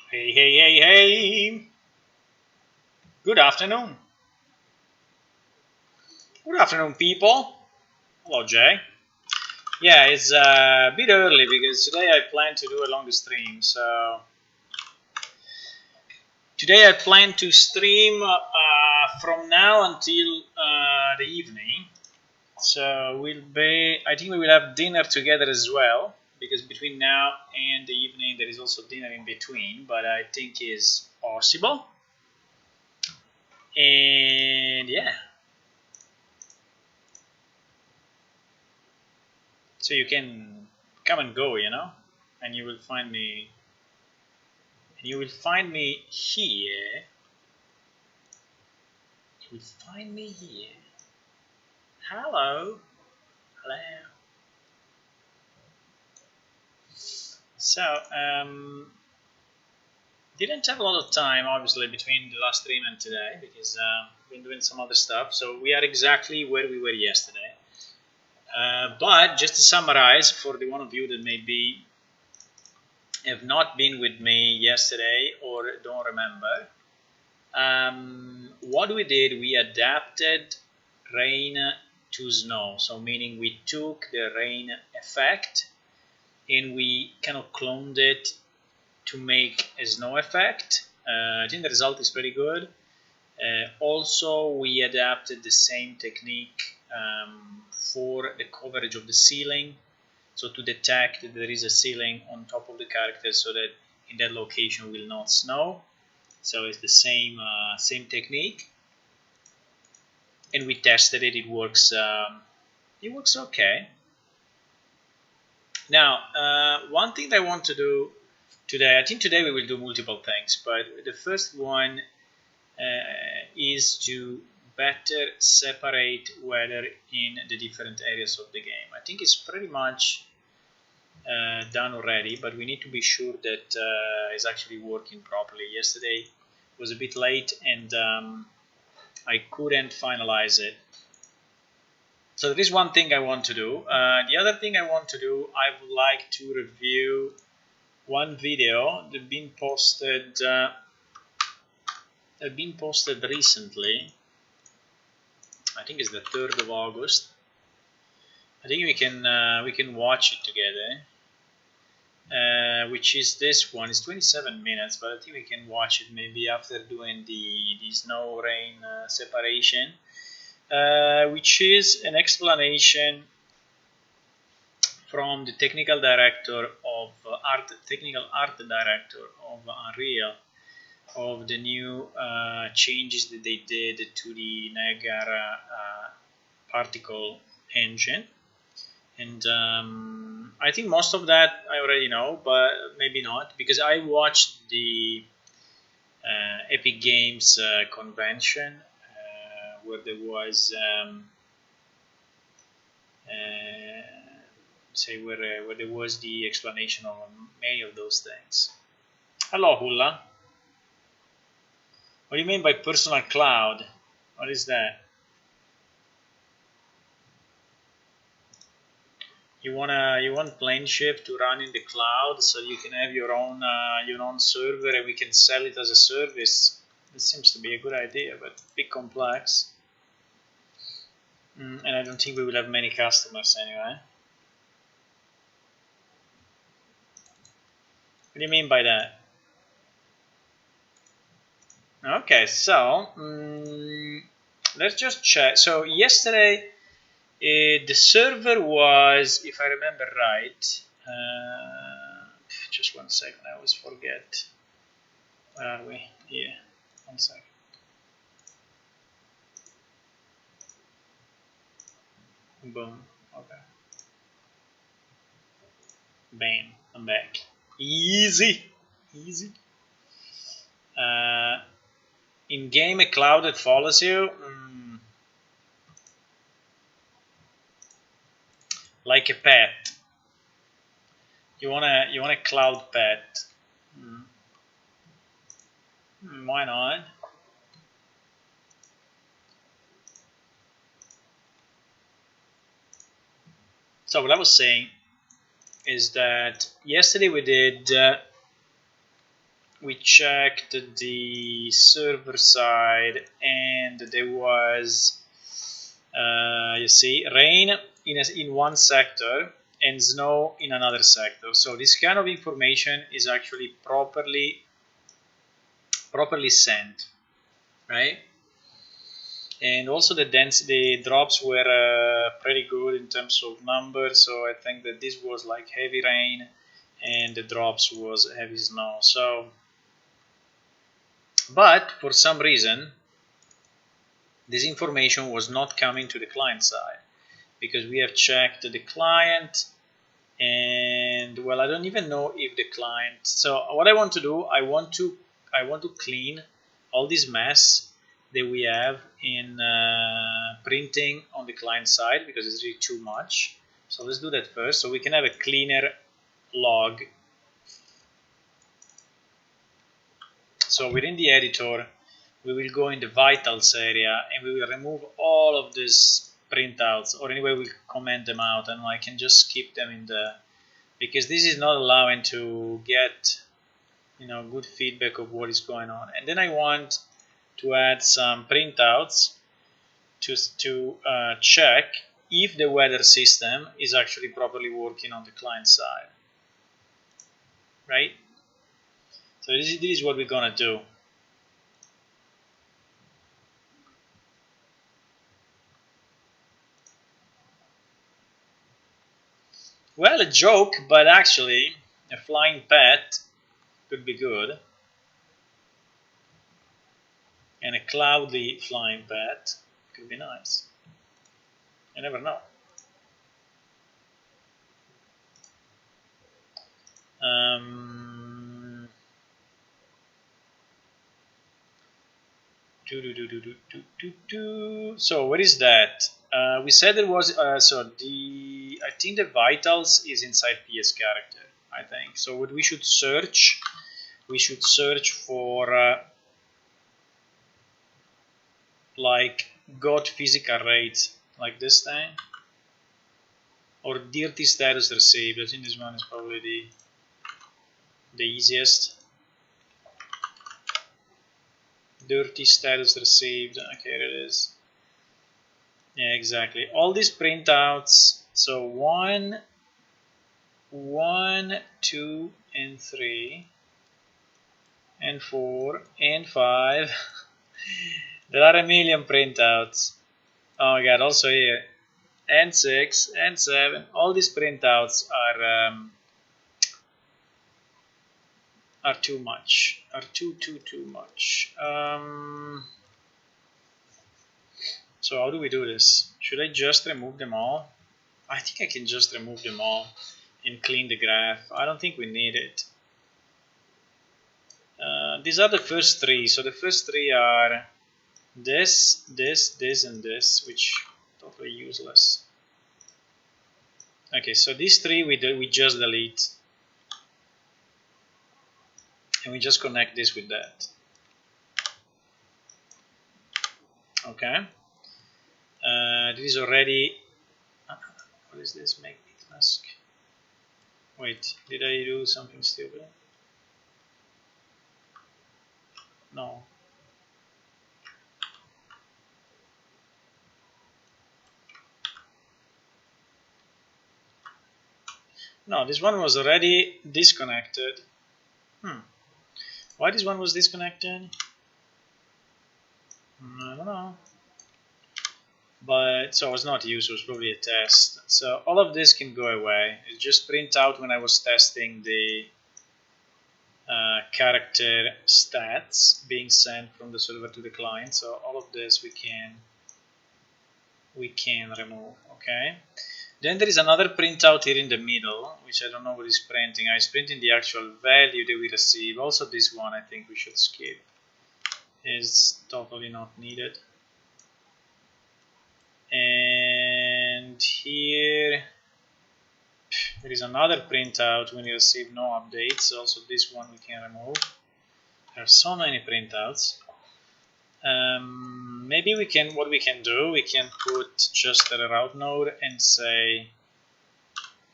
Hey, hey, hey, hey! Good afternoon. Good afternoon, people. Hello, Jay. Yeah, it's a bit early because today I plan to do a longer stream. So today I plan to stream from now until the evening. So I think we will have dinner together as well because between now and the evening there is also dinner in between, but I think is possible. And yeah, so you can come and go, and you will find me. You will find me here. You will find me here. Hello, hello. So, didn't have a lot of time, obviously, between the last stream and today because I've been doing some other stuff. So we are exactly where we were yesterday. But just to summarize, for the one of you that maybe have not been with me yesterday or don't remember, what we did, we adapted rain to snow. So meaning we took the rain effect and we kind of cloned it to make a snow effect. I think the result is pretty good. Also, we adapted the same technique for the coverage of the ceiling. So to detect that there is a ceiling on top of the character so that in that location will not snow. So it's the same technique, and we tested it. It works. It works okay. Now, one thing that I want to do today. I think today we will do multiple things, but the first one is to better separate weather in the different areas of the game. I think it's pretty much done already, but we need to be sure that it's actually working properly. Yesterday was a bit late and I couldn't finalize it. So there is one thing I want to do. The other thing I want to do, I would like to review one video that's been posted recently. I think it's the 3rd of August. I think we can watch it together. Which is this one. It's 27 minutes, but I think we can watch it maybe after doing the snow rain separation, which is an explanation from the technical director of technical art director of Unreal of the new changes that they did to the Niagara particle engine. And I think most of that I already know, but maybe not, because I watched the Epic Games convention where there was where there was the explanation of many of those things. Hello, Hula. What do you mean by personal cloud? What is that? You want PlaneShift to run in the cloud so you can have your own server and we can sell it as a service. This seems to be a good idea, but a bit complex. And I don't think we will have many customers anyway. What do you mean by that? Okay, so let's just check. So yesterday the server was, if I remember right, just 1 second, I always forget. Where are we? Here, 1 second. Boom. Okay. Bam. I'm back. Easy. Easy. In game, a cloud that follows you. Like a pet. You want a cloud pet. Why not? So what I was saying is that yesterday we we checked the server side, and there was, you see, rain in one sector and snow in another sector. So this kind of information is actually properly sent, right? And also the drops were pretty good in terms of numbers. So I think that this was like heavy rain, and the drops was heavy snow. So, but for some reason, this information was not coming to the client side, because we have checked the client, and well, I don't even know if the client. So what I want to do, I want to clean all this mess that we have in printing on the client side, because it's really too much. So let's do that first, so we can have a cleaner log. So within the editor, we will go in the vitals area, and we will remove all of these printouts, or anyway we'll comment them out, and I can just skip them in the, because this is not allowing to get, you know, good feedback of what is going on. And then I want to add some printouts to check if the weather system is actually properly working on the client side, right? So this is what we're gonna do. Well, a joke, but actually a flying pet could be good, and a cloudy flying pet could be nice. You never know. So what is that? We said there was so the, I think the vitals is inside PS character, I think. So what we should search for like got physical rates, like this thing, or dirty status received. I think this one is probably the easiest. Dirty status received. Okay, here it is. Yeah, exactly. All these printouts. So 1, 2, and 3, and 4, and 5. There are a million printouts. Oh my god! Also here, and 6, and 7. All these printouts are too much. Are too much. So how do we do this? Should I just remove them all? I think I can just remove them all and clean the graph. I don't think we need it. These are the first 3. So the first 3 are this, and this, which are totally useless. Okay, so these 3 we just delete. And we just connect this with that. Okay. This is already. What is this? Make mask. Wait, did I do something stupid? No. No, this one was already disconnected. Why this one was disconnected? I don't know. But so it was not used, it was probably a test. So all of this can go away. It just print out when I was testing the character stats being sent from the server to the client. So all of this we can remove. Okay. Then there is another printout here in the middle, which I don't know what is printing. It's printing the actual value that we receive. Also this one I think we should skip. It's totally not needed. And here there is another printout when you receive no updates. Also this one we can remove. There are so many printouts. Maybe we can, what we can do, we can put just a route node and say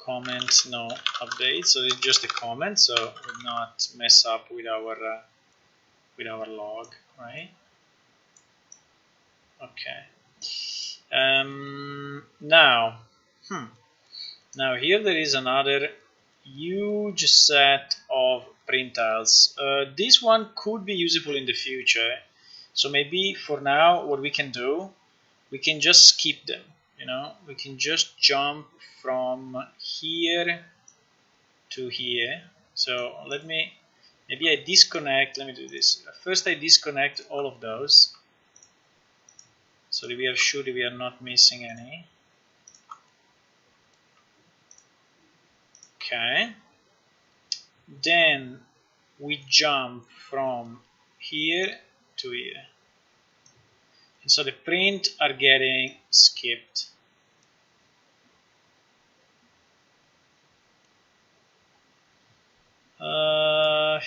comment no update. So it's just a comment, so we'll not mess up with our log, right? Okay. Now here there is another huge set of printouts. This one could be useful in the future, so maybe for now what we can do, we can just skip them. We can just jump from here to here. So maybe I disconnect. Let me do this. First I disconnect all of those, so that we are sure that we are not missing any. Okay. Then we jump from here to here. And so the print are getting skipped.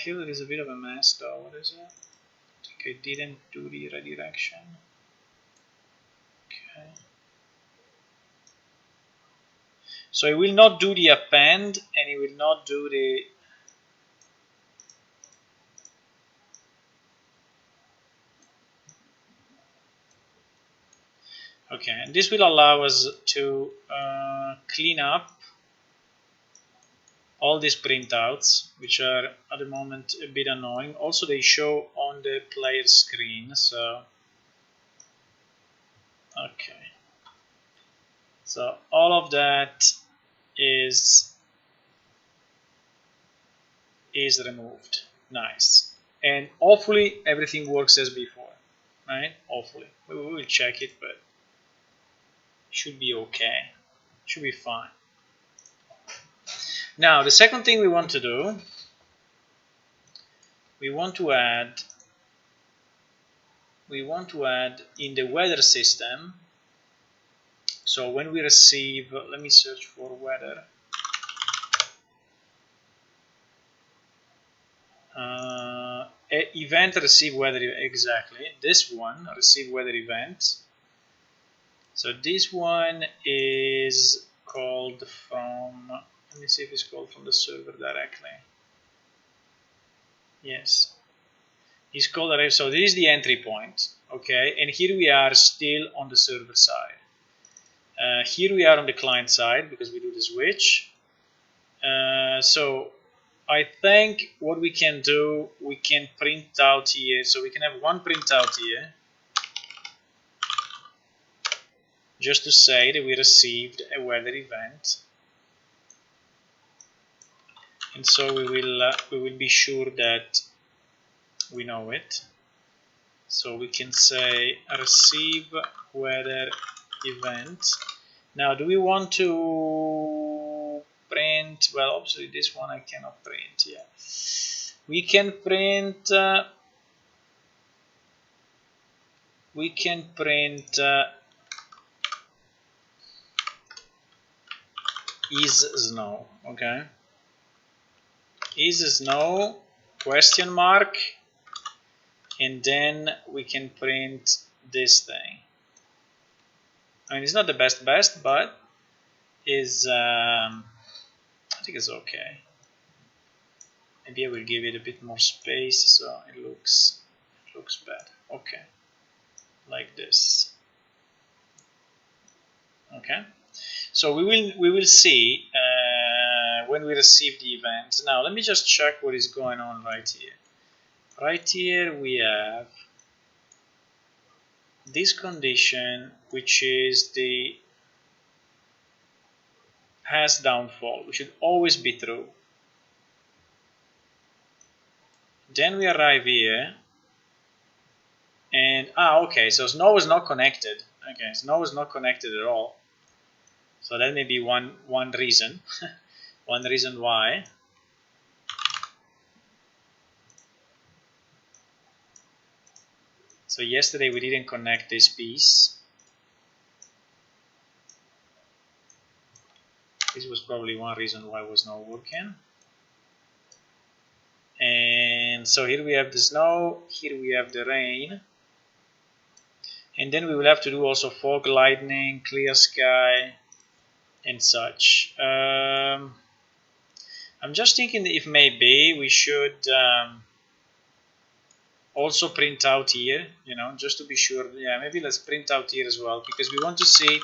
Here there is a bit of a mess though. What is it? I think I didn't do the redirection. Okay. So it will not do the append, and it will not do the okay, and this will allow us to clean up all these printouts, which are at the moment a bit annoying. Also, they show on the player screen, so okay. So all of that is removed. Nice. And hopefully everything works as before, right? Hopefully. We will check it, but should be okay. Should be fine. Now, the second thing we want to do, we want to add in the weather system. So when we receive, let me search for weather. Event receive weather, exactly. This one, receive weather event. So this one is called from, let me see if it's called from the server directly. Yes. It's called, so this is the entry point, okay? And here we are still on the server side. Here we are on the client side because we do the switch. So I think what we can do, we can print out here. So we can have one printout here, just to say that we received a weather event. And so we will be sure that we know it. So we can say receive weather event. Now, do we want to print? Well, obviously this one I cannot print. Yeah, we can print. Is snow, okay? Is snow question mark, and then we can print this thing. I mean, it's not the best, but is I think it's okay. Maybe I will give it a bit more space so it looks better. Okay, like this. Okay, so we will see when we receive the event. Now let me just check what is going on right here. Right here we have this condition, which is the has downfall, which should always be true. Then we arrive here, and okay, so snow is not connected. Okay, snow is not connected at all. So that may be one reason, one reason why. So yesterday we didn't connect this piece. This was probably one reason why it was not working. And so here we have the snow, here we have the rain. And then we will have to do also fog, lightning, clear sky, and such. I'm just thinking if maybe we should also print out here, you know, just to be sure. Yeah, maybe let's print out here as well, because we want to see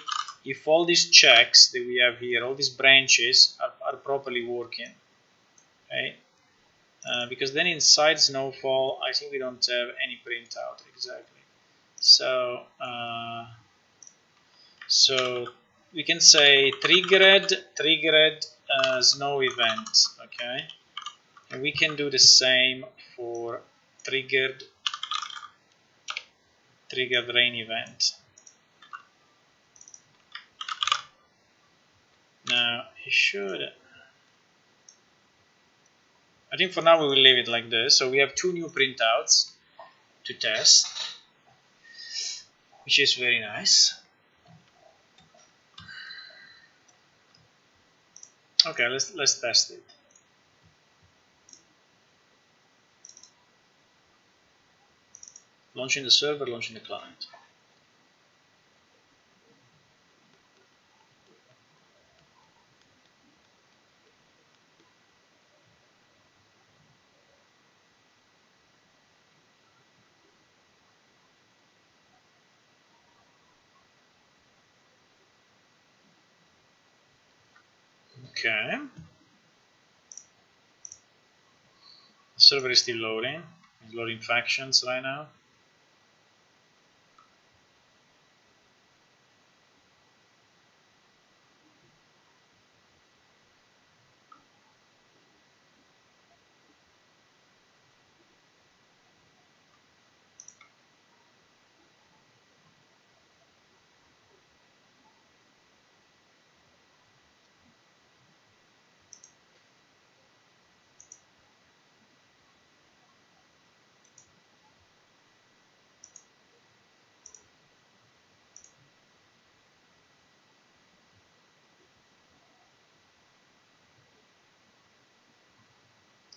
if all these checks that we have here, all these branches are properly working. Okay, because then inside snowfall, I think we don't have any printout exactly. So so we can say triggered snow event. Okay, and we can do the same for triggered rain event. Now it should. I think for now we will leave it like this. So we have two new printouts to test, which is very nice. Okay, let's test it. Launching the server, launching the client. Okay. The server is still loading. It's loading factions right now.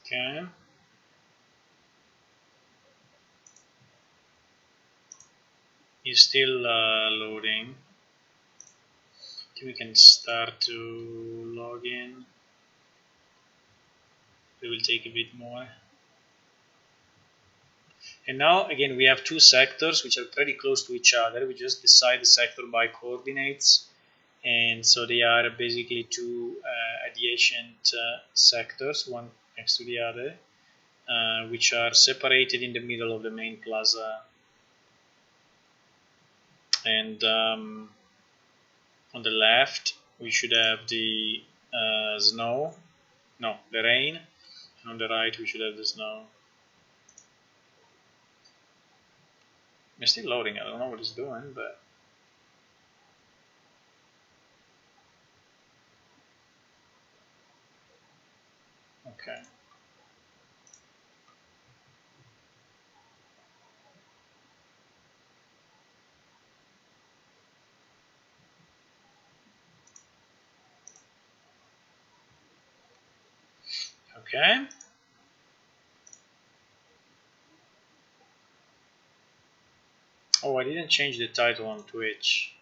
Okay. It's still loading. We can start to log in. It will take a bit more. And now again we have two sectors which are pretty close to each other. We just decide the sector by coordinates, and so they are basically two adjacent sectors, one next to the other, which are separated in the middle of the main plaza. And on the left we should have the the rain, and on the right we should have the snow. It's still loading. I don't know what it's doing, but okay. Okay. Oh, I didn't change the title on Twitch.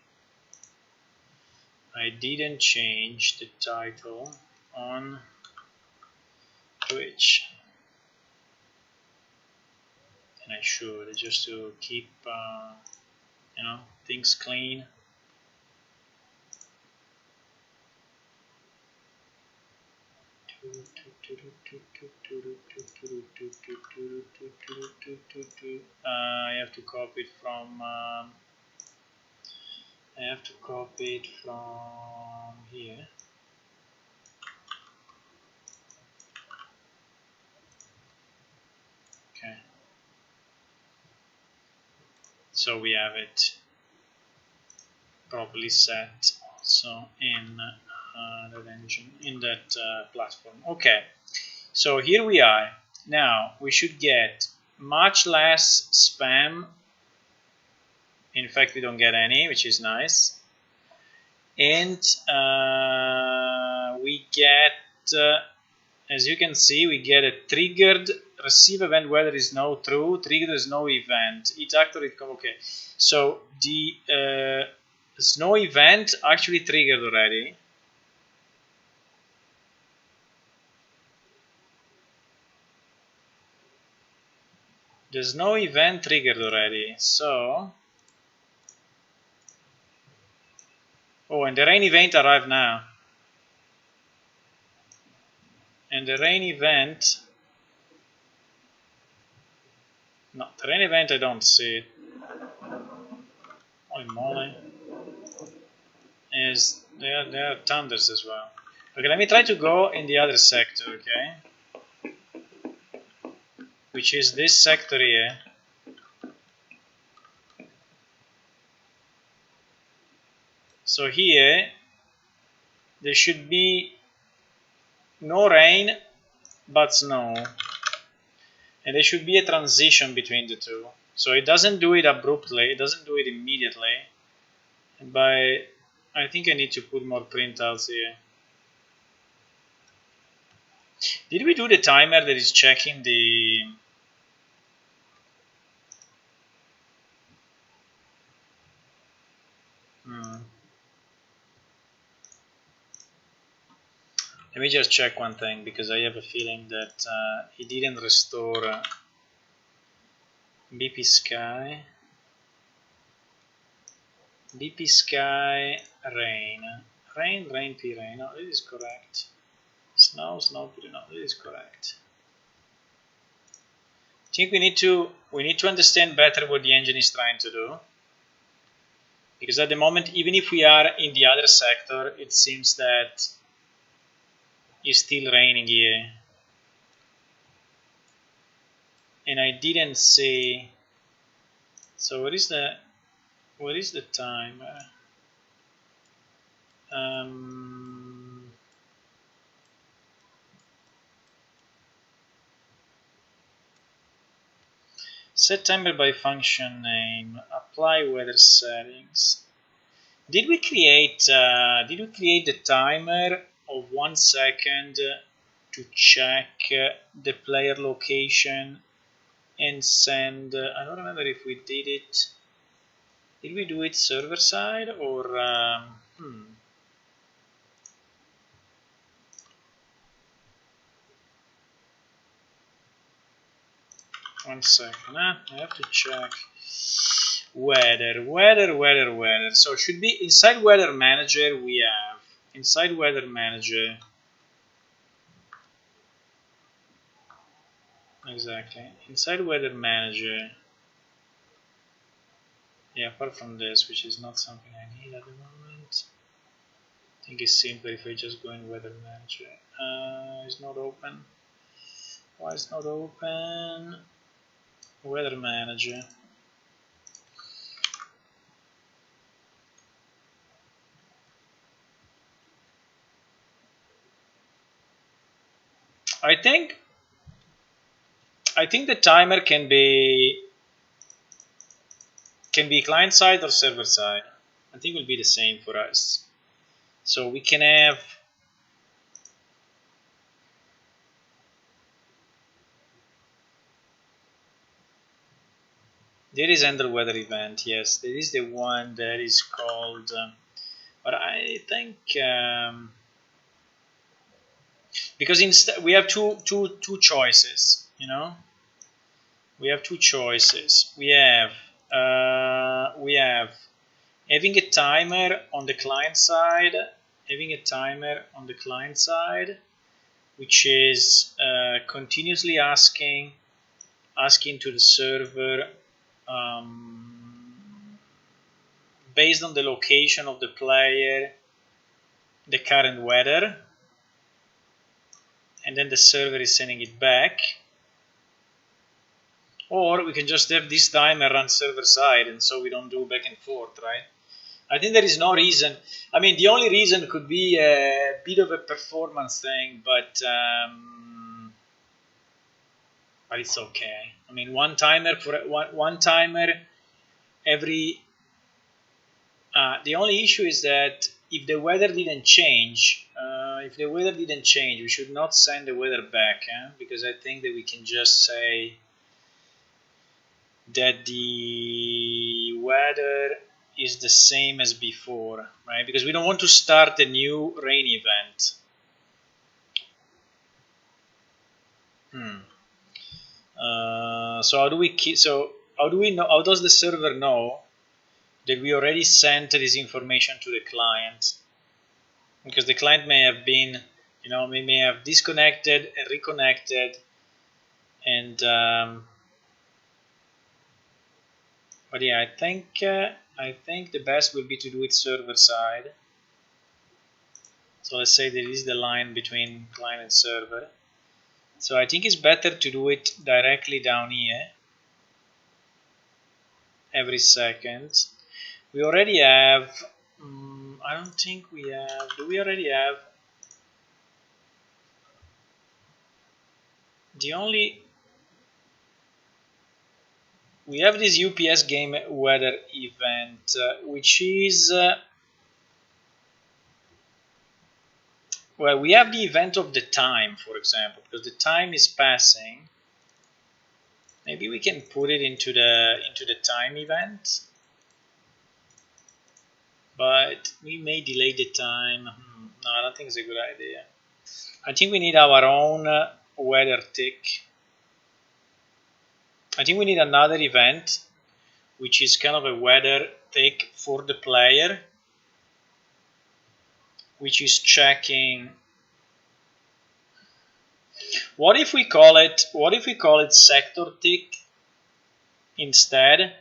I didn't change the title on Twitch. And I should, just to keep things clean. I have to copy it from here. Okay. So we have it properly set also in that engine, in that platform. Okay. So here we are. Now we should get much less spam. In fact, we don't get any, which is nice. And we get, as you can see, we get a triggered receive event where there is no true, triggered snow event. It actually, okay. So the snow event actually triggered already. There's no event triggered already, so... Oh, and the rain event arrived now. And the rain event... No, the rain event I don't see it. Holy moly. There are thunders as well. Okay, let me try to go in the other sector, okay? Which is this sector here. So here, there should be no rain, but snow. And there should be a transition between the two. So it doesn't do it abruptly, it doesn't do it immediately. I think I need to put more printouts here. Did we do the timer that is checking the... Let me just check one thing, because I have a feeling that it didn't restore BP Sky. BP Sky, rain. Rain, P, rain. No, this is correct. Snow, P, no, this is correct. I think we need to understand better what the engine is trying to do. Because at the moment, even if we are in the other sector, it seems that it's still raining here. And I didn't see... So what is the timer? Set timer by function name. Apply weather settings. Did we create the timer of 1 second to check the player location and send? I don't remember if we did it. Did we do it server side or? 1 second. I have to check. Weather. So should be inside weather manager. We have inside weather manager. Exactly. Inside weather manager. Yeah, apart from this, which is not something I need at the moment. I think it's simpler if I just go in weather manager. It's not open. Why it's not open? Weather manager. I think the timer can be client side or server side. I think it will be the same for us. So we can have there is under weather event. Yes, there is the one that is called. But I think because instead we have two choices. You know, we have two choices. We have having a timer on the client side, which is continuously asking to the server based on the location of the player, the current weather, and then the server is sending it back. Or we can just have this timer run server side, and so we don't do back and forth, right? I think there is no reason. I mean, the only reason could be a bit of a performance thing, but it's okay. I mean, one timer for one timer every. The only issue is that if the weather didn't change, we should not send the weather back, because I think that we can just say that the weather is the same as before, right? Because we don't want to start a new rain event. So how do we keep? So how do we know? How does the server know that we already sent this information to the client? Because the client may have been, may have disconnected and reconnected, and but yeah, I think the best will be to do it server side. So let's say there is the line between client and server. So I think it's better to do it directly down here every second. We already have, I don't think we have, do we already have? We have this UPS game weather event, which is, well, we have the event of the time, for example, because the time is passing. Maybe we can put it into the time event, but we may delay the time. No, I don't think it's a good idea. I think we need our own weather tick. I think we need another event, which is kind of a weather tick for the player, which is checking. What if we call it sector tick instead,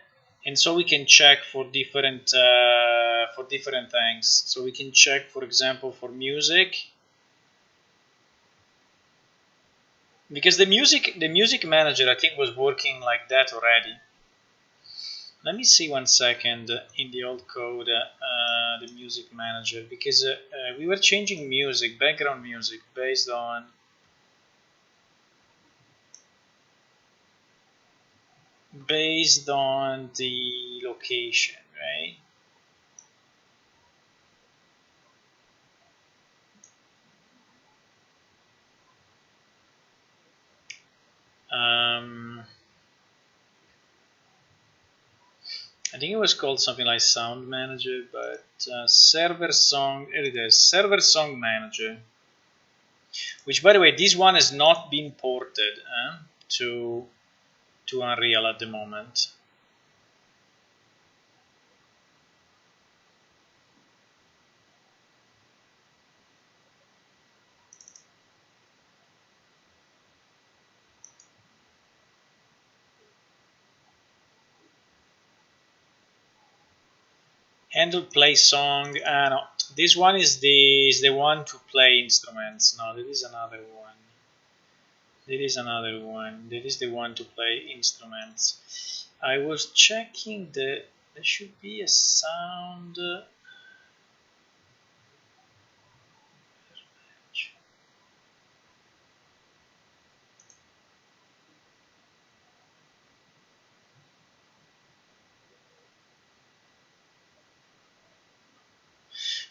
and so we can check for different things. So we can check, for example, for music, because the music manager I think was working like that already. Let me see 1 second in the old code the music manager, because we were changing music, background music, based on the location, right? I think it was called something like Sound Manager, but Server Song, here it is, Server Song Manager. Which, by the way, this one has not been ported to Unreal at the moment. Handle play song. No, this one is the one to play instruments. No, there is another one. There is another one. There is the one to play instruments. I was checking there should be a sound.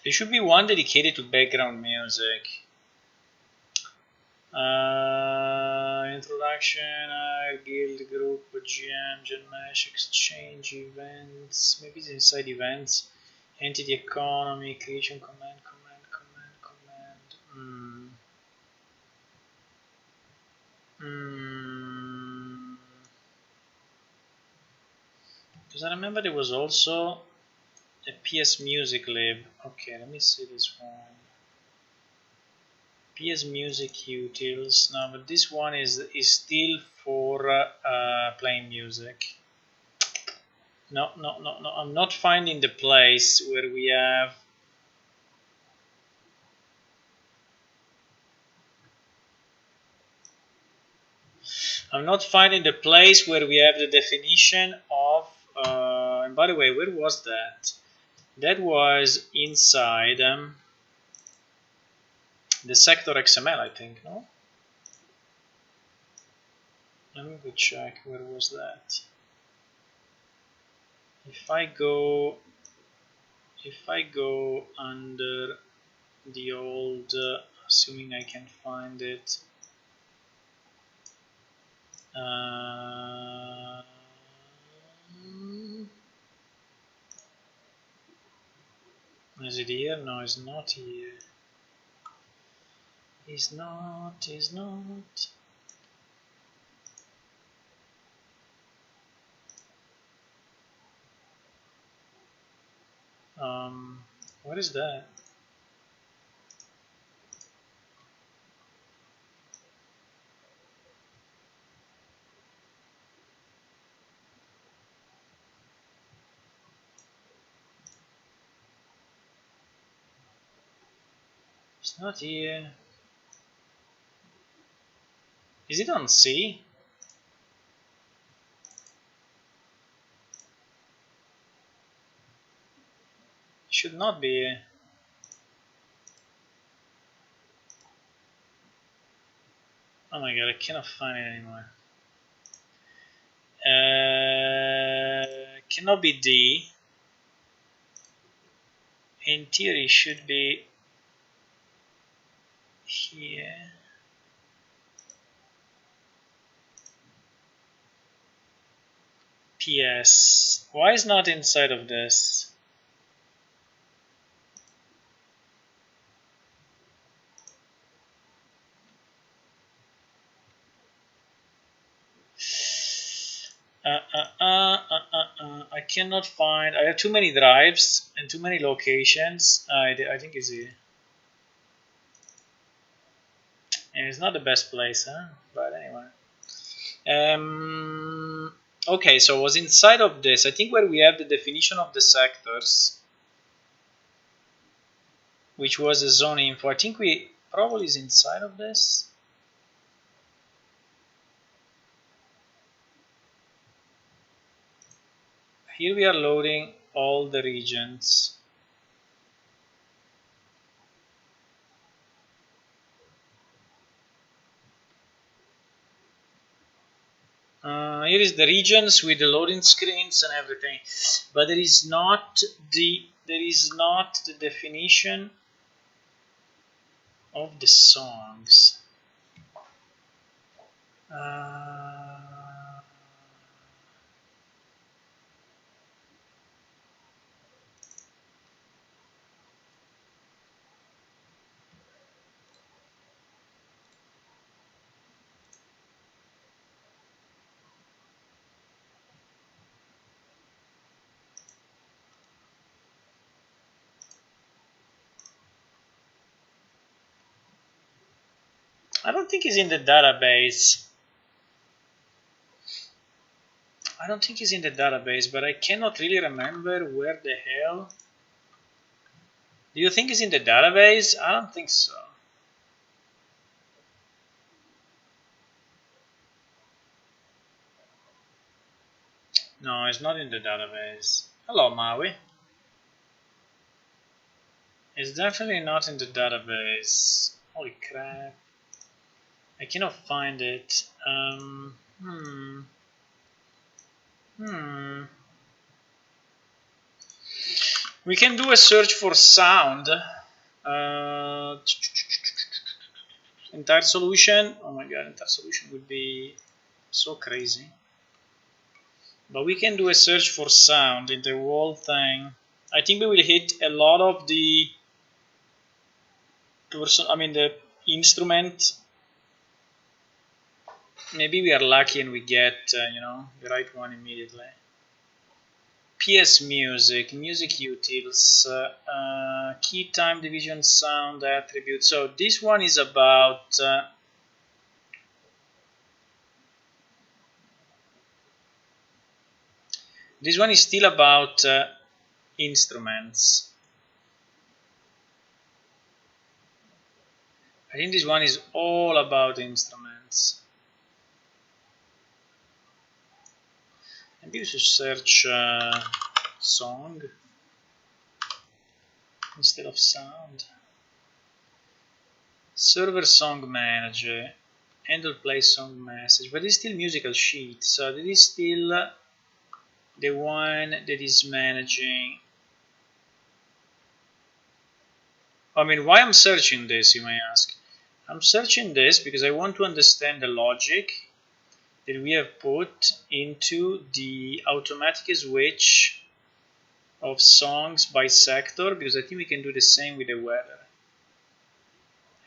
There should be one dedicated to background music. Introduction, guild, group, GM, Genmesh, exchange, events, maybe it's inside events, entity economy, creation, command. Because I remember there was also a PS Music lib. Okay, let me see this one. PS Music utils. No, but this one is still for playing music. No. I'm not finding the place where we have. I'm not finding the place where we have the definition of. And by the way, where was that? That was inside the sector XML, I think. No. Let me go check. Where was that? If I go under the old, assuming I can find it. Is it here? No, it's not here. It's not. What is that? It's not here. Is it on C? Should not be here. Oh my god, I cannot find it anymore. Cannot be D. In theory, should be here. PS. Why is not inside of this? I cannot find. I have too many drives and too many locations. I think it's here. And it's not the best place, huh? But anyway. Okay, so it was inside of this. I think where we have the definition of the sectors, which was a zone info. I think we probably is inside of this. Here we are loading all the regions. Here is the regions with the loading screens and everything, but there is not the definition of the songs. I don't think it's in the database. I don't think it's in the database, but I cannot really remember where the hell. Do you think it's in the database? I don't think so. No, it's not in the database. Hello, Maui. It's definitely not in the database. Holy crap. I cannot find it. We can do a search for sound. Entire solution. Oh my god, entire solution would be so crazy. But we can do a search for sound in the whole thing. I think we will hit a lot of the the instrument. Maybe we are lucky and we get the right one immediately. PS music, music utils, key time division sound attribute. So this one is about this one is still about instruments. I think this one is all about instruments. Maybe we should search song instead of sound. Server song manager, handle play song message, but it's still musical sheet, so this is still the one that is managing. I mean, why I'm searching this, you may ask. I'm searching this because I want to understand the logic that we have put into the automatic switch of songs by sector, because I think we can do the same with the weather.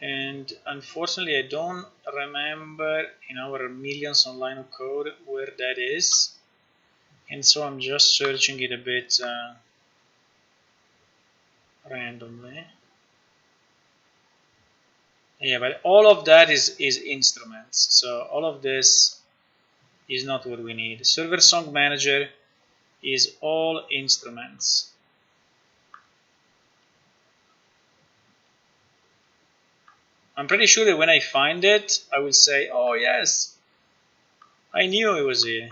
And unfortunately, I don't remember in our millions of line of code where that is, and so I'm just searching it a bit randomly. Yeah, but all of that is instruments. So all of this is not what we need. Server Song Manager is all instruments. I'm pretty sure that when I find it, I will say, oh yes, I knew it was here.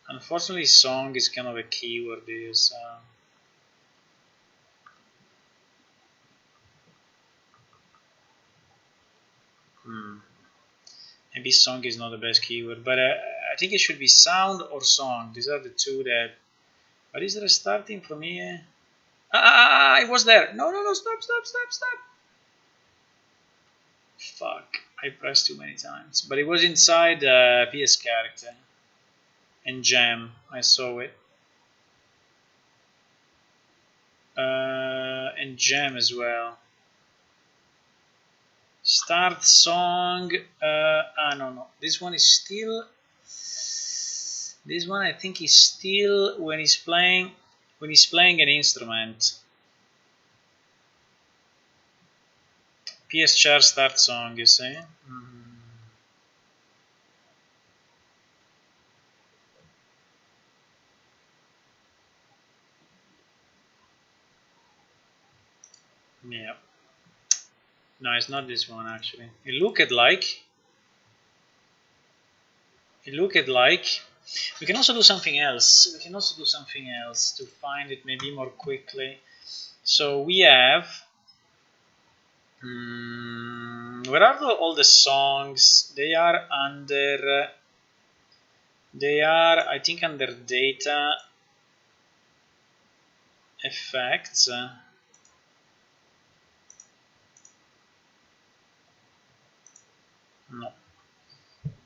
Unfortunately, song is kind of a keyword here, so... Maybe song is not the best keyword, but I think it should be sound or song. These are the two that... But is there a starting from here? It was there. No, no, no, stop, stop, stop, stop. Fuck, I pressed too many times. But it was inside PS character. And jam, I saw it. And jam as well. Start song. No. This one is still... This one I think is still when he's playing an instrument. PS char start song, you see? Yeah. No, it's not this one actually. It looked like. We can also do something else. To find it maybe more quickly. So we have... where are all the songs? They are under... They are, I think, under data effects. No.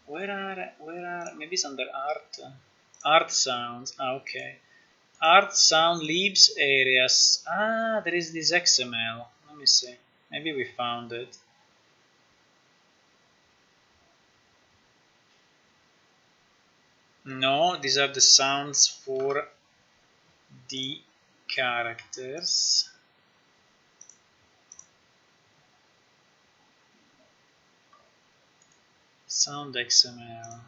Where are... Maybe it's under art. Art sounds. Okay. Art sound leaves areas. There is this XML. Let me see. Maybe we found it. No, these are the sounds for the characters. Sound XML.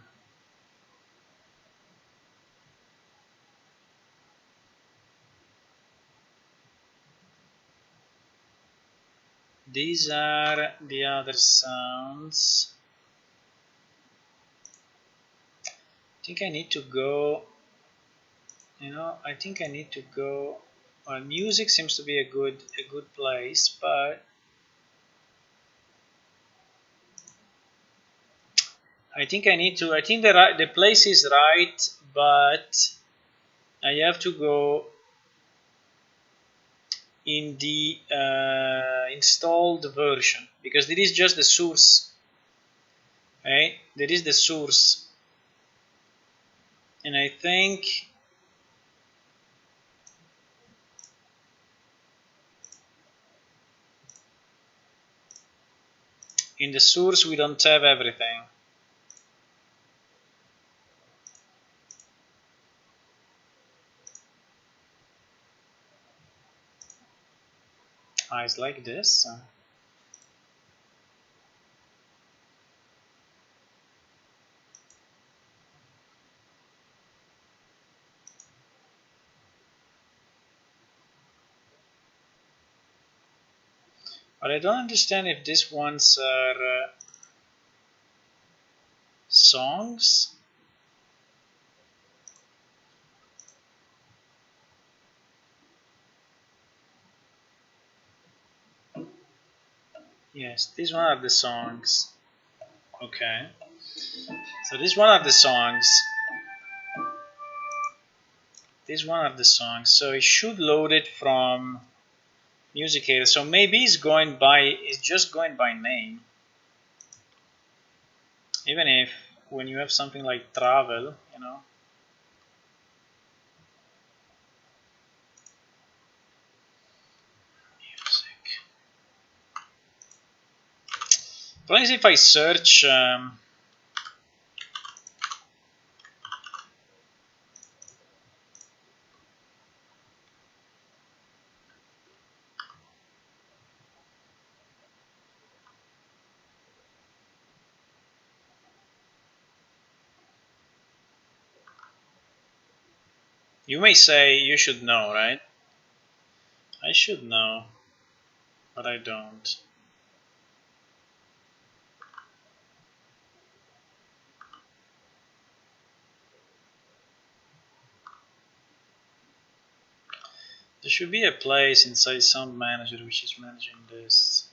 These are the other sounds. I think I need to go... I think I need to go... Well, music seems to be a good place, but... I think the place is right, but I have to go in the installed version, because there is just the source. Okay, there is the source, and I think in the source we don't have everything. It's like this. But I don't understand if these ones are songs. Yes, these one are the songs. Okay. So these one are the songs. These one are the songs. So it should load it from music area. So maybe it's just going by name. Even if when you have something like travel, music. But if I search You may say you should know, right? I should know, but I don't. There should be a place inside Sound Manager which is managing this.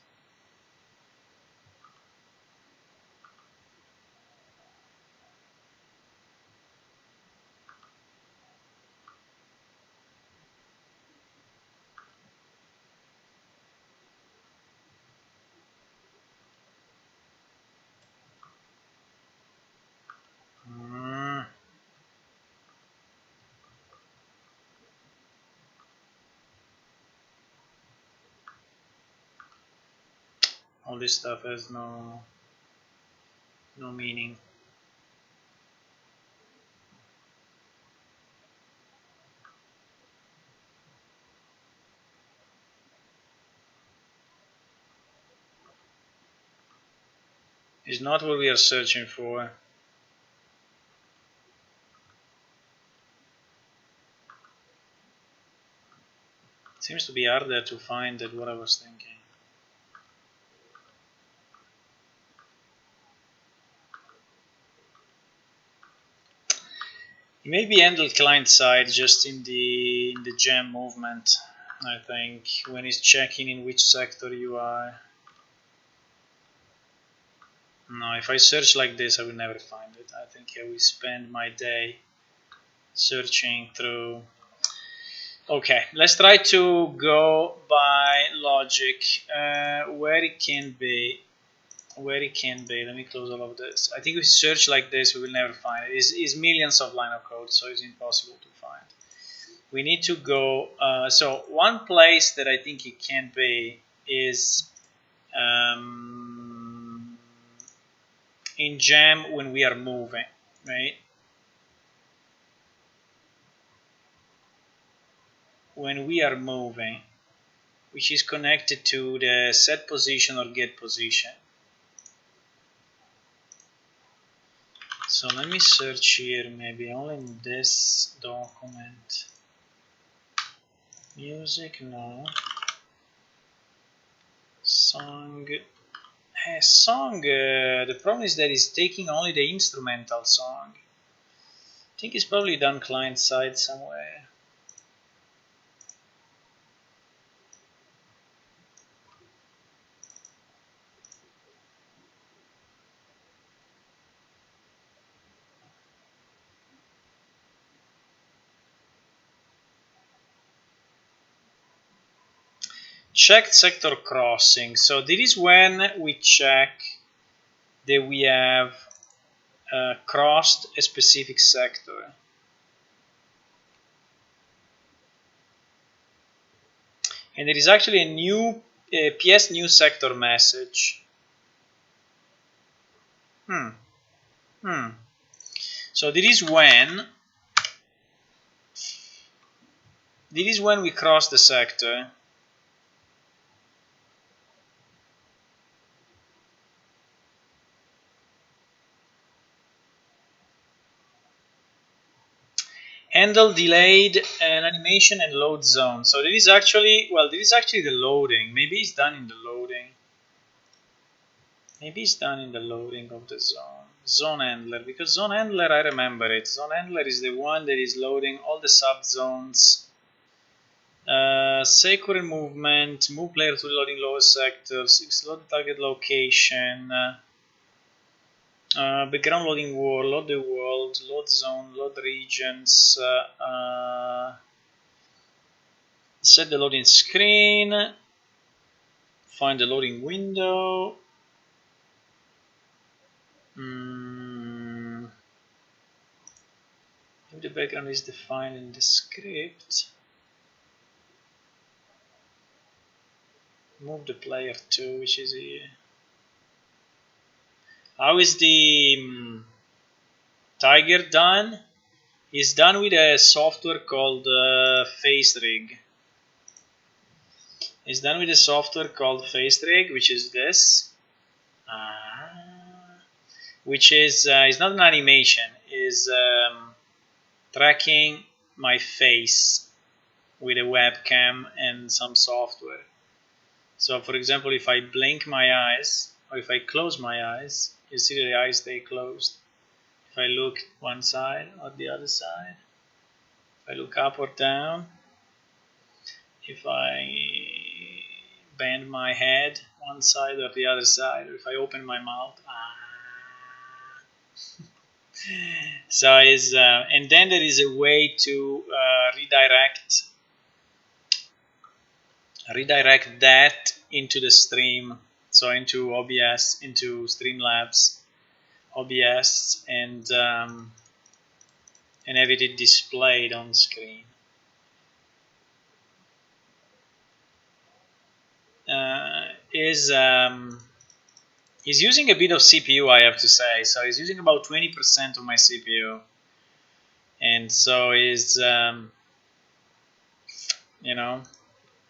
All this stuff has no meaning. It's not what we are searching for. It seems to be harder to find than what I was thinking. It may be handled client side just in the gem movement, I think, when it's checking in which sector you are. No, if I search like this, I will never find it. I think I will spend my day searching through. Okay, let's try to go by logic, where it can be. Where it can be. Let me close all of this. I think if we search like this, we will never find it. It's millions of line of code, so it's impossible to find. We need to go. So one place that I think it can be is in gem when we are moving, right? When we are moving, which is connected to the set position or get position. So let me search here, maybe only in this document. Music, no. Song. Hey, song, the problem is that it's taking only the instrumental song. I think it's probably done client side somewhere. Checked sector crossing. So this is when we check that we have crossed a specific sector. And there is actually a new PS new sector message. So this is when we cross the sector. Handle delayed and animation and load zone. So this is actually, well, this is actually the loading. Maybe it's done in the loading. Maybe it's done in the loading of the zone. Zone handler, because zone handler, I remember it. Zone handler is the one that is loading all the subzones. Say current movement, move player to loading lower sectors, load target location, background loading world, load the world, load zone, load regions, set the loading screen, find the loading window. If the background is defined in the script, move the player to, which is here. How is the tiger done? It's done with a software called Face Rig. It's done with a software called Face Rig, which is this. Which is it's not an animation, is tracking my face with a webcam and some software. So for example, if I blink my eyes or if I close my eyes, you see the eyes stay closed. If I look one side or the other side, if I look up or down, if I bend my head one side or the other side, or if I open my mouth, so is and then there is a way to redirect that into the stream, so into OBS, into Streamlabs OBS, and have it displayed on screen. Is using a bit of CPU, I have to say. So he's using about 20% of my CPU, and so is you know,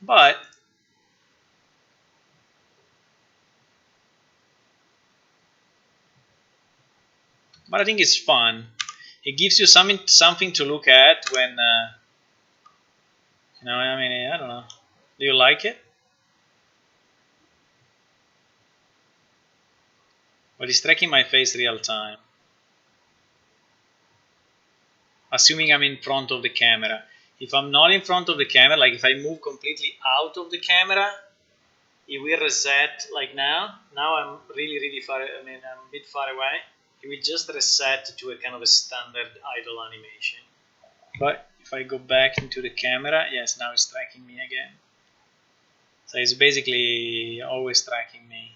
but I think it's fun. It gives you something to look at when you know. I mean, I don't know. Do you like it? But it's tracking my face real time, assuming I'm in front of the camera. If I'm not in front of the camera, like if I move completely out of the camera, it will reset. Like now I'm really far. I mean, I'm a bit far away. It will just reset to a kind of a standard idle animation. But if I go back into the camera, yes, now it's tracking me again. So it's basically always tracking me.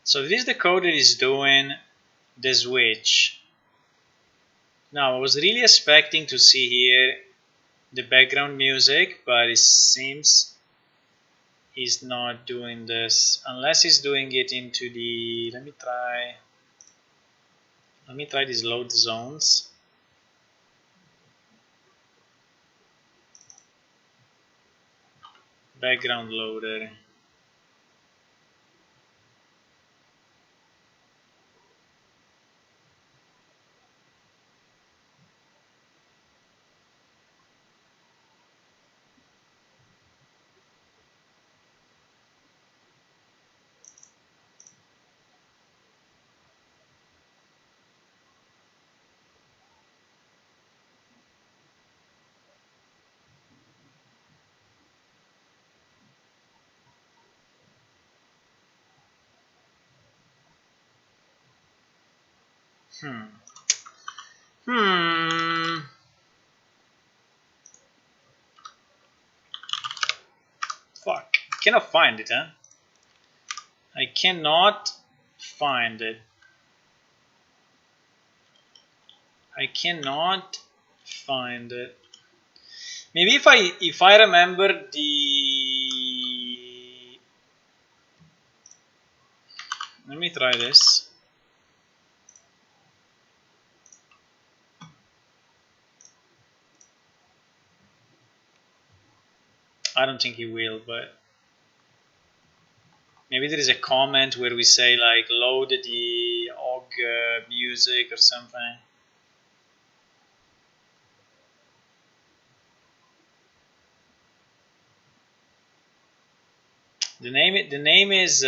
So this is the code that is doing the switch. Now I was really expecting to see here the background music, but it seems he's not doing this, unless he's doing it into the, let me try these load zones. Background loader. Fuck. Cannot find it, huh? I cannot find it. I cannot find it. Maybe if I remember the, let me try this. I don't think he will, but maybe there is a comment where we say like load the OG music or something. The name is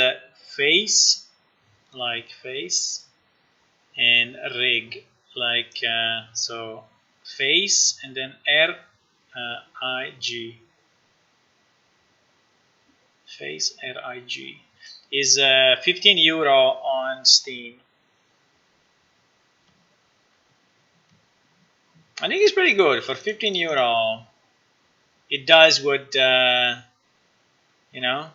face, like face, and rig, like so face and then RIG. Face RIG is €15 on Steam. I think it's pretty good for €15. It does what you know.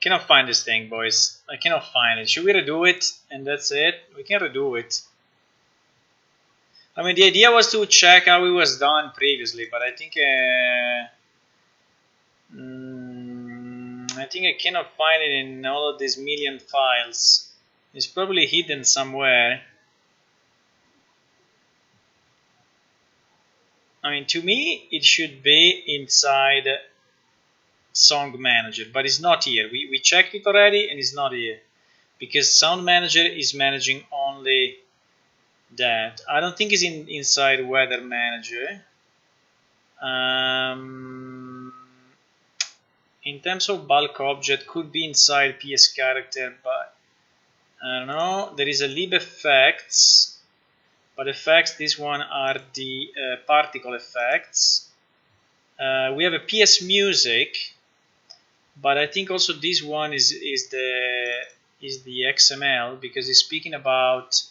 Cannot find this thing, boys. I cannot find it. Should we redo it? And that's it? We can redo it. I mean, the idea was to check how it was done previously, but I think I cannot find it in all of these million files. It's probably hidden somewhere. I mean, to me, it should be inside Song Manager, but it's not here. We checked it already, and it's not here because Sound Manager is managing only that. I don't think it's inside Weather Manager. In terms of bulk object, could be inside PS character, but I don't know. There is a lib effects, but effects, this one are the particle effects. We have a PS music, but I think also this one is the XML because it's speaking about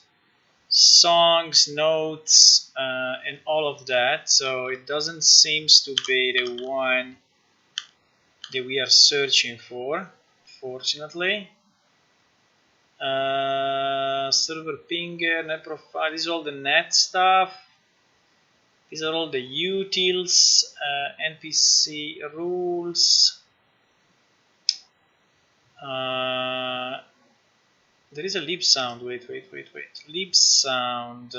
songs, notes, and all of that. So it doesn't seems to be the one that we are searching for, fortunately. Server pinger, net profile, this is all the net stuff. These are all the utils, NPC rules. There is a lib sound. Wait. Lib sound.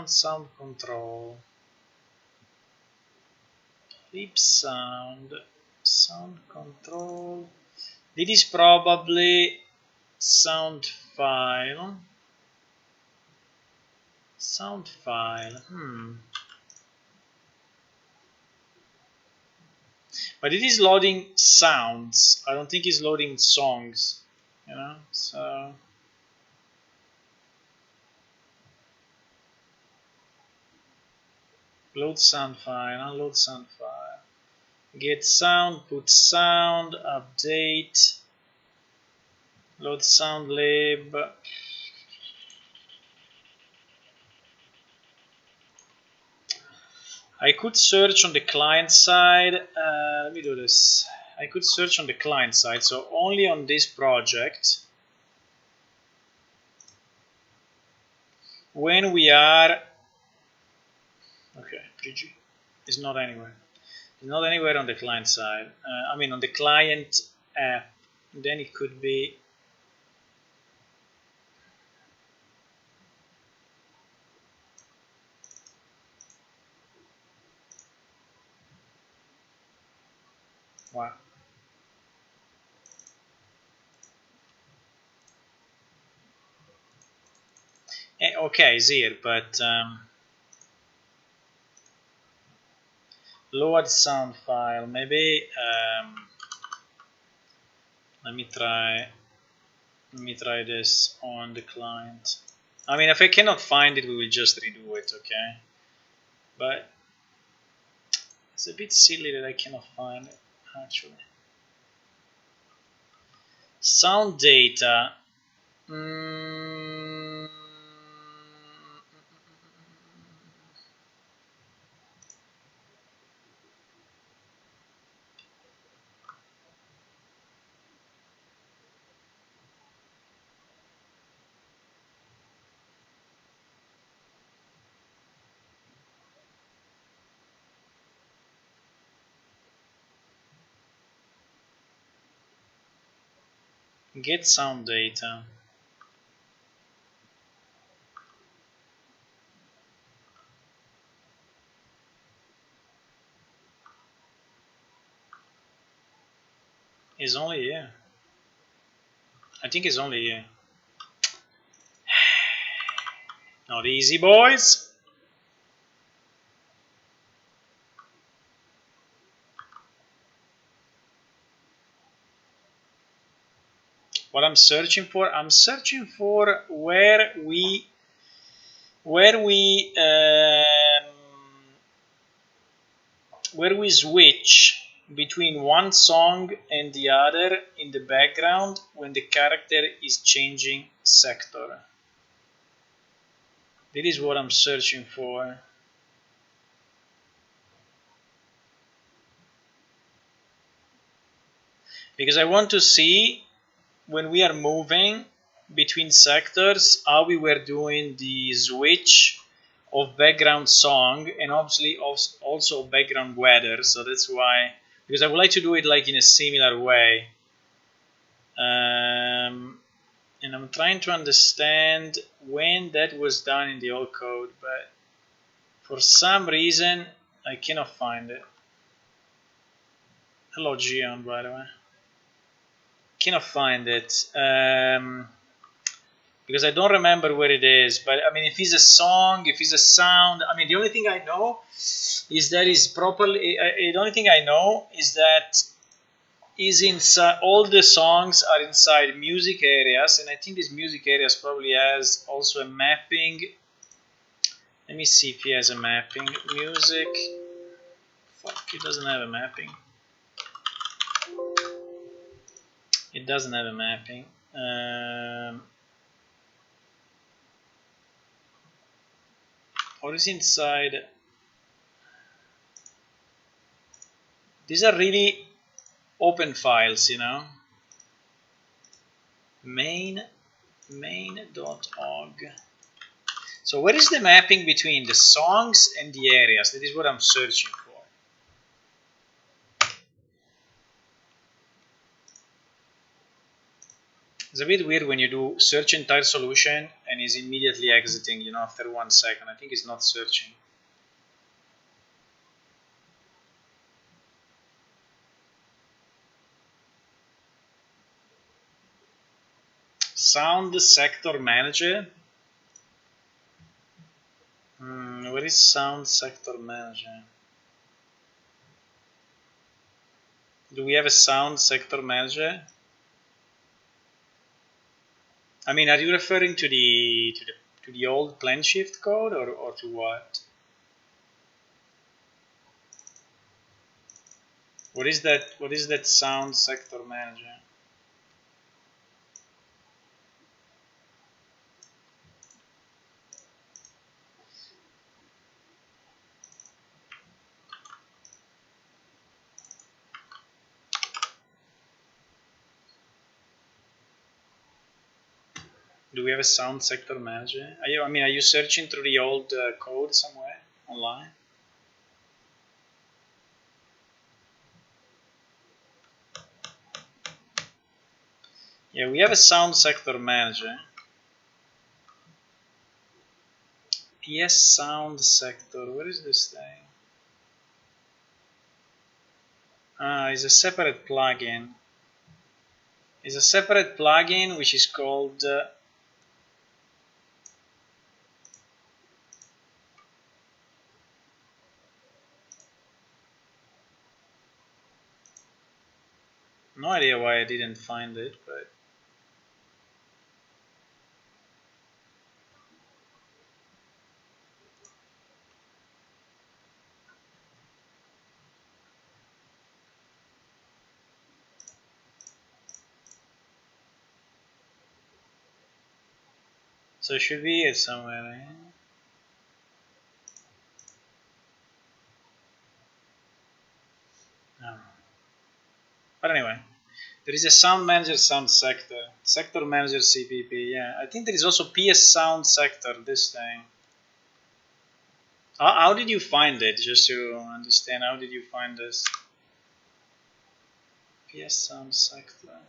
Sound control. Lib sound control. This is probably sound file. But it is loading sounds. I don't think it's loading songs. You know, so load sound file, unload sound file. Get sound, put sound, update, load sound lib. I could search on the client side. Let me do this. I could search on the client side, so only on this project. When we are okay, GG is not anywhere. It's not anywhere on the client side. I mean on the client app. Then it could be. Wow. Okay, it's here, but load sound file. Maybe let me try this on the client. I mean, if I cannot find it, we will just redo it, okay? But it's a bit silly that I cannot find it, actually. Sound data. Get sound data. It's only here. I think it's only here. Not easy, boys. What I'm searching for where we switch between one song and the other in the background when the character is changing sector. That is what I'm searching for. Because I want to see when we are moving between sectors how we were doing the switch of background song and obviously also background weather. So that's why, because I would like to do it like in a similar way. And I'm trying to understand when that was done in the old code, but for some reason I cannot find it. Hello Gion, by the way. Cannot find it because I don't remember where it is. But I mean, if it's a song, if it's a sound, I mean, the only thing I know is that is properly. The only thing I know is that is inside. All the songs are inside music areas, and I think this music areas probably has also a mapping. Let me see if he has a mapping. Music. Fuck, it doesn't have a mapping. It doesn't have a mapping. Or is inside? These are really open files, you know. Main.org. So where is the mapping between the songs and the areas? That is what I'm searching for. It's a bit weird when you do search entire solution and is immediately exiting, you know, after 1 second. I think it's not searching. Sound sector manager. Where is sound sector manager? Do we have a sound sector manager? I mean, are you referring to the old plan shift code or to what? What is that sound sector manager? Do we have a sound sector manager? Are you searching through the old code somewhere online? Yeah, we have a sound sector manager. PS sound sector. Where is this thing? It's a separate plugin. It's a separate plugin which is called no idea why I didn't find it, but so it should be here somewhere, right? No. But anyway, there is a sound manager, sound sector, sector manager CPP. Yeah, I think there is also PS sound sector. This thing. How did you find it? Just to understand, how did you find this? PS sound sector.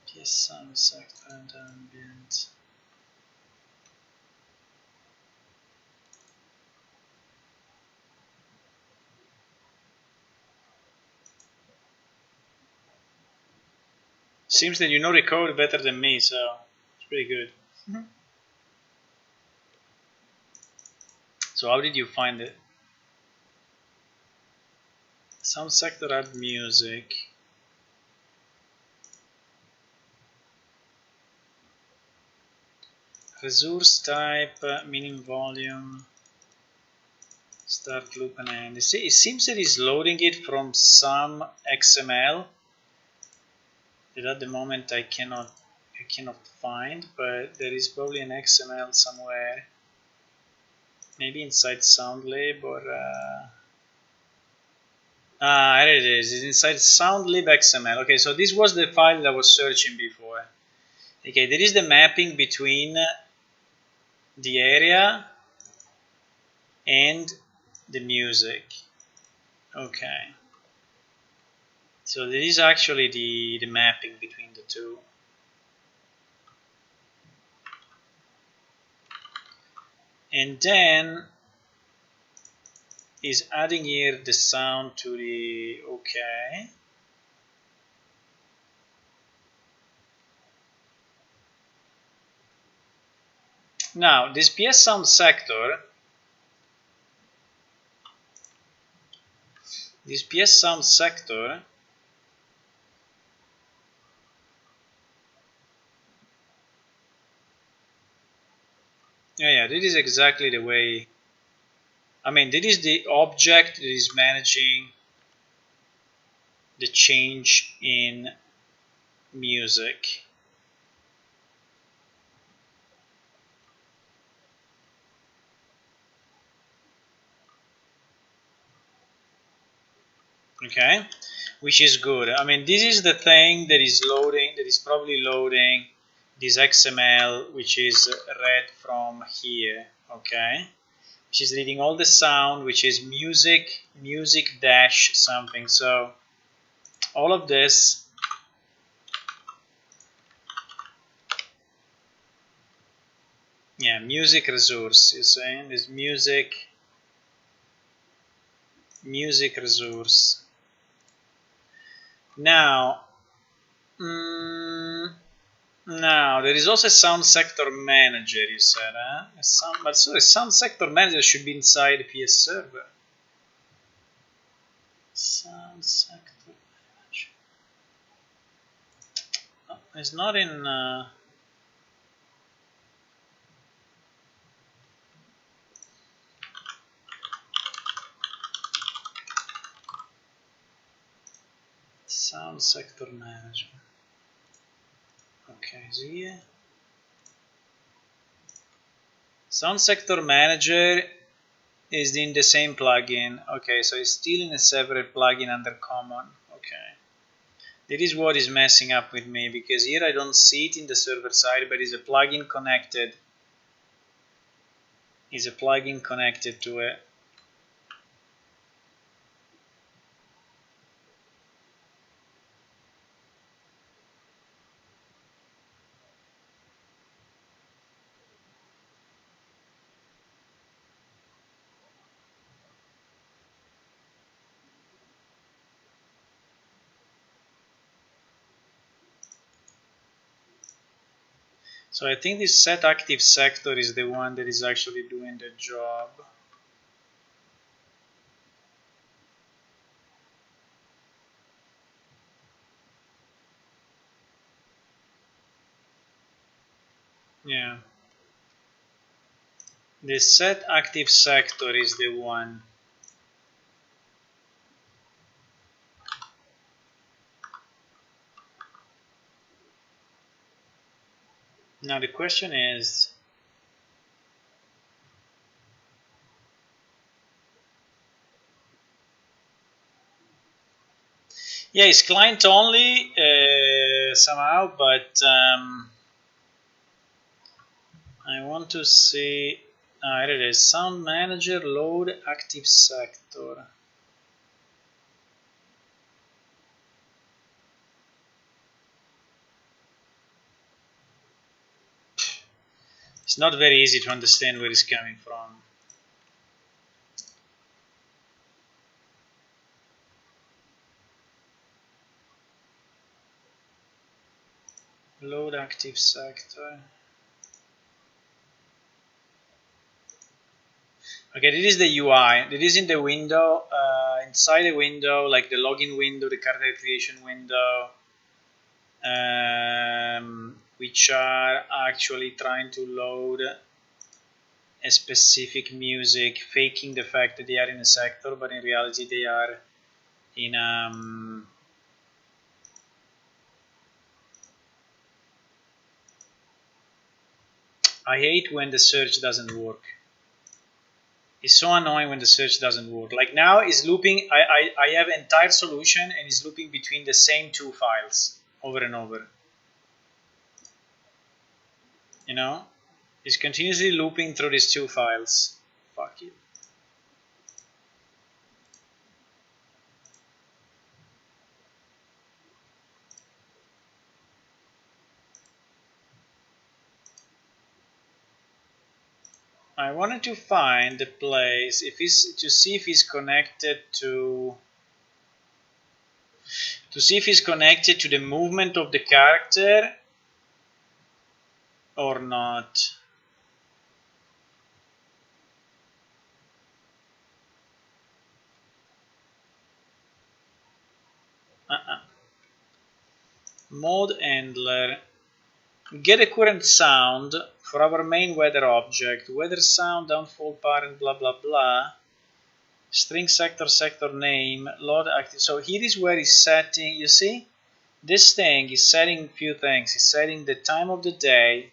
PS sound sector and ambient. Seems that you know the code better than me, so it's pretty good. So how did you find it? Sound sector add music. Resource type, minim volume, start loop and end. It seems that it's loading it from some XML that at the moment I cannot find, but there is probably an XML somewhere, maybe inside SoundLib or here it is. It's inside SoundLib XML. Okay, so this was the file that I was searching before. Okay, there is the mapping between the area and the music. Okay, so there is actually the mapping between the two. And then is adding here the sound to the, okay. Now this PS sound sector, yeah, this is exactly the way, I mean, this is the object that is managing the change in music. Okay, which is good. I mean, this is the thing that is loading, that is probably loading this XML, which is read from here. Okay, which is reading all the sound, which is music dash something. So all of this, yeah, music resource. You're saying this music resource. Now, now there is also a sound sector manager. You said, huh? But sorry, sound sector manager should be inside the PS server. Sound sector manager. Oh, it's not in. Sound sector manager. Okay, so here. Sound sector manager is in the same plugin. Okay, so it's still in a separate plugin under common. Okay. That is what is messing up with me, because here I don't see it in the server side, but it's a plugin connected. Is a plugin connected to it. So I think this set active sector is the one that is actually doing the job. Yeah. The set active sector is the one. Now the question is, yeah, it's client only somehow, but I want to see, here it is, sound manager load active sector. It's not very easy to understand where it's coming from. Load active sector. Okay, this is the UI. This is in the window, inside the window, like the login window, the card creation window, which are actually trying to load a specific music, faking the fact that they are in a sector, but in reality they are in I hate when the search doesn't work. It's so annoying when the search doesn't work. Like now it's looping, I have entire solution and it's looping between the same two files over and over. You know, it's continuously looping through these two files. Fuck you. I wanted to find the place to see if he's connected to see if he's connected to the movement of the character or not. Mode handler. Get a current sound for our main weather object. Weather sound, downfall parent, blah blah blah. String sector name, load active. So here is where he's setting, you see? This thing is setting a few things. He's setting the time of the day,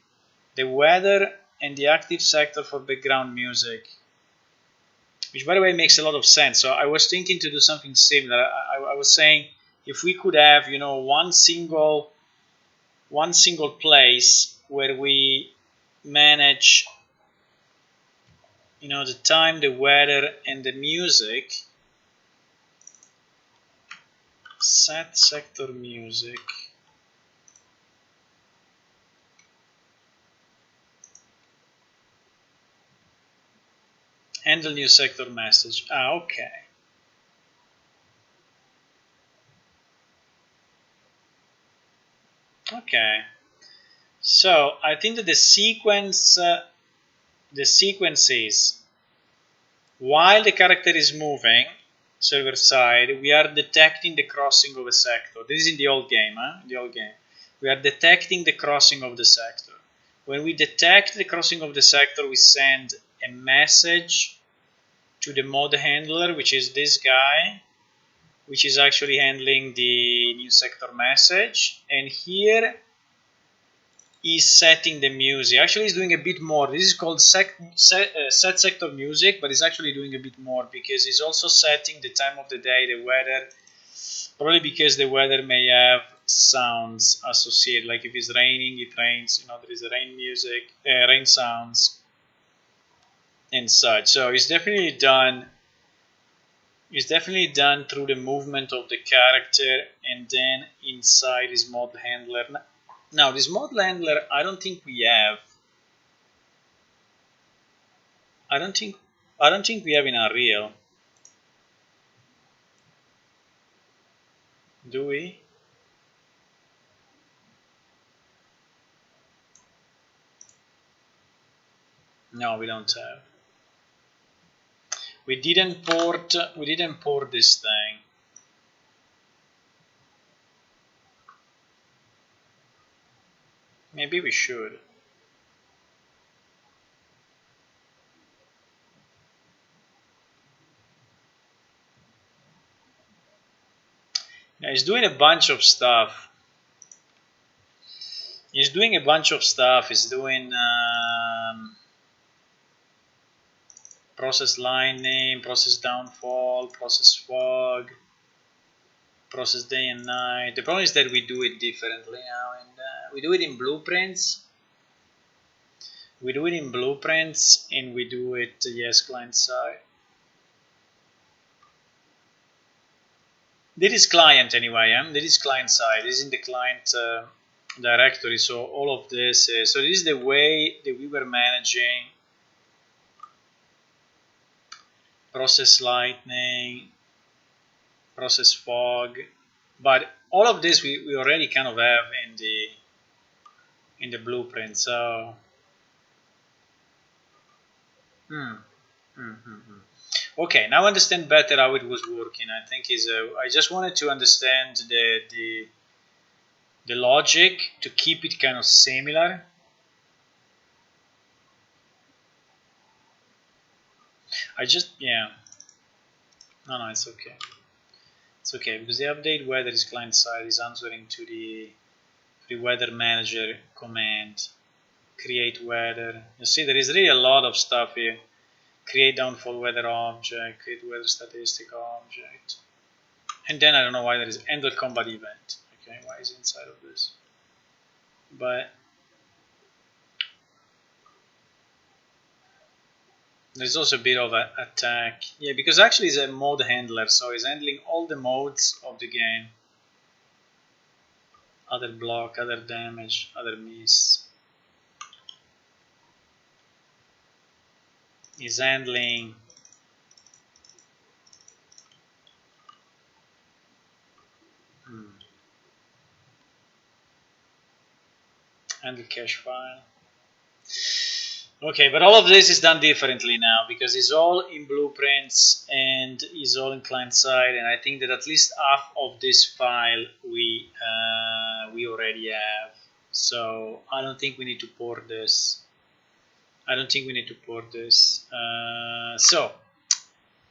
the weather, and the active sector for background music. Which, by the way, makes a lot of sense. So I was thinking to do something similar. I was saying if we could have, you know, one single place where we manage, you know, the time, the weather, and the music. Set sector music. Handle new sector message. Okay. Okay. So I think that the sequence is while the character is moving server side, we are detecting the crossing of a sector. This is in the old game, In the old game. We are detecting the crossing of the sector. When we detect the crossing of the sector, we send a message to the mode handler, which is this guy, which is actually handling the new sector message. And here is setting the music. Actually, he's doing a bit more. This is called set sector music, but he's actually doing a bit more because he's also setting the time of the day, the weather. Probably because the weather may have sounds associated. Like if it's raining, it rains. You know, there is a rain music, rain sounds, and such. So it's definitely done. It's definitely done through the movement of the character, and then inside his mod handler. Now, this mod handler, I don't think we have. I don't think we have in Unreal. Do we? No, we don't have. We didn't port this thing. Maybe we should. Yeah, he's doing a bunch of stuff. He's doing process line name, process downfall, process fog, process day and night. The problem is that we do it differently now, and we do it in blueprints. We do it in blueprints, and we do it yes client side. This is client anyway. This is client side. This is in the client directory. So all of this is, so this is the way that we were managing process lightning, process fog, but all of this we already kind of have in the blueprint. So okay, now I understand better how it was working. I think I just wanted to understand the logic to keep it kind of similar. No, it's okay. It's okay because the update weather is client side is answering to the weather manager command. Create weather. You see, there is really a lot of stuff here. Create downfall weather object, create weather statistic object. And then I don't know why there is handle combat event. Okay, why is it inside of this? But There's also a bit of an attack. Yeah, because actually it's a mode handler, so it's handling all the modes of the game. Other block, other damage, other miss. Is handling handle cache file. Okay, but all of this is done differently now because it's all in blueprints and is all in client side, and I think that at least half of this file we already have. So I don't think we need to port this. So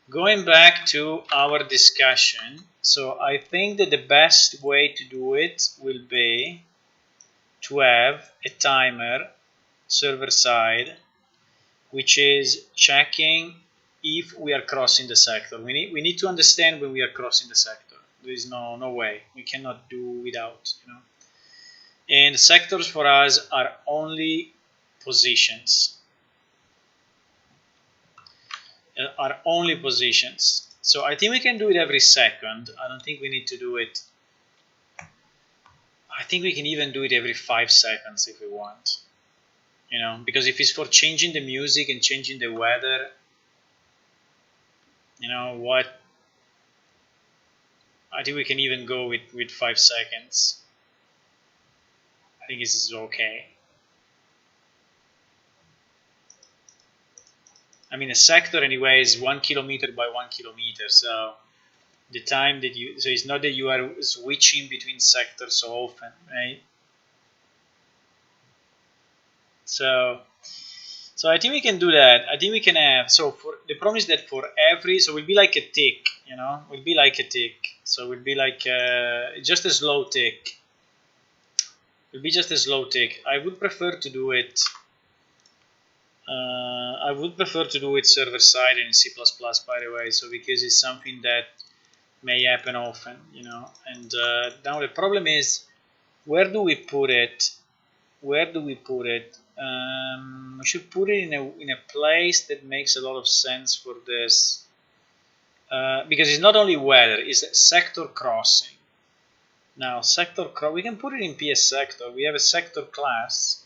going back to our discussion, so I think that the best way to do it will be to have a timer server side which is checking if we are crossing the sector. We need to understand when we are crossing the sector. There is no way. We cannot do without, you know. And sectors for us are only positions. So I think we can do it every second. I don't think we need to do it. I think we can even do it every 5 seconds if we want. You know, because if it's for changing the music and changing the weather, you know what, I think we can even go with 5 seconds. I think this is okay. I mean, a sector anyway is 1 kilometer by 1 kilometer, so the time that so it's not that you are switching between sectors so often, right? So I think we can do that. I think we can have, so for the problem is that for every, so it will be like a tick, you know, it will be like a tick. So it will be like just a slow tick. It will be just a slow tick. I would prefer to do it. Server side and in C++, by the way. So because it's something that may happen often, you know. And now the problem is, where do we put it? We should put it in a place that makes a lot of sense for this, because it's not only weather; it's sector crossing. Now, we can put it in PS sector. We have a sector class.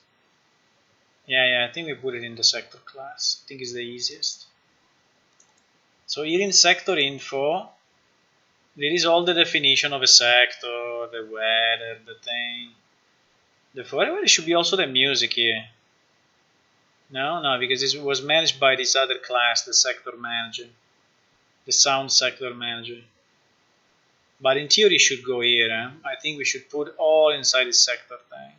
Yeah, I think we put it in the sector class. I think it's the easiest. So here in sector info, there is all the definition of a sector, the weather, the thing. There should be also the music here. No, because this was managed by this other class, the sector manager, the sound sector manager. But in theory, it should go here. I think we should put all inside the sector thing.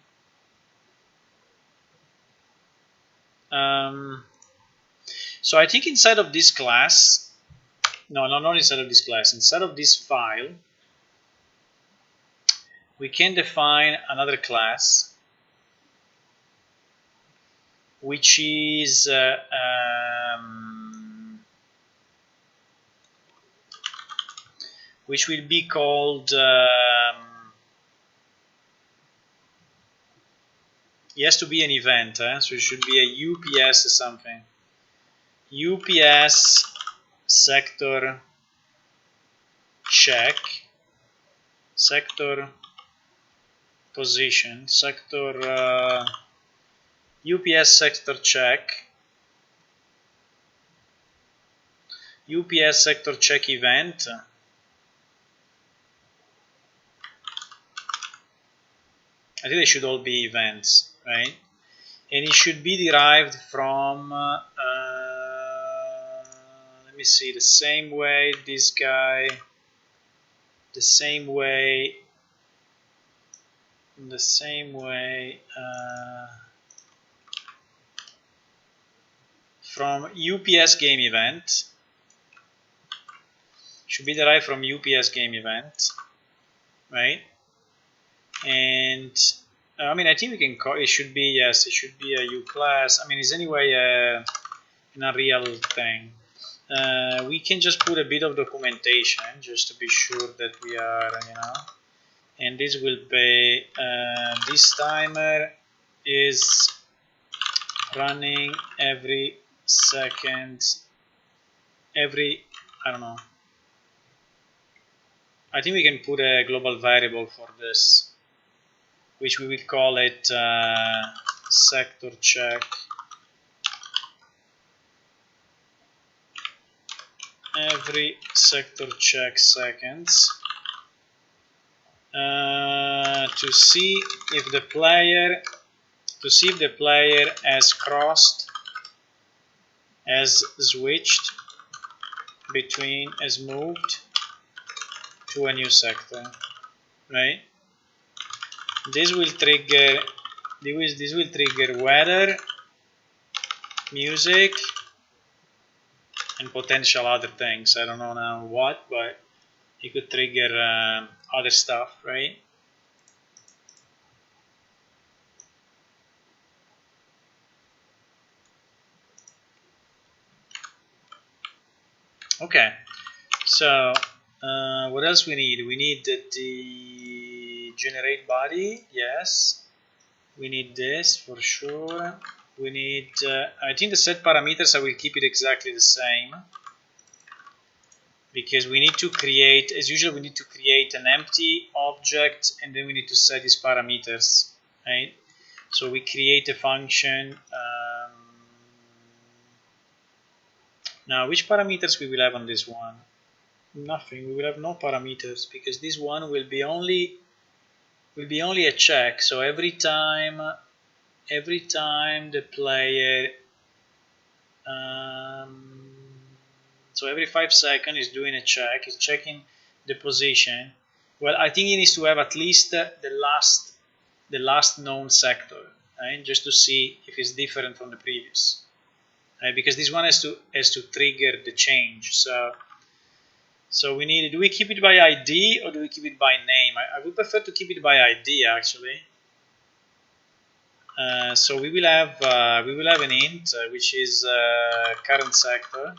So I think inside of this class, not inside of this class, inside of this file, we can define another class which is which will be called it has to be an event, so it should be a UPS or something. UPS sector check, sector position, sector UPS sector check, UPS sector check event. I think they should all be events, right? And it should be derived from, let me see, the same way this guy, from UPS game event. Should be derived from UPS game event, right? And I mean, I think we can call it. Should be, yes, it should be a U class. I mean, it's anyway an Unreal thing. We can just put a bit of documentation just to be sure that we are, you know. And this will be this timer is running every seconds every, I don't know, I think we can put a global variable for this, which we will call it sector check every sector check seconds to see if the player has crossed, has switched between, has moved to a new sector, right? This will trigger weather, music, and potential other things. I don't know now what, but it could trigger other stuff, right? Okay, so what else we need? We need the generate body, yes. We need this for sure. We need, I think the set parameters, I will keep it exactly the same. Because we need to create, as usual, we need to create an empty object and then we need to set these parameters, right? So we create a function. Now, which parameters we will have on this one? Nothing. We will have no parameters because this one will be only a check. So every time the player, so every 5 seconds is doing a check. Is checking the position. Well, I think he needs to have at least the last known sector, right? Just to see if it's different from the previous. Right? Because this one has to trigger the change. So we need, do we keep it by ID or do we keep it by name? I would prefer to keep it by ID actually. So we will have an int which is current sector,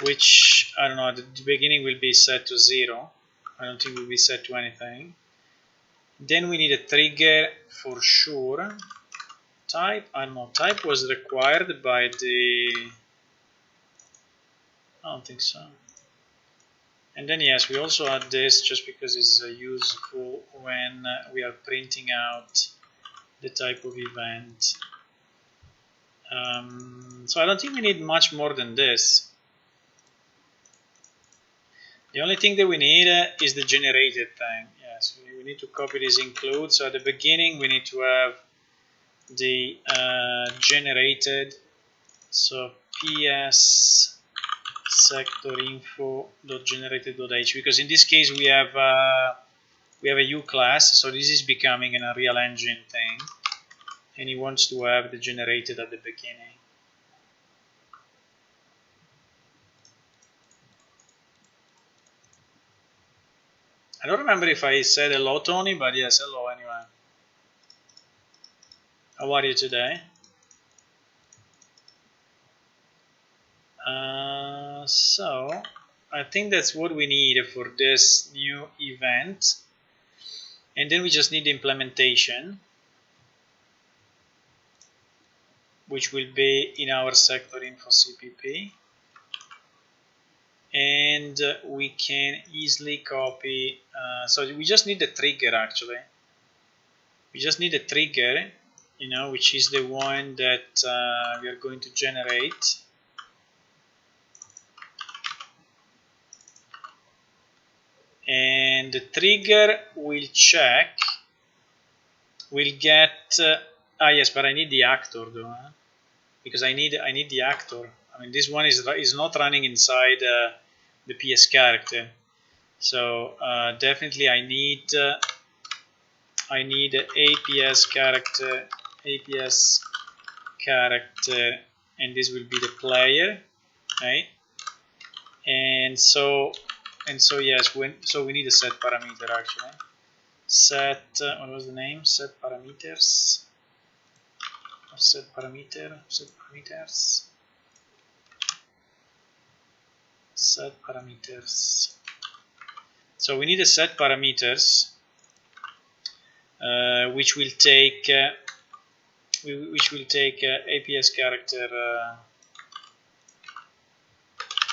which I don't know, at the beginning will be set to 0. I don't think will be set to anything. Then we need a trigger for sure. Type, I don't know, type was required by the, I don't think so. And then yes, we also add this just because it's useful when we are printing out the type of event. So I don't think we need much more than this. The only thing that we need is the generated thing. Yes, we need to copy this include. So at the beginning we need to have the generated. So ps sector info.generated.h, because in this case we have a U class, so this is becoming an Unreal Engine thing, and he wants to have the generated at the beginning. I don't remember if I said hello, Tony, but yes, hello anyway. How are you today? So I think that's what we need for this new event, and then we just need the implementation, which will be in our sector info CPP, and we can easily copy. So we just need the trigger actually. We just need a trigger, which is the one that we are going to generate. And the trigger will check, will get, yes, but I need the actor though, because I need the actor. I mean, this one is not running inside the PS character, so definitely I need APS character, and this will be the player, right? And so yes, so we need a set parameter actually. Set, what was the name? Set parameters. Set parameters. Set parameters. So we need a set parameters, which will take which will take APS character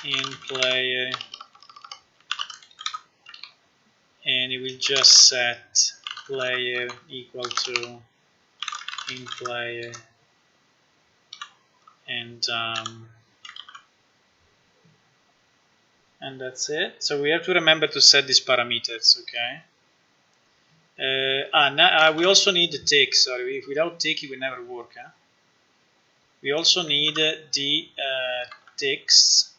in player, and it will just set player equal to in player, and that's it. So we have to remember to set these parameters, okay? We also need the tick. Sorry, without tick it will never work. Huh? We also need the ticks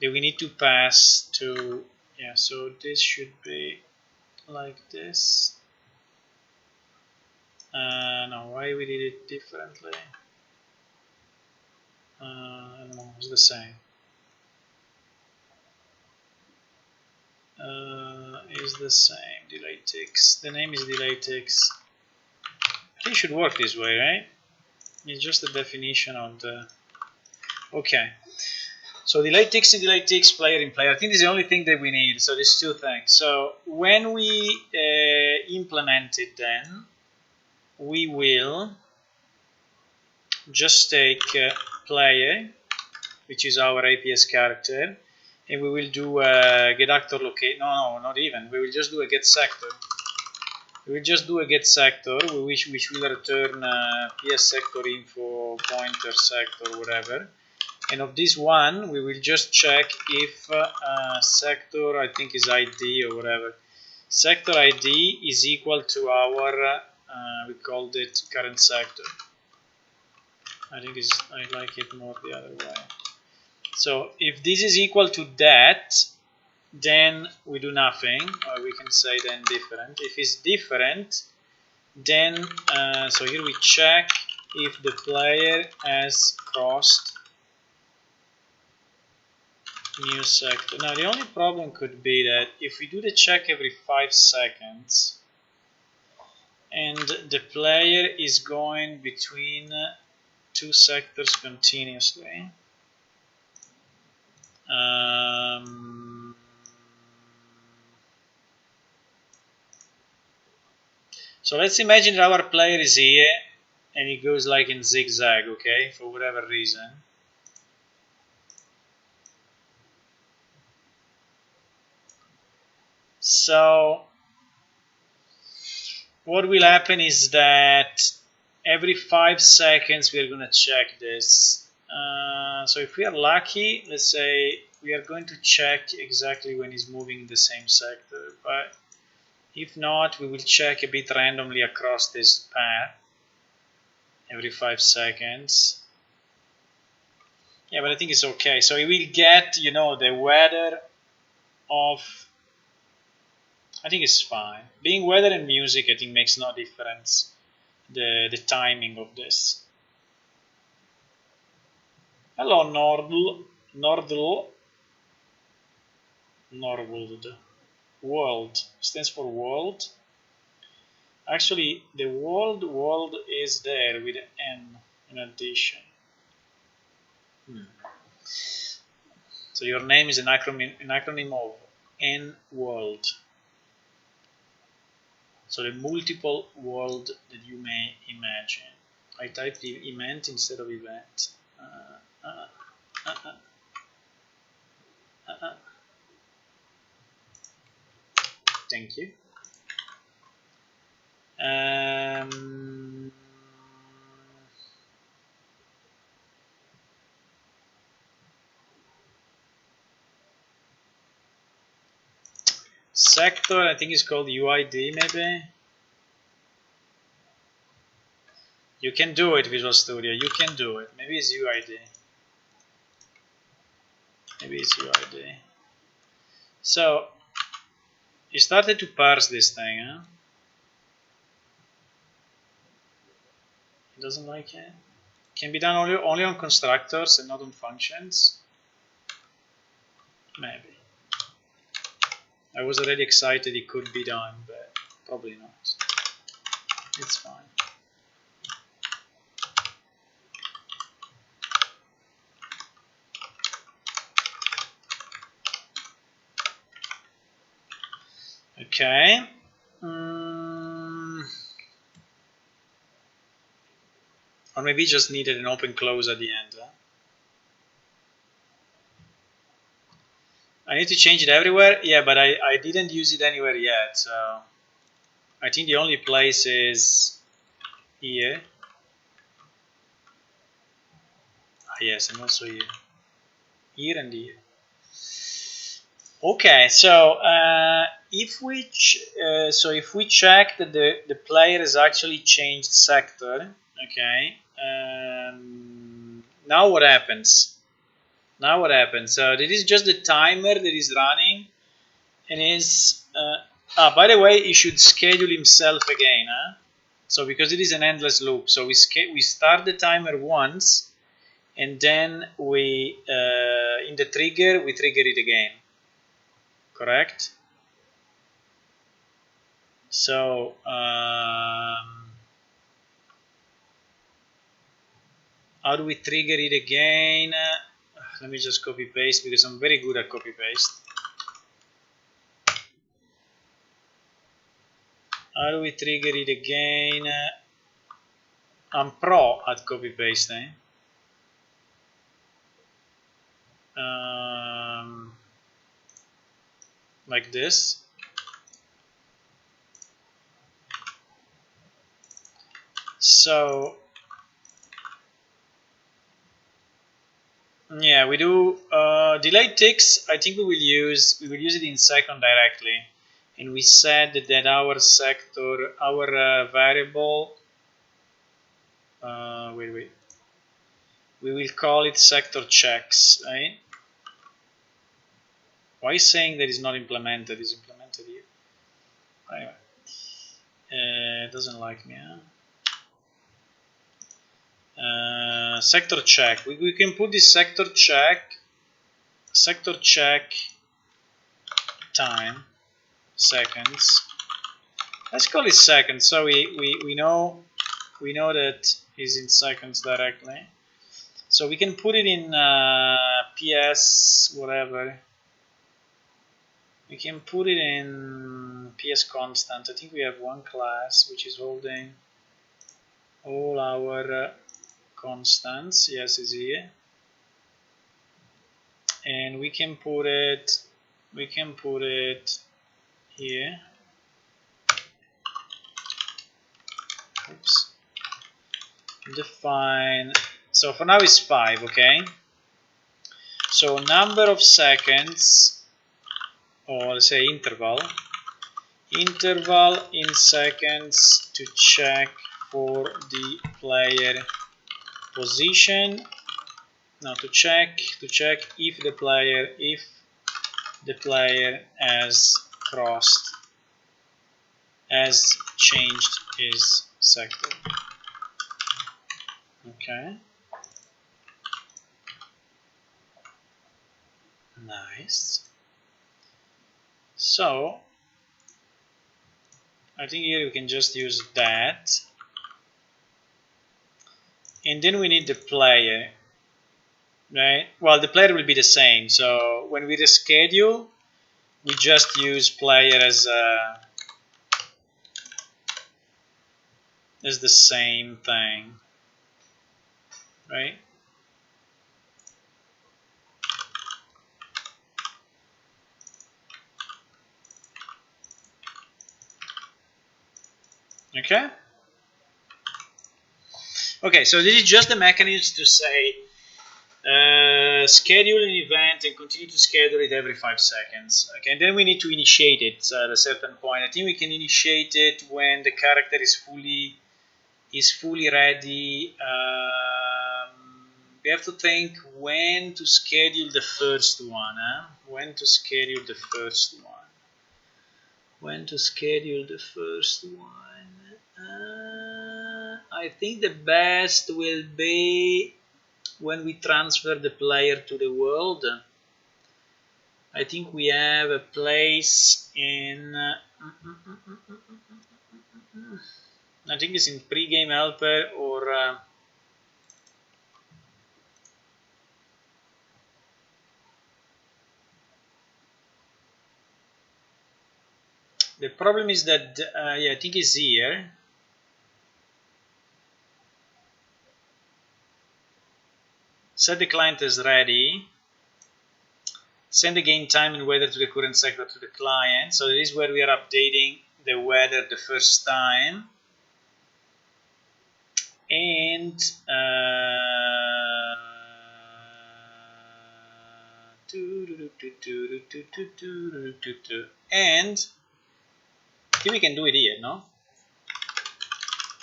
that we need to pass to. Yeah, so this should be like this. No, why we did it differently? I don't know. It's the same. Is the same. Delay ticks. The name is delay ticks. I think it should work this way, right? It's just the definition of the. Okay. So delay ticks and delay ticks, player in player. I think this is the only thing that we need. So these two things. So when we implement it, then we will just take player, which is our APS character, and we will do get actor locate. No, not even. We will just do a get sector. We will just do a get sector, which will return PS sector info pointer sector whatever. And of this one, we will just check if sector, I think is ID or whatever. Sector ID is equal to our, we called it current sector. I like it more the other way. So if this is equal to that, then we do nothing, or we can say then different. If it's different, then, so here we check if the player has crossed new sector. Now the only problem could be that if we do the check every 5 seconds and the player is going between 2 sectors continuously, so let's imagine that our player is here and he goes like in zigzag, okay, for whatever reason. So what will happen is that every 5 seconds we are going to check this. So if we are lucky, let's say we are going to check exactly when he's moving in the same sector, but if not, we will check a bit randomly across this path every 5 seconds. Yeah, but I think it's okay. So we will get, you know, the weather of, I think it's fine. Being weather and music, I think makes no difference. The timing of this. Hello, Nordl. World stands for world. Actually, the world is there with an N in addition. So your name is an acronym of N world. So the multiple world that you may imagine. I typed event instead of event. Thank you. Sector, I think it's called UID maybe. You can do it, Visual Studio. You can do it. Maybe it's UID. Maybe it's UID. So you started to parse this thing, huh? It doesn't like it. Can be done only on constructors and not on functions. Maybe. I was already excited it could be done, but probably not. It's fine. Okay. Or maybe just needed an open close at the end. I need to change it everywhere. Yeah, but I didn't use it anywhere yet. So I think the only place is here. Yes, and also here. Here and here. Okay, so if we check that the player has actually changed sector, okay. Now what happens? Now what happens? So this is just the timer that is running, and is by the way, he should schedule himself again, huh? So because it is an endless loop, so we start the timer once, and then we in the trigger we trigger it again. Correct? So how do we trigger it again? Let me just copy paste because I'm very good at copy paste. How do we trigger it again? I'm pro at copy pasting. Like this. So yeah, we do delayed ticks. I think we will use it in second directly, and we said that our sector, our variable. Wait. We will call it sector checks, right? Why is saying that is not implemented? Is implemented here. Anyway, it doesn't like me. Huh? Sector check. We can put this sector check time seconds. Let's call it seconds. So we know that is in seconds directly. So we can put it in PS whatever. We can put it in PS constant. I think we have one class which is holding all our constants. Yes, is here, and we can put it here. Oops. Define. So for now it's 5. Okay. So number of seconds, or let's say interval in seconds to check for the player position. Now to check if the player has changed his sector. Okay. Nice. So I think here we can just use that, and then we need the player, right? Well, the player will be the same. So when we reschedule, we just use player as the same thing, right? Okay. Okay, so this is just the mechanism to say schedule an event and continue to schedule it every 5 seconds. Okay, and then we need to initiate it at a certain point. I think we can initiate it when the character is fully ready. We have to think when to schedule the first one. Huh? When to schedule the first one. I think the best will be when we transfer the player to the world. I think we have a place in I think it's in pre-game helper, or the problem is that yeah, I think it's here. set the client as ready, send the game time and weather to the current sector to the client. So this is where we are updating the weather the first time. And and here we can do it here, no?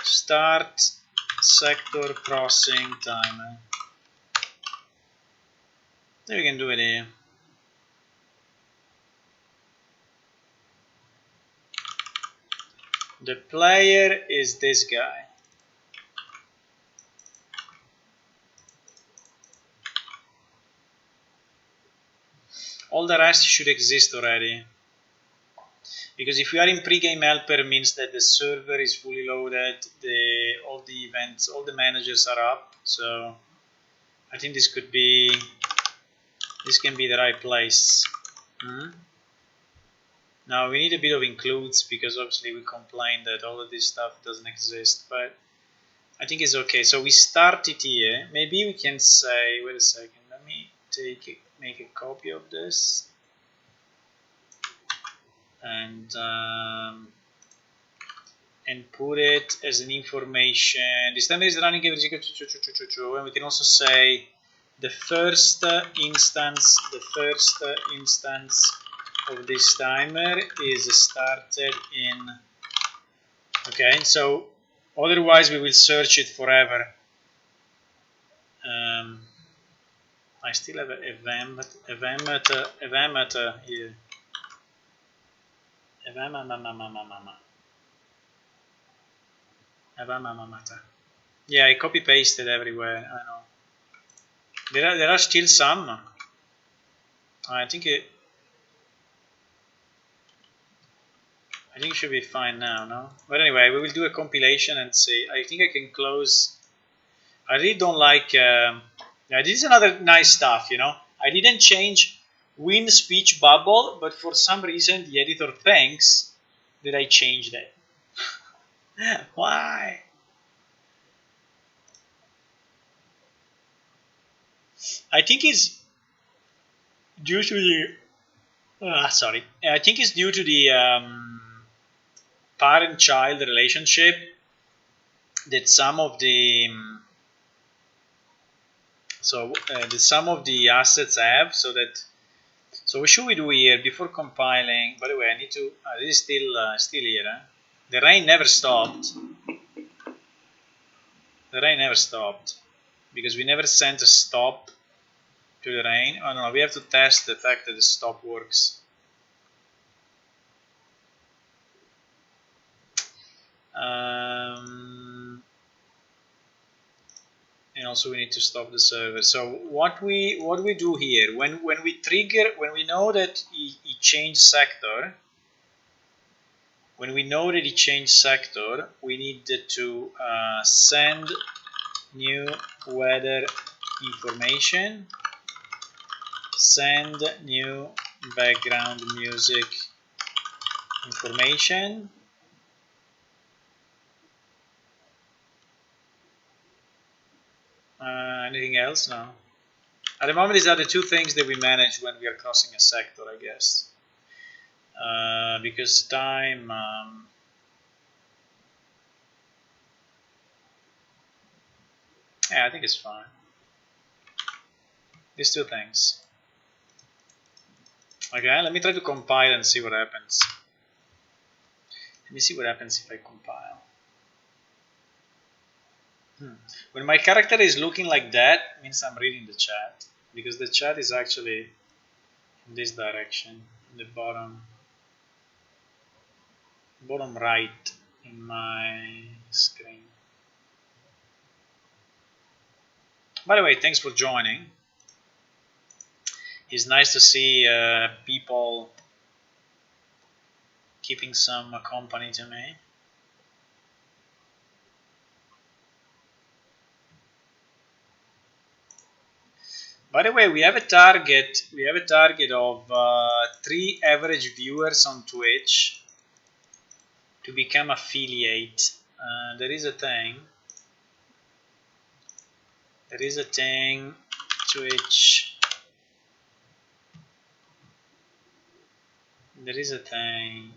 Start sector crossing timer. Then we can do it here. The player is this guy. All the rest should exist already. Because if we are in pre-game helper, means that the server is fully loaded, all the events, all the managers are up. So I think this can be the right place. Now we need a bit of includes because obviously we complain that all of this stuff doesn't exist, but I think it's okay. So we start it here. Maybe we can say, wait a second, let me make a copy of this. And put it as an information. This timer is running every and we can also say the first instance of this timer is started in. Okay, so otherwise we will search it forever. I still have a event here. Yeah, I copy pasted everywhere. I know. There are still some. I think it should be fine now, no? But anyway, we will do a compilation and see. I think I can close. I really don't like. Yeah, this is another nice stuff, you know. I didn't change win speech bubble, but for some reason the editor thinks that I changed it. Why? I think it's due to the. Sorry. I think it's due to the parent-child relationship that some of the some of the assets have. So what should we do here before compiling? By the way, I need to. This is still here. The rain never stopped. The rain never stopped because we never sent a stop to the rain. Oh no, we have to test the fact that the stop works. And also we need to stop the server. So what we do here when we know that he changed sector. When we know that he changed sector, we need to send new weather information, send new background music information, anything else? No. At the moment, these are the two things that we manage when we are crossing a sector, I guess. Because time. Yeah, I think it's fine. These two things. Okay, let me try to compile and see what happens. Let me see what happens if I compile. When my character is looking like that, it means I'm reading the chat. Because the chat is actually in this direction, in the bottom right in my screen. By the way, thanks for joining. It's nice to see people keeping some company to me. By the way, we have a target. We have a target of 3 average viewers on Twitch to become affiliate. There is a thing. There is a thing Twitch. There is a thing.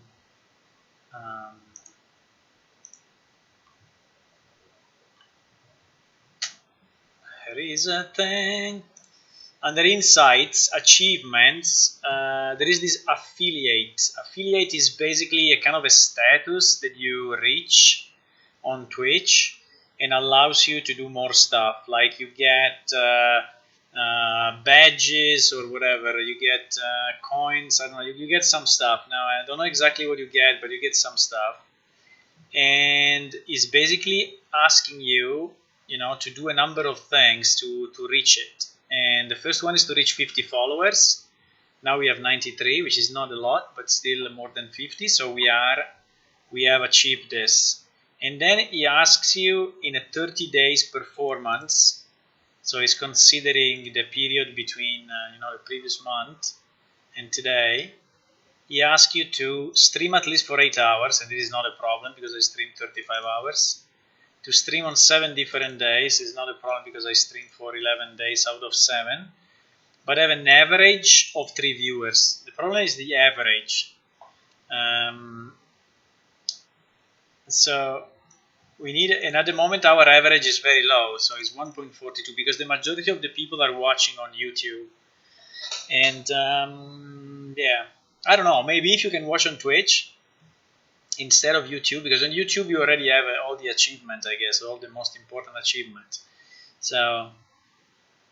There is a thing. Under insights, achievements, there is this affiliate. Affiliate is basically a kind of a status that you reach on Twitch and allows you to do more stuff. Like you get badges or whatever, you get coins, I don't know, you get some stuff. Now, I don't know exactly what you get, but you get some stuff. And it's basically asking you, to do a number of things to reach it. And the first one is to reach 50 followers. Now we have 93, which is not a lot, but still more than 50. So we have achieved this. And then he asks you in a 30 days performance. So he's considering the period between the previous month and today. He asks you to stream at least for 8 hours, and this is not a problem because I stream 35 hours. To stream on 7 different days is not a problem because I stream for 11 days out of 7. But I have an average of 3 viewers. The problem is the average. So we need, and at the moment our average is very low, so it's 1.42 because the majority of the people are watching on YouTube. And yeah, I don't know, maybe if you can watch on Twitch instead of YouTube, because on YouTube you already have all the achievements, I guess, all the most important achievements. So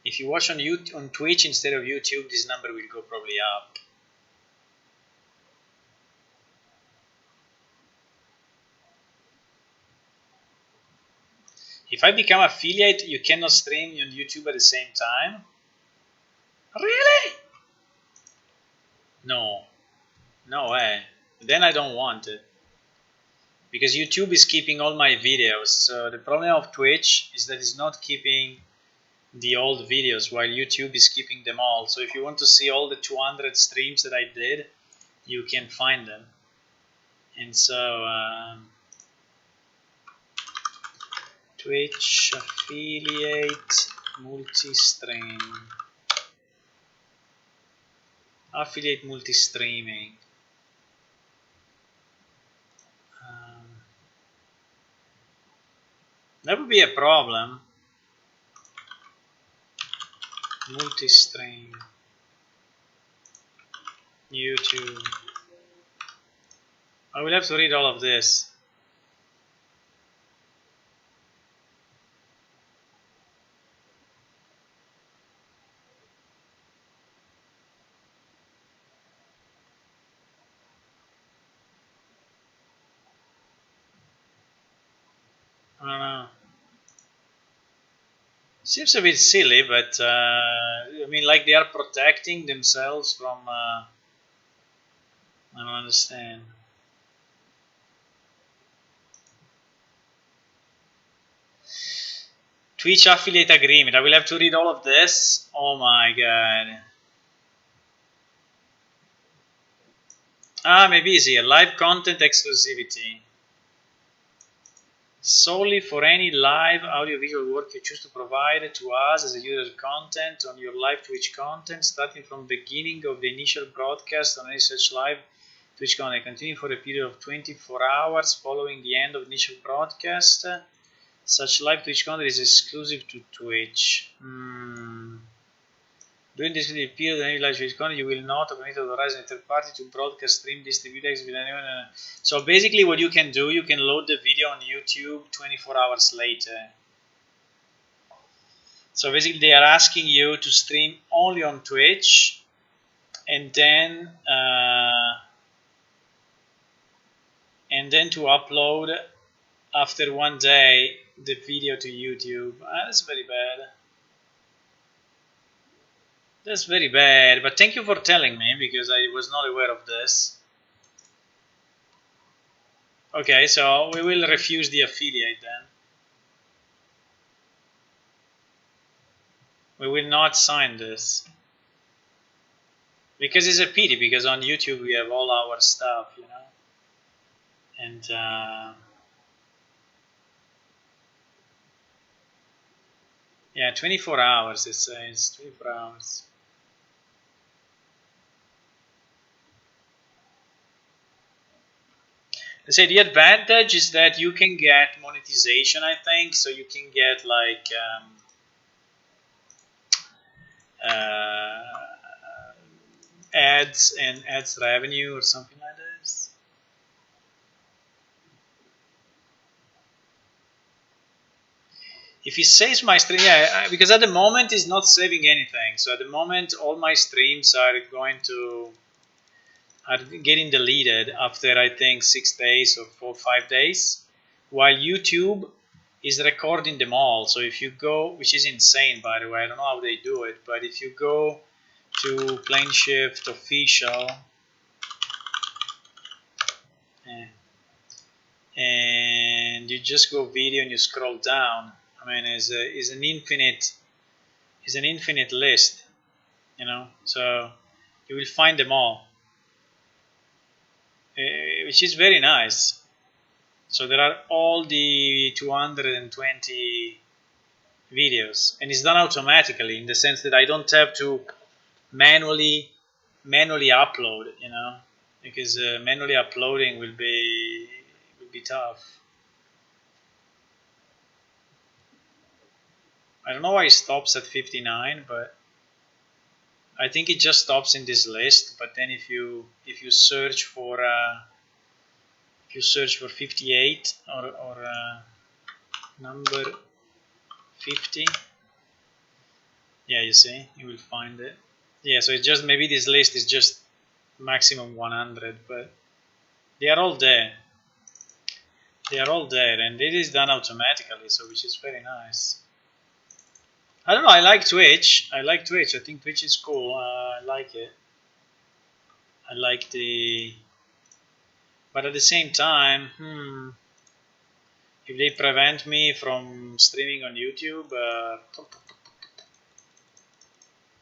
if you watch on Twitch instead of YouTube, this number will go probably up. If I become affiliate, you cannot stream on YouTube at the same time? Really? No. No way. Then I don't want it. Because YouTube is keeping all my videos. So the problem of Twitch is that it's not keeping the old videos, while YouTube is keeping them all. So if you want to see all the 200 streams that I did, you can find them. And so Twitch affiliate multi-stream. Affiliate multi-streaming. That would be a problem. Multi-stream. YouTube. I will have to read all of this. I don't know. Seems a bit silly, but I mean, like they are protecting themselves from. I don't understand. Twitch affiliate agreement. I will have to read all of this. Oh my god. Maybe it's here. Live content exclusivity. Solely for any live audio-visual work you choose to provide to us as a user content on your live Twitch content, starting from the beginning of the initial broadcast on any such live Twitch content, continue for a period of 24 hours following the end of the initial broadcast. Such live Twitch content is exclusive to Twitch. During this period of any live Twitch content, you will not permit authorizing a third party to broadcast, stream, distribute, exhibit anyone. So basically what you can do, you can load the video on YouTube 24 hours later. So basically they are asking you to stream only on Twitch and then to upload after 1 day the video to YouTube. That's very bad. That's very bad, but thank you for telling me because I was not aware of this. Okay, so we will refuse the affiliate then. We will not sign this. Because it's a pity, because on YouTube we have all our stuff, you know. And... Yeah, 24 hours. It says 24 hours. I say the advantage is that you can get monetization, I think, so you can get like uh, ads and ads revenue or something like this. If he saves my stream, yeah, because at the moment he's not saving anything. So at the moment, all my streams are getting deleted after I think 6 days or 4 or 5 days, while YouTube is recording them all. So if you go, which is insane by the way, I don't know how they do it, but if you go to Plane Shift Official and you just go video and you scroll down, I mean, is an infinite list, you know. So you will find them all, which is very nice. So there are all the 220 videos, and it's done automatically in the sense that I don't have to manually upload, you know, because manually uploading will be tough. I don't know why it stops at 59, but I think it just stops in this list. But then if you search for 58 or number 50, yeah, you see, you will find it. Yeah, so it's just maybe this list is just maximum 100, but they are all there. They are all there, and it is done automatically, so which is very nice. I don't know. I like Twitch. I think Twitch is cool. I like it. I like the, but at the same time, if they prevent me from streaming on YouTube,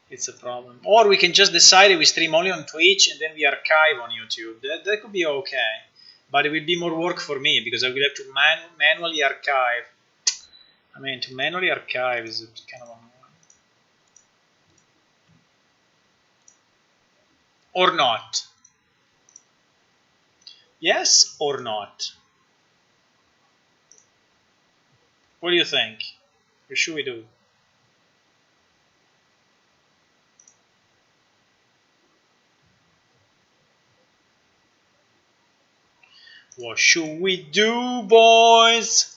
it's a problem. Or we can just decide we stream only on Twitch and then we archive on YouTube. That could be okay. But it will be more work for me because I will have to manually archive. I mean, to manually archive is kind of annoying. Or not. Yes or not? What do you think? What should we do? What should we do, boys?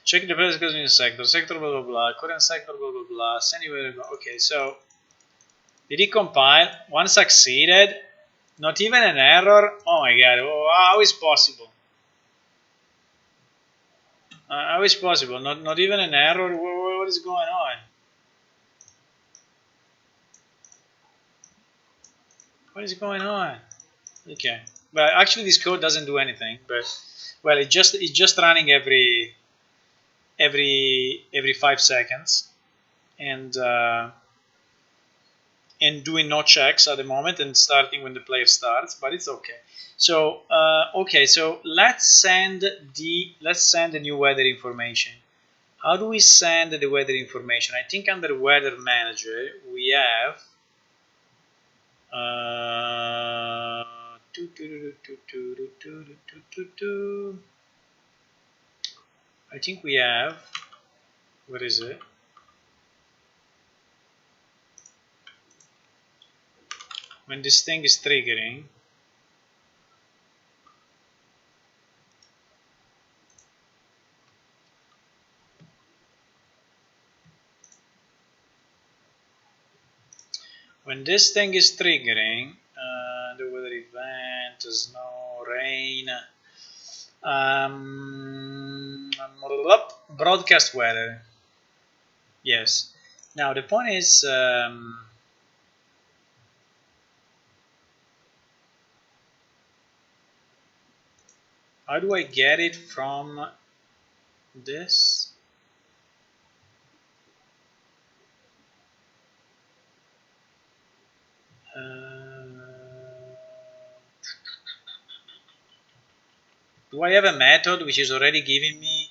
Check the best in the sector blah blah blah, current sector blah blah blah, anywhere. Okay, so did he compile? One succeeded, not even an error. Oh my god, how is possible? How is possible? Not even an error. What is going on? What is going on? Okay, well actually this code doesn't do anything, but well it's just running every 5 seconds and doing no checks at the moment and starting when the player starts, but it's okay. So okay, so let's send the new weather information. How do we send the weather information? I think under weather manager we have I think we have, what is it? When this thing is triggering, the weather event, snow, rain, broadcast weather. Yes. Now the point is, how do I get it from this? Do I have a method which is already giving me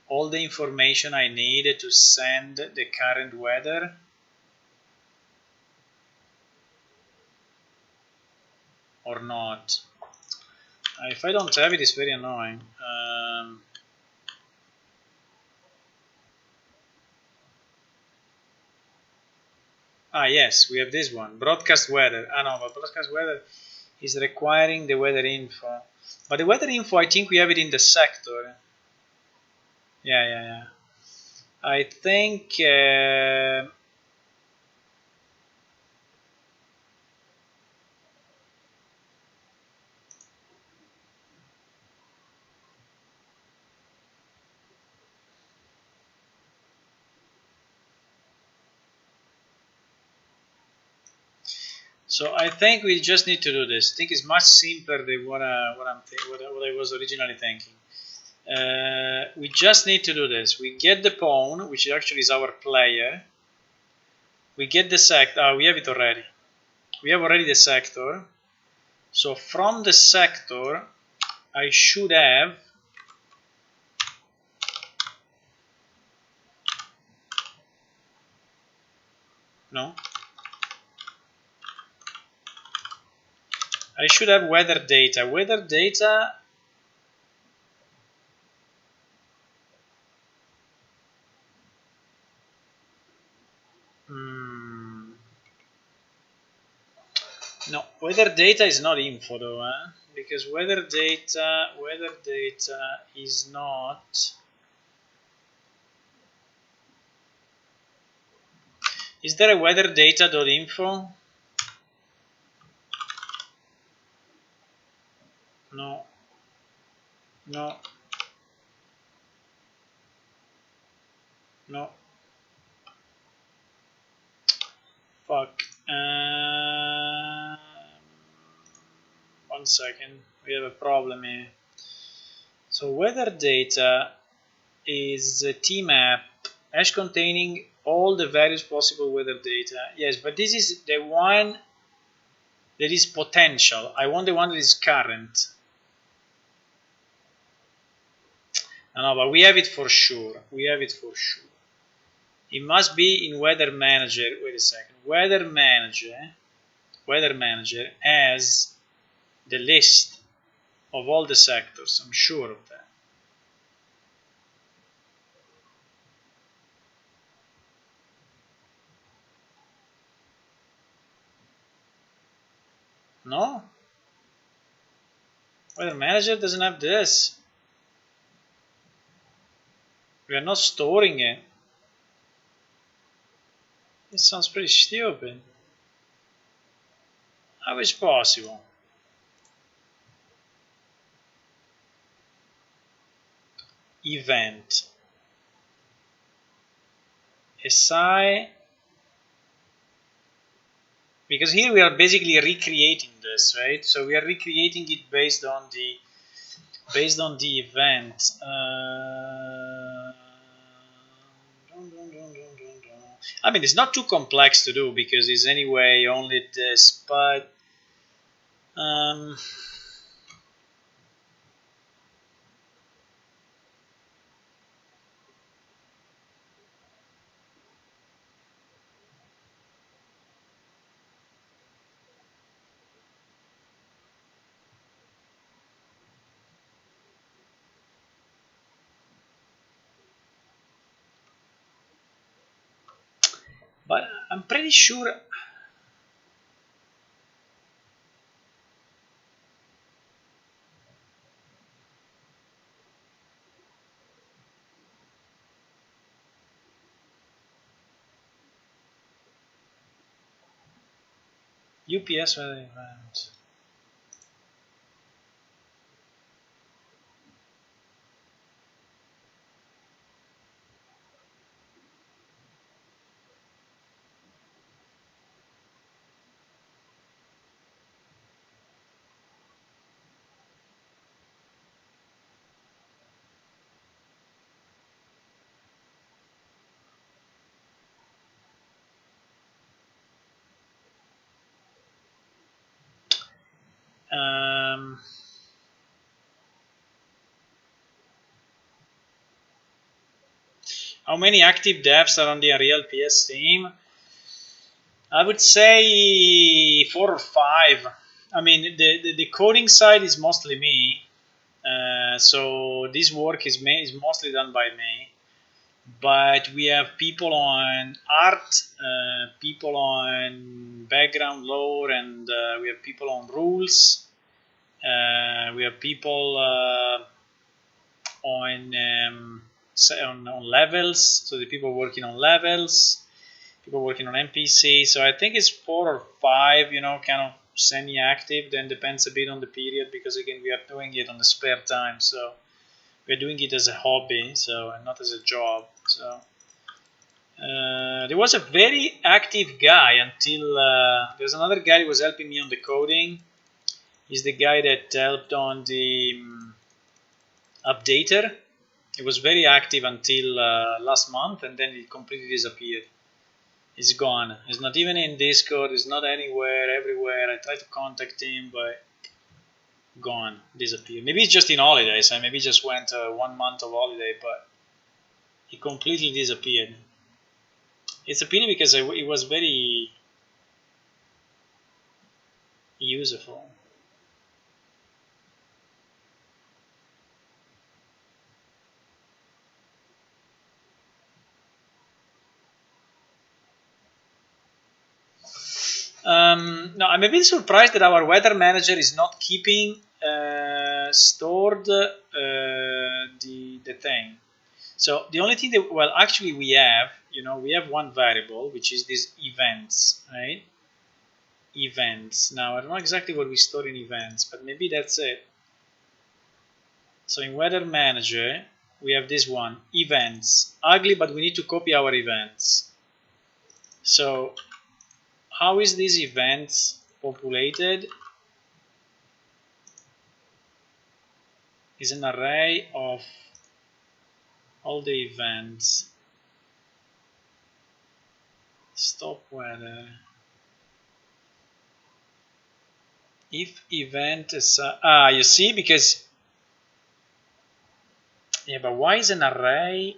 all the information I need to send the current weather? Or not? If I don't have it, it's very annoying. Yes, we have this one. Broadcast weather. No, but broadcast weather is requiring the weather info. But the weather info, I think we have it in the sector. Yeah. I think... So I think we just need to do this. I think it's much simpler than what I was originally thinking. We just need to do this. We get the pawn, which actually is our player. We get the sector. We have it already. We have already the sector. So from the sector, I should have... No? I should have weather data. Weather data... No, weather data is not info though, because weather data is not... Is there a weather data.info? No. No. No. Fuck. 1 second. We have a problem here. So weather data is a tmap hash containing all the various possible weather data. Yes, but this is the one that is potential. I want the one that is current. No, but we have it for sure. We have it for sure. It must be in Weather Manager. Wait a second. Weather Manager has the list of all the sectors. I'm sure of that. No? Weather Manager doesn't have this. We are not storing it. This sounds pretty stupid. How is it possible? Event. SI. Because here we are basically recreating this, right? So we are recreating it based on the event. I mean, it's not too complex to do because it's anyway only this, but I'm pretty sure. UPS weather event. How many active devs are on the Unreal PS team? I would say 4 or 5. I mean, the coding side is mostly me. So this work is mostly done by me. But we have people on art, people on background lore, and we have people on rules. We have people on levels, so the people working on levels, people working on NPC. So I think it's 4 or 5, kind of semi-active. Then depends a bit on the period, because again we are doing it on the spare time, so we're doing it as a hobby, so and not as a job. So there was a very active guy until there's another guy who was helping me on the coding. He's the guy that helped on the updater. It was very active until last month, and then it completely disappeared. It's gone. It's not even in Discord. It's not anywhere, everywhere. I tried to contact him, but gone, disappeared. Maybe it's just in holidays. I maybe just went 1 month of holiday, but he completely disappeared. It's a pity because it was very useful. No, I'm a bit surprised that our weather manager is not keeping stored the thing. So the only thing that, well, actually we have, we have one variable, which is this events, right? Events. Now I don't know exactly what we store in events, but maybe that's it. So in weather manager we have this one, events. Ugly, but we need to copy our events. So how is these events populated? Is an array of all the events. Stop weather. If event is you see, because yeah, but why is an array?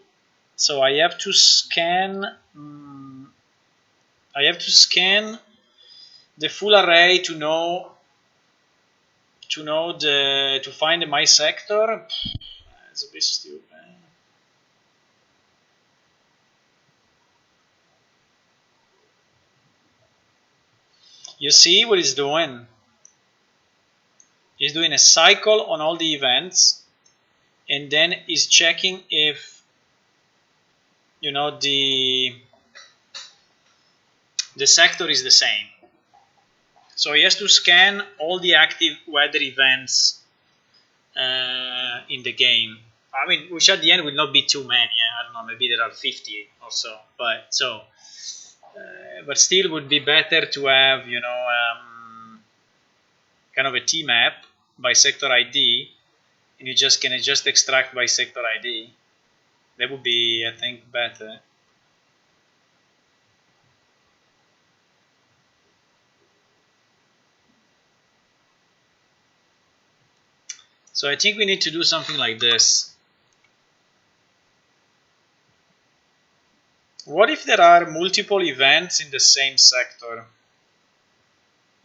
So I have to scan. I have to scan the full array to find my sector. It's a bit stupid. You see what it's doing? It's doing a cycle on all the events, and then is checking if the sector is the same. So he has to scan all the active weather events in the game. I mean, which at the end will not be too many. I don't know, maybe there are 50 or so. But but still would be better to have kind of a T map by sector ID, and you can just extract by sector ID. That would be, I think, better. So I think we need to do something like this. What if there are multiple events in the same sector?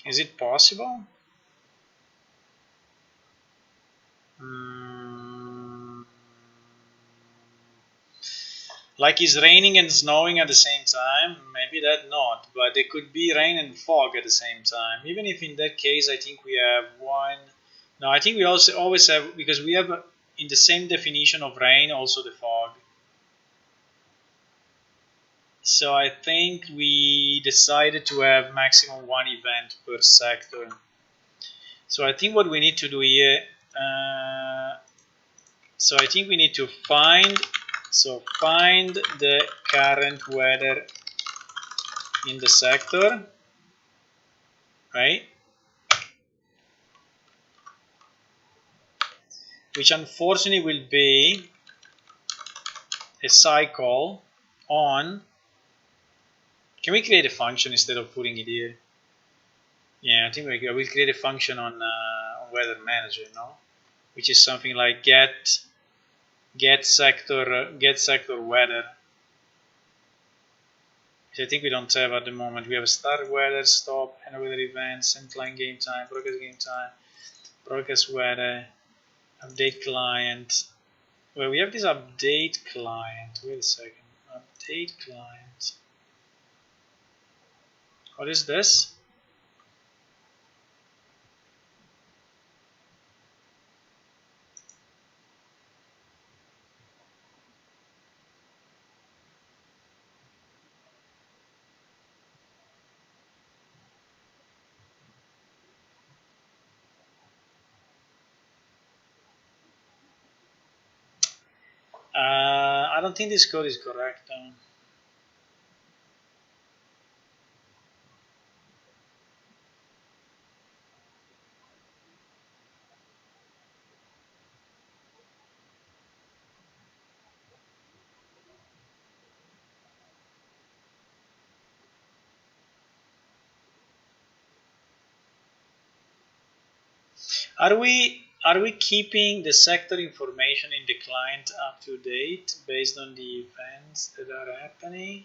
Is it possible? Like it's raining and snowing at the same time? Maybe that not, but there could be rain and fog at the same time. Even if in that case, I think we have one. No, I think we also always have, because we have in the same definition of rain also the fog. So I think we decided to have maximum one event per sector. So I think what we need to do here, so I think we need to find the current weather in the sector, right? Which unfortunately will be a cycle on. Can we create a function instead of putting it here? Yeah, I think I will create a function on weather manager, no? Which is something like get sector weather. which I think we don't have at the moment. We have start weather, stop, end weather events, send client game time, broadcast game time, broadcast weather, update client. Well, we have this update client. Wait a second. Update client. What is this? I don't think this code is correct. Are we keeping the sector information in the client up to date based on the events that are happening,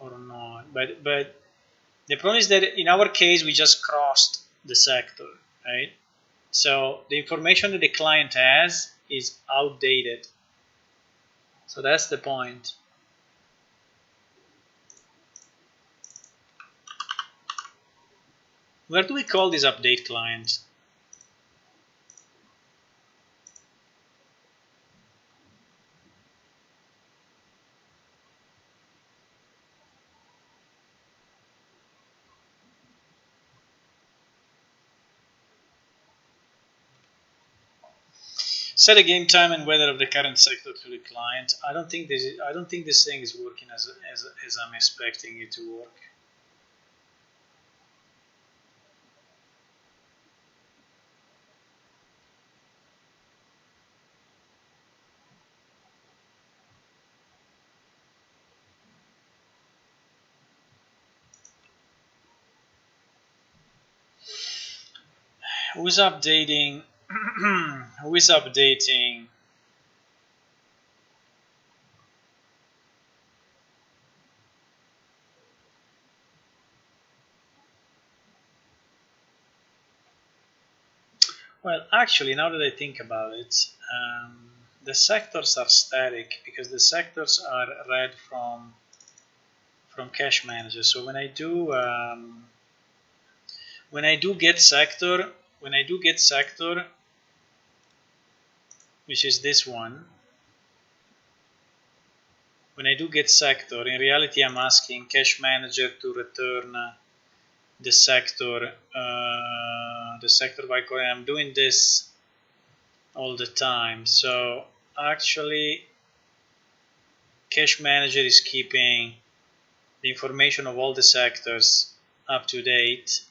or not? But the problem is that in our case we just crossed the sector, right? So the information that the client has is outdated. So that's the point. Where do we call this update client? Set a game time and weather of the current sector to the client. I don't think this thing is working as I'm expecting it to work. Who's updating? Who is updating? Well, actually, now that I think about it, the sectors are static because the sectors are read from cache manager. So when I do get sector, which is this one, when I do get sector, in reality I'm asking cache manager to return the sector by calling. I'm doing this all the time. So actually cache manager is keeping the information of all the sectors up to date.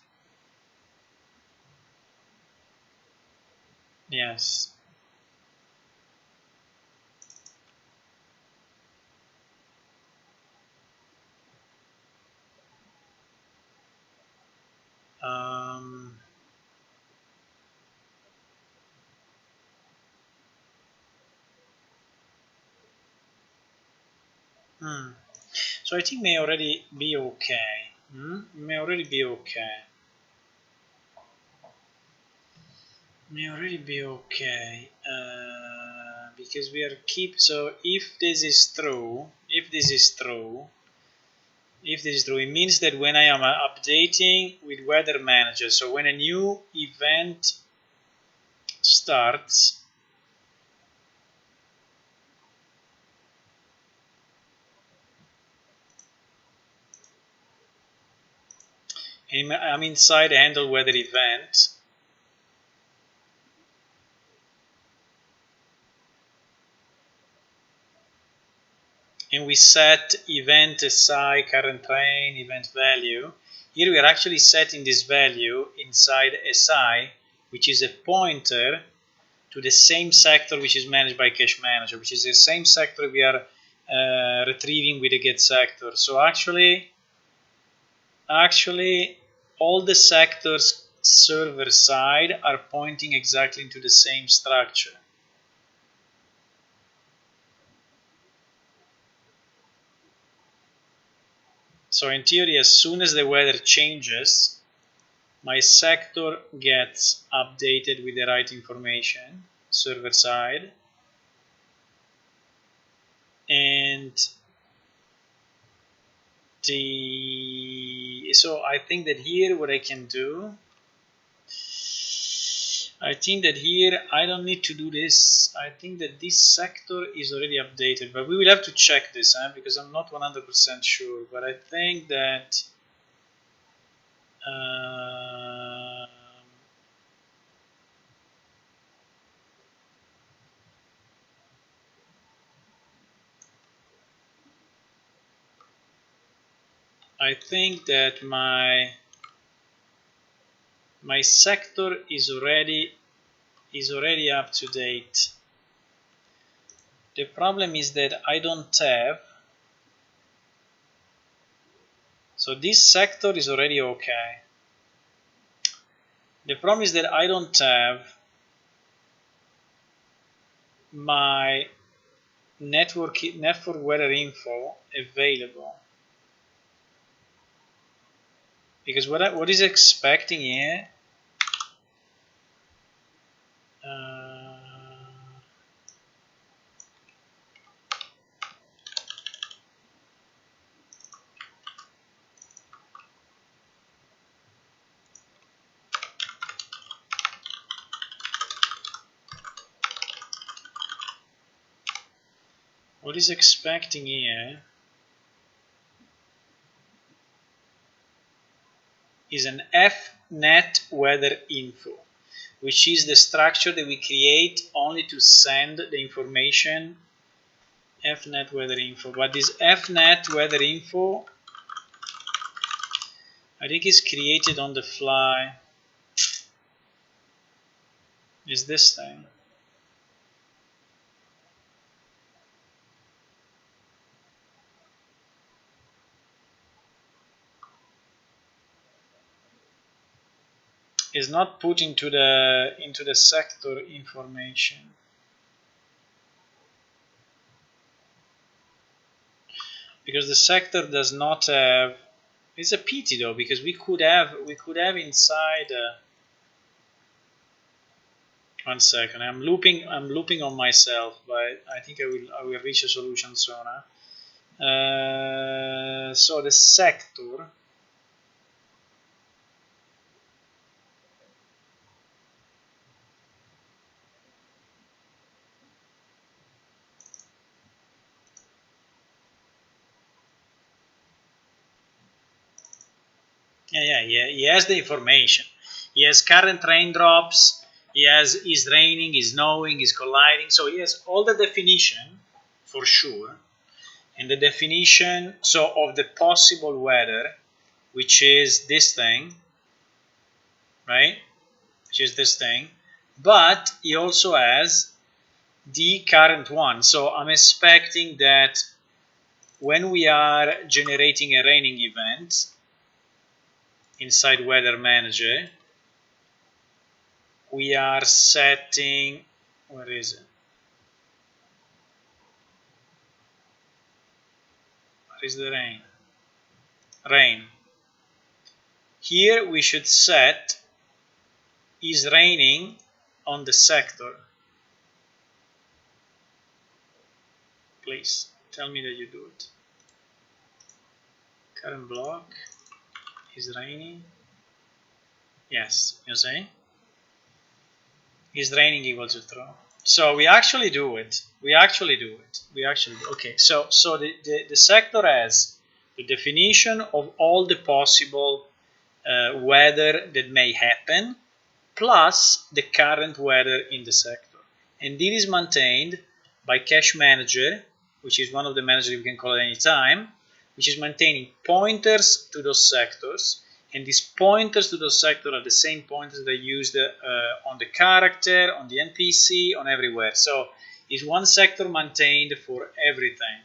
Yes. So I think may already be okay. May already be okay. Because we are so if this is true, it means that when I am updating with weather manager, so when a new event starts, I'm inside handle weather event, and we set event SI current train event value. Here we are actually setting this value inside SI, which is a pointer to the same sector which is managed by cache manager, which is the same sector we are retrieving with the get sector. So actually all the sectors server side are pointing exactly into the same structure. So in theory, as soon as the weather changes, my sector gets updated with the right information, server side. And so I think that here what I can do, I think that here I don't need to do this. I think that this sector is already updated, but we will have to check this because I'm not 100% sure. But I think that my sector is already up to date. The problem is that I don't have, so this sector is already okay. The problem is that I don't have my network weather info available, because what is expecting here, is an fnet weather info, which is the structure that we create only to send the information fnet weather info. But this fnet weather info, I think, is created on the fly. Is this thing? Is not put into the sector information. Because the sector does not have. It's a pity though, because we could have inside. One second, I'm looping on myself, but I think I will reach a solution soon. So the sector. Yeah, he has the information. He has current raindrops. He has is raining, is snowing, is colliding. So he has all the definition for sure, and the definition of the possible weather, which is this thing, right? Which is this thing. But he also has the current one. So I'm expecting that when we are generating a raining event inside Weather Manager, we are setting, where is it? Where is the rain? Rain. Here we should set is raining on the sector. Please tell me that you do it. Current block is raining. Yes, you see? Is raining equal to true? So we actually do it. Okay, so the sector has the definition of all the possible weather that may happen, plus the current weather in the sector. And this is maintained by Cache Manager, which is one of the managers we can call at any time, which is maintaining pointers to those sectors. And these pointers to those sectors are the same pointers that are used on the character, on the NPC, on everywhere. So it's one sector maintained for everything,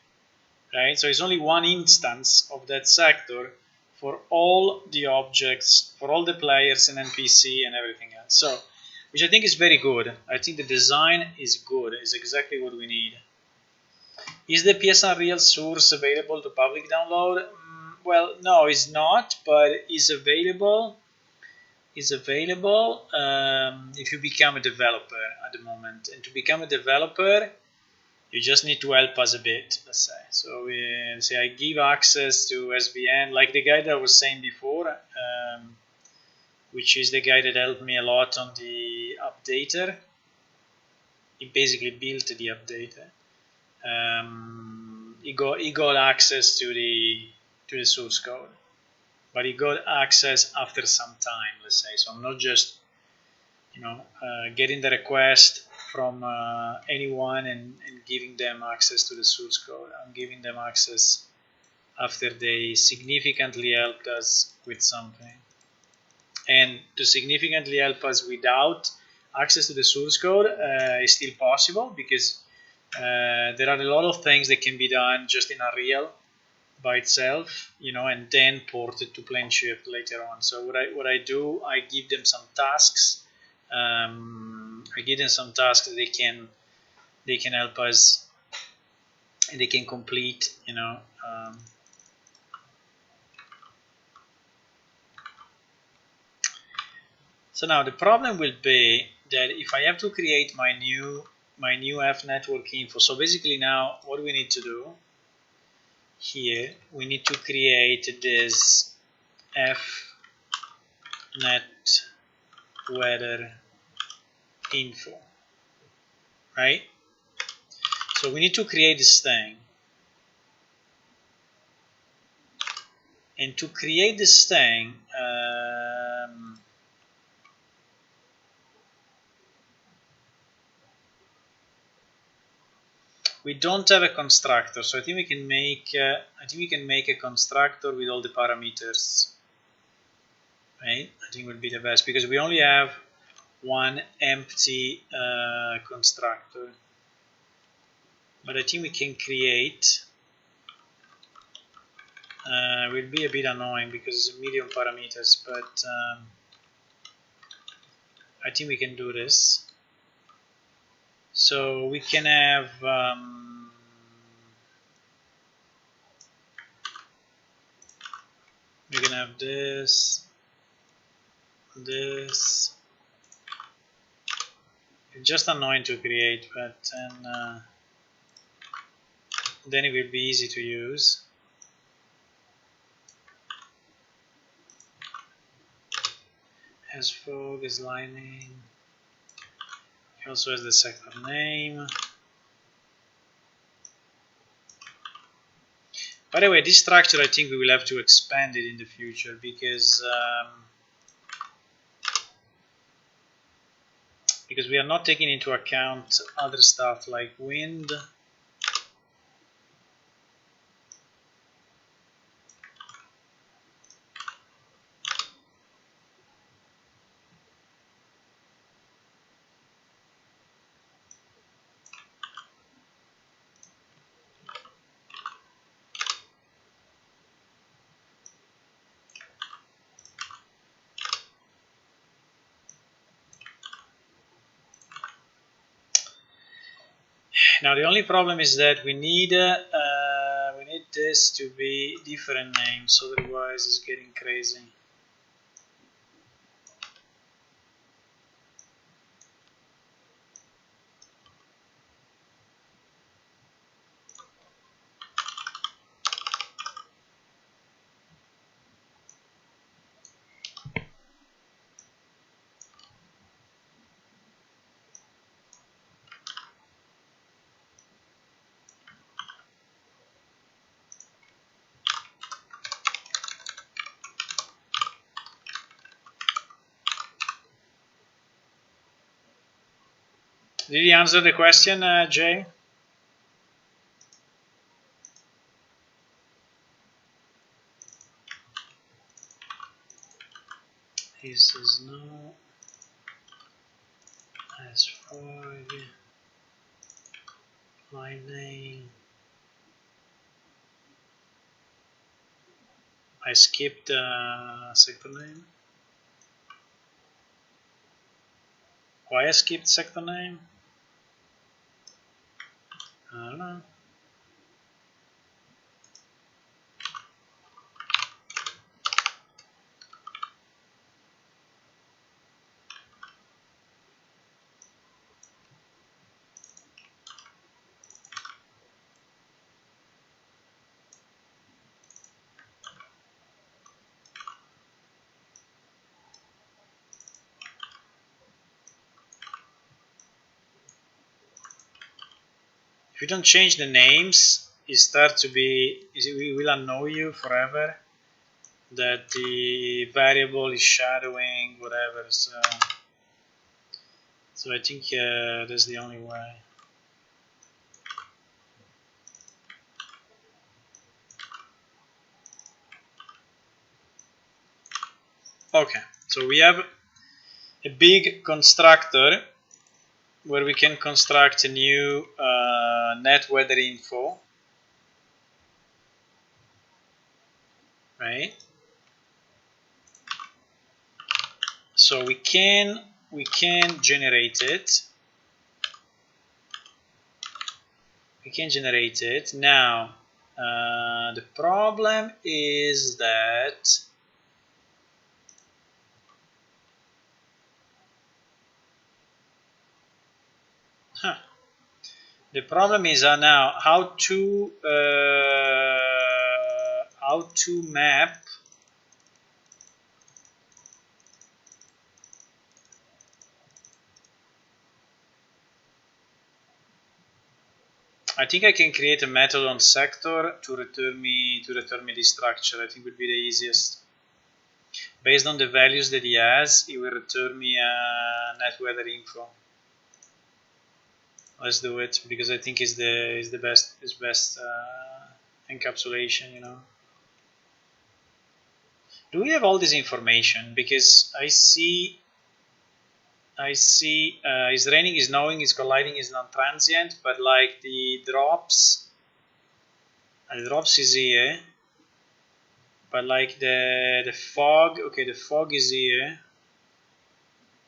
right? So it's only one instance of that sector for all the objects, for all the players and NPC and everything else. So, which I think is very good. I think the design is good. It's exactly what we need. Is the PS Unreal source available to public download? Well, no, it's not, but it's available. It's available if you become a developer at the moment. And to become a developer, you just need to help us a bit, let's say. So say I give access to SVN, like the guy that I was saying before, which is the guy that helped me a lot on the updater. He basically built the updater. He got access to the source code, but he got access after some time, let's say. So I'm not just getting the request from anyone and giving them access to the source code. I'm giving them access after they significantly helped us with something. And to significantly help us without access to the source code is still possible, because there are a lot of things that can be done just in Unreal by itself, and then ported to PlaneShift later on. So what I do, I give them some tasks. I give them some tasks that they can help us, and they can complete. So now the problem will be that if I have to create my new F network info. So basically now what we need to do here, we need to create this F net weather info, right? So we need to create this thing, and to create this thing, we don't have a constructor, so I think we can make a constructor with all the parameters, right? I think would be the best, because we only have one empty constructor. But I think we can create. Will be a bit annoying because it's a million parameters, but I think we can do this. So we can have this. It's just annoying to create, but then it will be easy to use. Has fog, is lining. He also has the sector name. By the way, this structure I think we will have to expand it in the future, because we are not taking into account other stuff like wind. Now the only problem is that we need this to be different names, otherwise it's getting crazy. Did he answer the question, Jay? He says no. S5 line name. I skipped sector name. Why I skipped sector name? I don't know. If you don't change the names, it starts to be, it will annoy you forever that the variable is shadowing whatever. So I think that's the only way. Okay, so we have a big constructor where we can construct a new net weather info, right? So we can generate it. We can generate it now. The problem is that the problem is now how to map I think I can create a method on sector to return me the structure. I think would be the easiest. Based on the values that he has, he will return me a net weather info. Let's do it because I think is the best encapsulation. You know. Do we have all this information? Because I see is raining, is snowing, is colliding, is non-transient, but like the drops is here, but like the fog, okay, the fog is here,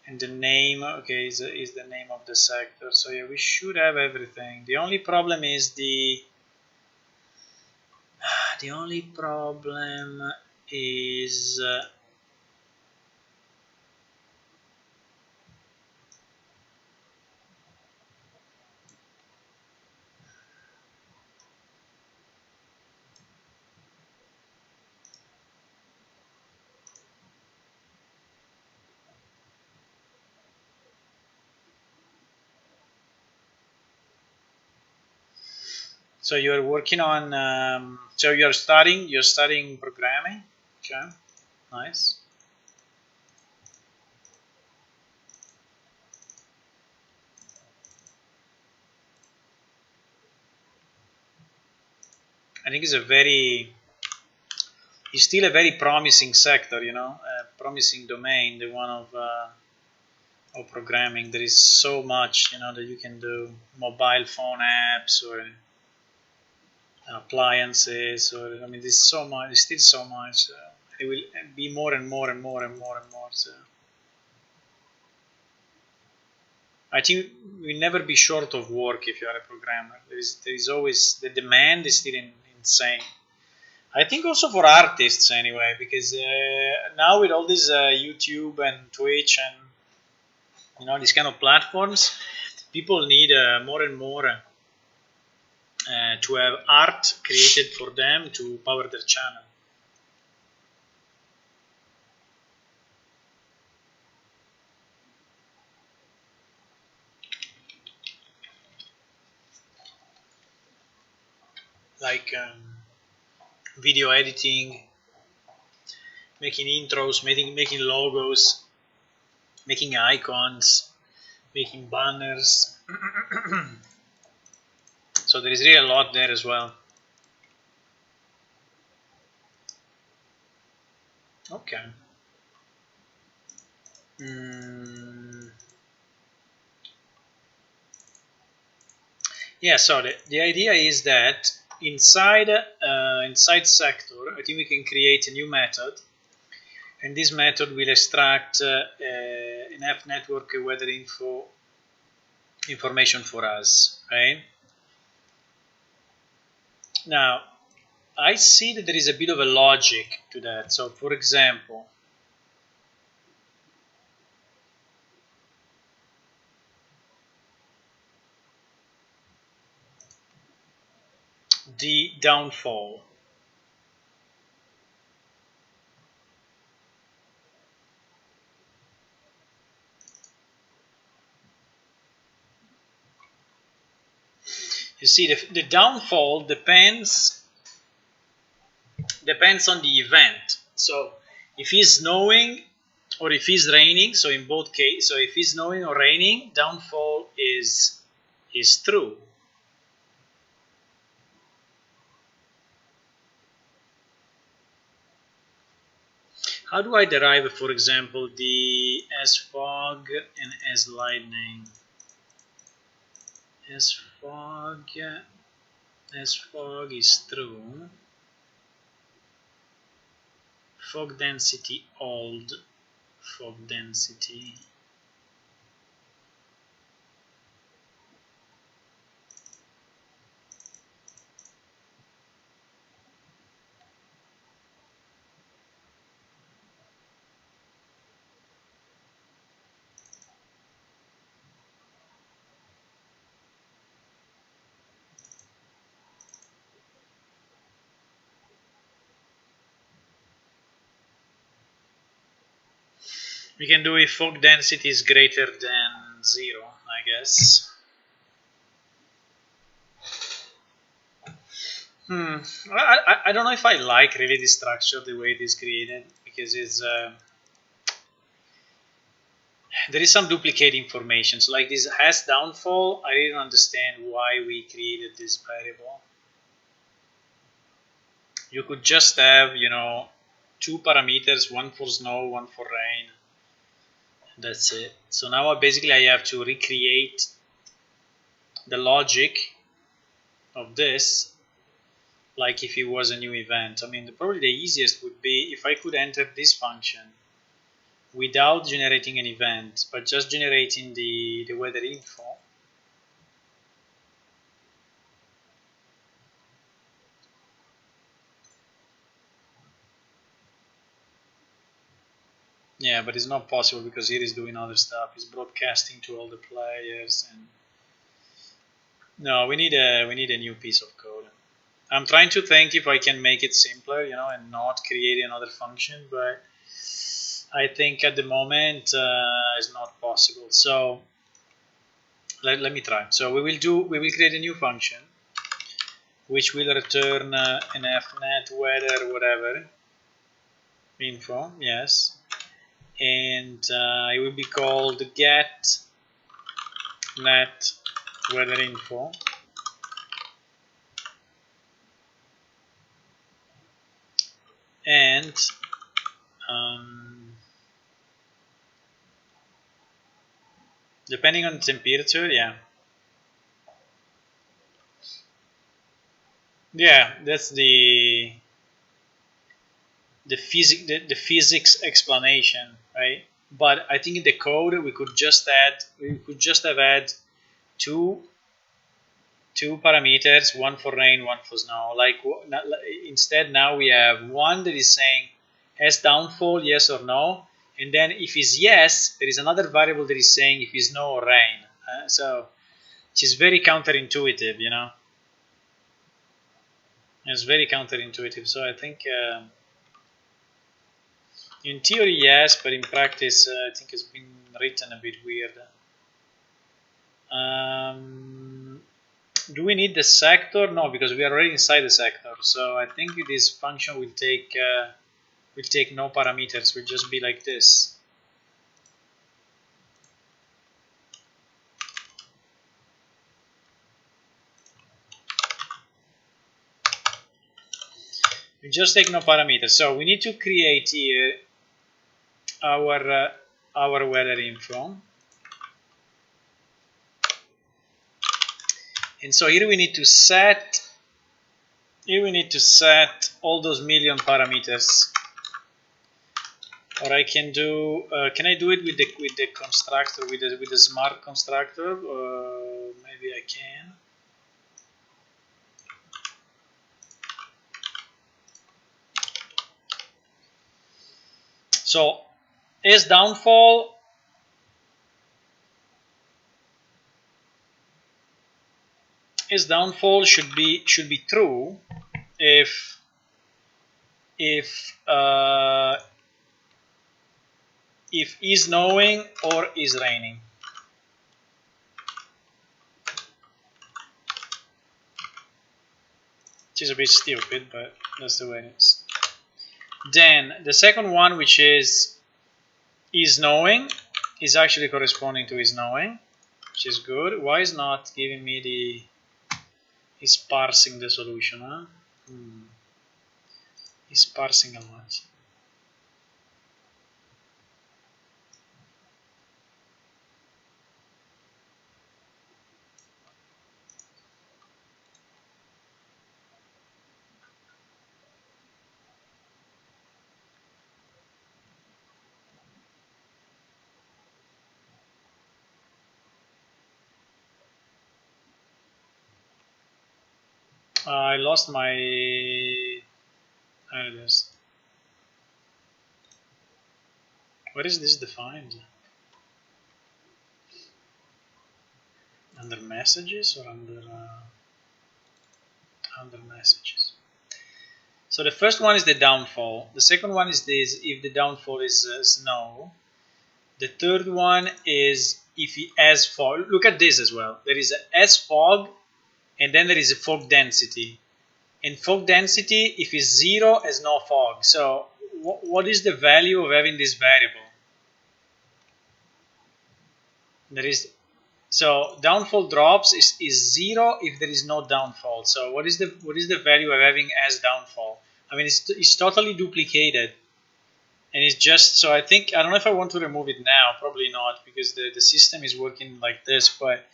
and the name, okay, is the name of the sector. So yeah, we should have everything. The only problem is so you're working on so you're studying programming. Okay, nice. I think it's still a very promising sector, you know, a promising domain, the one of programming. There is so much, you know, that you can do, mobile phone apps or appliances, or I mean, there's so much. There's still so much. It will be more and more and more and more and more. So I think we'll never be short of work if you are a programmer. There is always the demand is still insane. I think also for artists anyway, because now with all this YouTube and Twitch and you know these kind of platforms, people need more and more to have art created for them to power their channel. Like video editing, making intros, making logos, making icons, making banners. So there is really a lot there as well. Okay. Yeah, so the idea is that inside sector, I think we can create a new method, and this method will extract an app network weather information for us, right? Now, I see that there is a bit of a logic to that. So, for example, the downfall. You see, the downfall depends on the event. So if it's snowing or if it's raining, so in both cases, so if it's snowing or raining, downfall is true. How do I derive, for example, the as fog and as lightning? As fog is true. Fog density old. Fog density. We can do if fog density is greater than 0, I guess. I don't know if I like really the structure the way it is created, because it's there is some duplicate information. So like this has downfall, I didn't understand why we created this variable. You could just have, two parameters, one for snow, one for rain. That's it. So now basically I have to recreate the logic of this like if it was a new event. I mean, probably the easiest would be if I could enter this function without generating an event, but just generating the weather info. Yeah, but it's not possible because here is doing other stuff. It's broadcasting to all the players, and no, we need a new piece of code. I'm trying to think if I can make it simpler, and not create another function, but I think at the moment it's not possible. So let me try. So we will create a new function which will return an fnet weather whatever info, yes, and it will be called get net weather info, and depending on the temperature, that's the physics explanation, right? But I think in the code we could just have add two parameters, one for rain, one for snow. Instead now we have one that is saying has downfall, yes or no, and then if it's yes, there is another variable that is saying if it's snow or rain. So which is very counterintuitive, It's very counterintuitive. So I think in theory yes, but in practice I think it's been written a bit weird. Do we need the sector? No, because we are already inside the sector. So I think this function will take no parameters. Will just be like this. We just take no parameters. So we need to create here our weather info. And so here we need to set all those million parameters. Or I can do can I do it with the constructor, with the smart constructor? Maybe I can. So as downfall should be true if is snowing or is raining. which is a bit stupid, but that's the way it is. Then the second one, which is knowing, is actually corresponding to is knowing, which is good. Why is not giving me the is parsing the solution? Huh? Is parsing a lot. I lost my. There it is. Where is this defined? Under messages or under messages? So the first one is the downfall. The second one is this: if the downfall is snow. The third one is if it has fog. Look at this as well. There is a S fog, and then there is a fog density. And fog density, if it's 0, has no fog. So what is the value of having this variable? There is, so downfall drops is 0 if there is no downfall. So what is the value of having as downfall? I mean, it's totally duplicated. And it's just, so I don't know if I want to remove it now, probably not, because the system is working like this, but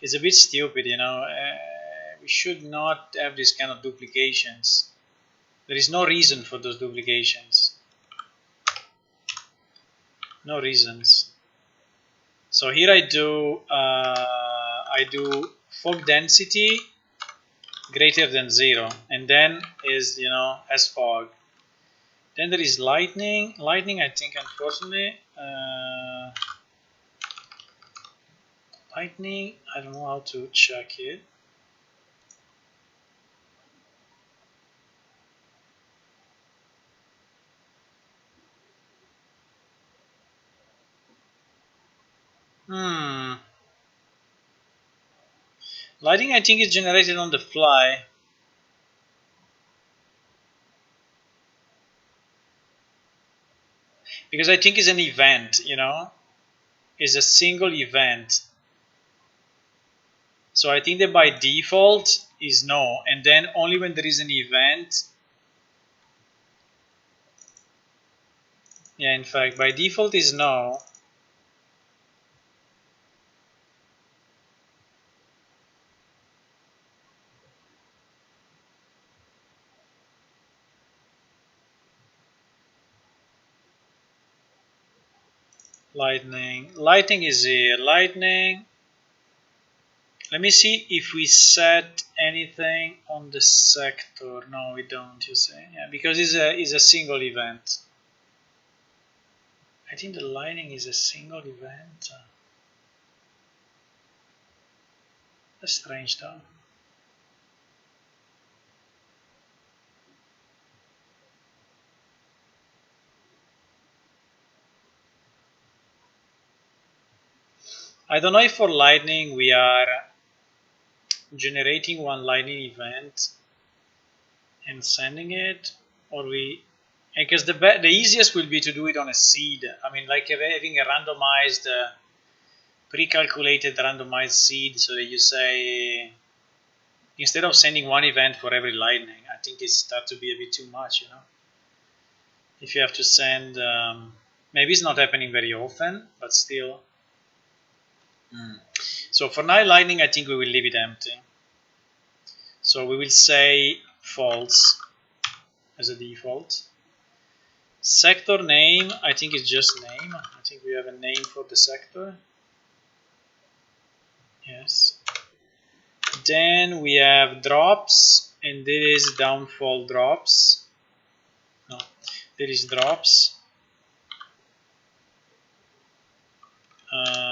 it's a bit stupid, you know. We should not have this kind of duplications. There is no reason for those duplications. No reasons. So here I do fog density greater than 0, and then is, you know, as fog. Then there is lightning. Lightning, I think, unfortunately, lightning, I don't know how to check it. Lighting, I think, is generated on the fly. Because I think it's an event, you know? It's a single event. So I think that by default is no. And then only when there is an event. Yeah, in fact, by default is no. Lightning. Lightning is here. Lightning. Let me see if we set anything on the sector. No, we don't, you say. Yeah, because it's a single event. I think the lightning is a single event. That's strange though. I don't know if for lightning we are generating one lightning event and sending it, or we, because the easiest will be to do it on a seed. I mean, like having a randomized, pre-calculated randomized seed, so that you say, instead of sending one event for every lightning, I think it starts to be a bit too much, you know. If you have to send, maybe it's not happening very often, but still. So for now, lightning, I think we will leave it empty. So we will say false as a default. Sector name, I think it's just name. I think we have a name for the sector. Yes. Then we have drops, and there is downfall drops. No, there is drops.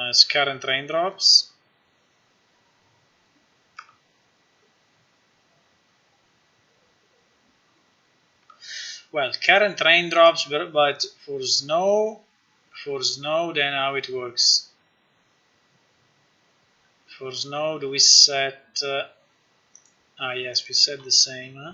It's current raindrops. Well, current raindrops, but for snow, then how it works? For snow, do we set Ah, yes, we said the same, huh?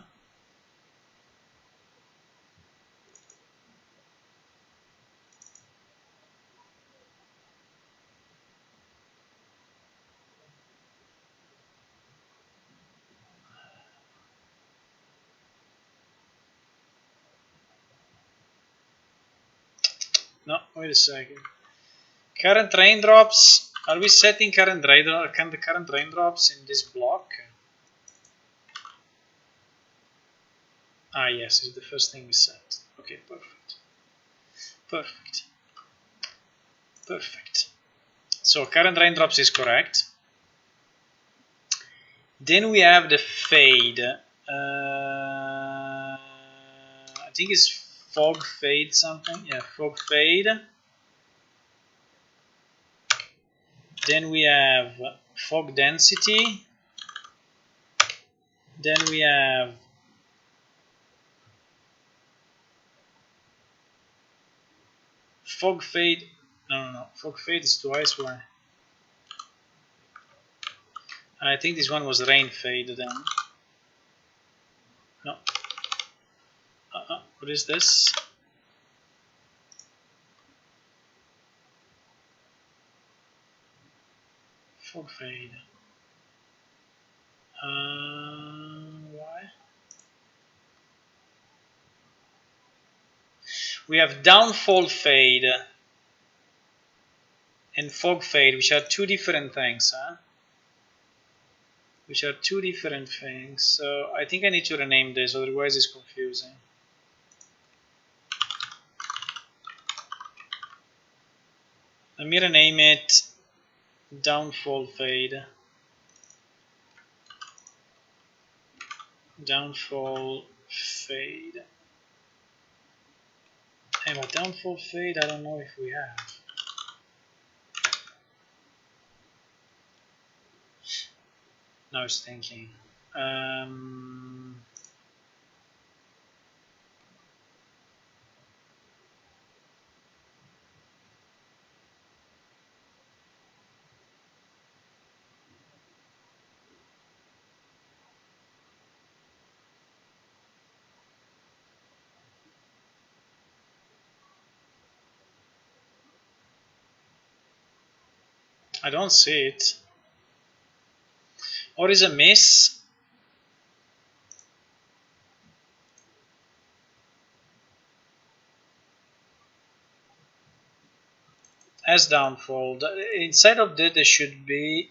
No, wait a second. Current raindrops. Are we setting current raindrops in this block? Ah, yes, it's the first thing we set. Okay, perfect. Perfect. Perfect. So current raindrops is correct. Then we have the fade. I think it's fog fade something. Yeah, fog fade. Then we have fog density. Then we have fog fade. No. Fog fade is twice one. I think this one was rain fade then. No. What is this? Fog fade. Why? We have downfall fade and fog fade, which are two different things, huh? Which are two different things. So I think I need to rename this, otherwise it's confusing. Let me rename it downfall fade. Downfall fade. Hey, but downfall fade, I don't know if we have. Now I was thinking. I don't see it. Or is a miss? As downfall. Inside of that there should be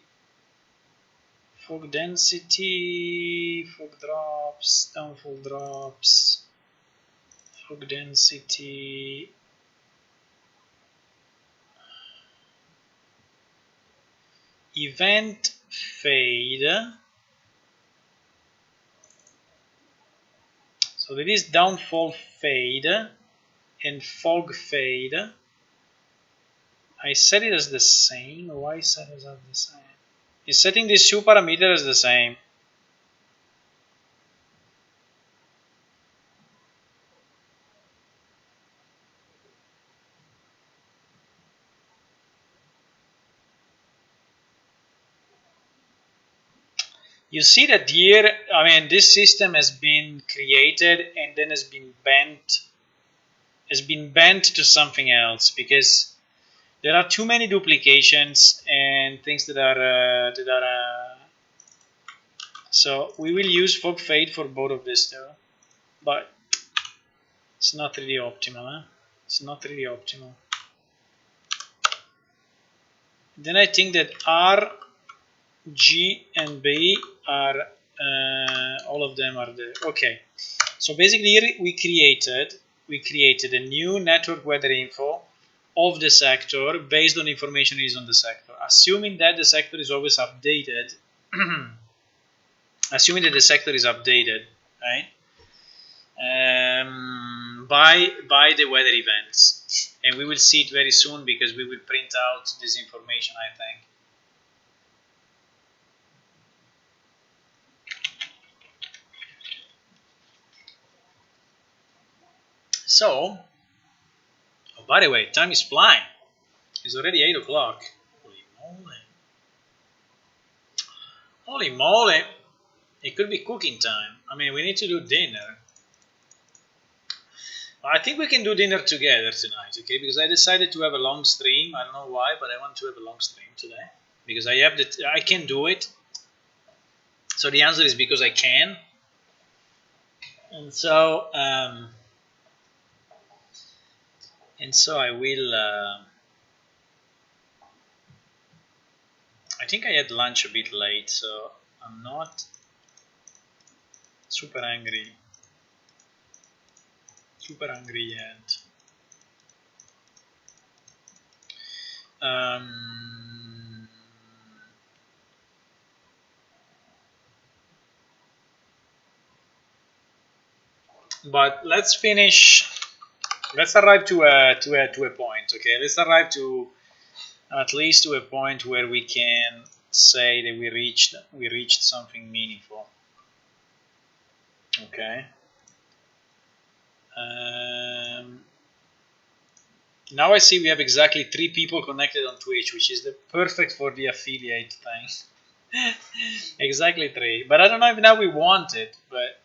fog density, fog drops, downfall drops, fog density, event fade. So there is downfall fade and fog fade. I set it as the same. Why set it as the same? Is setting these two parameters as the same? You see that here, I mean, this system has been created and then has been bent to something else because there are too many duplications and things that are so we will use fog fade for both of this though, but it's not really optimal, huh? It's not really optimal. Then I think that R, G, and B are all of them are there. Okay, so basically here we created a new network weather info of the sector based on information is on the sector, assuming that the sector is always updated. Assuming that the sector is updated, right? By the weather events, and we will see it very soon because we will print out this information, I think. So, oh, by the way, time is flying. It's already 8 o'clock. Holy moly! Holy moly! It could be cooking time. I mean, we need to do dinner. I think we can do dinner together tonight, okay? Because I decided to have a long stream. I don't know why, but I want to have a long stream today because I can do it. So the answer is because I can. And so I will. I think I had lunch a bit late, so I'm not super hungry yet. But let's finish. Let's arrive to a point. Okay, let's arrive to at least to a point where we can say that we reached something meaningful. Okay. Now I see we have exactly 3 people connected on Twitch, which is the perfect for the affiliate thing. Exactly 3. But I don't know if now we want it, but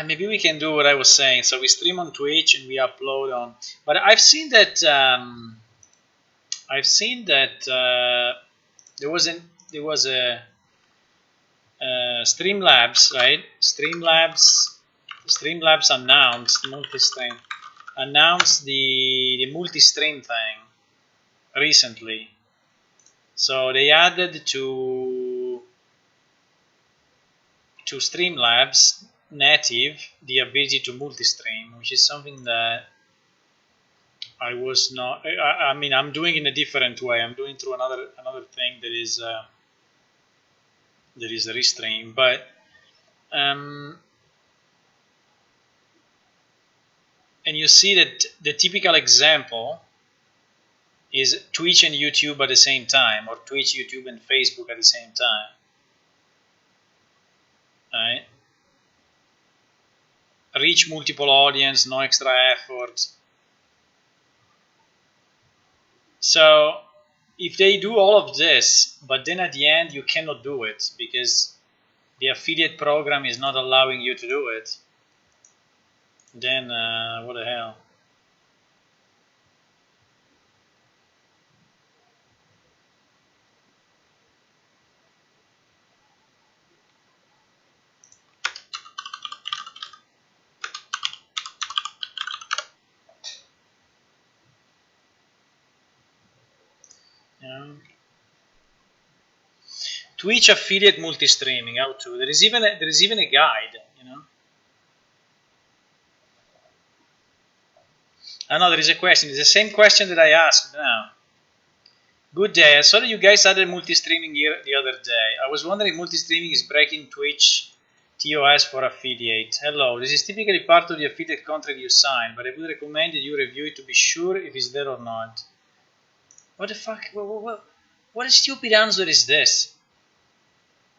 maybe we can do what I was saying. So we stream on Twitch and we upload on. But I've seen that there was a Streamlabs, right? Streamlabs announced the multi-stream thing recently. So they added to Streamlabs native the ability to multi-stream, which is something that I was not. I mean, I'm doing in a different way. I'm doing through another thing that is a restream, but and you see that the typical example is Twitch and YouTube at the same time, or Twitch, YouTube, and Facebook at the same time. Right? Reach multiple audience, no extra effort. So if they do all of this, but then at the end you cannot do it because the affiliate program is not allowing you to do it, then what the hell? Yeah. Twitch affiliate multi-streaming, how to? There is even a guide, you know. I know there is a question. It's the same question that I asked now. Good day. I saw that you guys added multi-streaming here the other day. I was wondering if multi-streaming is breaking Twitch TOS for affiliate. Hello. This is typically part of the affiliate contract you sign, but I would recommend that you review it to be sure if it's there or not. What the fuck? What a stupid answer is this?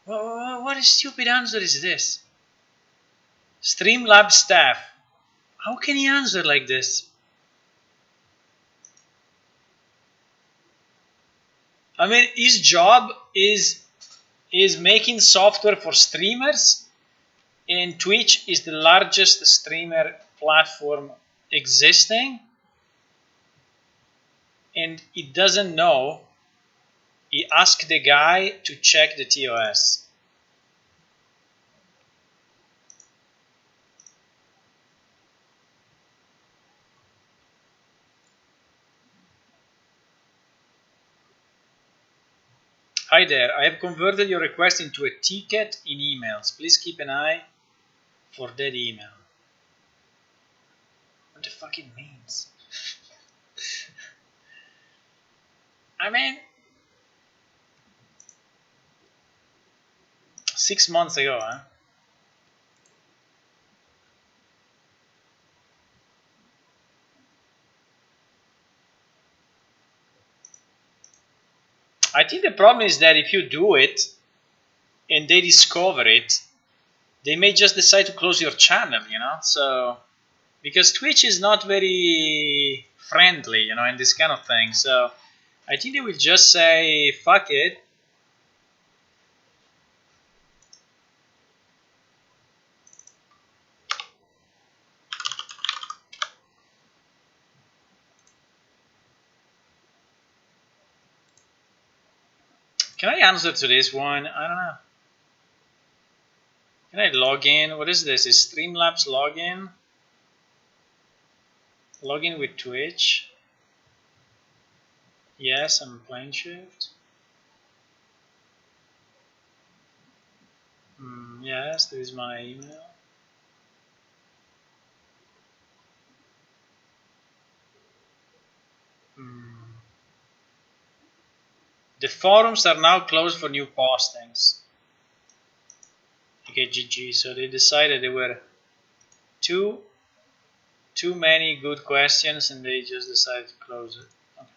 What a stupid answer is this? Streamlabs staff. How can he answer like this? I mean, his job is making software for streamers, and Twitch is the largest streamer platform existing, and he doesn't know. He asked the guy to check the TOS. Hi there, I have converted your request into a ticket in emails. Please keep an eye for that email. What the fuck it means? I mean, 6 months ago, huh? I think the problem is that if you do it and they discover it, they may just decide to close your channel, you know? So, because Twitch is not very friendly, you know, in this kind of thing. So, I think they will just say, fuck it. Can I answer to this one? I don't know. Can I log in? What is this? Is Streamlabs login? Login with Twitch. Yes, I'm playing shift. Yes, there is my email. The forums are now closed for new postings. Okay, GG. So they decided there were too many good questions, and they just decided to close it. Okay.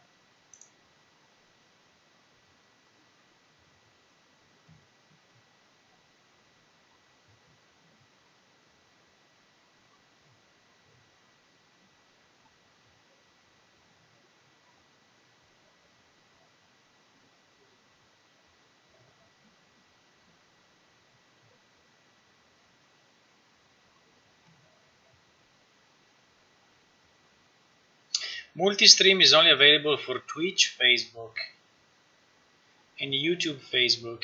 Multi-stream is only available for Twitch, Facebook, and YouTube, Facebook.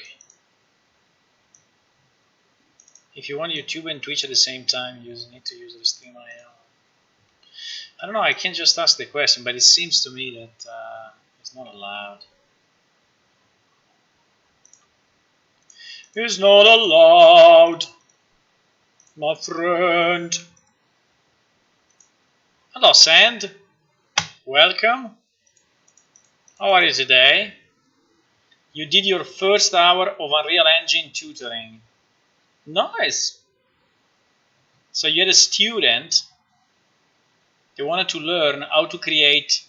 If you want YouTube and Twitch at the same time, you need to use the stream IO. I don't know, I can just ask the question, but it seems to me that it's not allowed. It's not allowed, my friend. Hello, Sand. Welcome. How are you today? You did your first hour of Unreal Engine tutoring. Nice. So you had a student. They wanted to learn how to create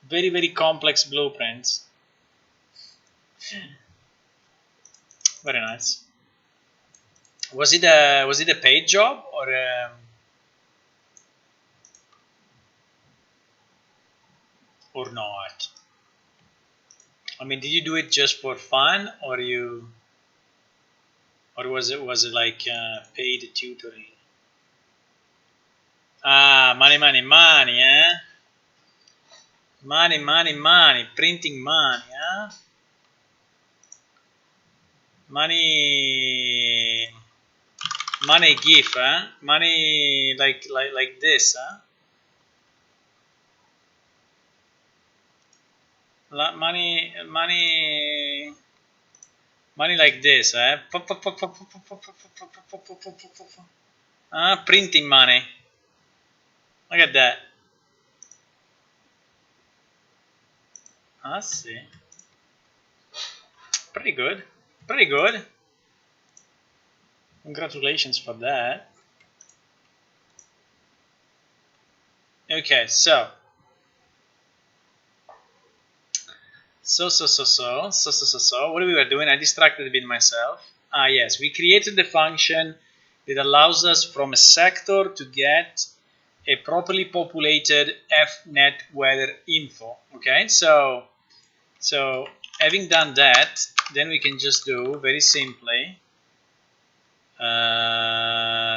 very, very complex blueprints. Very nice. Was it a paid job or not? I mean, did you do it just for fun, or was it like paid tutoring? Ah, money, money, money, eh? Money, money, money, printing money, huh? Money gif, huh? Money like this, huh? Money like this, eh? Printing money. Look at that. I see. Pretty good. Pretty good. Congratulations for that. Okay, so what we were doing, I distracted a bit myself. Ah, yes, we created the function that allows us from a sector to get a properly populated fnet weather info. Okay, so having done that, then we can just do very simply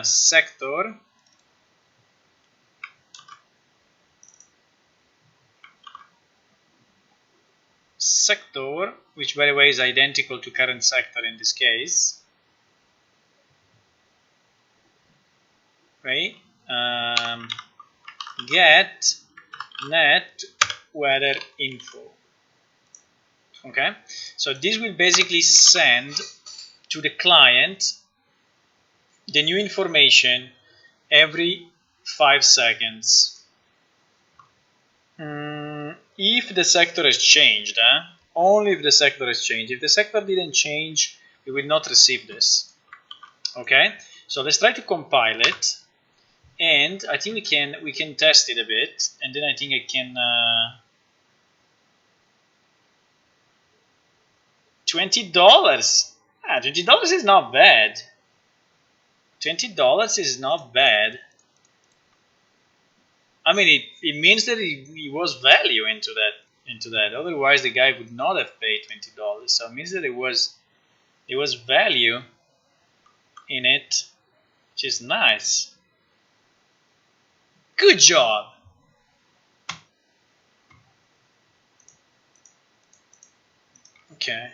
sector sector, which by the way is identical to current sector in this case, right? Get net weather info. Okay, so this will basically send to the client the new information every 5 seconds. If the sector has changed, only if the sector has changed. If the sector didn't change, we will not receive this. Okay, so let's try to compile it, and I think we can test it a bit, and then I think I can. $20. $20 is not bad. $20 is not bad. I mean, it means that it was value into that. Otherwise, the guy would not have paid $20. So it means that it was value in it, which is nice. Good job. Okay.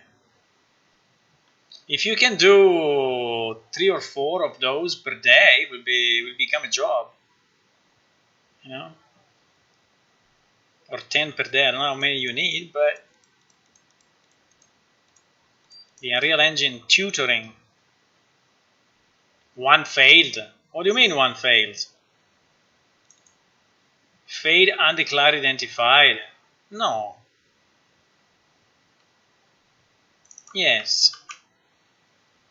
If you can do 3 or 4 of those per day, will become a job. You know, or 10 per day. I don't know how many you need, but the Unreal Engine tutoring. One failed. What do you mean one failed? Failed undeclared identified. No. Yes.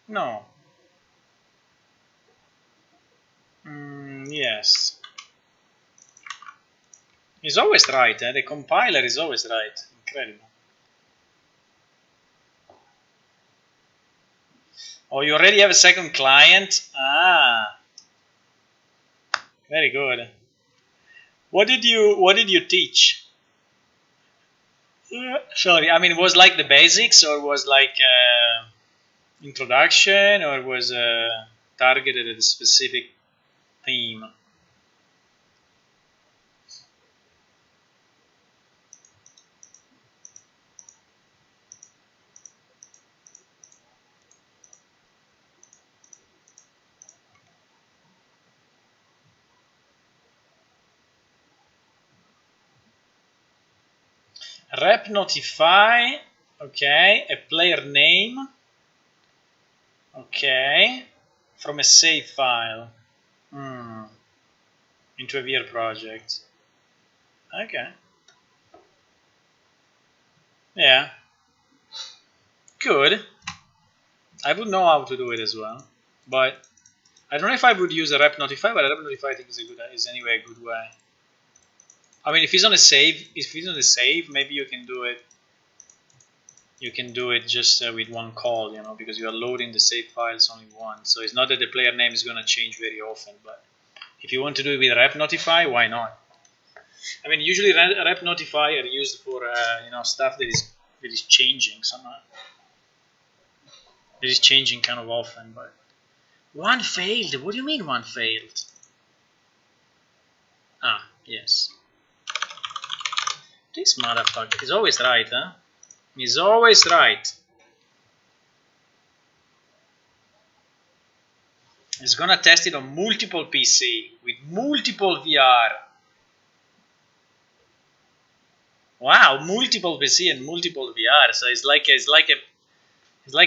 No. Yes. He's always right. The compiler is always right. Incredible. Oh, you already have a second client? Ah. Very good. What did you teach? Sorry, I mean, was like the basics, or was like introduction, or was targeted at a specific theme? Rep notify, okay, a player name, okay, from a save file into a VR project. Okay. Yeah. Good. I would know how to do it as well, but I don't know if I would use a rep notify, but a rep notify I think is anyway a good way. I mean, if he's on a save, maybe you can do it. You can do it just with one call, you know, because you are loading the save files only once. So it's not that the player name is going to change very often, but if you want to do it with rep notify, why not? I mean, usually rep notify are used for stuff that is changing somehow. That is changing kind of often, but one failed. What do you mean one failed? Ah, yes. This motherfucker is always right, huh? He's always right. He's gonna test it on multiple PC with multiple VR. Wow, multiple PC and multiple VR. So it's like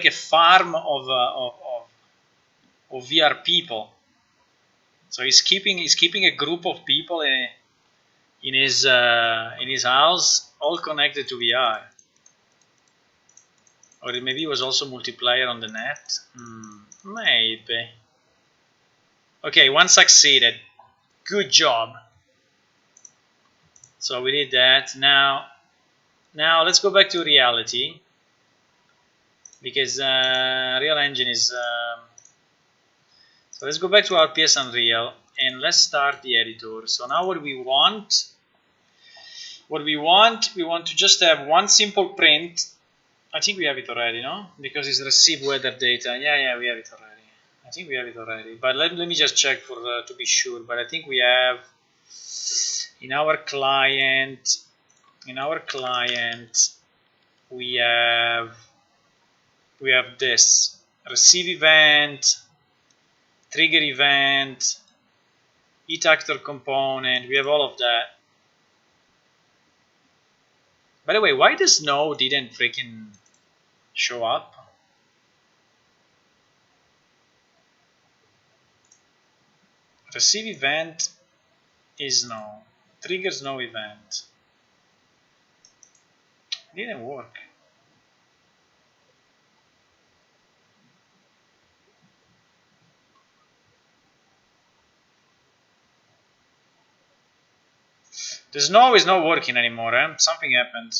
a farm of VR people. So he's keeping a group of people in his house, all connected to VR. Or maybe it was also multiplayer on the net. Maybe. Okay, one succeeded. Good job. So we did that. Now let's go back to reality, because Real Engine is. So let's go back to RPS Unreal and let's start the editor. So now what we want to just have one simple print. I think we have it already, no? Because it's receive weather data. Yeah, we have it already. I think we have it already. But let me just check for to be sure. But I think we have in our client. We have this receive event, trigger event, hit actor component. We have all of that. By the way, why the snow didn't freaking show up? Receive event is no. Triggers no event. It didn't work. The snow is not working anymore, eh? Something happened.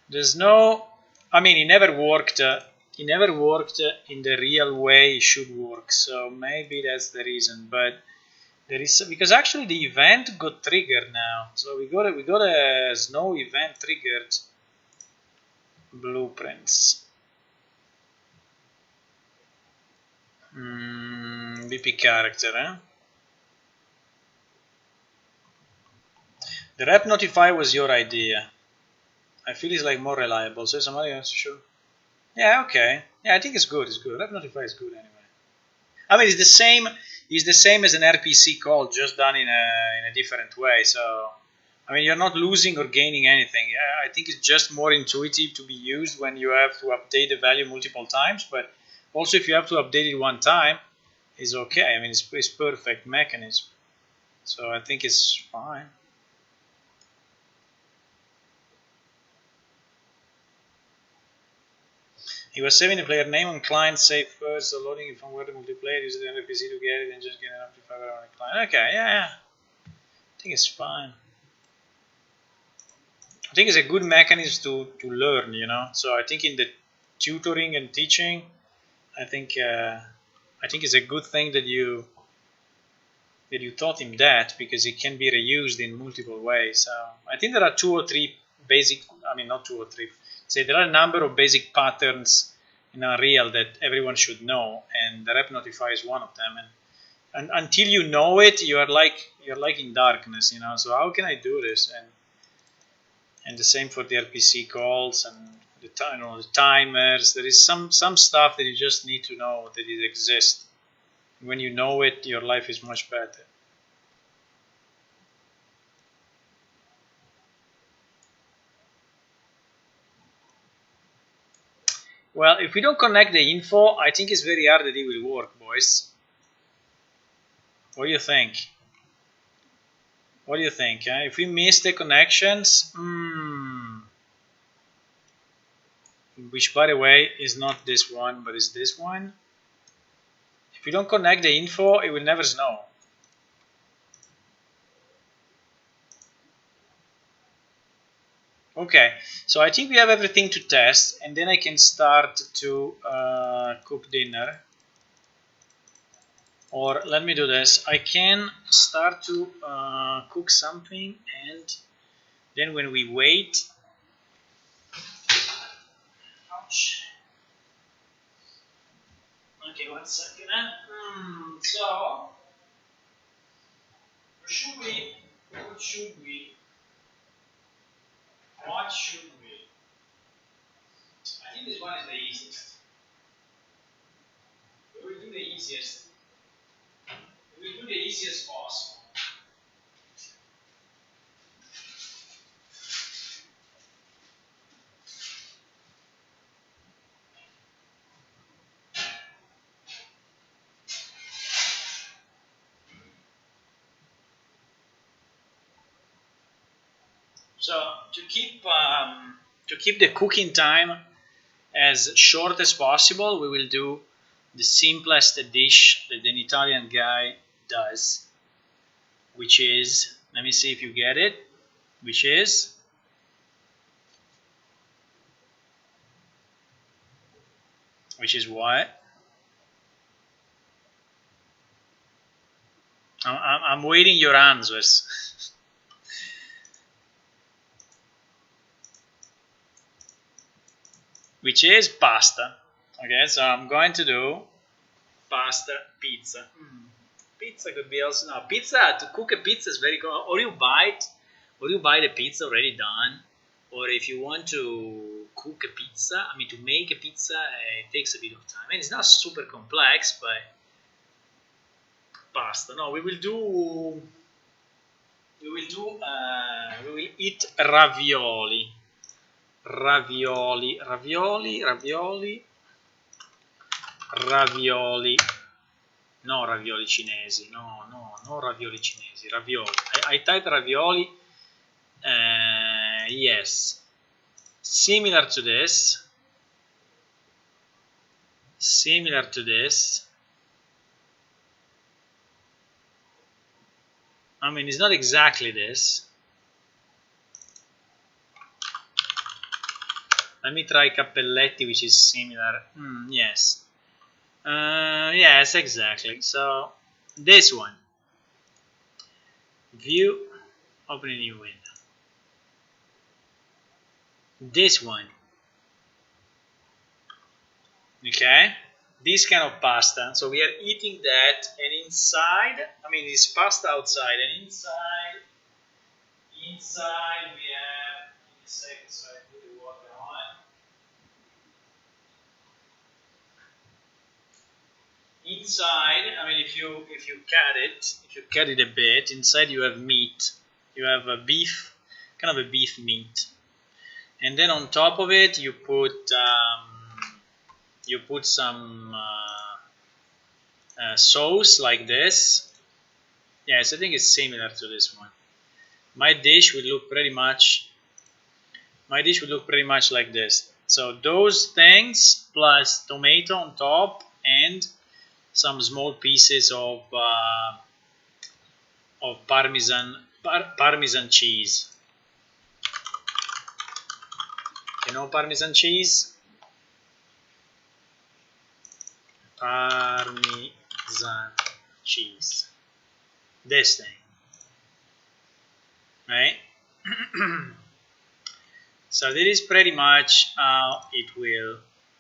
There's no. I mean, it never worked. It never worked in the real way it should work. So maybe that's the reason. But there is, because actually the event got triggered now. So we got a snow event triggered blueprints. BP character, eh? The rep notify was your idea. I feel it's like more reliable. So somebody else sure. Yeah, okay. Yeah, I think it's good. It's good. Rep notify is good anyway. I mean, it's the same. It's the same as an RPC call, just done in a different way. So, I mean, you're not losing or gaining anything. Yeah, I think it's just more intuitive to be used when you have to update the value multiple times. But also, if you have to update it one time, it's okay. I mean, it's perfect mechanism. So I think it's fine. He was saving the player name on client save first, so loading it from where the multiplayer uses the NPC to get it and just get an amplifier on the client. Okay, yeah. I think it's fine. I think it's a good mechanism to learn, you know. So I think in the tutoring and teaching, I think it's a good thing that you taught him that, because it can be reused in multiple ways. So I think there are 2 or 3 basic. I mean, not 2 or 3. Say there are a number of basic patterns in Unreal that everyone should know, and the rep notify is one of them. And until you know it, you're like in darkness, you know. So how can I do this? And the same for the RPC calls and the timers. There is some stuff that you just need to know that it exists. When you know it, your life is much better. Well, if we don't connect the info, I think it's very hard that it will work, boys. What do you think? What do you think? If we miss the connections, which by the way is not this one, but is this one. If we don't connect the info, it will never snow. Okay, so I think we have everything to test, and then I can start to cook dinner. Or let me do this. I can start to cook something, and then when we wait. Ouch. Okay, 1 second. So, what should we? What should we? What should we? I think this one is the easiest. We will do the easiest. We will do the easiest possible. So to keep the cooking time as short as possible, we will do the simplest dish that an Italian guy does, which is, let me see if you get it, which is what? I'm waiting your answers. Which is pasta. Okay, so I'm going to do pasta pizza. Pizza could be also pizza. To cook a pizza is very good. Or you buy the pizza already done. Or if you want to cook a pizza, I mean to make a pizza, it takes a bit of time. And it's not super complex, but pasta. No, we will eat ravioli. Ravioli. No ravioli cinesi, no ravioli cinesi, ravioli. I type ravioli, yes, similar to this. I mean, it's not exactly this. Let me try cappelletti, which is similar. Yes. Yes, exactly. So this one. View, open a new window. This one. Okay. This kind of pasta. So we are eating that, and inside, I mean, it's pasta outside, and inside Inside we have, give me a second so I put the water on. Inside, I mean, if you cut it a bit, inside you have meat. You have a beef, kind of a beef meat, and then on top of it you put some sauce like this. Yes, I think it's similar to this one. My dish would look pretty much like this. So those things plus tomato on top and some small pieces of Parmesan cheese. You know Parmesan cheese? Parmesan cheese. This thing. Right? So this is pretty much how it will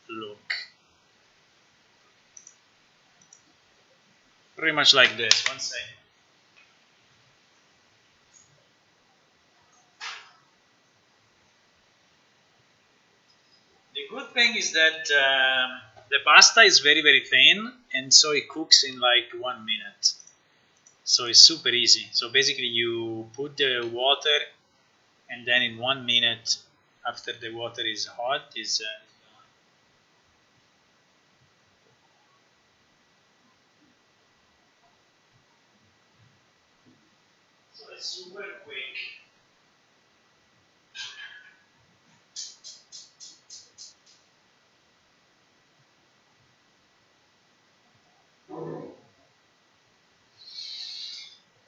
look. Pretty much like this. One second. The good thing is that the pasta is very thin, and so it cooks in like 1 minute. So it's super easy. So basically you put the water, and then in 1 minute after the water is hot is so it's super quick.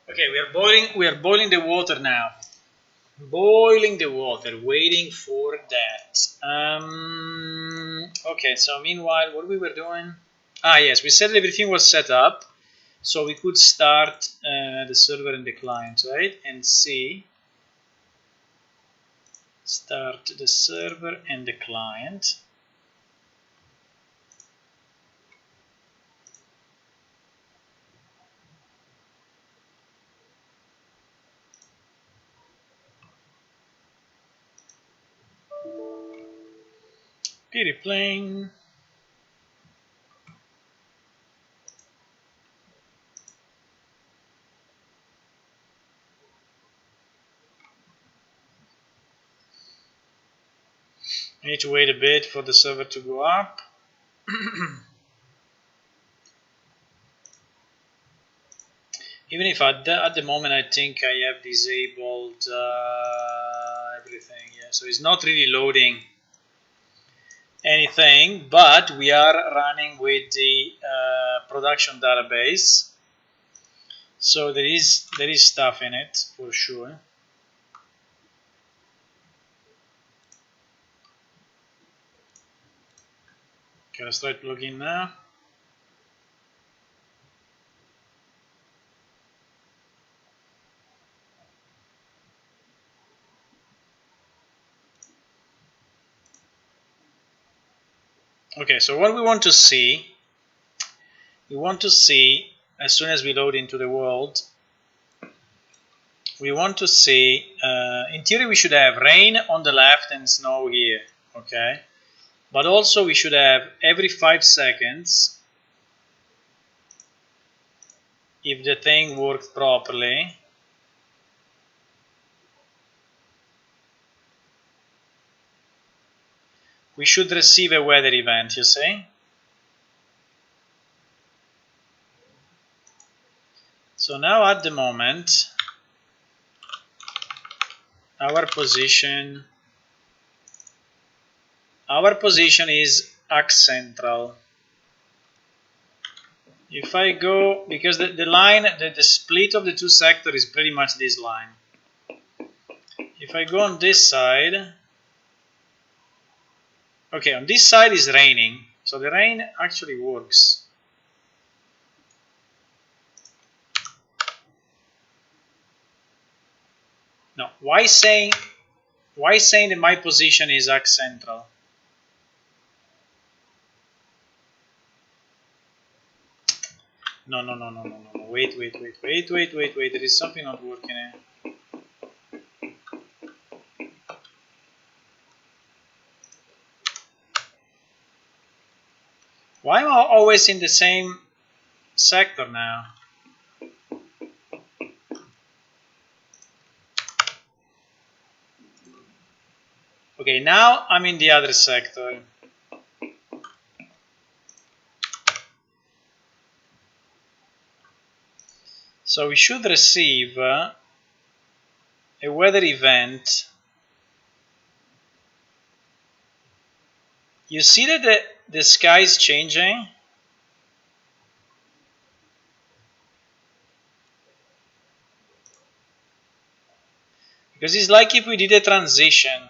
Okay, we are boiling the water now. Boiling the water, waiting for that. Okay, so meanwhile, what we were doing? Ah, yes, we said everything was set up, so we could start the server and the client, right? And see, start the server and the client. Replaying. I need to wait a bit for the server to go up. Even if at the moment I think I have disabled everything, yeah, so it's not really loading anything, but we are running with the production database, so there is stuff in it for sure. Okay, let's try to log in now. Okay, so what we want to see as soon as we load into the world, we want to see, in theory we should have rain on the left and snow here, okay? But also we should have every 5 seconds, if the thing worked properly, we should receive a weather event, you see? So now at the moment, our position is ax central. If I go, because the line, the split of the two sectors is pretty much this line. If I go on this side, okay, on this side is raining, so the rain actually works. No, why saying that my position is ax central? No. Wait. There is something not working here. Why am I always in the same sector now? Okay, now I'm in the other sector. So we should receive a weather event. You see that the sky is changing? Because it's like if we did a transition.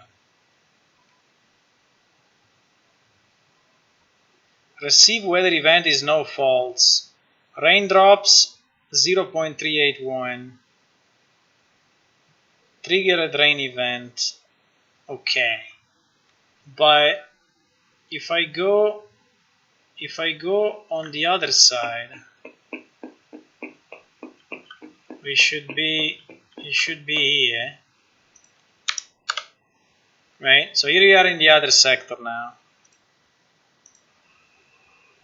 Receive weather event is no false. Raindrops 0.381. Triggered rain event. Okay. But if I go on the other side, it should be here. Right? So here we are in the other sector now.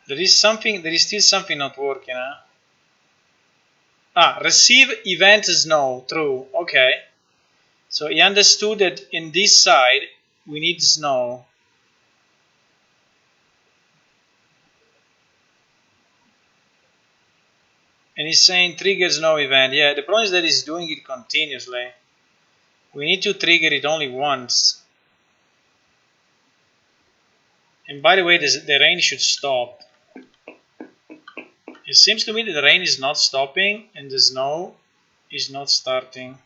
There is still something not working, huh? Receive event snow, true, okay. So he understood that in this side we need snow. And he's saying trigger snow event. Yeah, the problem is that he's doing it continuously. We need to trigger it only once. And by the way, the rain should stop. It seems to me that the rain is not stopping and the snow is not starting.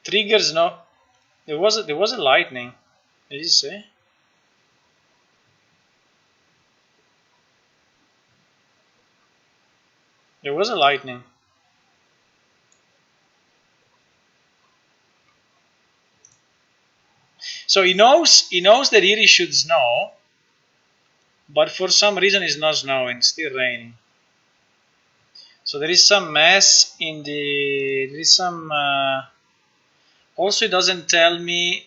Triggers no. There was a lightning. Did you say? There was a lightning. So he knows that here it should snow, but for some reason it's not snowing, it's still raining. So there is some mess in the. There is some. Also, it doesn't tell me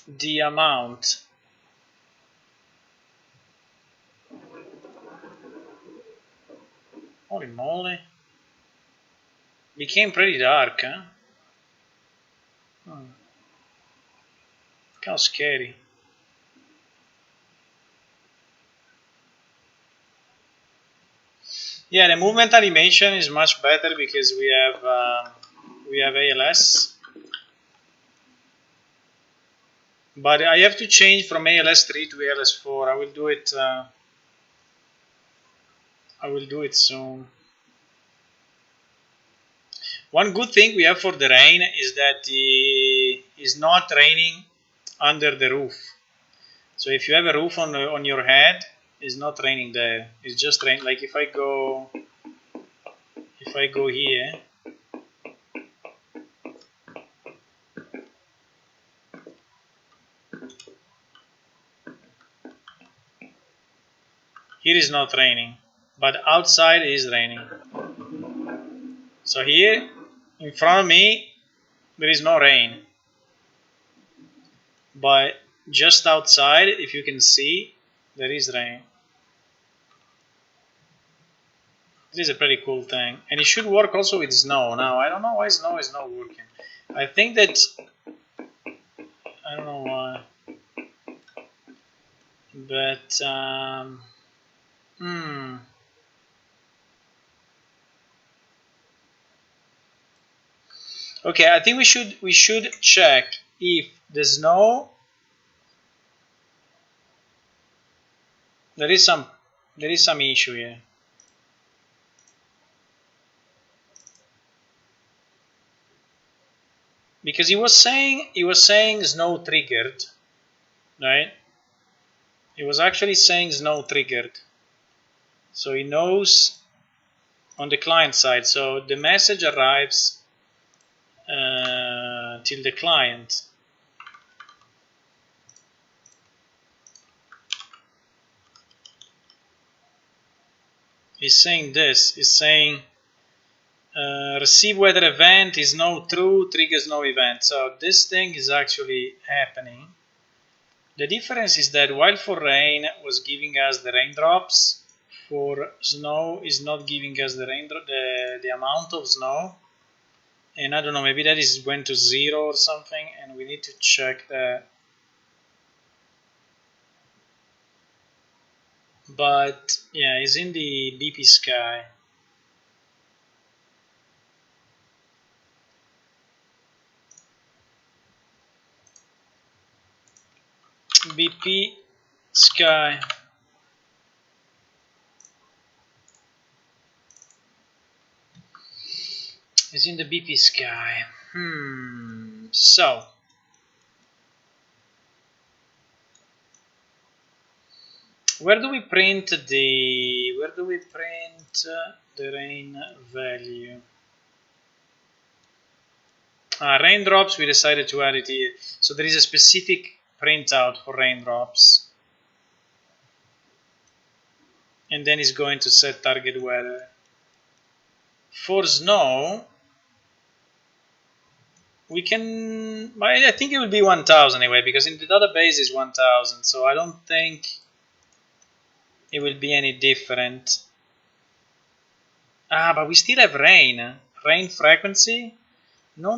the amount. Holy moly! Became pretty dark, huh? Kind of scary. Yeah, the movement animation is much better because we have ALS. But I have to change from ALS 3 to ALS 4. I will do it. I will do it soon. One good thing we have for the rain is that it's not raining under the roof. So if you have a roof on your head, it's not raining there. It's just rain. Like if I go here, here is not raining, but outside is raining. So here in front of me there is no rain, but just outside, if you can see, there is rain. This is a pretty cool thing, and it should work also with snow. Now I don't know why snow is not working. I think that I don't know why, but Okay, I think we should check if the snow there is some issue here. Because he was saying snow triggered, right? He was actually saying snow triggered. So he knows on the client side. So the message arrives till the client. He's saying this. He's saying receive weather event is no true, triggers no event. So this thing is actually happening. The difference is that while for rain was giving us the raindrops, for snow is not giving us the the amount of snow. And I don't know, maybe that is went to 0 or something, and we need to check that. But yeah, it's in the BP sky. BP sky. It's in the BP sky. So where do we print the rain value? Raindrops, we decided to add it here. So there is a specific printout for raindrops. And then it's going to set target weather. For snow, we can, I think it will be 1000 anyway, because in the database is 1000, so I don't think it will be any different. But we still have rain. Rain frequency? No.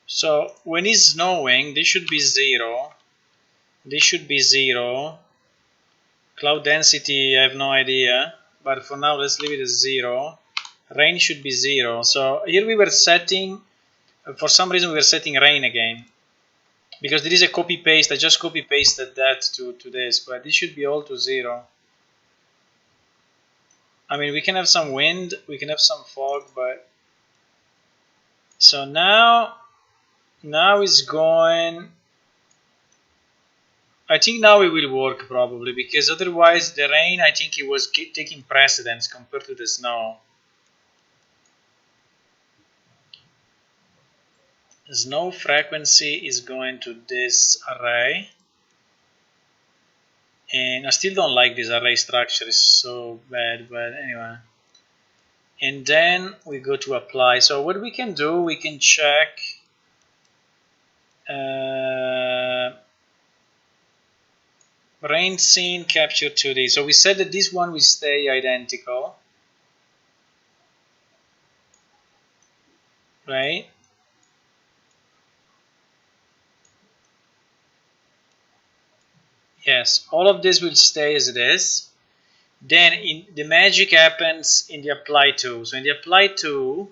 So when it's snowing, this should be 0. This should be 0. Cloud density, I have no idea. But for now, let's leave it as 0. Rain should be 0. So here we were setting, for some reason we were setting rain again. Because there is a copy paste, I just copy pasted that to this, but this should be all to 0. I mean, we can have some wind, we can have some fog, but so now it's going. I think now it will work probably, because otherwise the rain, I think it was taking precedence compared to the snow. Snow frequency is going to this array. And I still don't like this array structure, it's so bad, but anyway. And then we go to apply. So what we can do, we can check rain scene capture 2D. So we said that this one will stay identical, right? Yes, all of this will stay as it is. Then the magic happens in the apply to. So in the apply to,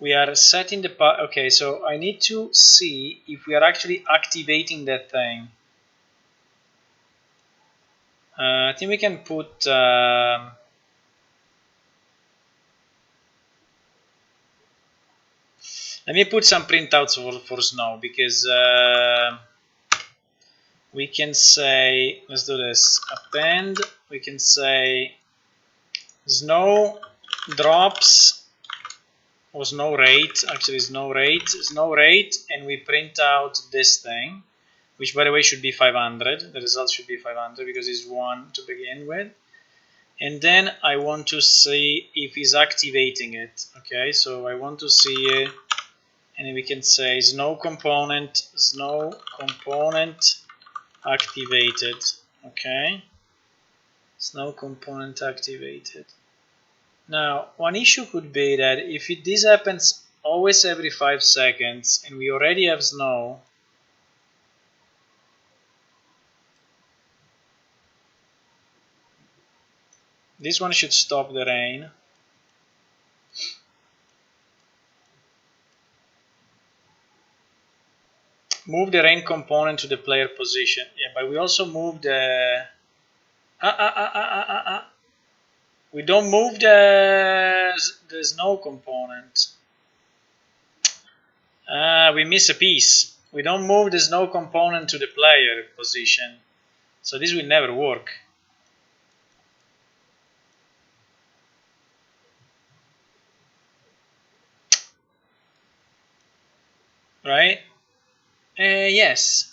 we are setting the okay, so I need to see if we are actually activating that thing. I think we can put let me put some printouts for snow, because we can say, let's do this, append, we can say snow drops, or snow rate, actually snow rate, and we print out this thing, which by the way should be 500, the result should be 500 because it's 1 to begin with. And then I want to see if he's activating it. Okay, so I want to see it, and we can say snow component activated. Okay, snow component activated. Now, one issue could be that if this happens always every 5 seconds and we already have snow, this one should stop the rain. Move the rain component to the player position. Yeah, but we also move the... We don't move the snow component. We miss a piece. We don't move the snow component to the player position. So this will never work. Right? Yes.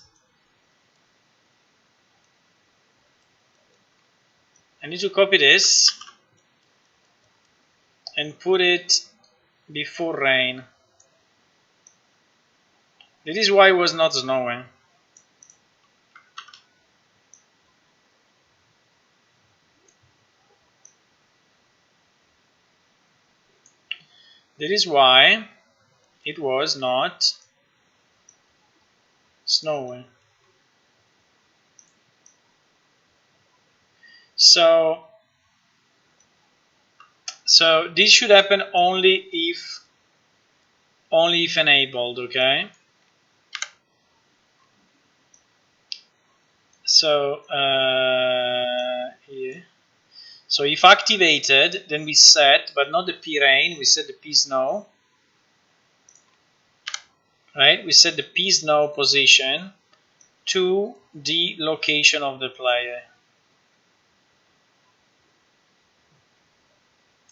I need to copy this. and put it before rain. That is why it was not snowing. That is why it was not snowing. So this should happen only if enabled, okay? So here. So if activated, then we set, but not the p-rain, we set the p-snow. Right? We set the p-snow position to the location of the player.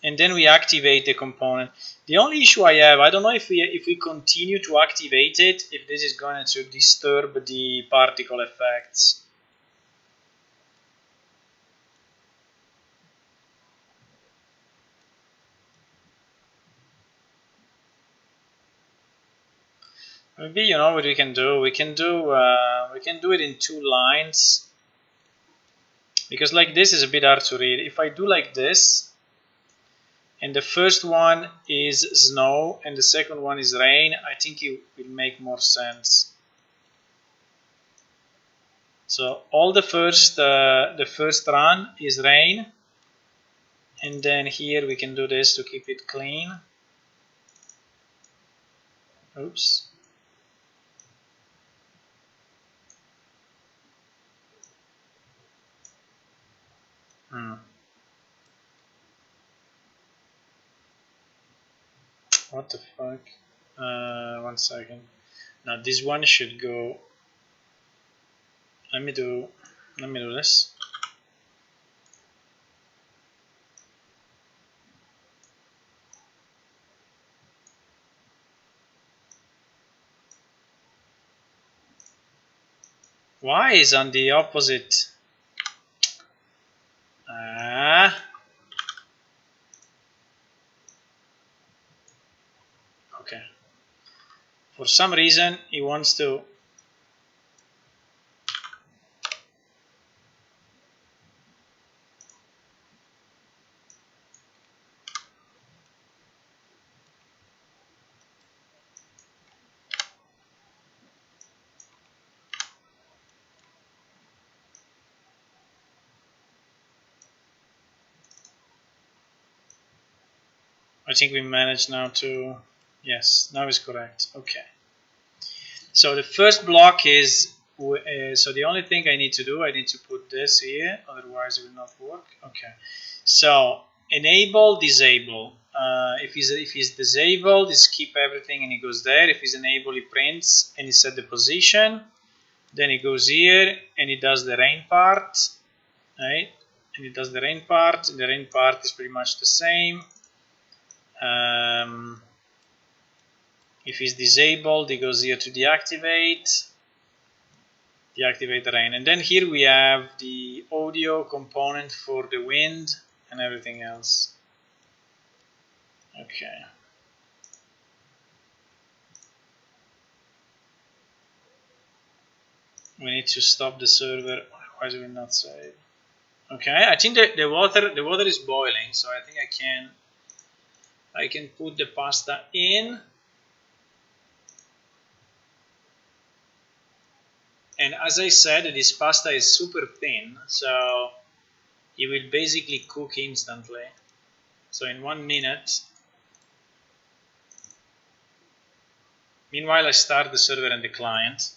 And then we activate the component. The only issue I have, I don't know if we continue to activate it, if this is going to disturb the particle effects. Maybe you know what we can do. We can do it in 2 lines, because like this is a bit hard to read. If I do like this, and the first one is snow and the second one is rain, I think it will make more sense. So all the first run is rain, and then here we can do this to keep it clean. Oops. What the fuck? 1 second. Now this one should go. Let me do this. Why is on the opposite? Okay. For some reason, he wants to. I think we managed now to. Yes, now is correct. Okay. So the first block is. So the only thing I need to do, I need to put this here, otherwise it will not work. Okay. So enable, disable. If he's disabled, he skip everything and he goes there. If he's enabled, he prints and he set the position. Then he goes here and he does the rain part, right? And he does the rain part. And the rain part is pretty much the same. If he's disabled, he goes here to deactivate the rain. And then here we have the audio component for the wind and everything else. Okay. We need to stop the server, otherwise it will not save. Okay, I think the water is boiling, so I think I can put the pasta in. And as I said, this pasta is super thin, so it will basically cook instantly. So in 1 minute. Meanwhile, I start the server and the client.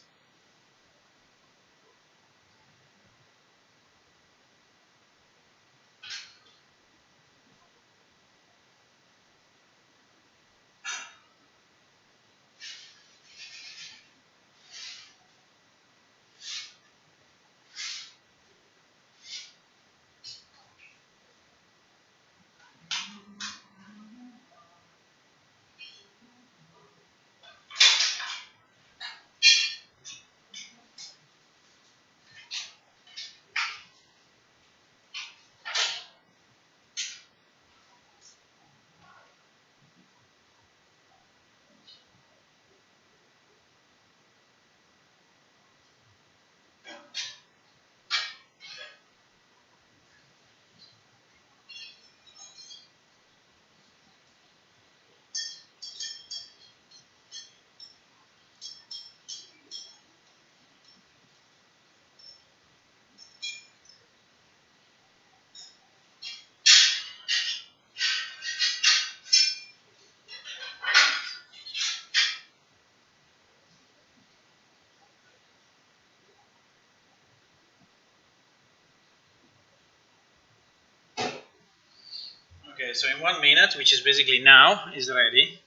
Okay, so in 1 minute, which is basically now, is ready.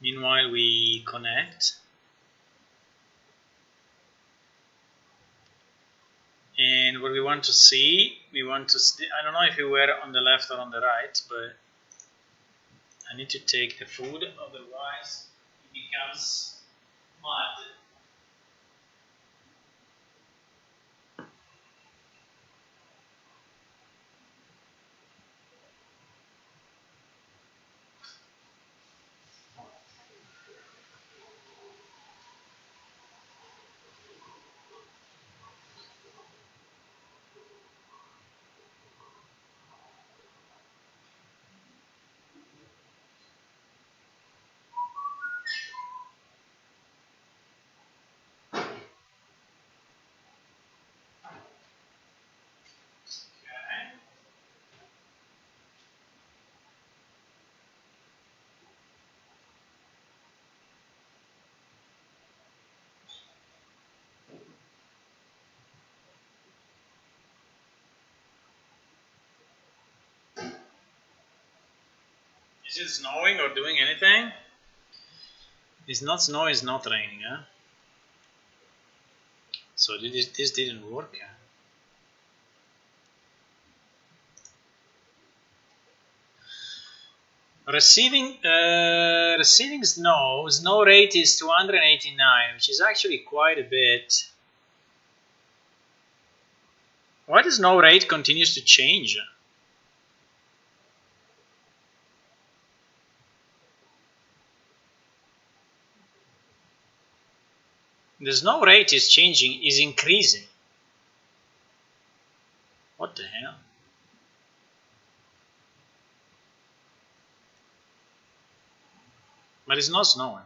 Meanwhile, we connect. And what we want to see, I don't know if we were on the left or on the right, but I need to take the food, otherwise it becomes mud. Is it snowing or doing anything? It's not snowing, it's not raining, huh? So this didn't work. Huh? Receiving snow rate is 289, which is actually quite a bit. Why the snow rate continues to change? The snow rate is changing, is increasing. What the hell? But it's not snowing.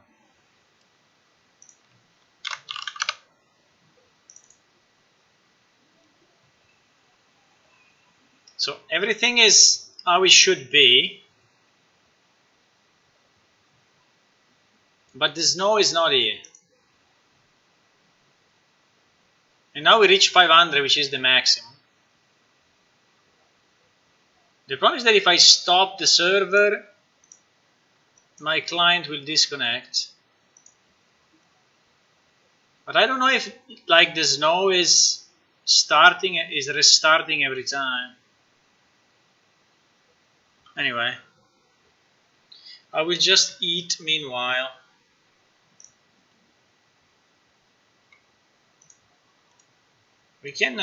So everything is how it should be, but the snow is not here. And now we reach 500, which is the maximum. The problem is that if I stop the server, my client will disconnect. But I don't know if like the snow is restarting every time. Anyway, I will just eat meanwhile. We can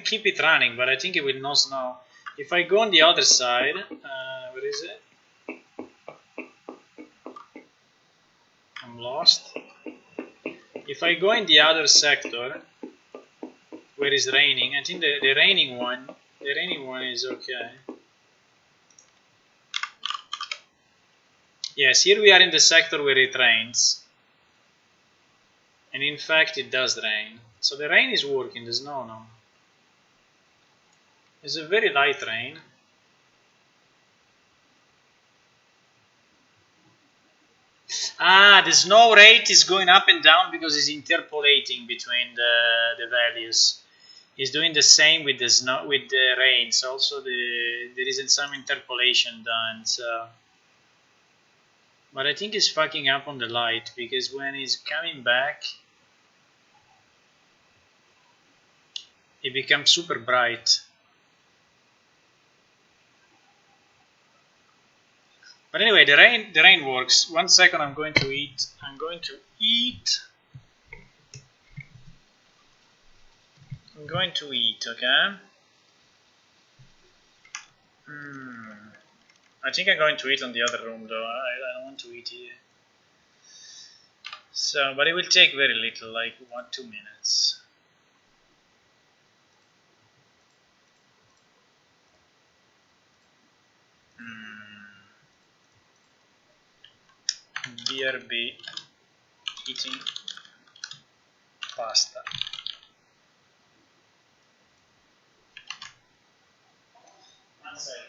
keep it running, but I think it will not snow. If I go on the other side, where is it? I'm lost. If I go in the other sector, where it's raining, I think the raining one is okay. Yes, here we are in the sector where it rains. And in fact, it does rain. So the rain is working, the snow no. It's a very light rain. The snow rate is going up and down because it's interpolating between the values. It's doing the same with the snow, with the rains. Also, there isn't some interpolation done. So, but I think it's fucking up on the light because when it's coming back, it becomes super bright. But anyway, the rain works. 1 second, I'm going to eat. I'm going to eat, okay? I think I'm going to eat on the other room, though. I don't want to eat here. So, but it will take very little, like 1-2 minutes. BRB eating pasta. One second.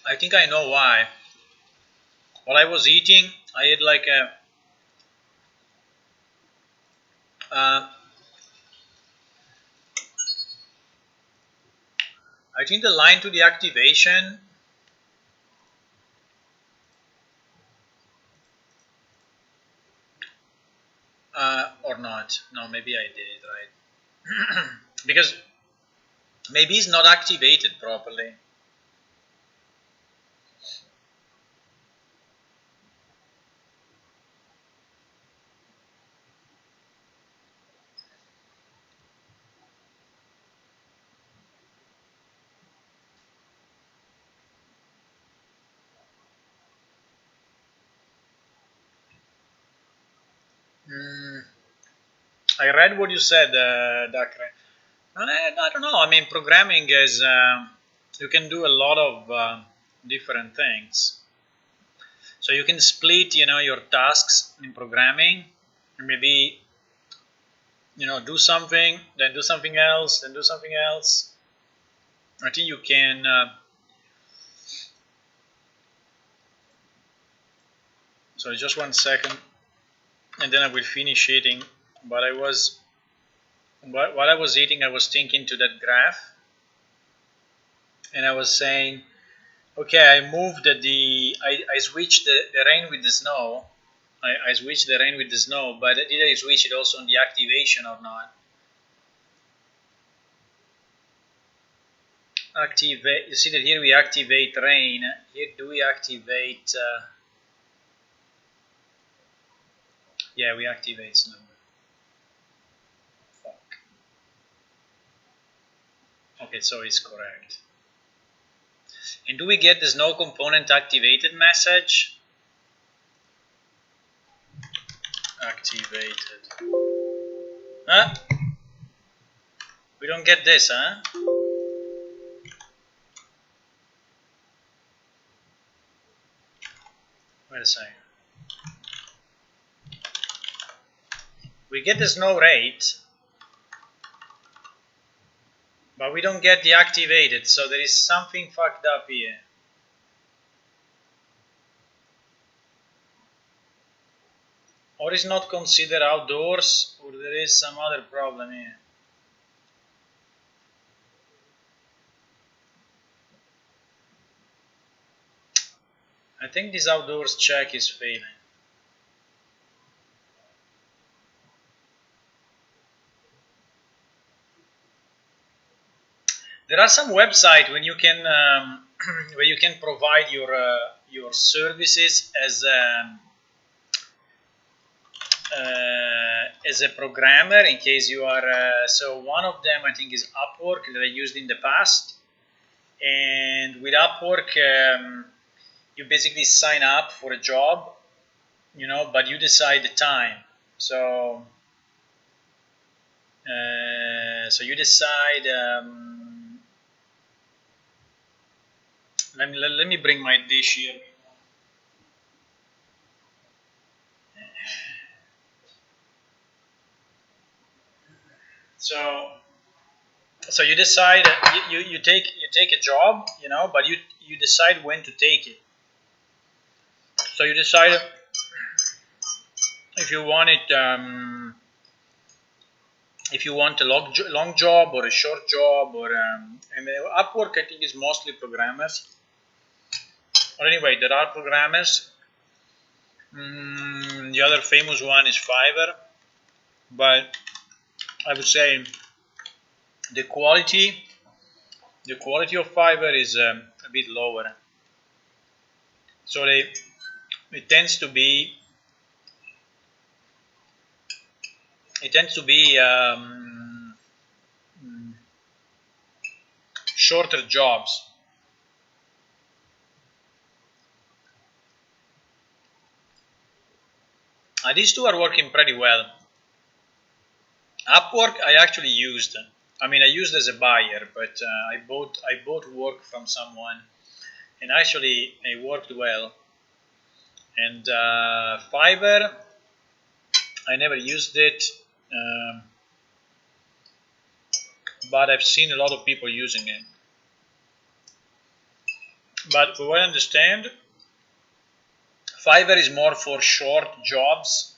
I think I know why. While I was eating, I had like a I think the line to the activation or not. No, maybe I did it right. Because maybe it's not activated properly. I read what you said, Dakre. I don't know. I mean, programming is you can do a lot of different things. So you can split, your tasks in programming. Maybe do something, then do something else, then do something else. I think you can. So just 1 second, and then I will finish eating. But while I was eating, I was thinking to that graph, and I was saying, okay, I switched the rain with the snow. I switched the rain with the snow, but did I switch it also on the activation or not? Activate. You see that here we activate rain. Here do we activate? Yeah, we activate snow. Fuck. Okay, so it's correct. And do we get the snow component activated message? Activated. Huh? We don't get this, huh? Wait a second. We get the snow rate, but we don't get the activated, so there is something fucked up here. Or is not considered outdoors, or there is some other problem here. I think this outdoors check is failing. There are some websites when you can where you can provide your services as a programmer in case you are. So one of them I think is Upwork that I used in the past, and with Upwork you basically sign up for a job, but you decide the time. So you decide. Let me bring my dish here. So you decide you take a job, but you decide when to take it. So you decide if you want it if you want a long job or a short job or and Upwork I think is mostly programmers. Or anyway, there are programmers. The other famous one is Fiverr, but I would say the quality of Fiverr is a bit lower. So it tends to be shorter jobs. These two are working pretty well. Upwork I actually used. I mean, I used as a buyer, but I bought work from someone, and actually it worked well. And Fiverr, I never used it, but I've seen a lot of people using it. But for what I understand, Fiverr is more for short jobs,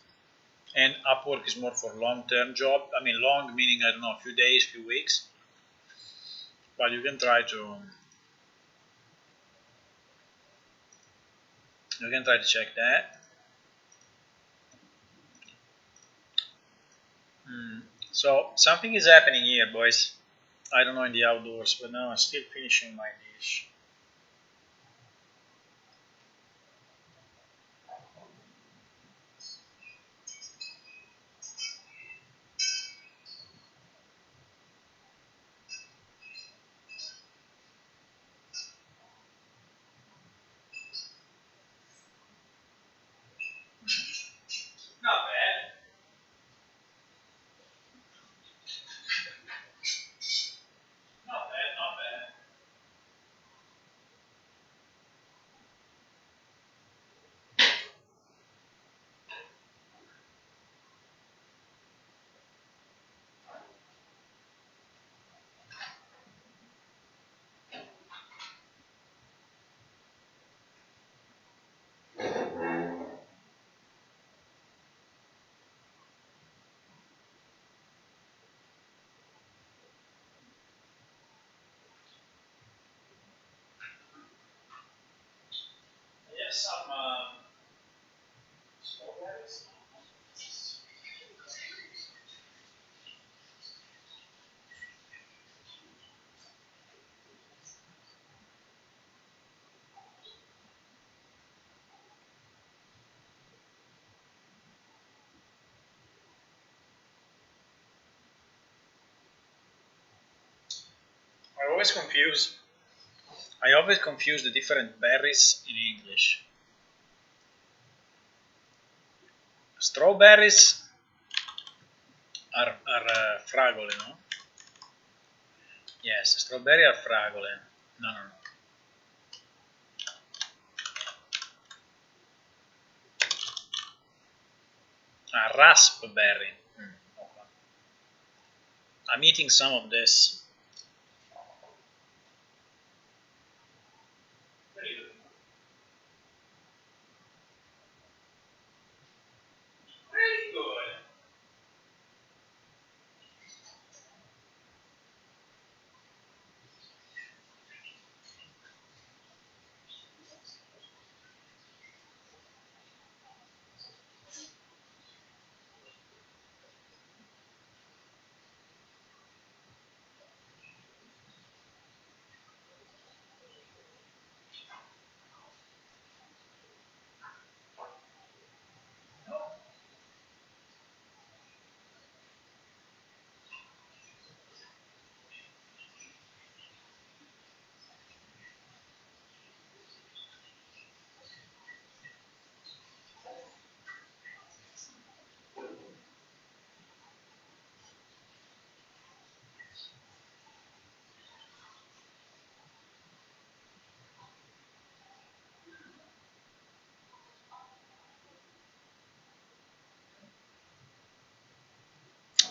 and Upwork is more for long-term job. I mean, long meaning, I don't know, a few days, few weeks. But you can try to check that. So something is happening here, boys. I don't know in the outdoors, but now I'm still finishing my dish. Not bad. Not bad, not bad. Yes, some strawberries. I always confuse. I always confuse the different berries in English. Strawberries are fragole, no? Yes, strawberry are fragole. No, no, no. Ah, raspberry. Okay. I'm eating some of this. Very good. Very good.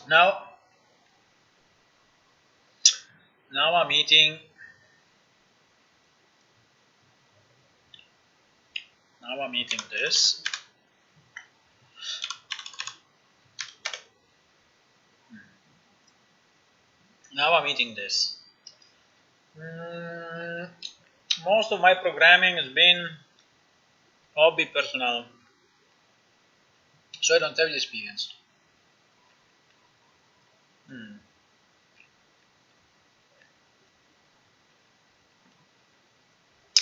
Now, now I'm eating. Now I'm eating this. Now I'm eating this. Most of my programming has been hobby personal, so I don't have the experience.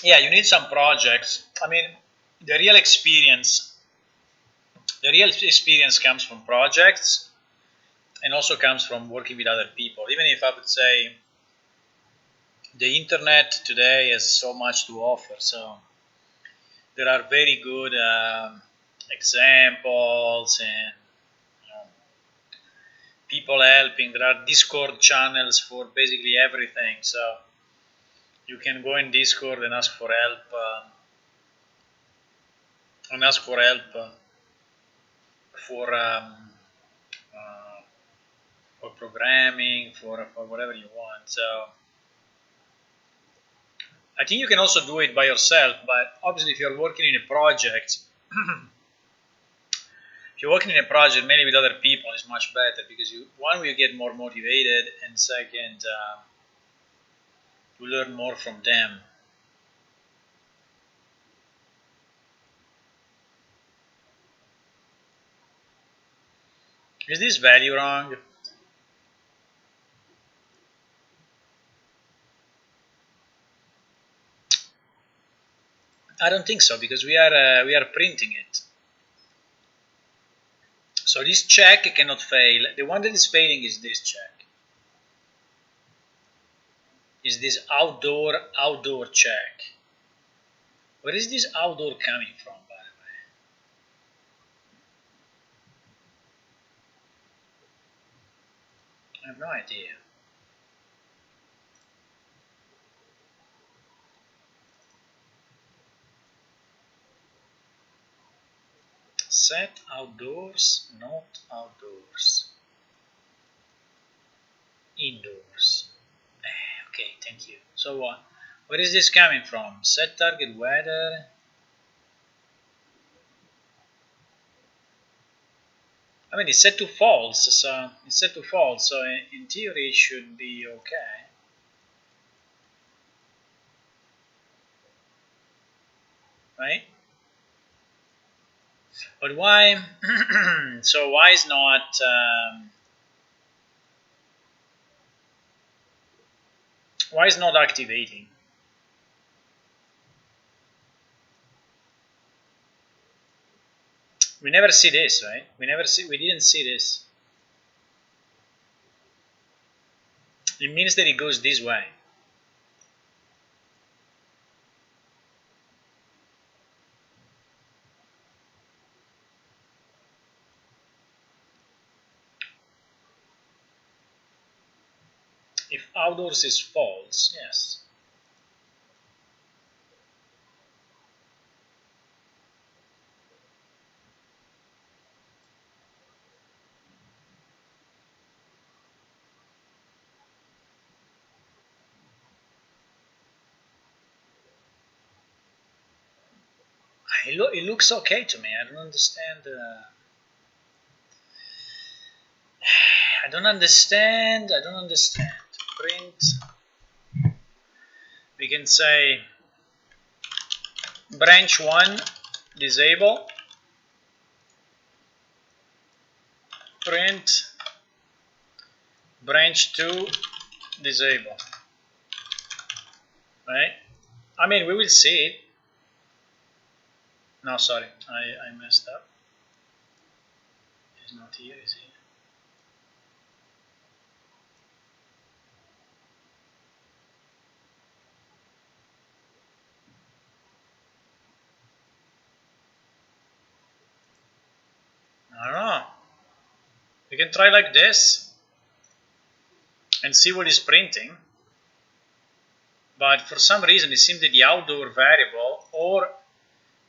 Yeah, you need some projects. I mean, the real experience, the real experience comes from projects, and also comes from working with other people. Even if I would say the internet today has so much to offer, so there are very good examples and people helping. There are Discord channels for basically everything, so you can go in Discord and ask for help. For uh, for programming, for whatever you want. So I think you can also do it by yourself, but obviously if you're working in a project, if you're working in a project mainly with other people, it's much better because one, you get more motivated, and second, you learn more from them. Is this value wrong? I don't think so, because we are printing it. So this check cannot fail. The one that is failing is this check. Is this outdoor check. Where is this outdoor coming from, by the way? I have no idea. Set outdoors, not outdoors. Indoors. Okay, thank you. So where is this coming from? Set target weather. I mean, it's set to false, so in theory it should be okay. Right? But why? So why is not? Why is not activating? We never see this, right? We didn't see this. It means that it goes this way. If outdoors is false, yes. It looks okay to me. I don't understand. I don't understand. Print. We can say branch 1 disable. Print branch 2 disable. Right? I mean, we will see it. No, sorry, I messed up. It's not here, is it? I don't know. We can try like this and see what is printing. But for some reason, it seems that the outdoor variable or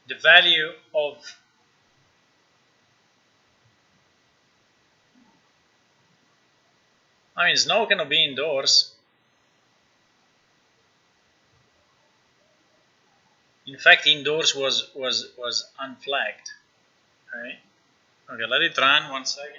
the value of snow cannot be indoors. In fact, indoors was unflagged. Right? Okay, let it run 1 second.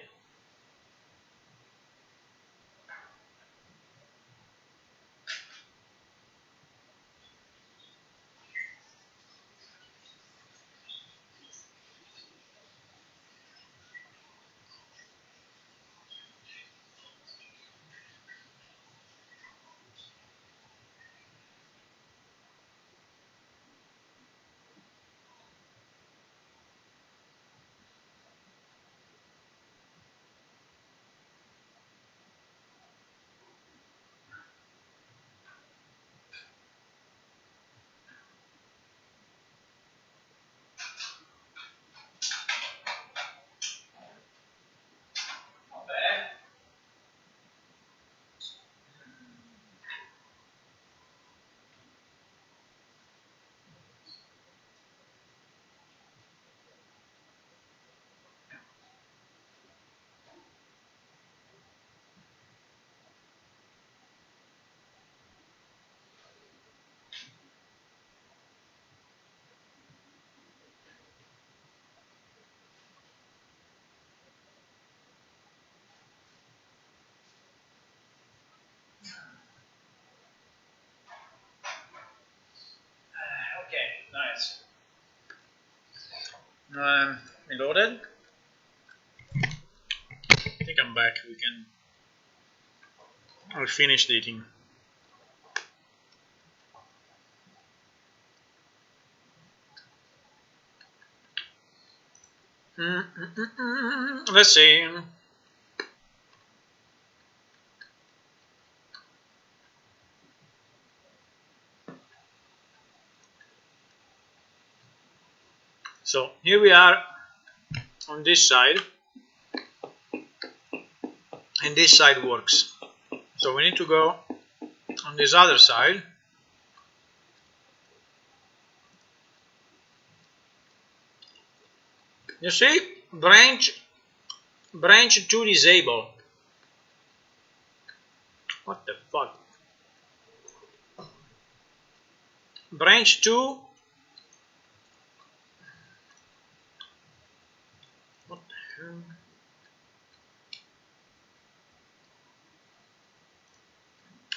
loaded. I think I'm back. I'll finish the eating. Let's see. So here we are on this side, and this side works. So we need to go on this other side. You see, branch to disable. What the fuck? Branch to. What the hell?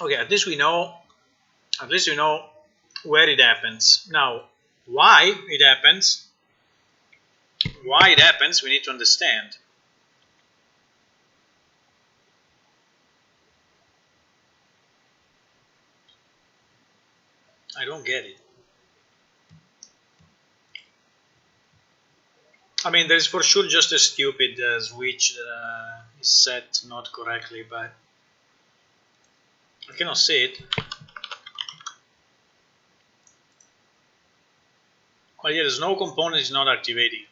Okay, at least we know where it happens. Now, why it happens, we need to understand. I don't get it. I mean, there is for sure just a stupid switch that is set not correctly, but I cannot see it. Well, yeah, there's no component is not activating.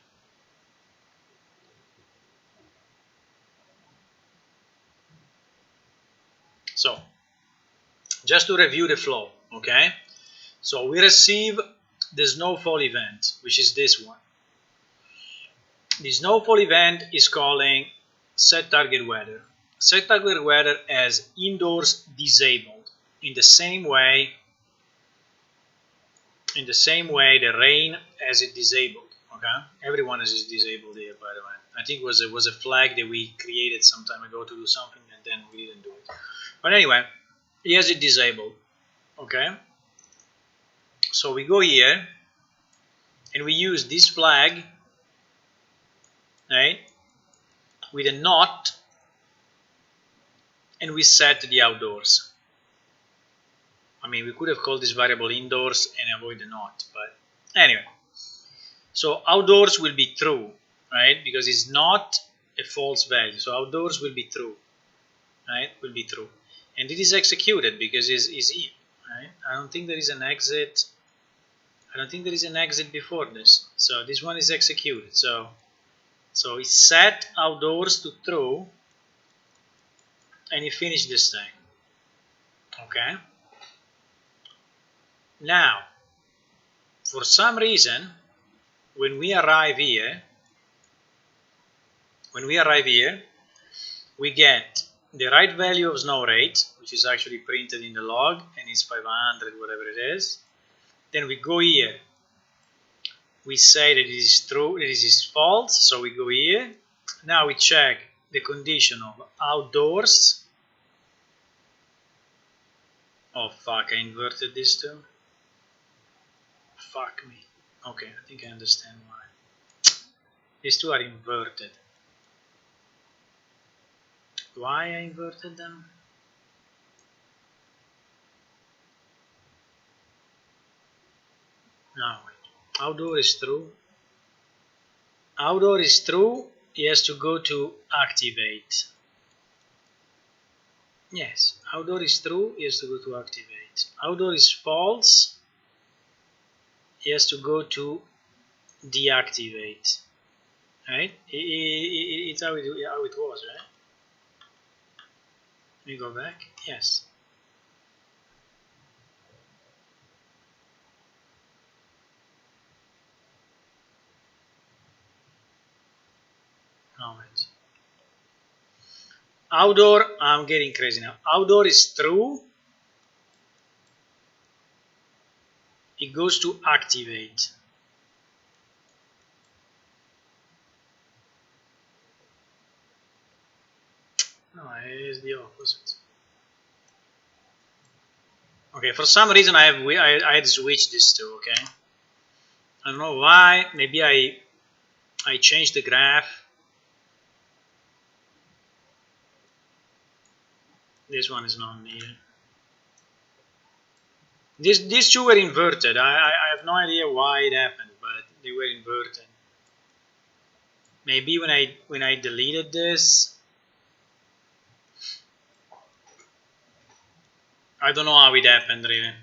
So, just to review the flow, okay? So we receive the snowfall event, which is this one. The snowfall event is calling set target weather. Set target weather as indoors disabled. In the same way the rain has it disabled. Okay, everyone has it disabled here, by the way. I think it was a flag that we created some time ago to do something, and then we didn't do it. But anyway, he has it disabled. Okay, so we go here and we use this flag, right, with a not, and we set the outdoors. I mean, we could have called this variable indoors and avoid the not, but anyway. So outdoors will be true, right? Because it's not a false value. So outdoors will be true, right? Will be true. And it is executed because it's if, right? I don't think there is an exit. I don't think there is an exit before this. So this one is executed. So it's set outdoors to true, and you finish this thing. Okay? Now, for some reason, when we arrive here, we get the right value of snow rate, which is actually printed in the log, and it's 500, whatever it is. Then we go here. We say that it is true, that it is false, so we go here. Now we check the condition of outdoors. Oh fuck, I inverted this too. Fuck me. Okay, I think I understand why. These two are inverted. Why I inverted them? No, wait. Outdoor is true. Outdoor is true. He has to go to activate. Yes, outdoor is true. He has to go to activate. Outdoor is false. He has to go to deactivate. Right? It's how it was, right? Let me go back. Yes. No, wait. Outdoor, I'm getting crazy now. Outdoor is true. It goes to activate. No, it's the opposite. Okay, for some reason I had switched this two. Okay, I don't know why. Maybe I I change the graph. This one is not needed. These two were inverted. I have no idea why it happened, but they were inverted. Maybe when I deleted this, I don't know how it happened really.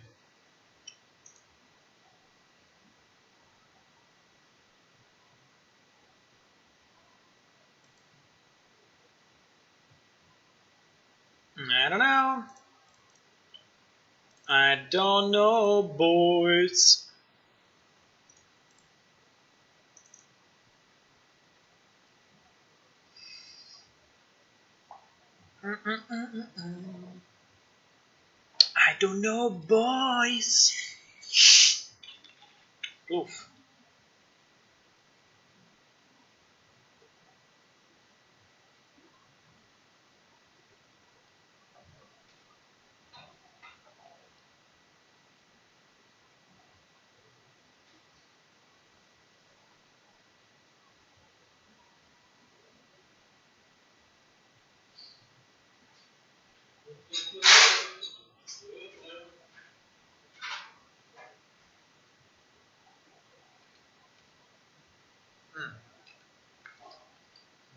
I don't know. I don't know, boys. I don't know, boys. Oof.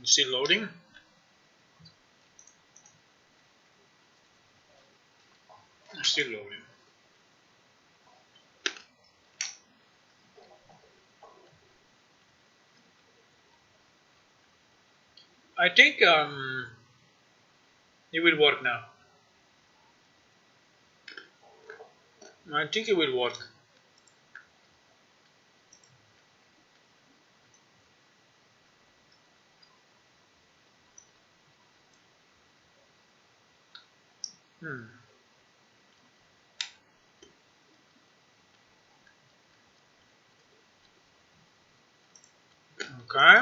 Still loading? Still loading. I think it will work now. I think it will work. Okay.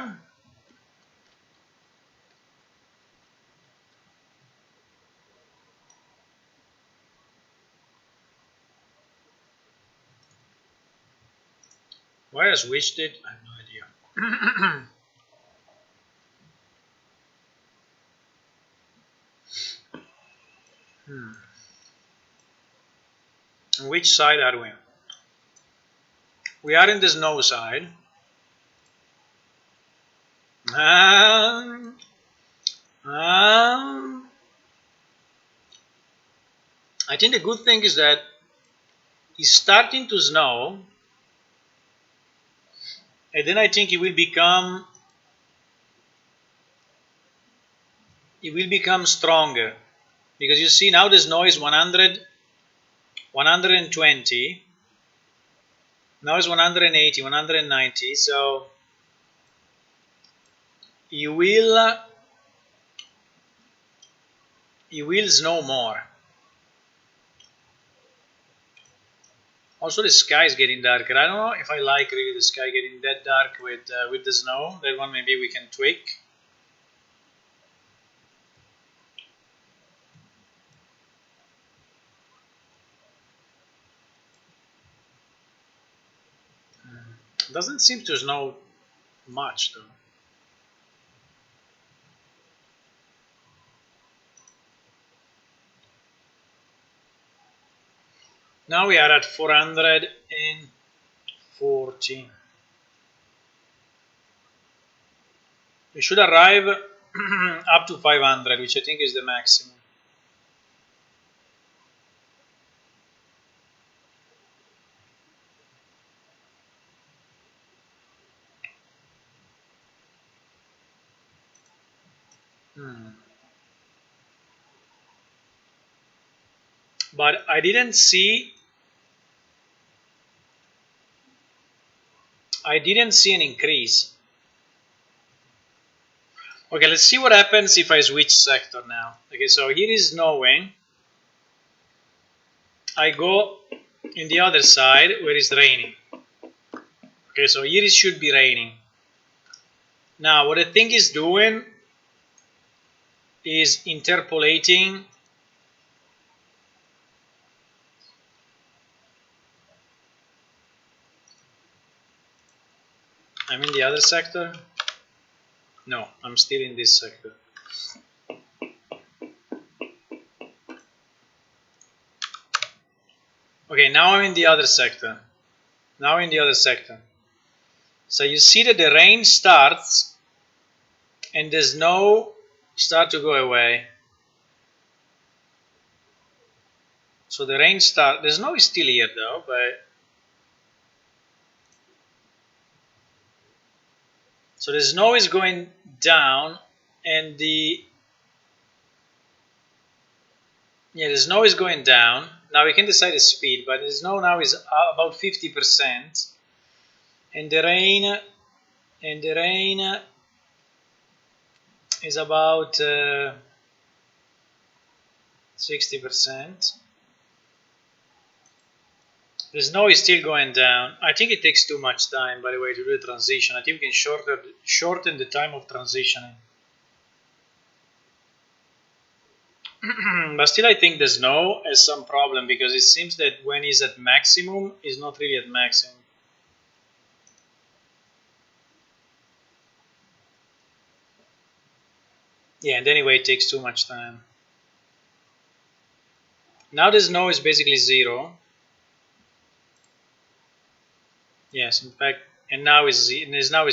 Why I switched it? I have no idea. Which side are we? We are in the snow side. I think the good thing is that it's starting to snow, and then I think it will become stronger, because you see now the snow is 100, 120. Now it's 180, 190. So you will snow more. Also, the sky is getting darker. I don't know if I like really the sky getting that dark with the snow. That one maybe we can tweak. Doesn't seem to snow much though. Now we are at 440. We should arrive up to 500, which I think is the maximum. But I didn't see an increase. Okay, let's see what happens if I switch sector now. Okay, so here is snowing. I go in the other side where it's raining. Okay, so here it should be raining. Now, what the thing is doing is interpolating. I'm in the other sector. No, I'm still in this sector. Okay, now I'm in the other sector. So you see that the rain starts and the snow start to go away. So the rain starts, the snow is still here though, but so the snow is going down and the snow is going down. Now we can decide the speed, but the snow now is about 50%, and the rain is about 60%. The snow is still going down. I think it takes too much time, by the way, to do the transition. I think we can shorten the time of transitioning. But still, I think the snow has some problem because it seems that when it's at maximum, it's not really at maximum. Yeah, and anyway, it takes too much time. Now the snow is basically zero. Yes, in fact, and now is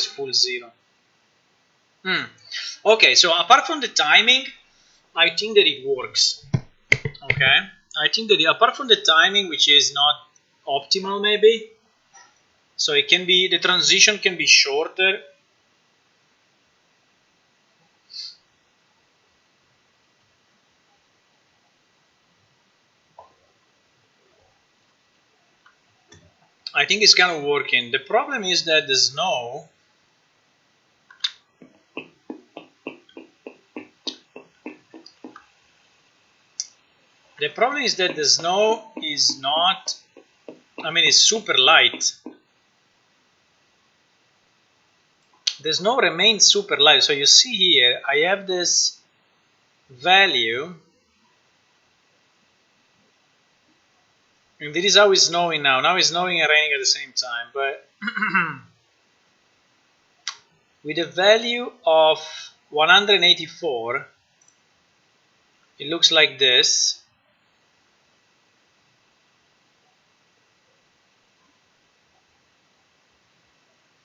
full zero. Okay, so apart from the timing, I think that it works. Okay, I think that apart from the timing, which is not optimal, maybe, so it can be, the transition can be shorter. I think it's kind of working. The problem is that the snow is not, I mean, it's super light. The snow remains super light. So you see here, I have this value, and this is how it's snowing now. Now it's snowing and raining at the same time, but with a value of 184, it looks like this.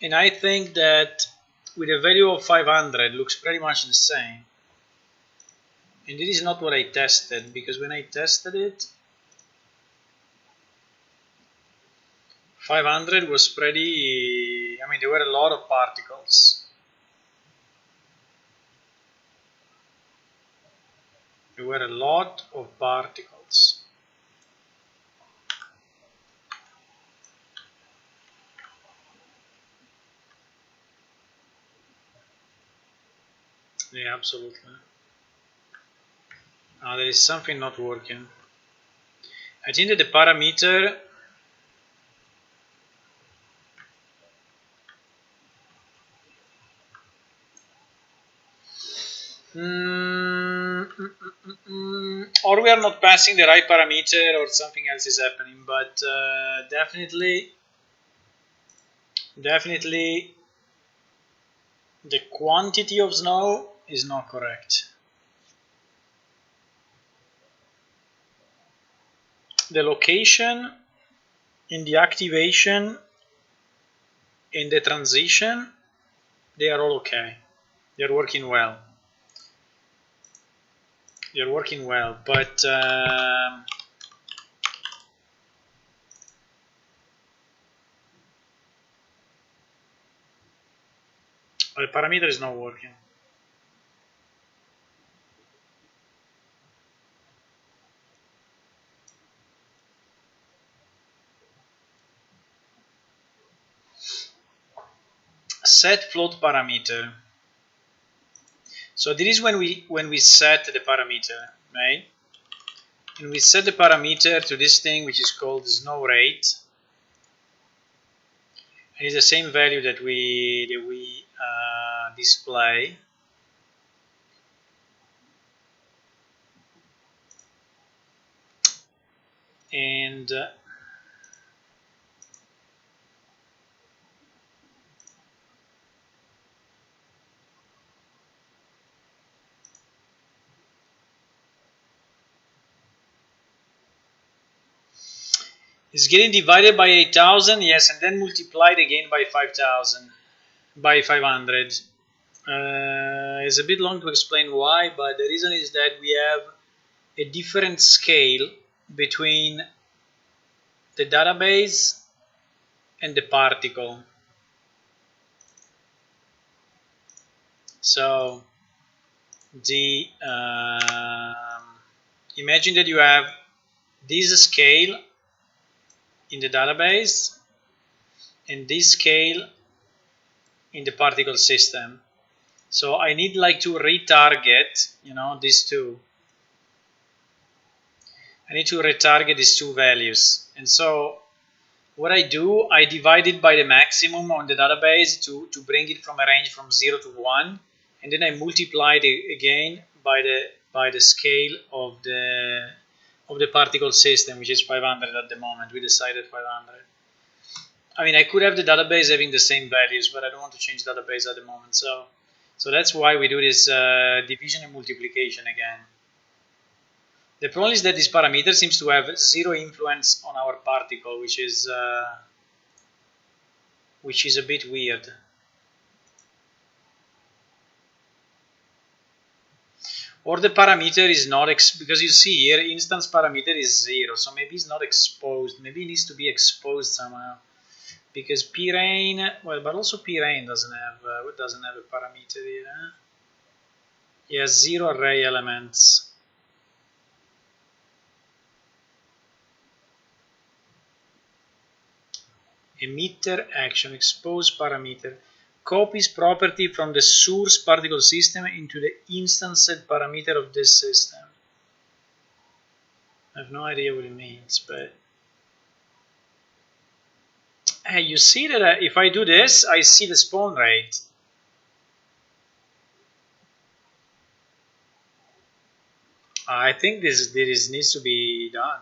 And I think that with a value of 500, it looks pretty much the same. And this is not what I tested, because when I tested it, 500 was pretty, I mean, there were a lot of particles. There were a lot of particles. Yeah, absolutely. There is something not working. I think that the parameter or we are not passing the right parameter or something else is happening, but definitely the quantity of snow is not correct. The location in the activation, in the transition, they are all okay. They're working well. But the parameter is not working. Set float parameter. So this is when we set the parameter, right? And we set the parameter to this thing which is called snow rate. And it's the same value that we display. And It's getting divided by 8,000, yes, and then multiplied again by 5,000, by 500. It's a bit long to explain why, but the reason is that we have a different scale between the database and the particle. So the imagine that you have this scale in the database and this scale in the particle system. So I need like to retarget, these two. I need to retarget these two values. And so what I do, I divide it by the maximum on the database to bring it from a range from 0 to 1. And then I multiply it again by the scale of the particle system, which is 500 at the moment. We decided 500. I mean, I could have the database having the same values, but I don't want to change the database at the moment. So that's why we do this division and multiplication again. The problem is that this parameter seems to have zero influence on our particle, which is a bit weird. Or the parameter is not, because you see here, instance parameter is 0, so maybe it's not exposed. Maybe it needs to be exposed somehow. Because prain, well, but also prain doesn't have a parameter here. Huh? It has 0 array elements. Emitter action, expose parameter, copies property from the source particle system into the instanced parameter of this system. I have no idea what it means, but hey, you see that if I do this, I see the spawn rate. I think this needs to be done.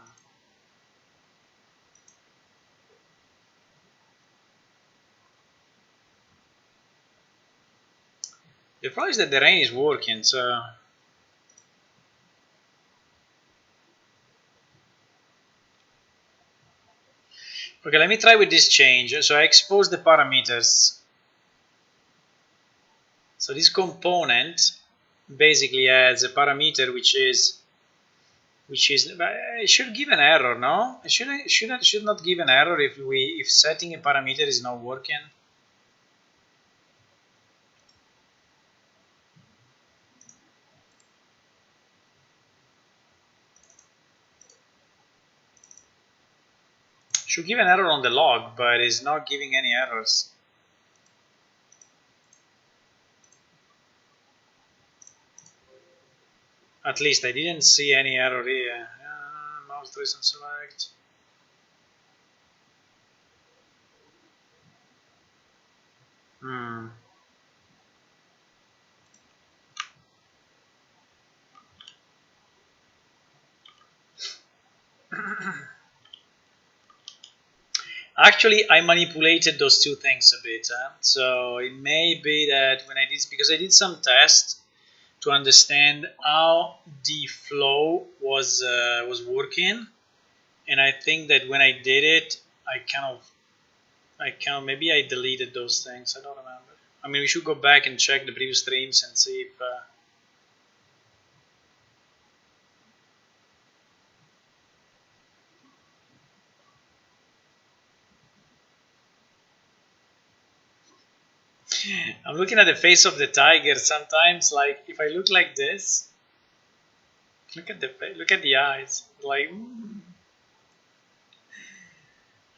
The problem is that the rain is working, so okay, let me try with this change. So I expose the parameters. So this component basically has a parameter which is it should give an error, no? It should not give an error if setting a parameter is not working. Should give an error on the log, but it's not giving any errors. At least I didn't see any error here. Mouse trace and select. Actually, I manipulated those two things a bit. So it may be that when I did, because I did some tests to understand how the flow was working, and I think that when I did it, I maybe I deleted those things. I don't remember. I mean, we should go back and check the previous streams and see if. I'm looking at the face of the tiger. Sometimes, like if I look like this, look at the eyes. Like,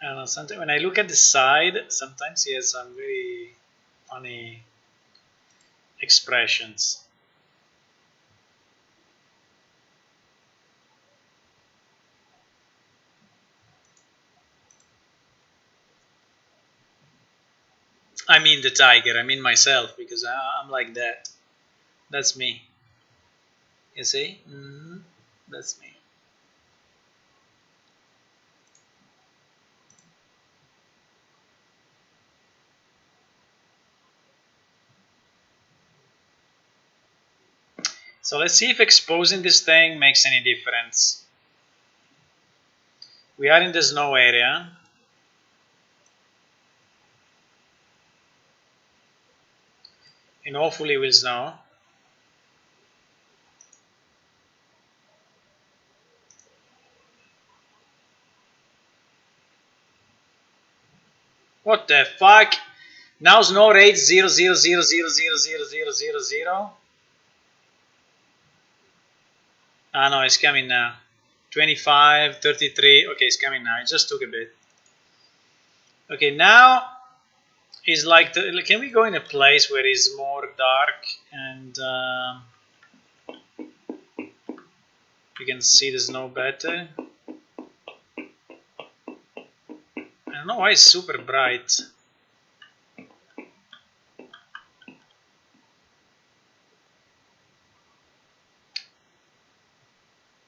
I don't know. Sometimes when I look at the side, sometimes he has some very funny expressions. I mean the tiger. I mean myself because I'm like that. That's me. You see? That's me. So let's see if exposing this thing makes any difference. We are in the snow area. And hopefully it will snow. What the fuck? Now snow rate 0.000000000. Ah no, it's coming now. 25, 33. Okay, it's coming now. It just took a bit. Okay, now is like can we go in a place where it's more dark and we can see the snow better? I don't know why it's super bright.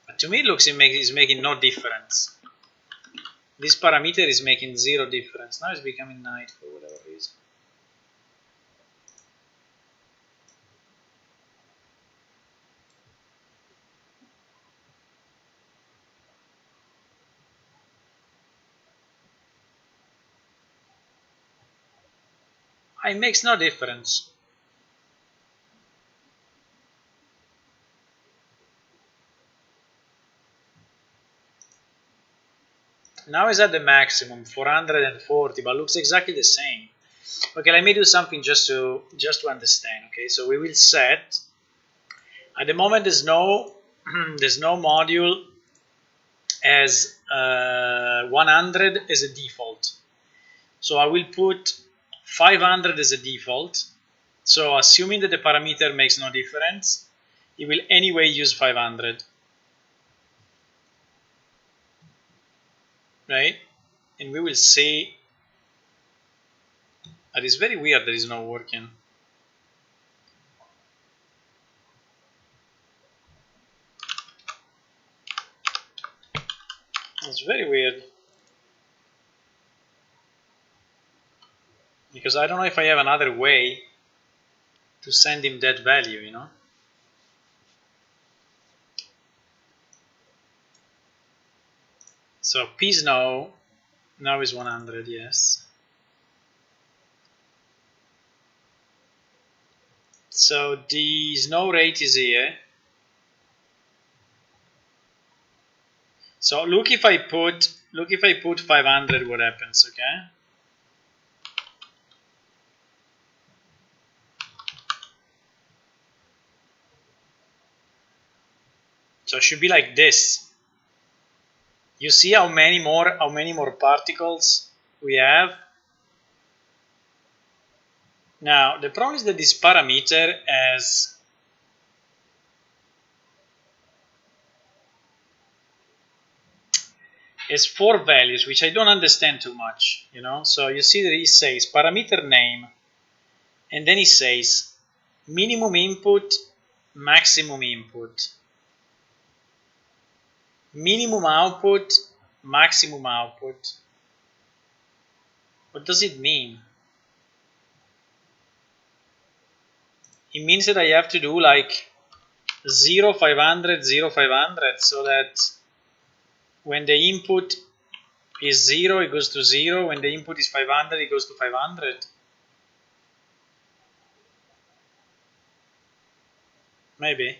But to me it looks it's making no difference. This parameter is making zero difference. Now it's becoming night for whatever reason. It makes no difference. Now it's at the maximum, 440, but looks exactly the same. Okay, let me do something just to understand. Okay, so we will set. At the moment, there's no module as 100 as a default. So I will put 500 as a default. So assuming that the parameter makes no difference, it will anyway use 500. Right? And we will see. It is very weird that it's not working. It's very weird. Because I don't know if I have another way to send him that value, you know? So P snow now is 100, yes. So the snow rate is here. So look if I put 500, what happens, okay? So it should be like this. You see how many more particles we have? Now the problem is that this parameter has four values, which I don't understand too much, you know. So you see that he says parameter name, and then he says minimum input, maximum input, minimum output, maximum output. What does it mean? It means that I have to do like 0, 500, 0, 500, so that when the input is 0, it goes to 0. When the input is 500, it goes to 500. Maybe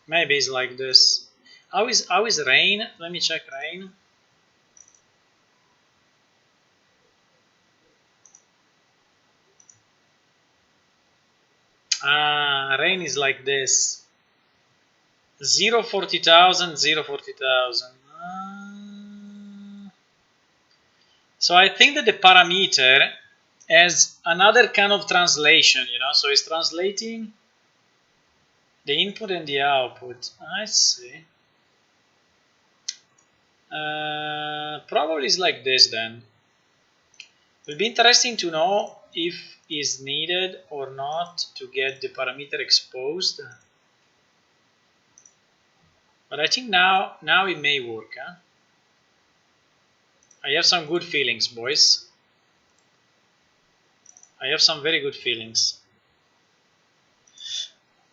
it's like this. How is rain? Let me check rain. Rain is like this. 0, 40,000, 0, 40,000. So I think that the parameter has another kind of translation, you know. So it's translating the input and the output. I see. Probably it's like this then. It will be interesting to know if is needed or not to get the parameter exposed. But I think now it may work. Huh? I have some good feelings, boys. I have some very good feelings.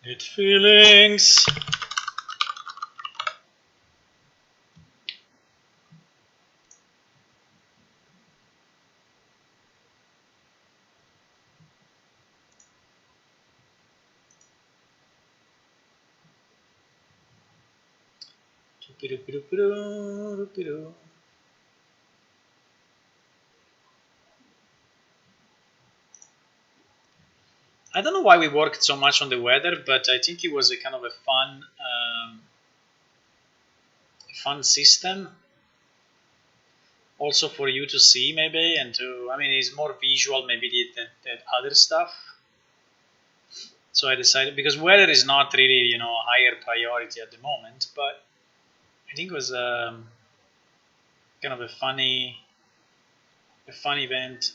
Good feelings. I don't know why we worked so much on the weather, but I think it was a kind of a fun system. Also for you to see maybe, and to, I mean, it's more visual maybe than other stuff. So I decided, because weather is not really, you know, a higher priority at the moment, but I think it was kind of a fun event.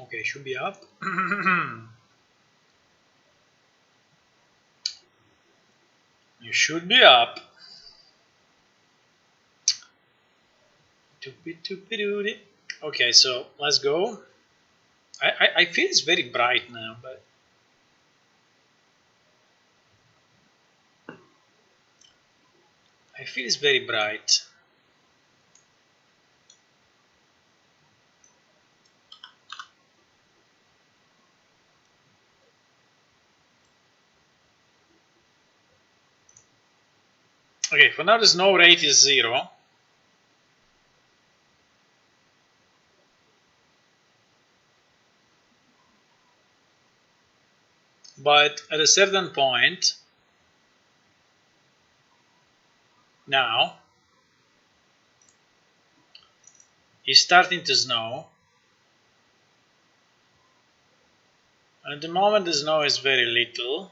Okay, should be up. You should be up. Okay, so let's go. I feel it's very bright now, but I feel it's very bright. Okay, for now the snow rate is 0. But at a certain point, now, it's starting to snow. At the moment the snow is very little.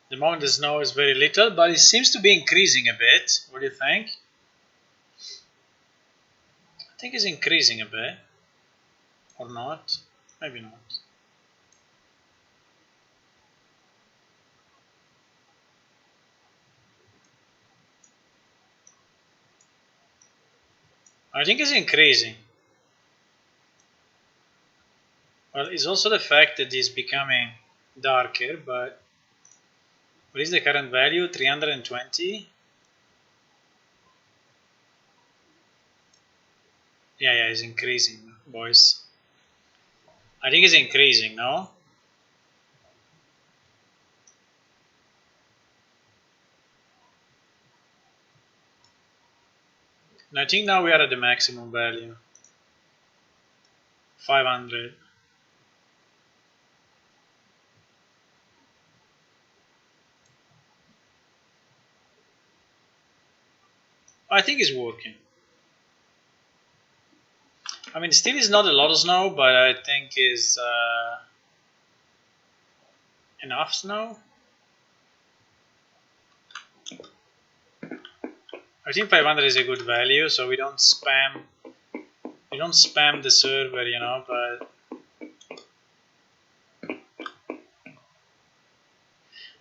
The moment the snow is very little, but it seems to be increasing a bit. What do you think? I think it's increasing a bit. Or not? Maybe not. I think it's increasing. Well, it's also the fact that it's becoming darker, but what is the current value? 320? Yeah, it's increasing, boys. I think it's increasing, no? And I think now we are at the maximum value. 500. I think it's working. I mean, still is not a lot of snow, but I think is enough snow. I think 500 is a good value, so we don't spam the server, you know, but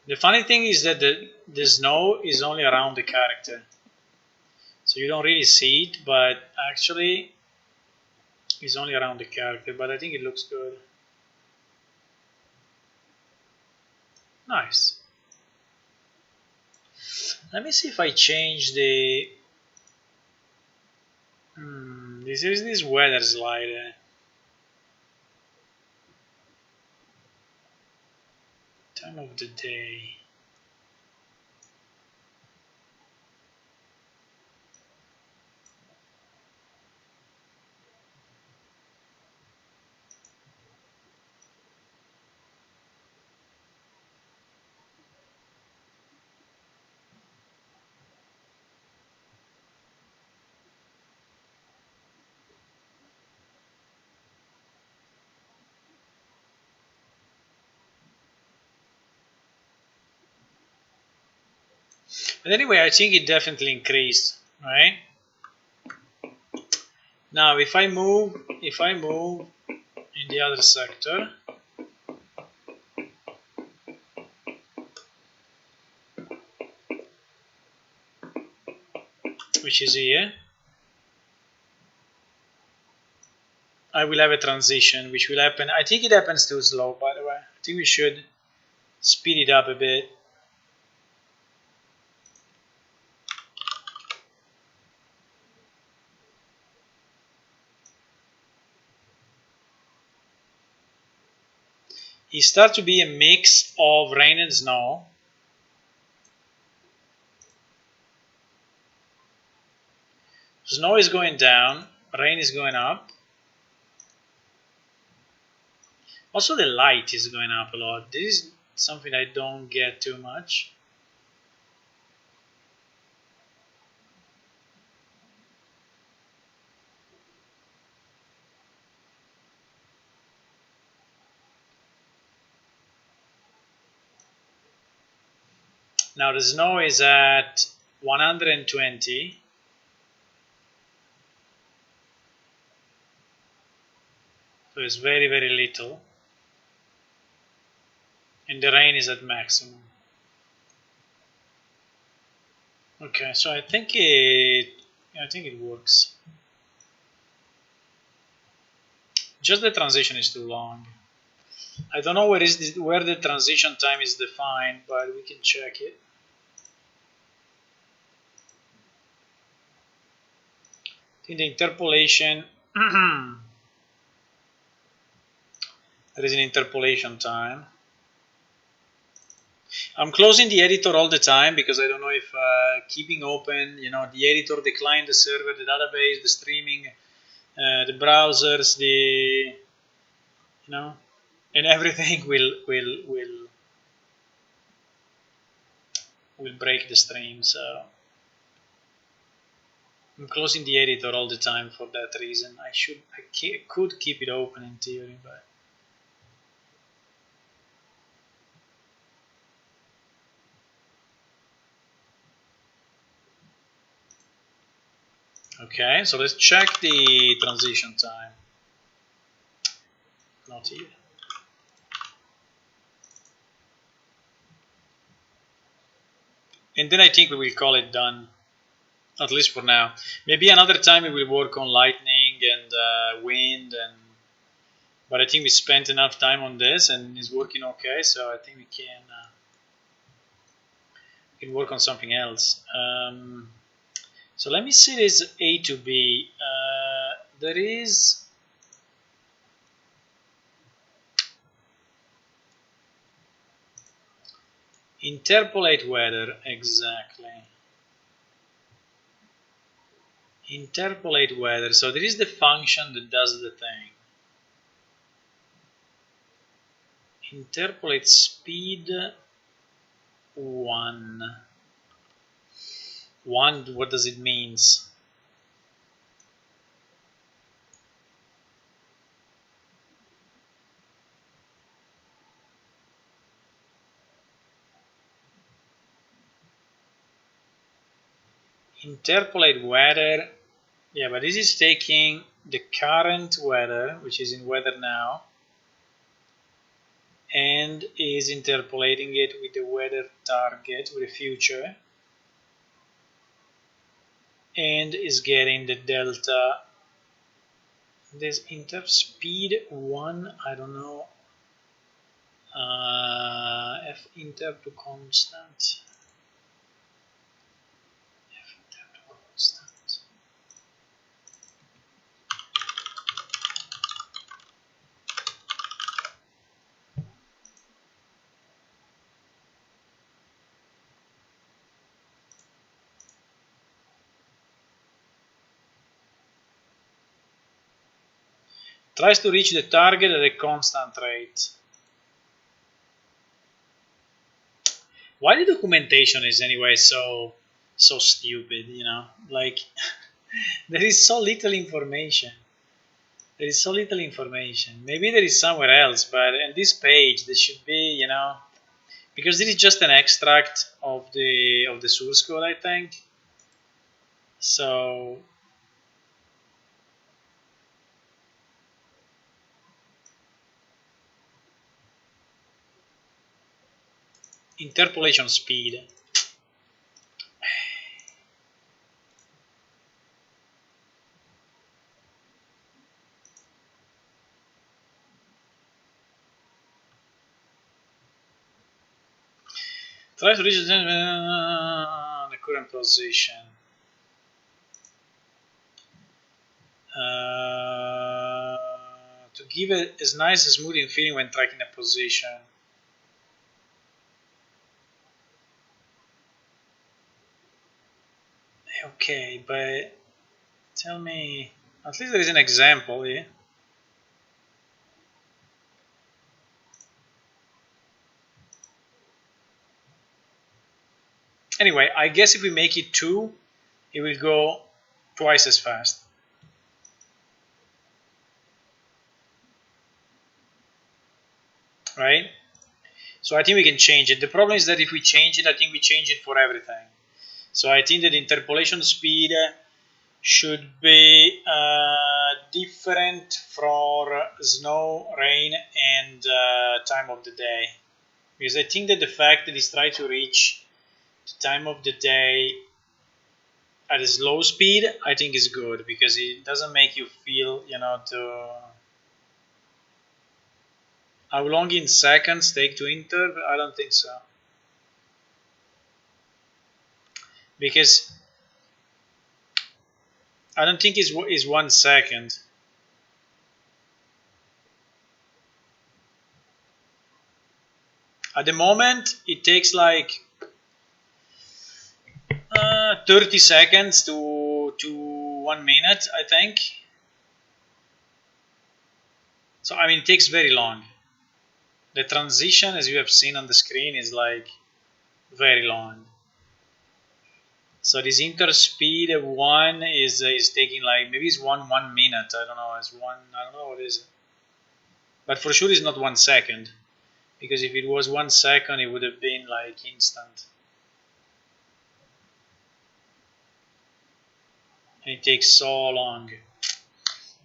the funny thing is that the snow is only around the character. So you don't really see it, but actually it's only around the character, but I think it looks good. Nice. Let me see if I change the... this is this weather slider. Time of the day. But anyway, I think it definitely increased, right? Now, if I move in the other sector, which is here, I will have a transition, which will happen. I think it happens too slow, by the way. I think we should speed it up a bit. it starts to be a mix of rain and snow. Snow is going down, rain is going up. Also the light is going up a lot. This is something I don't get too much. Now the snow is at 120. So it's very, very little. And the rain is at maximum. Okay, so I think it works. Just the transition is too long. I don't know where the transition time is defined, but we can check it. I think the interpolation there is an interpolation time. I'm closing the editor all the time because I don't know if keeping open, the editor, the client, the server, the database, the streaming, the browsers, and everything will break the stream. So I'm closing the editor all the time for that reason. I could keep it open in theory, but. Okay, so let's check the transition time. Not here. And then I think we will call it done, at least for now. Maybe another time we will work on lightning and wind, but I think we spent enough time on this and it's working okay, so I think we can work on something else. So let me see this A to B. There is interpolate weather, exactly. Interpolate weather. So there is the function that does the thing. Interpolate speed 1. 1, what does it mean? Interpolate weather. Yeah, but this is taking the current weather, which is in weather now, and is interpolating it with the weather target, with the future, and is getting the delta. This inter speed 1, I don't know, f inter to constant. F inter to constant. Tries to reach the target at a constant rate. Why the documentation is anyway so stupid, like there is so little information. There is so little information. Maybe there is somewhere else, but in this page there should be, because this is just an extract of the source code, I think. So interpolation speed. Try to reach the current position. To give it as nice a smoothing feeling when tracking a position. Okay, but tell me, at least there is an example here. Anyway, I guess if we make it 2, it will go twice as fast. Right? So I think we can change it. The problem is that if we change it, I think we change it for everything. So I think that the interpolation speed should be different for snow, rain, and time of the day. Because I think that the fact that it's trying to reach the time of the day at a slow speed, I think is good, because it doesn't make you feel, how long in seconds take to enter? I don't think so. Because I don't think it's 1 second. At the moment, it takes like 30 seconds to 1 minute, I think. So, I mean, it takes very long. The transition, as you have seen on the screen, is like very long. So this inter speed of 1 is taking like, maybe it's 1 minute. I don't know. It's 1. I don't know what is it. But for sure, it's not 1 second, because if it was 1 second, it would have been like instant. And it takes so long.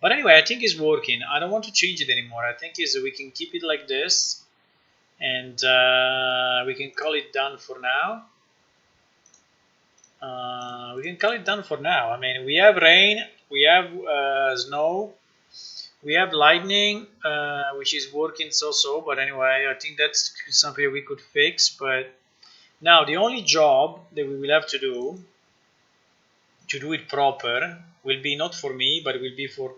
But anyway, I think it's working. I don't want to change it anymore. I think we can keep it like this, and we can call it done for now. We can call it done for now. I mean, we have rain, we have snow, we have lightning, which is working so-so. But anyway, I think that's something we could fix. But now the only job that we will have to do it proper will be not for me, but it will be for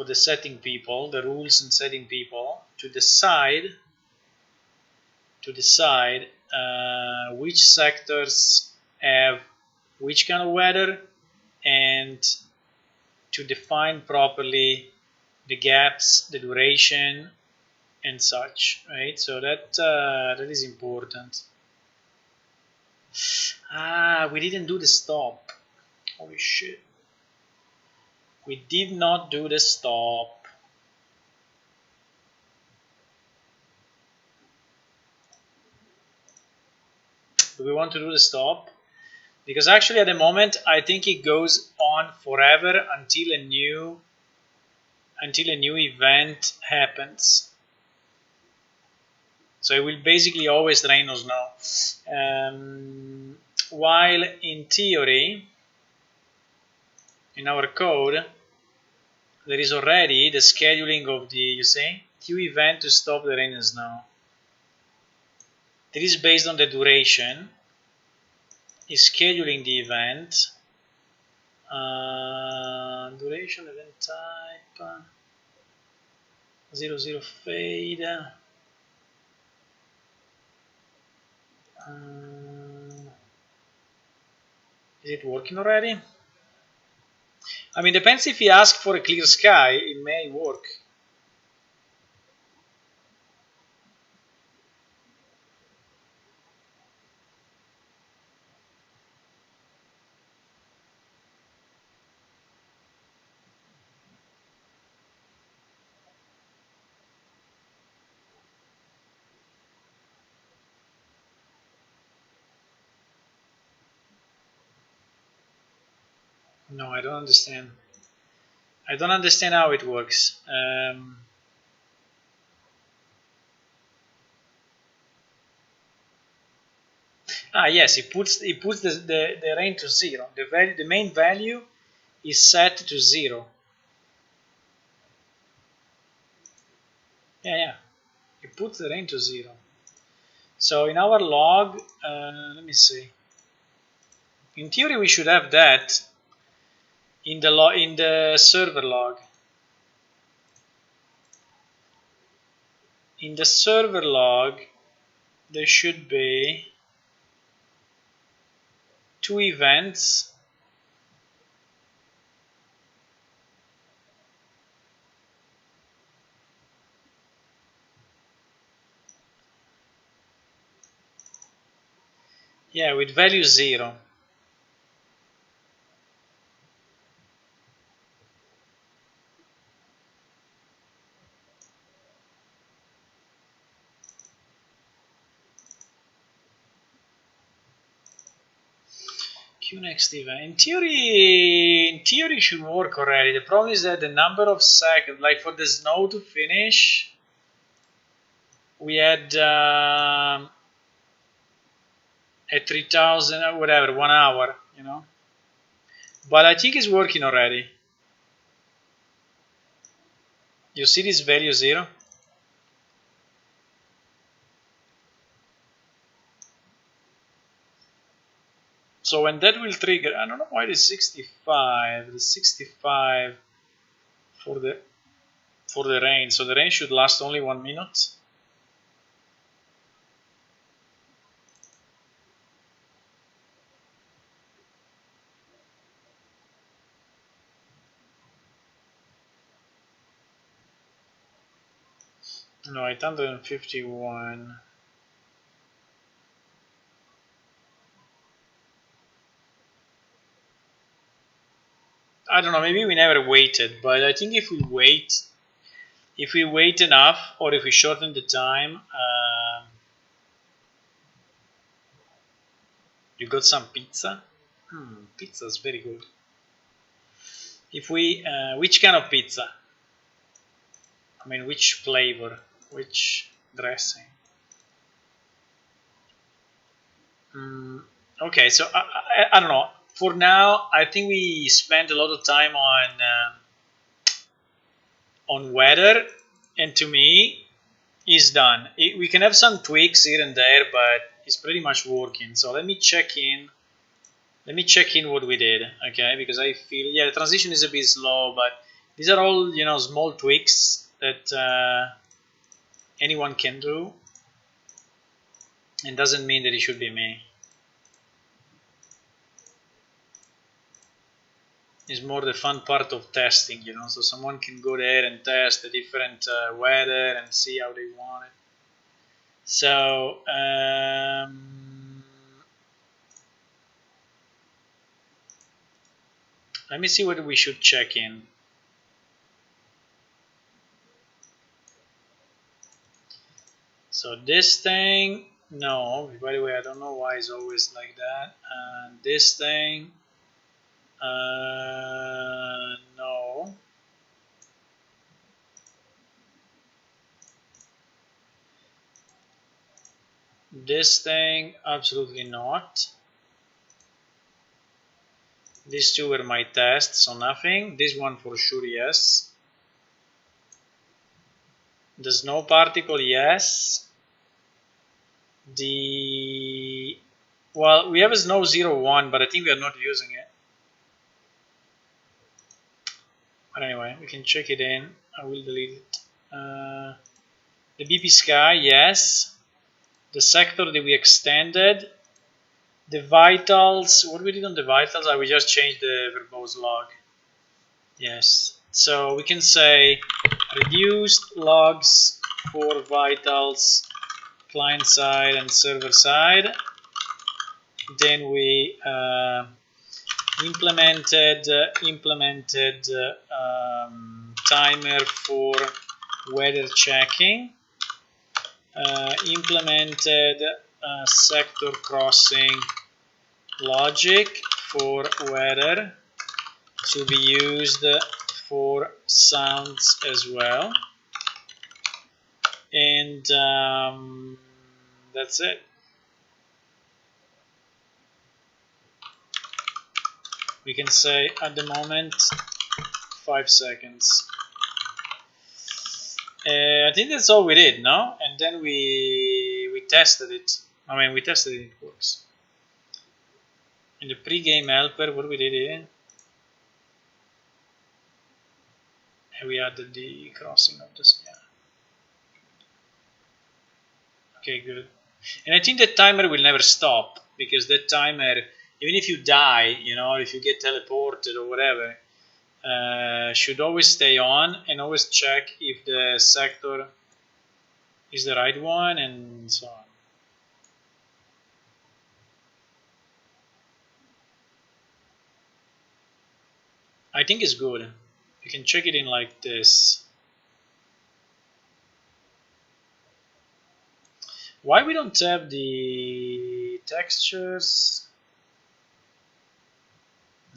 the setting people, the rules and setting people, to decide which sectors have which kind of weather, and to define properly the gaps, the duration, and such. Right? So that is important. We didn't do the stop. Holy shit. We did not do the stop. Do we want to do the stop? Because actually at the moment I think it goes on forever until a new event happens. So it will basically always rain or snow. While in theory, in our code, there is already the scheduling of the, Q event to stop the rain and snow. It is based on the duration, is scheduling the event, duration, event type, 00 fade, is it working already? I mean, depends if you ask for a clear sky, it may work. No, I don't understand. I don't understand how it works. Yes, it puts the rain to 0. The main value is set to 0. Yeah. It puts the rain to 0. So in our log, let me see. In theory, we should have that in the server log. in the server log there should be 2 events. Yeah, with value 0. Q next event. In theory, it should work already. The problem is that the number of seconds, like for the snow to finish, we had at 3000 or whatever, 1 hour, you know. But I think it's working already. You see this value 0? So when that will trigger, I don't know why the 65 for the rain. So the rain should last only 1 minute. No, 851. I don't know, maybe we never waited, but I think if we wait enough, or if we shorten the time, you got some pizza? Pizza is very good. If we, which kind of pizza? I mean, which flavor? Which dressing? Okay, so I don't know. For now, I think we spent a lot of time on weather, and to me, it's done. We can have some tweaks here and there, but it's pretty much working. So let me check in. Let me check in what we did, okay? Because I feel, yeah, the transition is a bit slow, but these are all, you know, small tweaks that anyone can do. It doesn't mean that it should be me. It's more the fun part of testing, you know, so someone can go there and test the different weather and see how they want it. So, let me see what we should check in. So this thing, no, by the way, I don't know why it's always like that. And this thing, no. This thing, absolutely not. These two were my tests, so nothing. This one for sure, yes. The snow particle, yes. Well, we have a snow 01, but I think we are not using it. But anyway, we can check it in. I will delete it. The BP sky, yes. The sector that we extended. The vitals, what we did on the vitals, we just changed the verbose log. Yes. So we can say reduced logs for vitals, client side and server side. Then we implemented timer for weather checking. Implemented sector crossing logic for weather to be used for sounds as well, and that's it. We can say at the moment 5 seconds. I think that's all we did, no? And then we tested it. I mean, we tested it, it works. In the pre-game helper, what we did here? And we added the crossing of the sky. Okay, good. And I think the timer will never stop, because the timer, even if you die, you know, if you get teleported or whatever, should always stay on, and always check if the sector is the right one, and so on. I think it's good. You can check it in like this. Why we don't have the textures?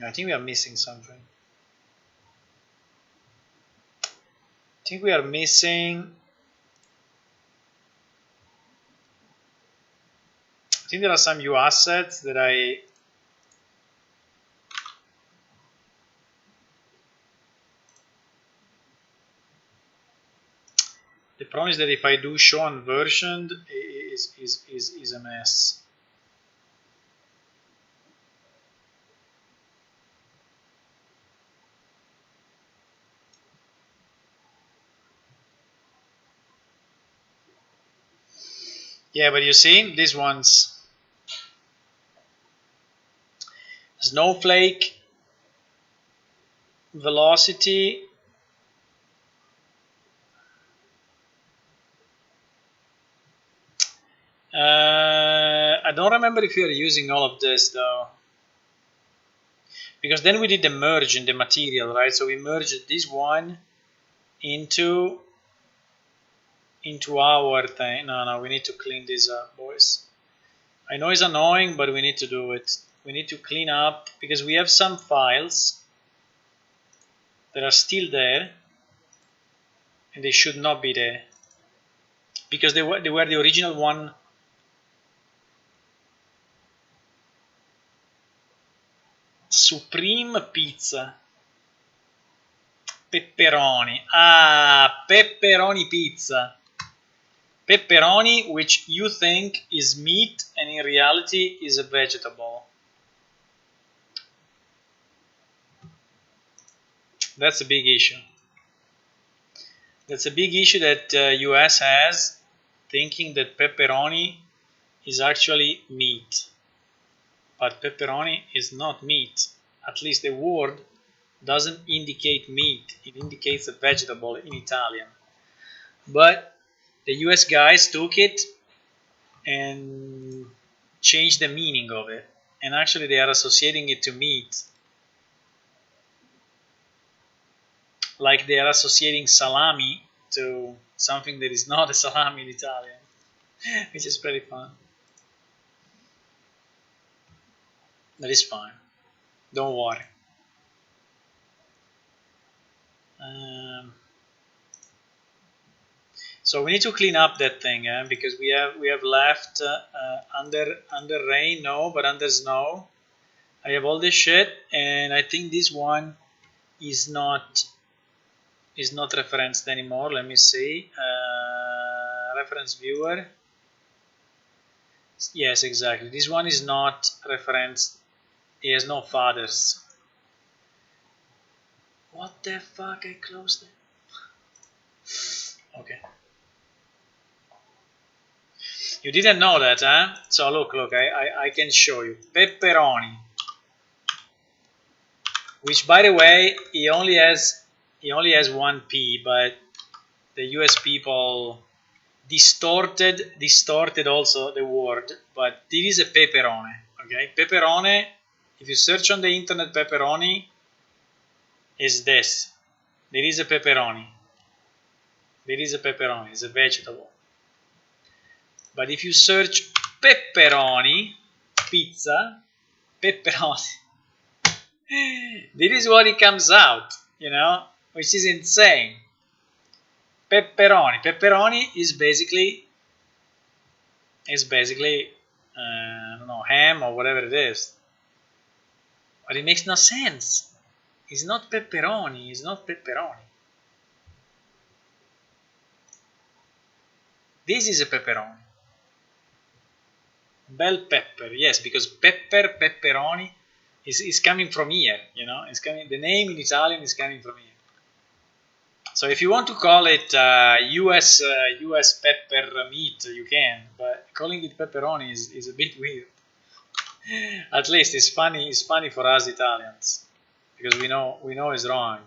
I think we are missing something. I think we are missing. I think there are some U assets that the problem is that if I do show unversioned, is a mess. Yeah, but you see, these ones, snowflake, velocity, I don't remember if we are using all of this though, because then we did the merge in the material, right? So we merged this one into our thing. No, we need to clean this up, boys. I know it's annoying, but we need to do it. We need to clean up, because we have some files that are still there, and they should not be there, because they were the original one. Supreme pizza, pepperoni. Ah, pepperoni pizza. Pepperoni, which you think is meat and in reality is a vegetable. That's a big issue. That's a big issue that US has, thinking that pepperoni is actually meat. But pepperoni is not meat. At least the word doesn't indicate meat. It indicates a vegetable in Italian. But the US guys took it and changed the meaning of it. And actually they are associating it to meat. Like they are associating salami to something that is not a salami in Italian, which is pretty fun. That is fine. Don't worry. So we need to clean up that thing, because we have left under rain, no, but under snow. I have all this shit, and I think this one is not referenced anymore. Let me see. Reference viewer. Yes, exactly. This one is not referenced. It has no fathers. What the fuck? I closed it. Okay. You didn't know that, huh? So look, I can show you. Pepperoni. Which, by the way, he only has one P, but the US people distorted also the word. But this is a pepperoni, okay? Pepperoni, if you search on the internet pepperoni, is this. There is a pepperoni. There is a pepperoni. It's a vegetable. But if you search pepperoni, pizza, pepperoni, this is what it comes out, you know, which is insane. Pepperoni. Pepperoni is basically I don't know, ham or whatever it is. But it makes no sense. It's not pepperoni. It's not pepperoni. This is a pepperoni. Bell pepper, yes, because pepperoni is coming from here, you know. It's coming. The name in Italian is coming from here. So if you want to call it US pepper meat, you can, but calling it pepperoni is a bit weird. At least it's funny. It's funny for us Italians because we know it's wrong.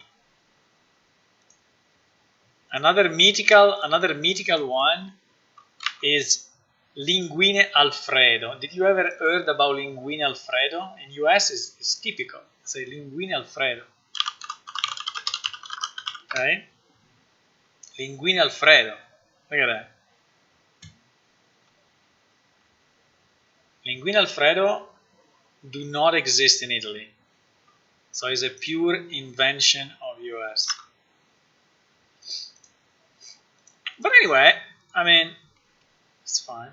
Another mythical one is linguine Alfredo. Did you ever heard about linguine Alfredo? In US, it's typical. It's a linguine Alfredo. Okay, linguine Alfredo. Look at that. Linguine Alfredo do not exist in Italy, so it's a pure invention of US. But anyway, I mean, it's fine.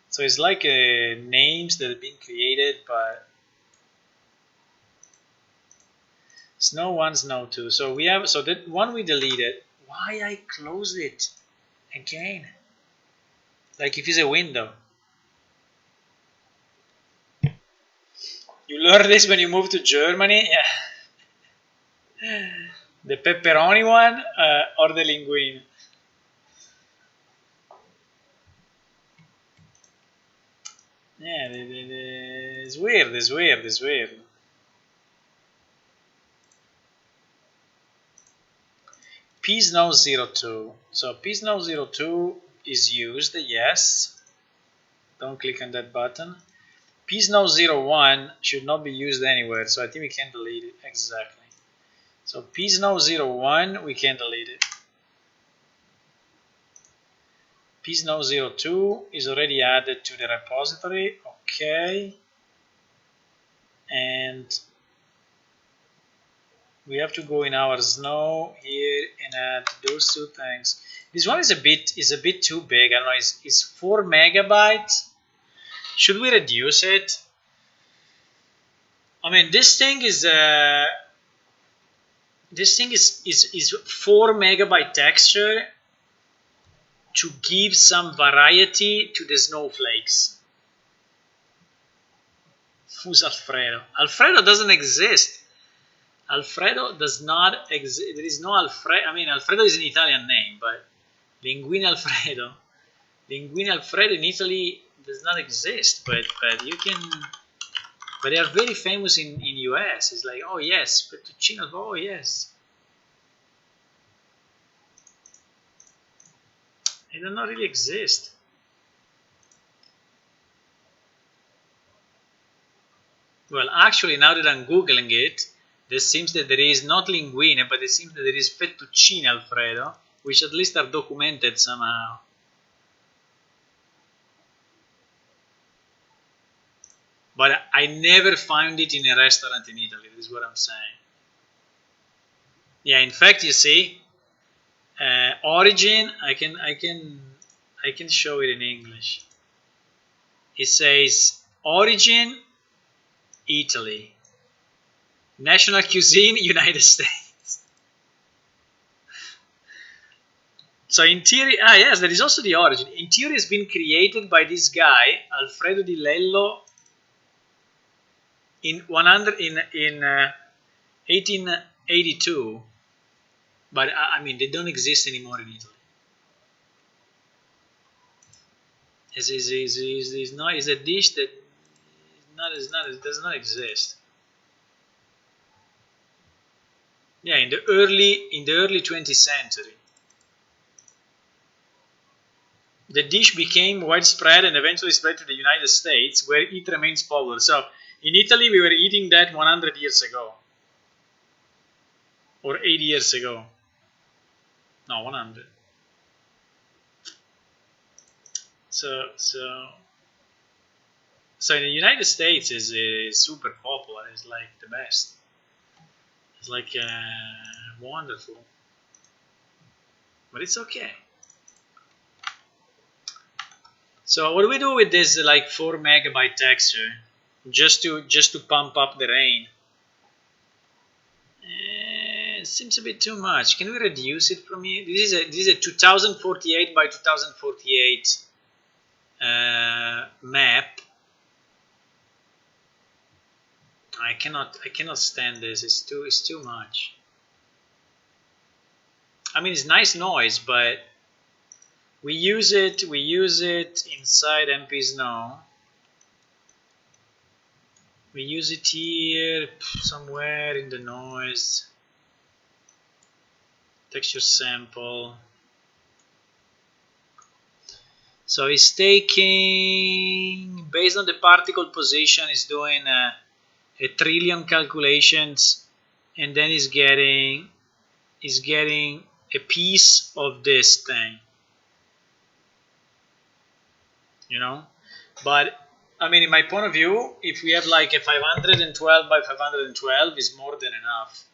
So it's like names that have been created, but Snow 1, Snow 2. So we have, so that one we deleted. Why I closed it again? Like if it's a window. You learn this when you move to Germany? Yeah. The pepperoni one or the linguine? Yeah, it's weird, it's weird, it's weird. PSnow02. So PSnow02 is used, yes. Don't click on that button. PSnow01 should not be used anywhere, so I think we can delete it. Exactly. So PSnow01, we can delete it. PSnow02 is already added to the repository. Okay. And we have to go in our Snow here and add those two things. This one is a bit too big. I don't know. It's 4 megabytes. Should we reduce it? I mean, this thing is 4 megabyte texture to give some variety to the snowflakes. Who's Alfredo? Alfredo doesn't exist. Alfredo does not exist. There is no Alfredo. I mean, Alfredo is an Italian name, but Linguine Alfredo in Italy does not exist. But you can. But they are very famous in US. It's like, oh yes, fettuccine. Oh yes. They do not really exist. Well, actually, now that I'm Googling it, there seems that there is not linguine, but it seems that there is fettuccine Alfredo, which at least are documented somehow. But I never found it in a restaurant in Italy. This is what I'm saying. Yeah, in fact, you see, origin. I can show it in English. It says origin Italy, national cuisine United States. So interior, yes, there is also the origin. Interior has been created by this guy Alfredo Di Lello in 1882, but I mean they don't exist anymore in Italy. Is a dish that does not exist. Yeah, in the early 20th century. The dish became widespread and eventually spread to the United States, where it remains popular. So, in Italy, we were eating that 100 years ago. Or 80 years ago. No, 100. So in the United States, is super popular. It's like the best. It's like wonderful. But it's okay. So what do we do with this like 4 megabyte texture? Just to pump up the rain. It seems a bit too much. Can we reduce it from here? This is a 2048 by 2048 map. I cannot stand this. It's too much. I mean, it's nice noise, but we use it inside MP Snow. We use it here somewhere in the noise. Texture sample. So it's taking, based on the particle position, it's doing a trillion calculations, and then it's getting a piece of this thing, you know. But I mean, in my point of view, if we have like a 512 by 512 is more than enough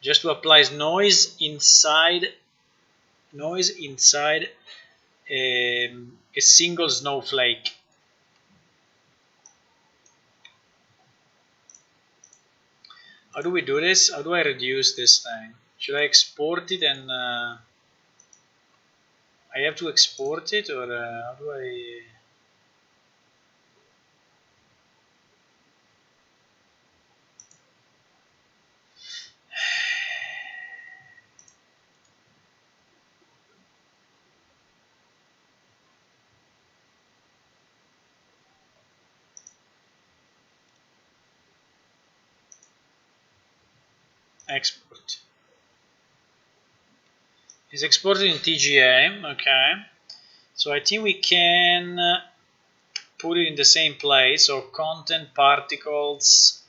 just to apply noise inside a single snowflake. How do we do this? How do I reduce this thing? Should I export it and I have to export it, or how do I? Export. It's exported in TGA, okay. So I think we can put it in the same place, so content particles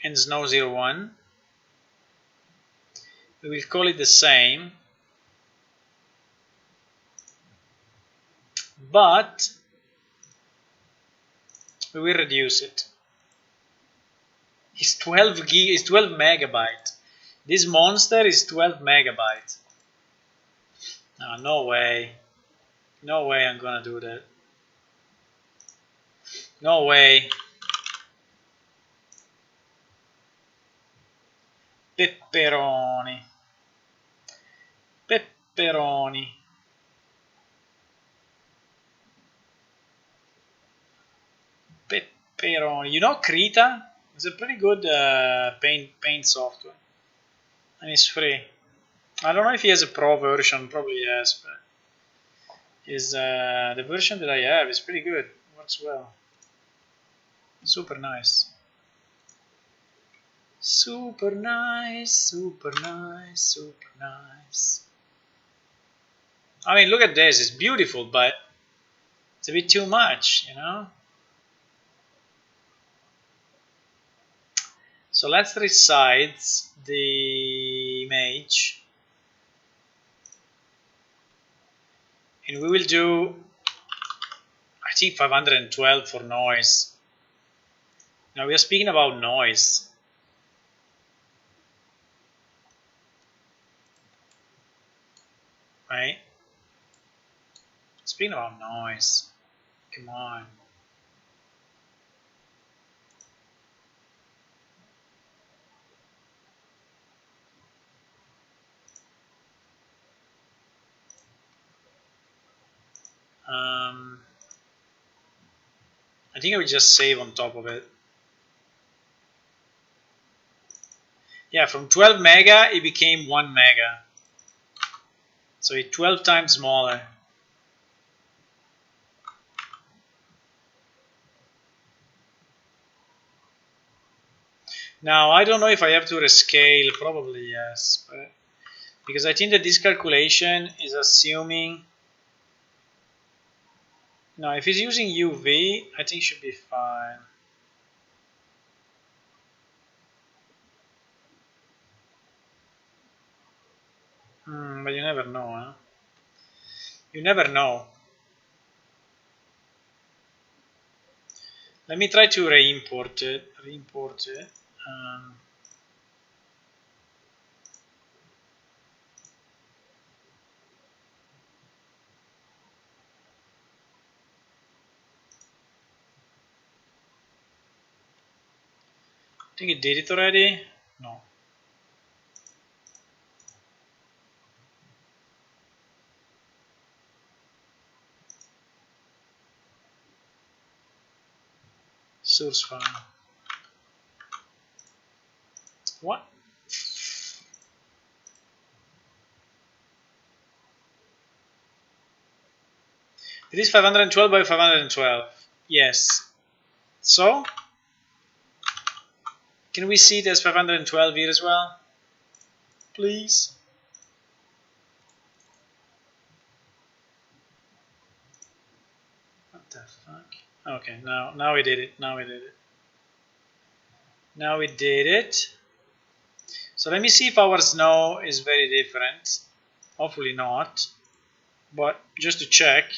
and snow01. We will call it the same, but we will reduce it. It's 12 megabyte. This monster is 12 megabyte. No way. No way I'm gonna do that. No way. Pepperoni. Pepperoni. Pepperoni. You know Krita? It's a pretty good paint software. And it's free. I don't know if he has a pro version. Probably yes, but the version that I have is pretty good. Works well. Super nice. Super nice, super nice, super nice. I mean, look at this. It's beautiful, but it's a bit too much, you know? So let's resize the image. And we will do, I think, 512 for noise. Now we are speaking about noise. Right? Speaking about noise. Come on. I think I will just save on top of it. Yeah, from 12 mega it became 1 mega. So it's 12 times smaller. Now I don't know if I have to rescale, probably yes, but because I think that this calculation is assuming. No, if it's using UV, I think it should be fine. But you never know, huh? You never know. Let me try to re-import it. I think it did it already. No. source file. What? It is 512 by 512. Yes. So, can we see it as 512 here as well? Please. What the fuck? Okay, now we did it. Now we did it. Now we did it. So let me see if our snow is very different. Hopefully not. But just to check.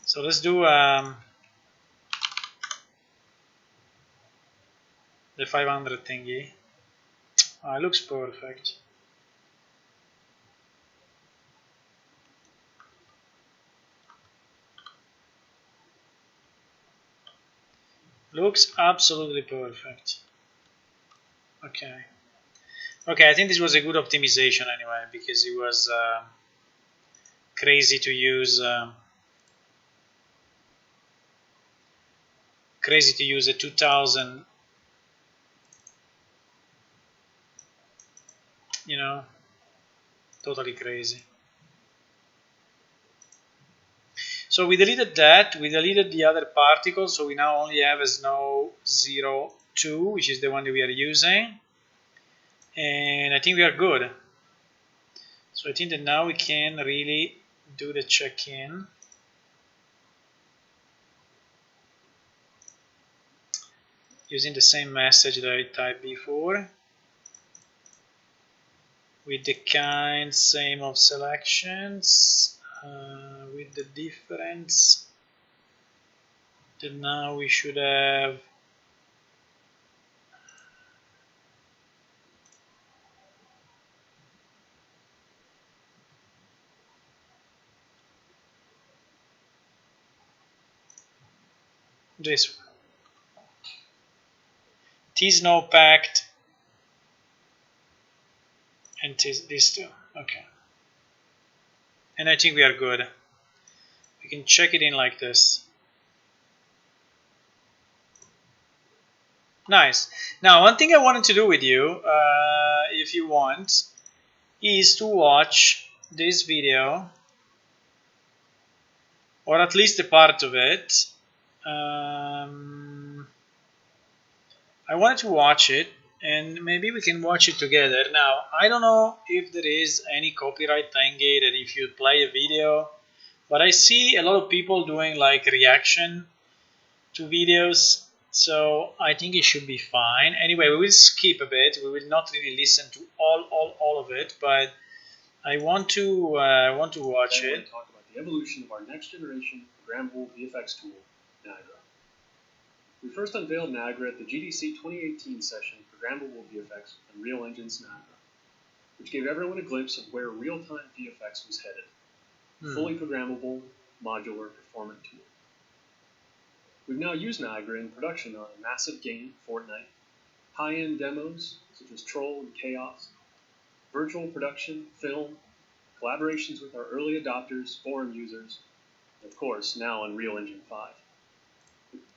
So let's do the 500 thingy. Oh, it looks perfect. Looks absolutely perfect. Okay. Okay, I think this was a good optimization anyway, because it was crazy to use a 2000, you know, totally crazy. So we deleted that, we deleted the other particle, so we now only have a snow 02, which is the one that we are using. And I think we are good. So I think that now we can really do the check-in. Using the same message that I typed before. With the kind, same of selections. With the difference that now we should have this one. T-snow packed and these two. Okay. And I think we are good. We can check it in like this. Nice. Now, one thing I wanted to do with you, if you want, is to watch this video, or at least a part of it. I wanted to watch it, and maybe we can watch it together. Now, I don't know if there is any copyright thingy that if you play a video, but I see a lot of people doing like reaction to videos. So I think it should be fine. Anyway, we will skip a bit. We will not really listen to all of it, but I want to watch it. Talk about the evolution of our next generation programmable VFX tool, Niagara. We first unveiled Niagara at the GDC 2018 session, Programmable VFX with Unreal Engine's Niagara, which gave everyone a glimpse of where real-time VFX was headed. Fully programmable, modular, performant tool. We've now used Niagara in production on a massive game, Fortnite, high-end demos such as Troll and Chaos, virtual production, film, collaborations with our early adopters, forum users, and of course, now Unreal Engine 5.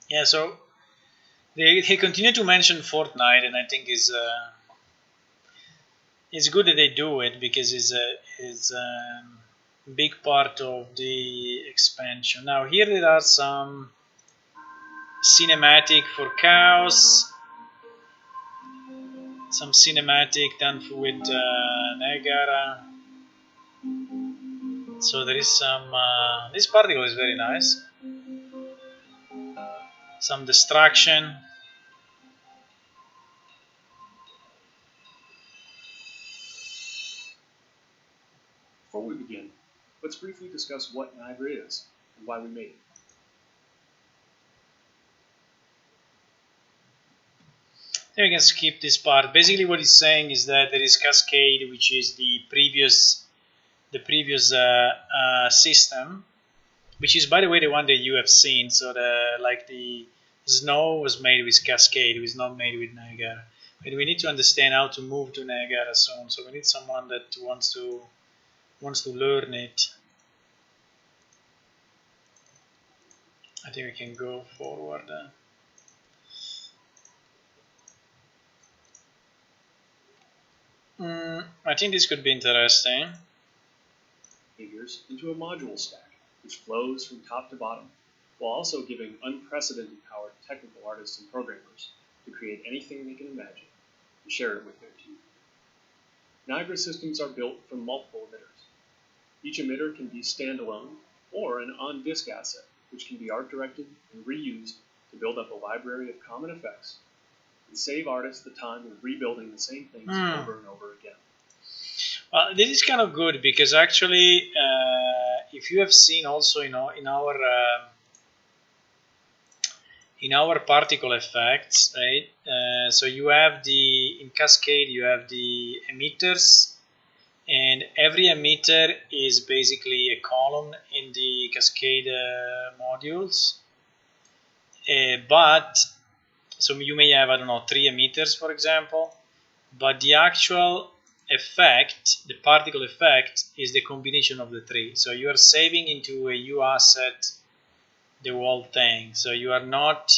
Yeah, so they continue to mention Fortnite, and I think it's good that they do it because it's a big part of the expansion. Now here there are some cinematic for cows, some cinematic done with Niagara. So there is some, this particle is very nice, some distraction. Before we begin, let's briefly discuss what Niagara is and why we made it. Then we can skip this part. Basically what it's saying is that there is Cascade, which is the previous system, which is, by the way, the one that you have seen. So the snow was made with Cascade, it was not made with Niagara. But we need to understand how to move to Niagara soon. So we need someone that wants to learn it. I think we can go forward. I think this could be interesting. Figures into a module stack, which flows from top to bottom, while also giving unprecedented power to technical artists and programmers to create anything they can imagine and share it with their team. Niagara systems are built from multiple emitters. Each emitter can be standalone or an on-disk asset, which can be art-directed and reused to build up a library of common effects and save artists the time of rebuilding the same things over and over again. This is kind of good because actually, if you have seen also in our particle effects, right? So you have in Cascade you have the emitters, and every emitter is basically a column in the Cascade modules. But so you may have, I don't know, 3 emitters, for example, but the actual effect, the particle effect, is the combination of the 3. So you are saving into a U asset the whole thing. So you are not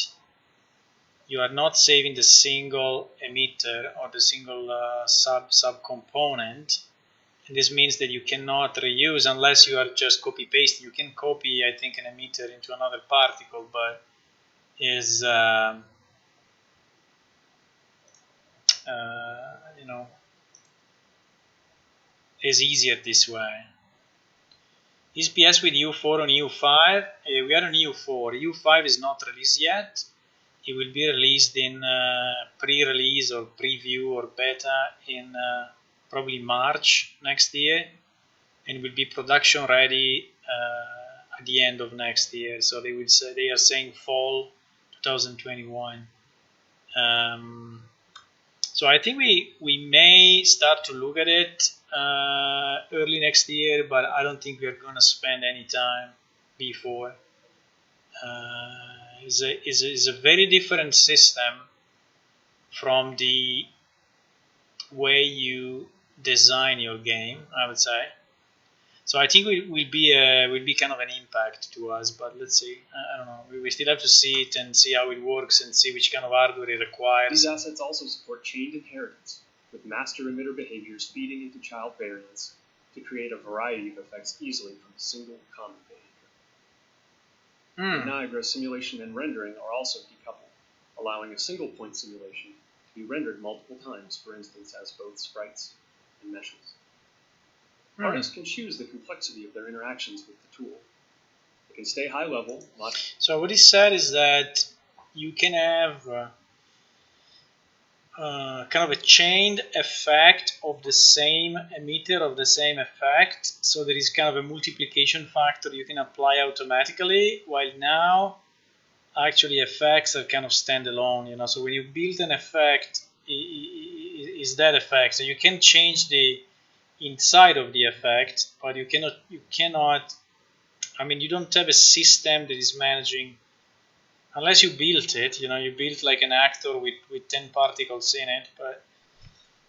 saving the single emitter or the single sub-component. And this means that you cannot reuse unless you are just copy-pasting. You can copy, I think, an emitter into another particle, but is is easier this way. Is PS with U4 on EU5? We are on EU4. EU5 is not released yet. It will be released in pre-release or preview or beta in probably March next year, and will be production ready at the end of next year. So they are saying fall 2021. So I think we may start to look at it early next year, but I don't think we are going to spend any time before. Is a very different system from the way you design your game, I would say. So I think it will be kind of an impact to us, but let's see. I don't know. We still have to see it and see how it works and see which kind of hardware it requires. These assets also support chained inheritance, with master emitter behaviors feeding into child variants to create a variety of effects easily from a single common behavior. Niagara simulation and rendering are also decoupled, allowing a single point simulation to be rendered multiple times, for instance, as both sprites and meshes. Artists can choose the complexity of their interactions with the tool. They can stay high level. So what he said is that you can have kind of a chained effect of the same emitter of the same effect. So there is kind of a multiplication factor you can apply automatically, while now actually effects are kind of standalone. So when you build an effect, is that effect. So you can change the inside of the effect, but you cannot. I mean, you don't have a system that is managing, unless you built it. You built like an actor with 10 particles in it.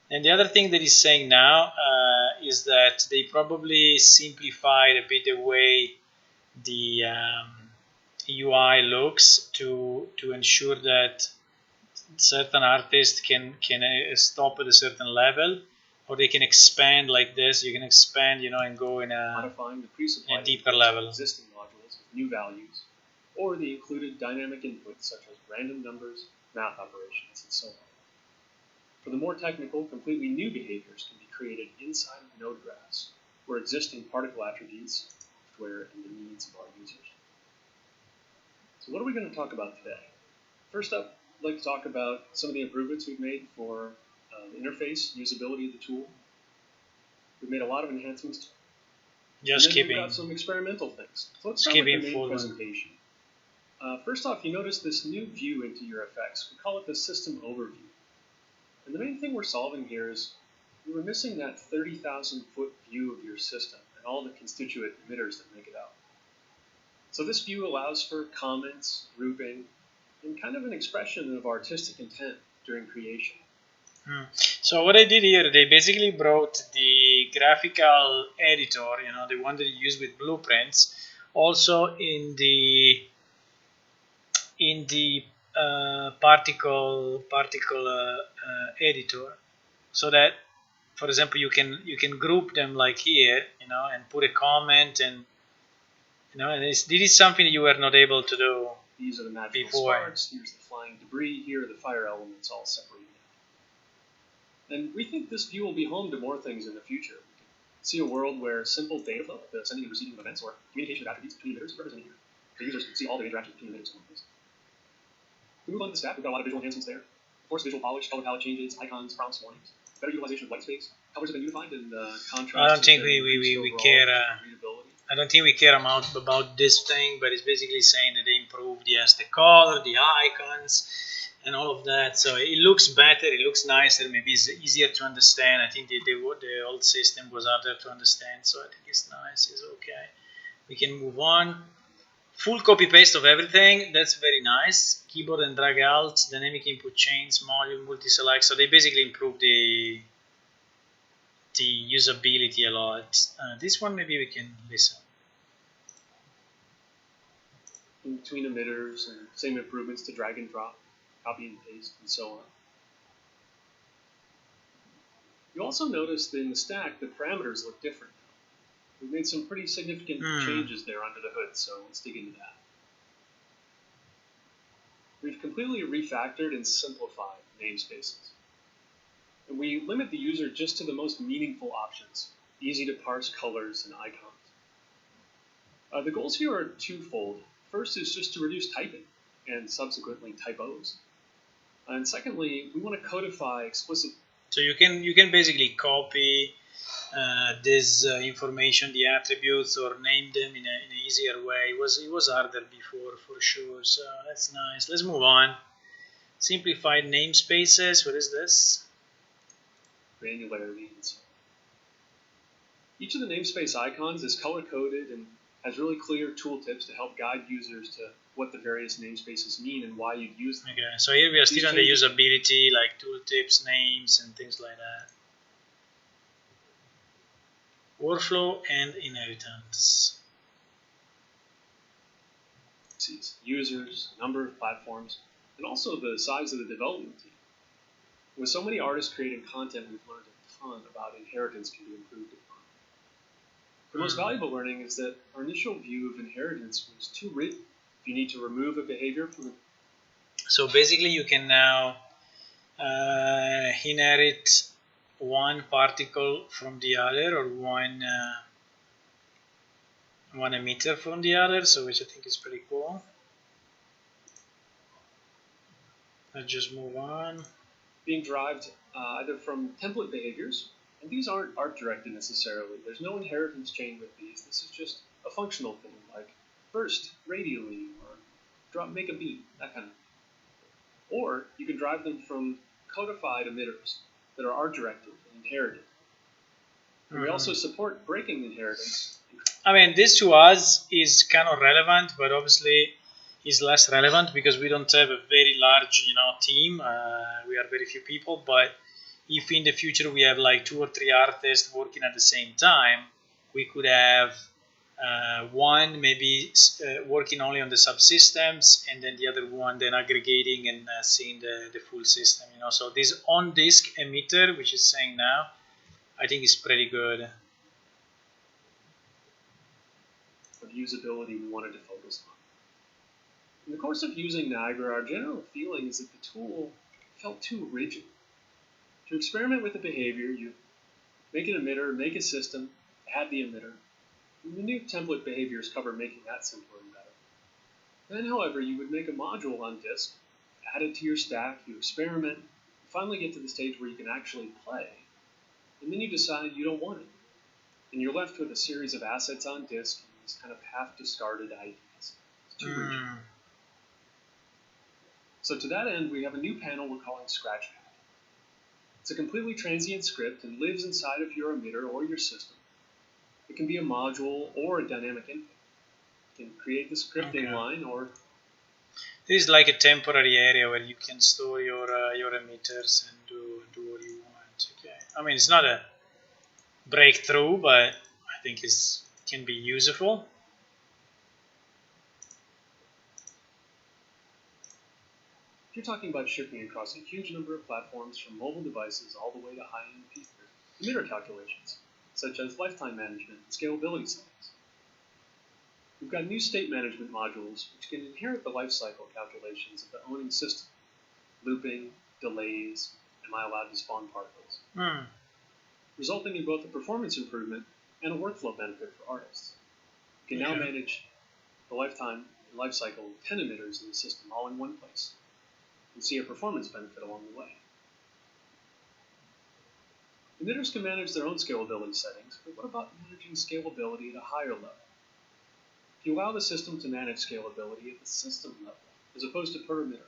And the other thing that he's saying now is that they probably simplified a bit the way the UI looks to ensure that certain artists can stop at a certain level, or they can expand like this. You can expand, and go in modifying the presupplied deeper level. Existing modules with new values, or the included dynamic inputs such as random numbers, math operations, and so on. For the more technical, completely new behaviors can be created inside of node graphs, where existing particle attributes, software, and the needs of our users. So what are we going to talk about today? First up, I'd like to talk about some of the improvements we've made for the interface, usability of the tool. We've made a lot of enhancements. We've got some experimental things. So let's start with the main presentation. First off, you notice this new view into your effects. We call it the system overview. And the main thing we're solving here is we were missing that 30,000-foot view of your system and all the constituent emitters that make it up. So this view allows for comments, grouping, and kind of an expression of artistic intent during creation. So what I did here, they basically brought the graphical editor, the one that you use with blueprints, also in the particle editor, so that, for example, you can group them like here, and put a comment, and and this is something you were not able to do. These are the magical before. sparks. Here's the flying debris. Here are the fire elements all separated out. And we think this view will be home to more things in the future. We can see a world where simple data flow, the sending and receiving of events, or communication of attributes between emitters, is represented here. The users can see all the interactions between emitters and one place. We move on to the stack. We've got a lot of visual enhancements there. Of course, visual polish, color palette changes, icons, prompts, warnings, better utilization of white space. Colors have been unified, and contrast. I don't think we care. I don't think we care about this thing, but it's basically saying that they improved, yes, the color, the icons, and all of that. So it looks better, it looks nicer, maybe it's easier to understand. I think the old system was harder to understand, so I think it's nice, it's okay. We can move on. Full copy paste of everything, that's very nice. Keyboard and drag alt, dynamic input chains, module, multi-select. So they basically improved the usability a lot. This one maybe we can listen. In between emitters, and same improvements to drag and drop, copy and paste, and so on. You also notice that in the stack, the parameters look different now. We've made some pretty significant changes there under the hood, so let's dig into that. We've completely refactored and simplified namespaces. And we limit the user just to the most meaningful options, easy to parse colors and icons. The goals here are twofold. First is just to reduce typing and subsequently typos. And secondly, we want to codify explicit. So you can basically copy this information, the attributes, or name them in an easier way. It was harder before, for sure. So that's nice. Let's move on. Simplified namespaces. What is this? Granularity and so on. Each of the namespace icons is color-coded and has really clear tooltips to help guide users to what the various namespaces mean and why you'd use them. Okay, so here we are still on the usability, like tooltips, names, and things like that. Workflow and inheritance. Users, number of platforms, and also the size of the development team. With so many artists creating content, we've learned a ton about inheritance can be improved upon. The most valuable learning is that our initial view of inheritance was too rigid. If you need to remove a behavior from the... So basically you can now inherit one particle from the other, or one emitter from the other, so which I think is pretty cool. Let's just move on. Being derived either from template behaviors, and these aren't art-directed necessarily. There's no inheritance chain with these. This is just a functional thing, like burst radially, or make a beat, that kind of thing. Or you can drive them from codified emitters that are art-directed and inherited. And we also support breaking inheritance. I mean, this to us is kind of relevant, but obviously is less relevant because we don't have a very large, team. We are very few people, but if in the future we have like 2 or 3 artists working at the same time, we could have one maybe working only on the subsystems, and then the other one then aggregating and seeing the full system. So this on-disk emitter, which is saying now, I think is pretty good. Of usability we wanted to focus on. In the course of using Niagara, our general feeling is that the tool felt too rigid. To experiment with the behavior, you make an emitter, make a system, add the emitter. And the new template behaviors cover making that simpler and better. Then, however, you would make a module on disk, add it to your stack, you experiment, and finally get to the stage where you can actually play. And then you decide you don't want it. And you're left with a series of assets on disk and these kind of half-discarded ideas. It's too rigid. So to that end, we have a new panel we're calling Scratchpad. It's a completely transient script and lives inside of your emitter or your system. It can be a module or a dynamic input. You can create the scripting line, or... This is like a temporary area where you can store your emitters and do what I mean, it's not a breakthrough, but I think it can be useful. If you're talking about shipping across a huge number of platforms from mobile devices all the way to high-end PCs, emitter calculations, such as lifetime management and scalability settings. We've got new state management modules which can inherit the life cycle calculations of the owning system, looping, delays, am I allowed to spawn particles, resulting in both a performance improvement and a workflow benefit for artists. You can now manage the lifetime and life cycle of 10 emitters in the system all in one place, and see a performance benefit along the way. Emitters can manage their own scalability settings, but what about managing scalability at a higher level? If you allow the system to manage scalability at the system level, as opposed to per emitter,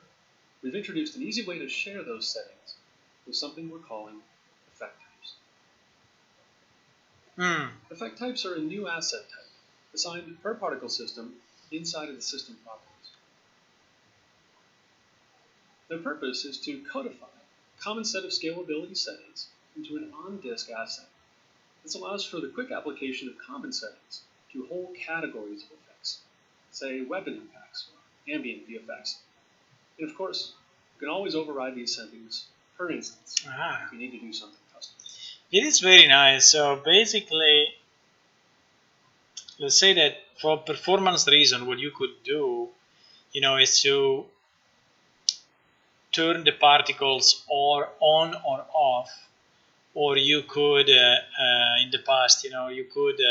we've introduced an easy way to share those settings with something we're calling effect types. Effect types are a new asset type, assigned per particle system inside of the system properties. Their purpose is to codify a common set of scalability settings into an on-disk asset. This allows for the quick application of common settings to whole categories of effects, say weapon impacts or ambient VFX. And of course, you can always override these settings per instance if you need to do something custom. It is very nice. So basically, let's say that for performance reason, what you could do, is to turn the particles or on or off, or you could, in the past, you could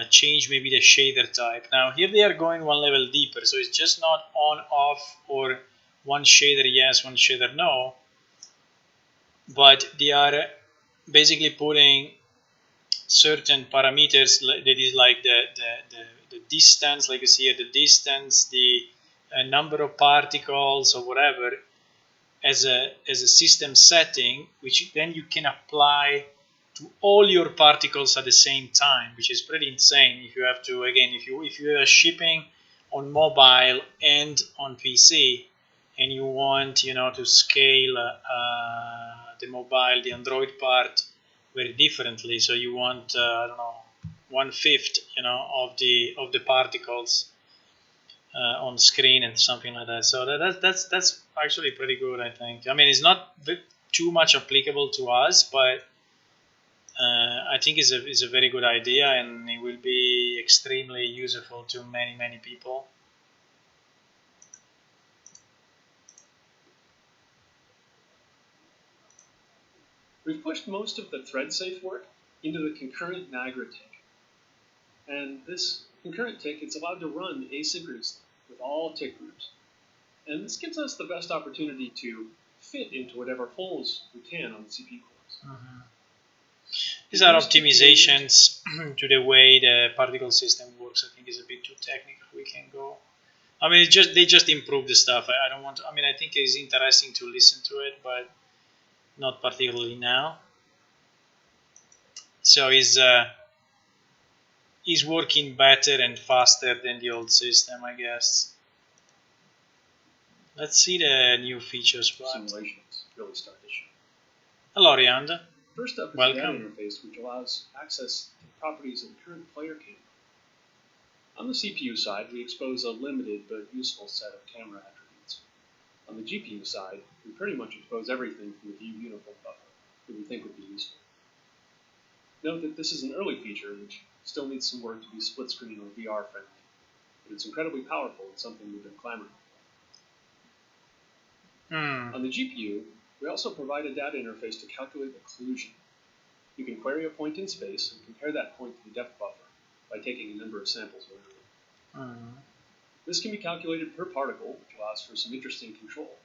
change maybe the shader type. Now here they are going one level deeper, so it's just not on, off, or one shader yes, one shader no, but they are basically putting certain parameters that is like the distance, like you see here, the distance, the number of particles or whatever, as a system setting, which then you can apply to all your particles at the same time, which is pretty insane. If you have to, again, if you are shipping on mobile and on PC, and you want to scale the mobile, the Android part very differently, so you want I don't know, 1/5 of the particles on screen and something like that. So that's actually pretty good, I think. I mean, it's not too much applicable to us, but I think it's a very good idea, and it will be extremely useful to many people. We've pushed most of the thread-safe work into the concurrent Niagara tick. And this concurrent tick is allowed to run asynchronously with all tick groups. And this gives us the best opportunity to fit into whatever holes we can on the CPU cores. These are optimizations to the way the particle system works. I think it's a bit too technical. We can go. I mean, they just improve the stuff. I don't want to. I mean, I think it's interesting to listen to it, but not particularly now. So he's working better and faster than the old system, I guess. Let's see the new features. Simulations really start to show. Hello, Rianda. First up is the data interface, which allows access to the properties of the current player camera. On the CPU side, we expose a limited but useful set of camera attributes. On the GPU side, we pretty much expose everything from the view uniform buffer that we think would be useful. Note that this is an early feature which still needs some work to be split screen or VR friendly, but it's incredibly powerful and something we've been clamoring for. On the GPU, we also provide a data interface to calculate occlusion. You can query a point in space and compare that point to the depth buffer by taking a number of samples around it. This can be calculated per particle, which allows for some interesting control.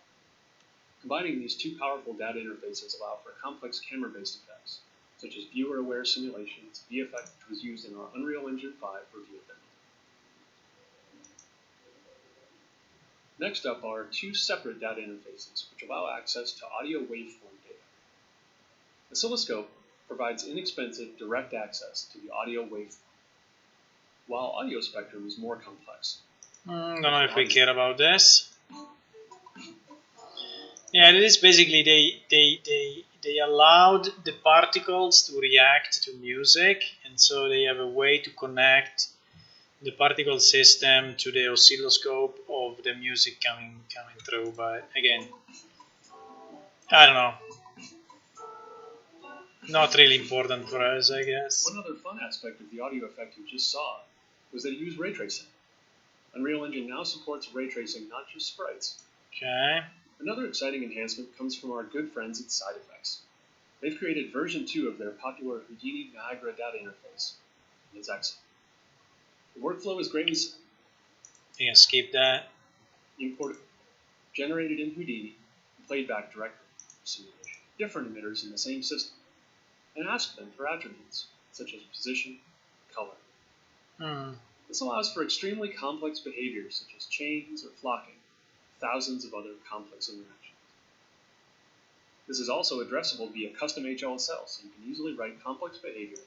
Combining these two powerful data interfaces allow for complex camera-based effects, such as viewer-aware simulations, VFX, which was used in our Unreal Engine 5 review demo. Next up are two separate data interfaces, which allow access to audio waveform data. Oscilloscope provides inexpensive direct access to the audio waveform, while audio spectrum is more complex. Don't know if we care about this. Yeah, it is basically they allowed the particles to react to music, and so they have a way to connect the particle system to the oscilloscope of the music coming through. But again, I don't know. Not really important for us, I guess. One other fun aspect of the audio effect you just saw was that it used ray tracing. Unreal Engine now supports ray tracing, not just sprites. Okay. Another exciting enhancement comes from our good friends at Side Effects. They've created version 2 of their popular Houdini Niagara data interface. And it's excellent. The workflow is greatly simple. You can skip that. Import generated in Houdini and played back directly from simulation. Different emitters in the same system, and ask them for attributes such as position, color. This allows for extremely complex behaviors such as chains or flocking, thousands of other complex interactions. This is also addressable via custom HLSL, so you can easily write complex behavior.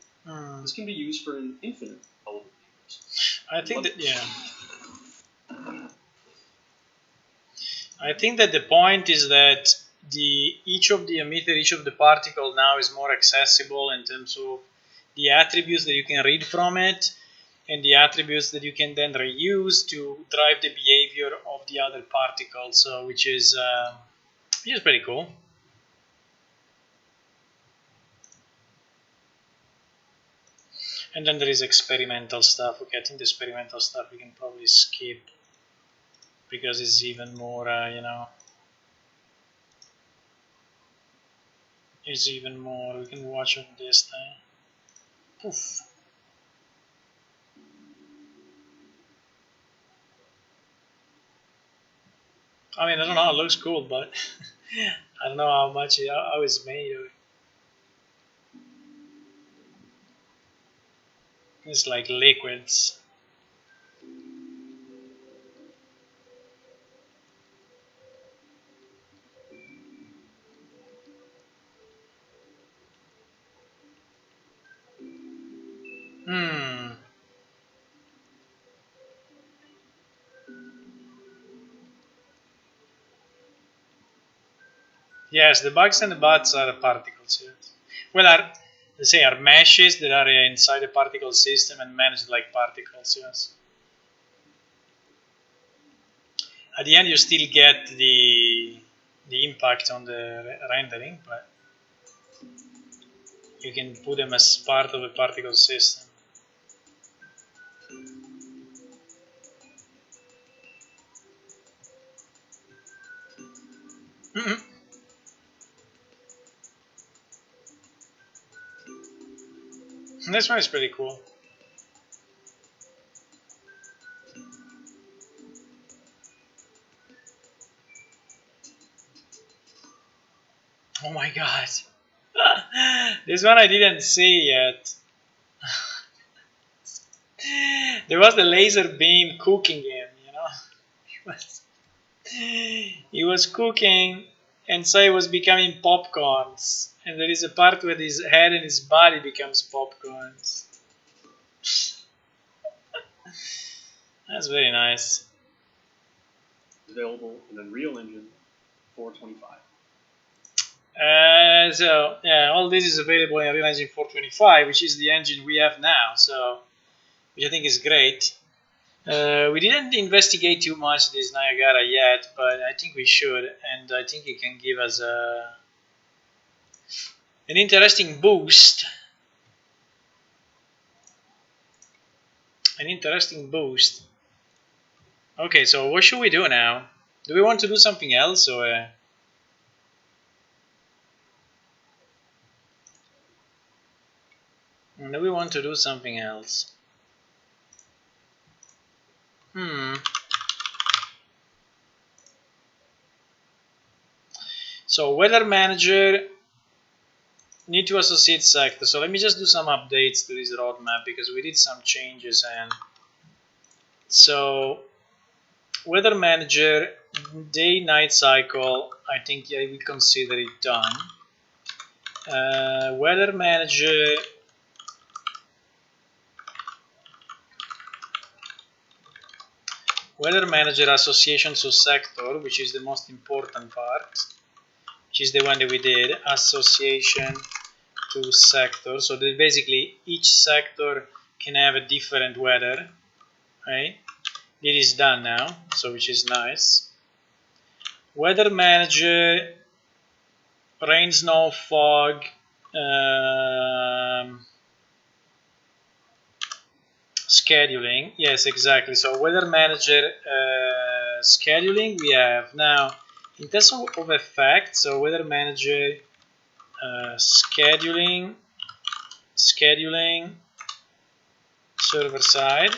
This can be used for an infinite level of behaviors. I think that, yeah. I think that the point is that each of the emitter, each of the particle now is more accessible in terms of the attributes that you can read from it, and the attributes that you can then reuse to drive the behavior of the other particles, which is pretty cool. And then there is experimental stuff. Okay, I think the experimental stuff we can probably skip because it's even more, it's even more. We can watch on this thing. Poof. I mean, I don't know. It looks cool, but I don't know how it's made. It's like liquids. Yes, the bugs and the bats are particles. Yes. Well, are meshes that are inside the particle system and managed like particles. Yes. At the end, you still get the impact on the rendering, but you can put them as part of a particle system. This one is pretty cool. Oh my god. This one I didn't see yet. There was the laser beam cooking him, He was cooking, and so he was becoming popcorns. And there is a part where his head and his body becomes popcorns. That's very nice. Available in Unreal Engine 4.25. So yeah, all this is available in Unreal Engine 4.25, which is the engine we have now. So, which I think is great. We didn't investigate too much this Niagara yet, but I think we should, and I think it can give us an interesting boost. Okay, so what should we do now? Do we want to do something else, or? Do we want to do something else? So weather manager, need to associate sector. So let me just do some updates to this roadmap because we did some changes. And so weather manager, day night cycle, I think we consider it done. Weather manager, association to sector, which is the most important part, which is the one that we did, association to sector. So that basically each sector can have a different weather, right? It is done now, so which is nice. Weather manager, rain, snow, fog, scheduling. Yes, exactly. So weather manager scheduling we have now in terms of effects. So weather manager scheduling server side,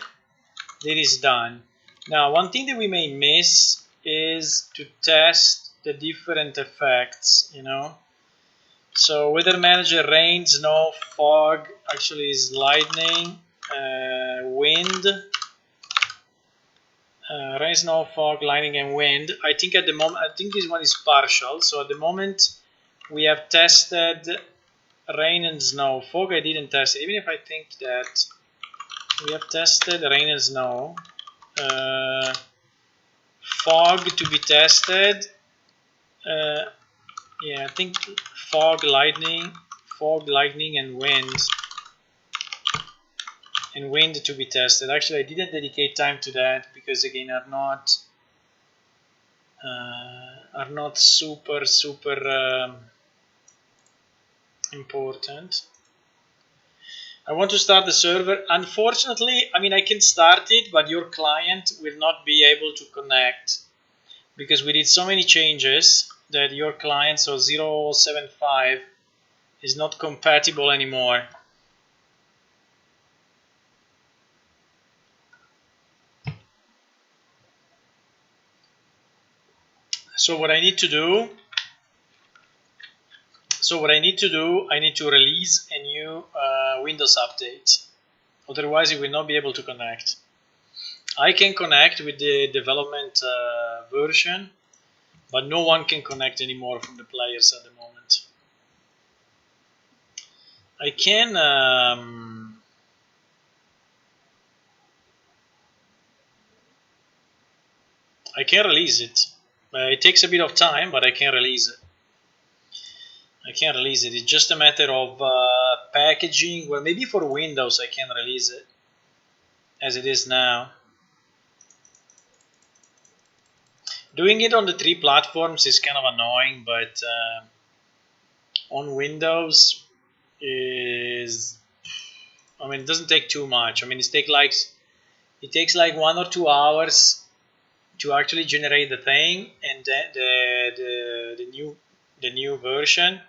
that is done. Now one thing that we may miss is to test the different effects, you know. So weather manager, rain, snow, fog, actually is lightning, wind, rain, snow, fog, lightning, and wind. I think at the moment, I think this one is partial. So at the moment, we have tested rain and snow. Fog, I didn't test it. Even if I think that we have tested rain and snow, fog to be tested. Yeah, I think fog, lightning, and wind to be tested. Actually, I didn't dedicate time to that because again are not super important. I want to start the server. Unfortunately, I mean I can start it, but your client will not be able to connect because we did so many changes that your client, so 075, is not compatible anymore. So what I need to do, I need to release a new Windows update. Otherwise, it will not be able to connect. I can connect with the development version, but no one can connect anymore from the players at the moment. I can release it. It takes a bit of time, but I can release it. It's just a matter of packaging. Well, maybe for Windows I can release it as it is now. Doing it on the 3 platforms is kind of annoying, but on Windows is, I mean, it doesn't take too much. I mean, it takes like 1 or 2 hours to actually generate the thing and the new version,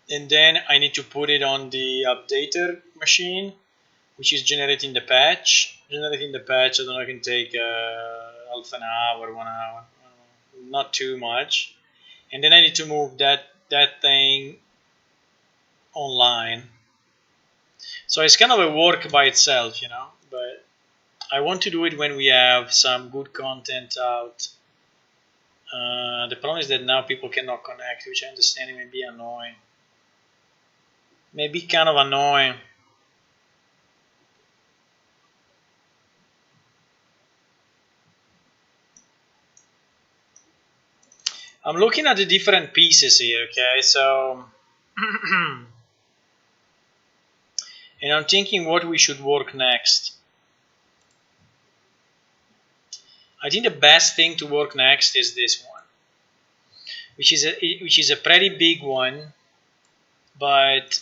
and then I need to put it on the updater machine, which is generating the patch. I don't know, it can take half an hour, 1 hour, not too much, and then I need to move that thing online. So it's kind of a work by itself, you know, but I want to do it when we have some good content out. The problem is that now people cannot connect, which I understand it may be annoying. Maybe kind of annoying. I'm looking at the different pieces here, okay? So, and I'm thinking what we should work next. I think the best thing to work next is this one, which is a pretty big one, but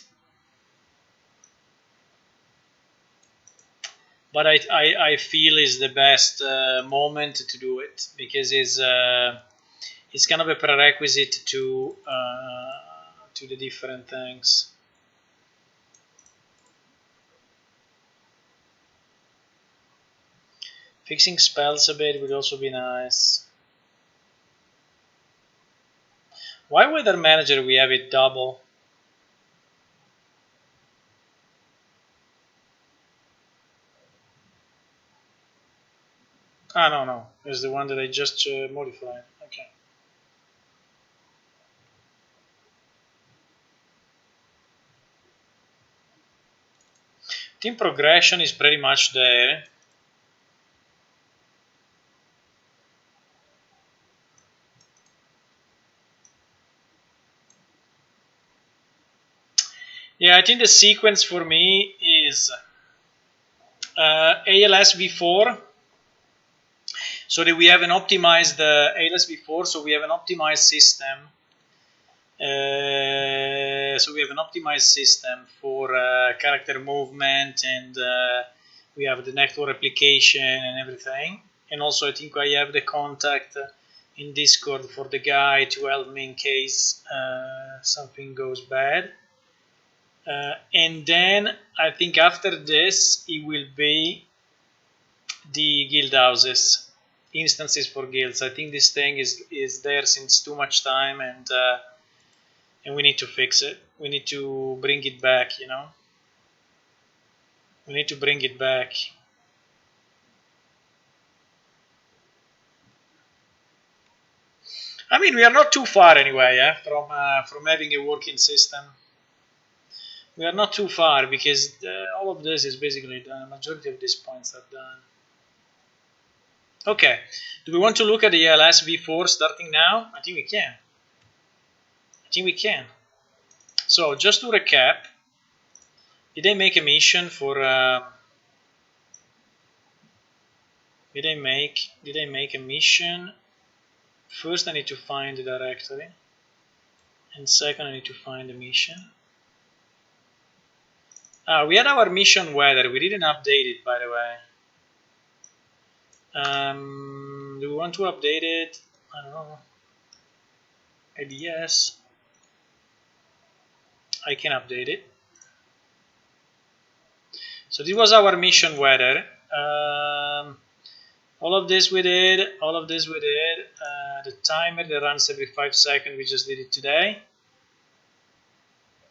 I feel is the best moment to do it because it's kind of a prerequisite to the different things. Fixing spells a bit would also be nice. Why weather manager we have it double? Ah, no, it's the one that I just modified. Okay. Team progression is pretty much there. Yeah, I think the sequence for me is ALS v4, so that we have an optimized ALS v4, so we have an optimized system. So we have an optimized system for character movement, and we have the network replication and everything. And also I think I have the contact in Discord for the guy to help me in case something goes bad. And then I think after this it will be the guild houses, instances for guilds. I think this thing is there since too much time, and we need to fix it. We need to bring it back, you know. We need to bring it back. I mean, we are not too far anyway, from having a working system. We are not too far because all of this is basically done. The majority of these points are done. Okay, do we want to look at the ALS v4 starting now? I think we can. I think we can. So just to recap, did I make a mission for? Did I make a mission? First, I need to find the directory, and second, I need to find the mission. We had our mission weather. We didn't update it, by the way. Do we want to update it? I don't know. Maybe yes. I can update it. So this was our mission weather. All of this we did. All of this we did. The timer that runs every 5 seconds, we just did it today.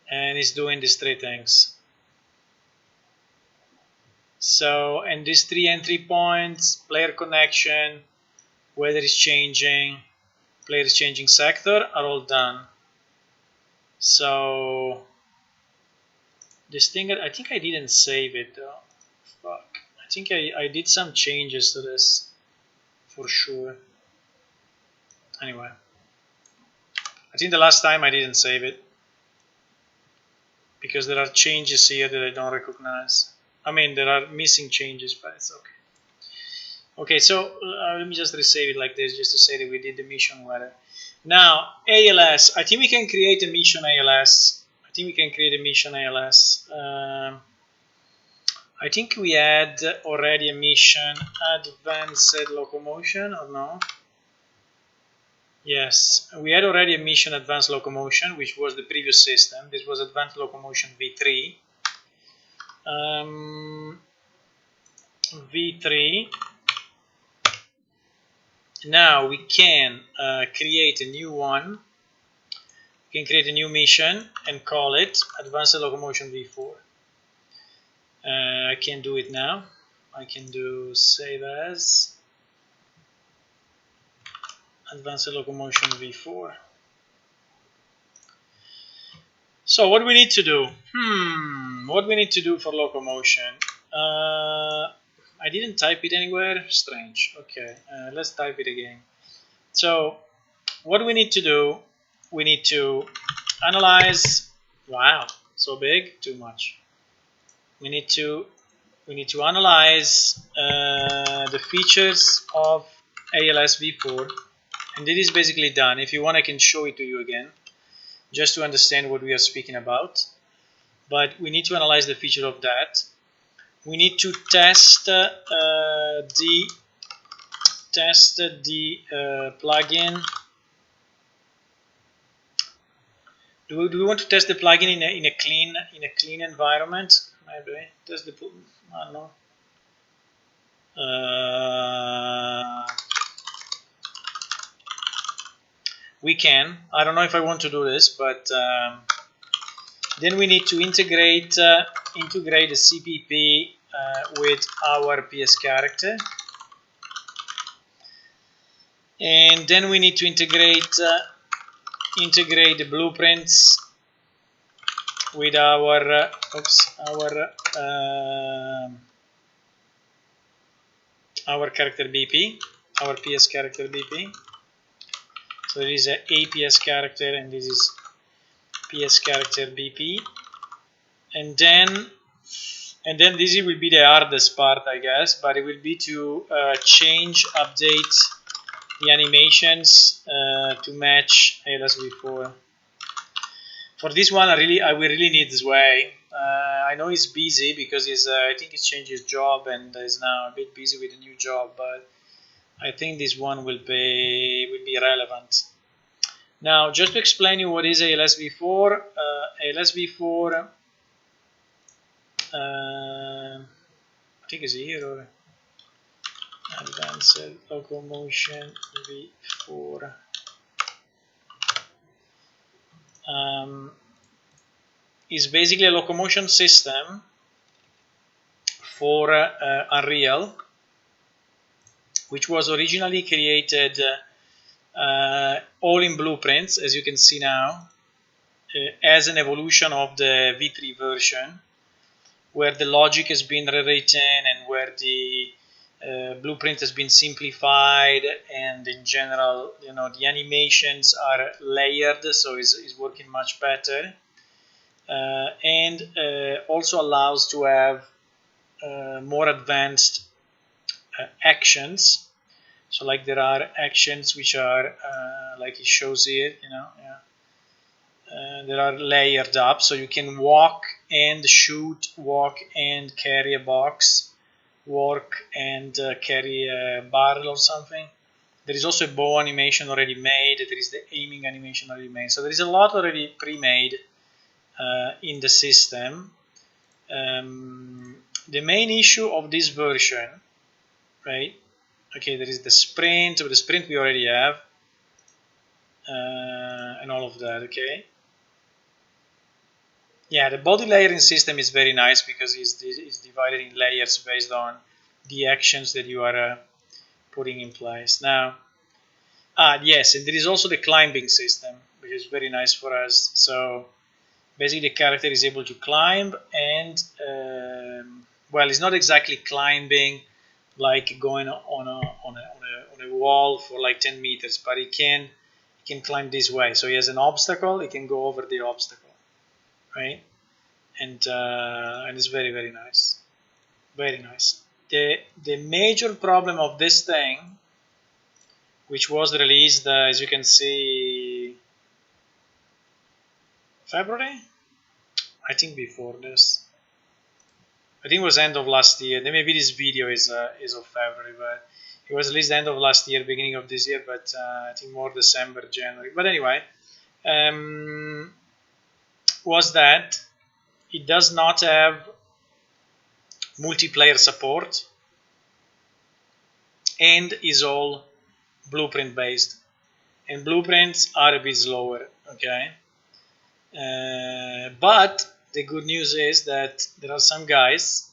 And it's doing these 3 things. So, and these 3 entry points, player connection, weather is changing, player is changing sector, are all done. So, this thing, I think I didn't save it though. Fuck. I think I did some changes to this, for sure. Anyway, I think the last time I didn't save it, because there are changes here that I don't recognize. I mean, there are missing changes, but it's okay. Okay, so let me just resave it like this, just to say that we did the mission weather. Now, ALS. I think we can create a mission ALS. I think we can create a mission ALS. I think we had already a mission advanced locomotion, or no? Yes, we had already a mission advanced locomotion, which was the previous system. This was advanced locomotion v3. v3. Now we can create a new one. We can create a new mission and call it advanced locomotion v4. I can do it now. I can do save as advanced locomotion v4. So what we need to do? What we need to do for locomotion? I didn't type it anywhere. Strange. Okay, let's type it again. So what we need to do? We need to analyze. Wow, so big, too much. We need to analyze the features of ALS v4, and it is basically done. If you want, I can show it to you again, just to understand what we are speaking about. But we need to analyze the feature of that. We need to test the plugin. Do we want to test the plugin in a clean environment? Maybe test the. I don't know. We can. I don't know if I want to do this, but then we need to integrate the CPP with our PS character, and then we need to integrate the blueprints with our character BP, our PS character BP. So there is a PS character, and this is PS character BP. and then this will be the hardest part, I guess, but it will be to change, update the animations to match ALSv4. For this one, I will really need Zway. I know he's busy because I think he's changed his job and is now a bit busy with a new job, but I think this one will be relevant. Now, just to explain you what is ALSv4, ALSv4, I think it's here, or Advanced Locomotion v4. Is basically a locomotion system for Unreal, which was originally created all in blueprints, as you can see now, as an evolution of the V3 version, where the logic has been rewritten and where the blueprint has been simplified, and in general, the animations are layered, so it's working much better. And also allows to have more advanced actions. So like there are actions which are like it shows here, there are layered up, so you can walk and shoot, walk and carry a box, walk and carry a barrel or something. There is also a bow animation already made, there is the aiming animation already made, so there is a lot already pre-made in the system. The main issue of this version, right? Okay, there is the sprint, but the sprint we already have, and all of that, okay? Yeah, the body layering system is very nice because it's divided in layers based on the actions that you are putting in place. Now, yes, and there is also the climbing system, which is very nice for us. So basically the character is able to climb, and well, it's not exactly climbing like going on a wall for like 10 meters, but he can climb this way. So he has an obstacle, he can go over the obstacle, right? And it's very, very nice, very nice. The major problem of this thing, which was released as you can see February, I think before this. I think it was end of last year. Then maybe this video is of February, but it was released end of last year, beginning of this year. But I think more December, January. But anyway, was that it does not have multiplayer support and is all blueprint based. And blueprints are a bit slower, okay? But the good news is that there are some guys,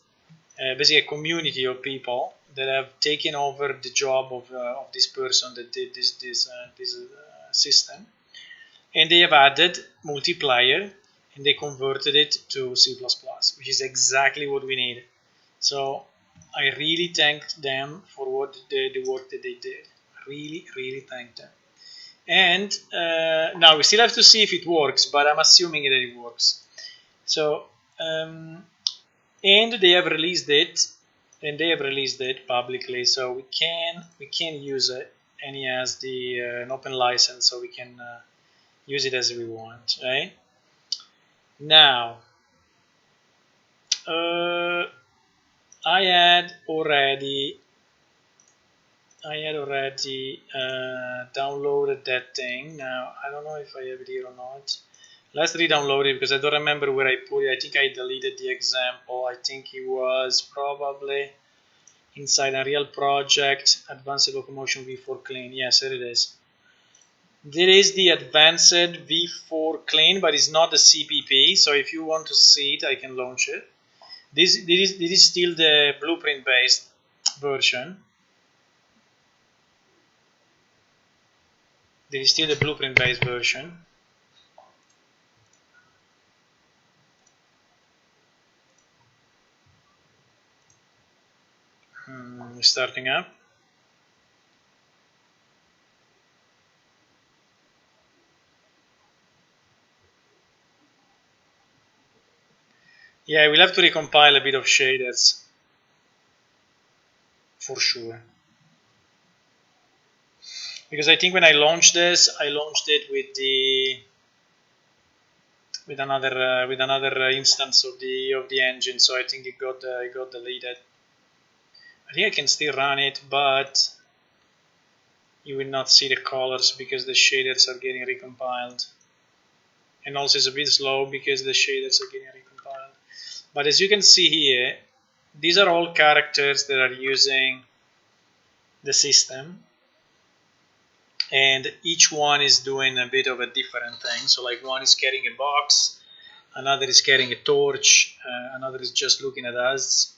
basically a community of people that have taken over the job of this person that did this system, and they have added multiplayer and they converted it to C++, which is exactly what we need. So I really thank them for what the work that they did. Really, really thank them. And now we still have to see if it works, but I'm assuming that it works. So, and they have released it, publicly, so we can use it, and he has an open license, so we can use it as we want, right? Now, I had already downloaded that thing. Now, I don't know if I have it here or not. Let's re-download it because I don't remember where I put it. I think I deleted the example. I think it was probably inside Unreal Project, Advanced Locomotion v4 Clean. Yes, there it is. There is the Advanced v4 Clean, but it's not the CPP. So if you want to see it, I can launch it. This is still the blueprint-based version. There is still the blueprint-based version. Starting up. Yeah, we'll have to recompile a bit of shaders for sure. Because I think when I launched this, I launched it with another instance of the engine, so I think it got deleted. I think I can still run it, but you will not see the colors because the shaders are getting recompiled. And also it's a bit slow because the shaders are getting recompiled. But as you can see here, these are all characters that are using the system, and each one is doing a bit of a different thing. So like one is carrying a box, another is carrying a torch, another is just looking at us,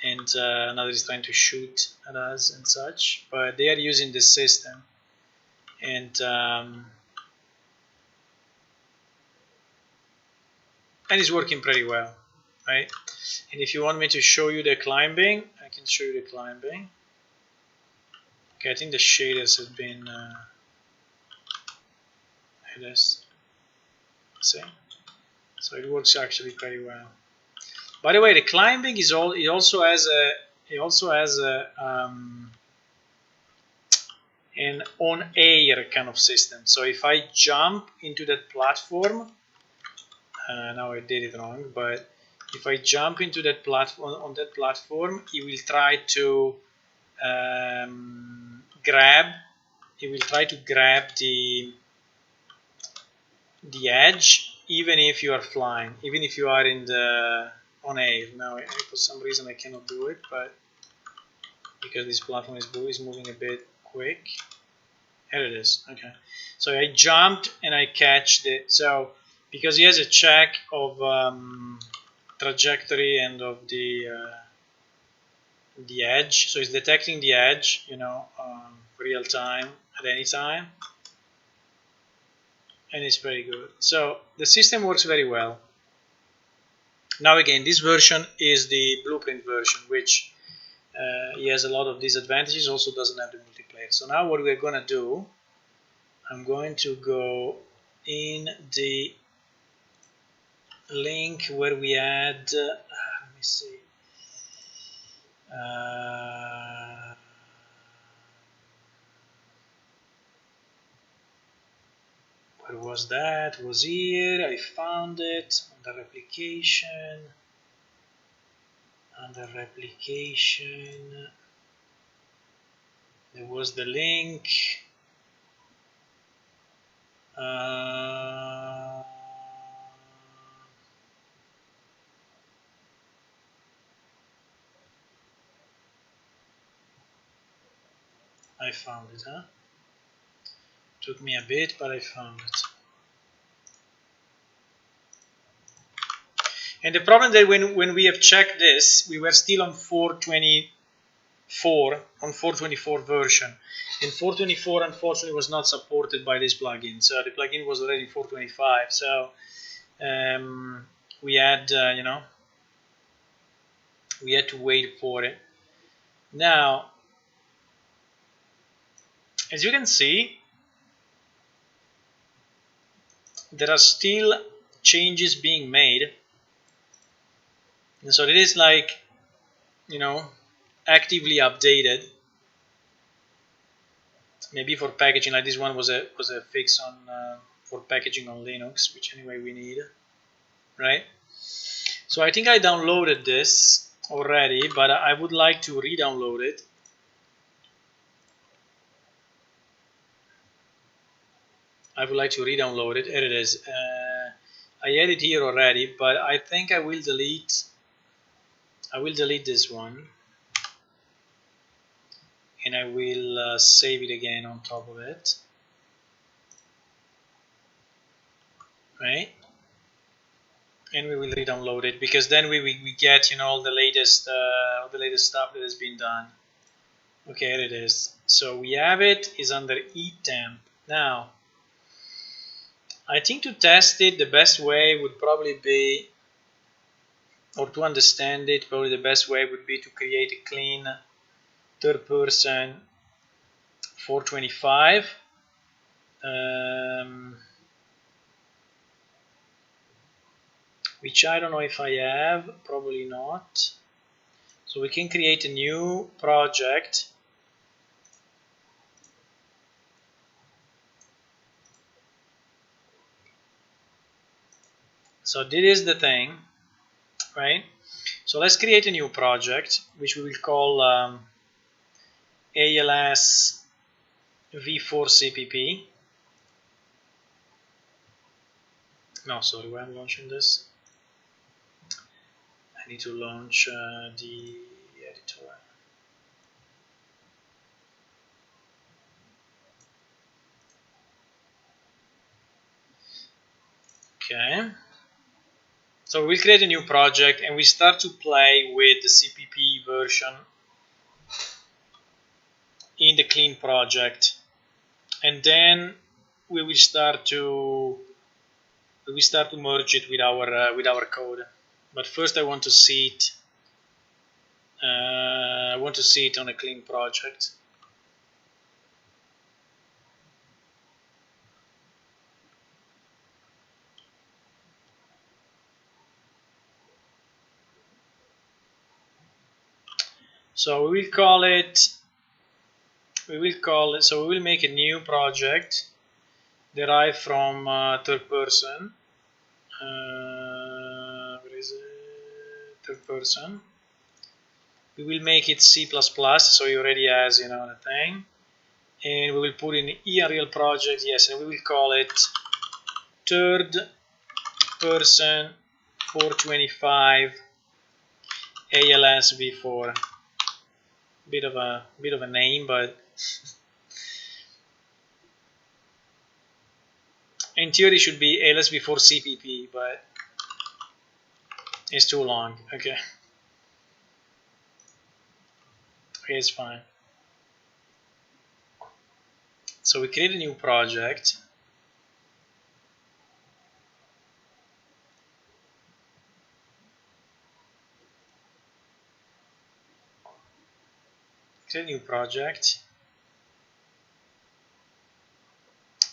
and another is trying to shoot at us and such. But they are using the system, and it's working pretty well, right? And if you want me to show you the climbing, I can show you the climbing. Okay, I think the shaders have been see, so it works actually pretty well. By the way, the climbing is all. It also has an on-air kind of system. So if I jump into that platform, now I did it wrong, but if I jump into that platform on that platform, it will try to grab. It will try to grab the edge, even if you are flying, even if you are in the on air. Now, for some reason, I cannot do it, but because this platform is moving a bit quick. Here it is. Okay, so I jumped and I catched it. So because he has a check of trajectory and of the edge, so it's detecting the edge, real time at any time, and it's very good. So the system works very well. Now again, this version is the blueprint version, which he has a lot of disadvantages, also doesn't have the multiplayer. So now what we're going to do, I'm going to go in the link where we had, let me see, where was that? It was here. I found it under replication. Under replication, there was the link. I found it, huh? Took me a bit, but I found it. And the problem that when we have checked this, we were still on 424 version, and 424 unfortunately was not supported by this plugin. So the plugin was already 425. So we had we had to wait for it. Now, as you can see, there are still changes being made, and so it is like actively updated. Maybe for packaging, like this one was a fix on for packaging on Linux, which anyway we need, right? So I think I downloaded this already, but I would like to re-download it. I would like to re-download it. Here it is. I had it here already, but I think I will delete. I will delete this one, and I will save it again on top of it. Right? And we will re-download it, because then we get all the latest stuff that has been done. Okay, here it is. So we have it is under eTemp. Now, I think to test it, the best way would probably be, or to understand it, probably the best way would be to create a clean third person 425. which I don't know if I have, probably not. So we can create a new project. So this is the thing, right? So let's create a new project, which we will call ALS v4 CPP. No, sorry, why I'm launching this? I need to launch the editor. Okay. So we'll create a new project and we start to play with the CPP version in the clean project, and then we will start to merge it with our code. But first, I want to see it. I want to see it on a clean project. So we will call it. So we will make a new project derived from third person. Where is it? Third person. We will make it C++, so it already has, the thing. And we will put in real project, yes, and we will call it third person 425 ALS v4. Bit of a name, but in theory it should be ALS v4 CPP, but it's too long. Okay, it's fine. So we create a new project. Create a new project.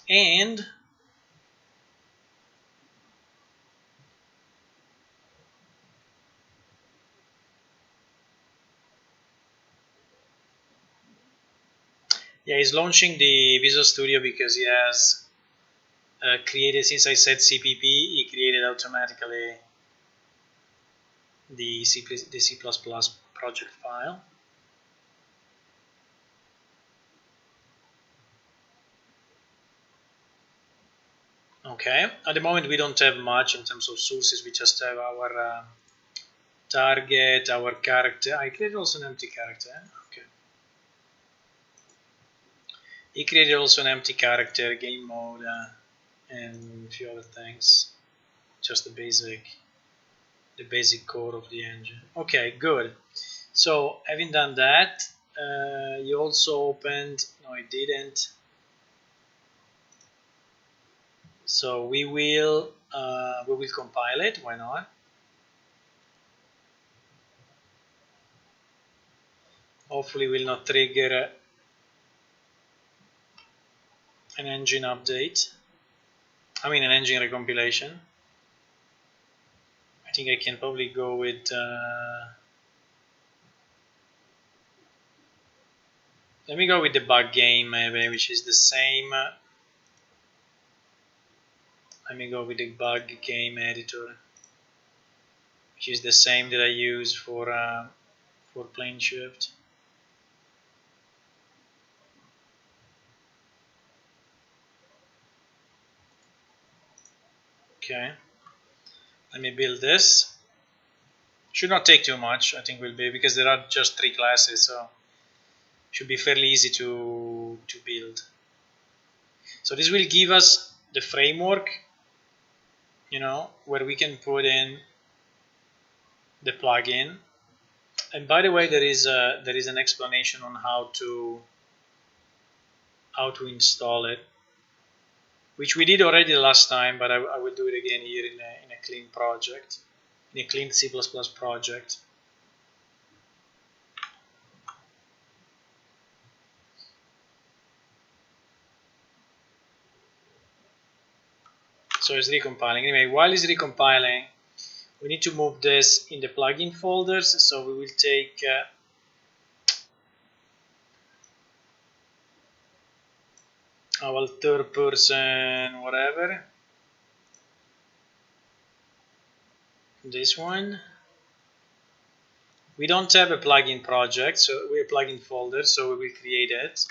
And yeah, he's launching the Visual Studio because he has created, since I said CPP, he created automatically the C++ project file. Okay, at the moment we don't have much in terms of sources, we just have our target, our character. I created also an empty character. Okay. He created also an empty character, game mode, and a few other things. Just the basic core of the engine. Okay, good. So having done that, you also opened. No, it didn't. So we will compile it. Why not? Hopefully, will not trigger an engine update. I mean, an engine recompilation. I think I can probably go with. Let me go with the bug game, maybe, which is the same. Let me go with the bug game editor, which is the same that I use for plane shift. Okay, let me build this. Should not take too much, I think will be, because there are just 3 classes, so should be fairly easy to build. So this will give us the framework, where we can put in the plugin. And by the way, there is an explanation on how to install it, which we did already last time, but I will do it again here in a clean project, in a clean C++ project. So it's recompiling. Anyway, while it's recompiling, we need to move this in the plugin folders. So we will take our third person, whatever, this one. We don't have a plugin project, so we're a plugin folder, so we will create it.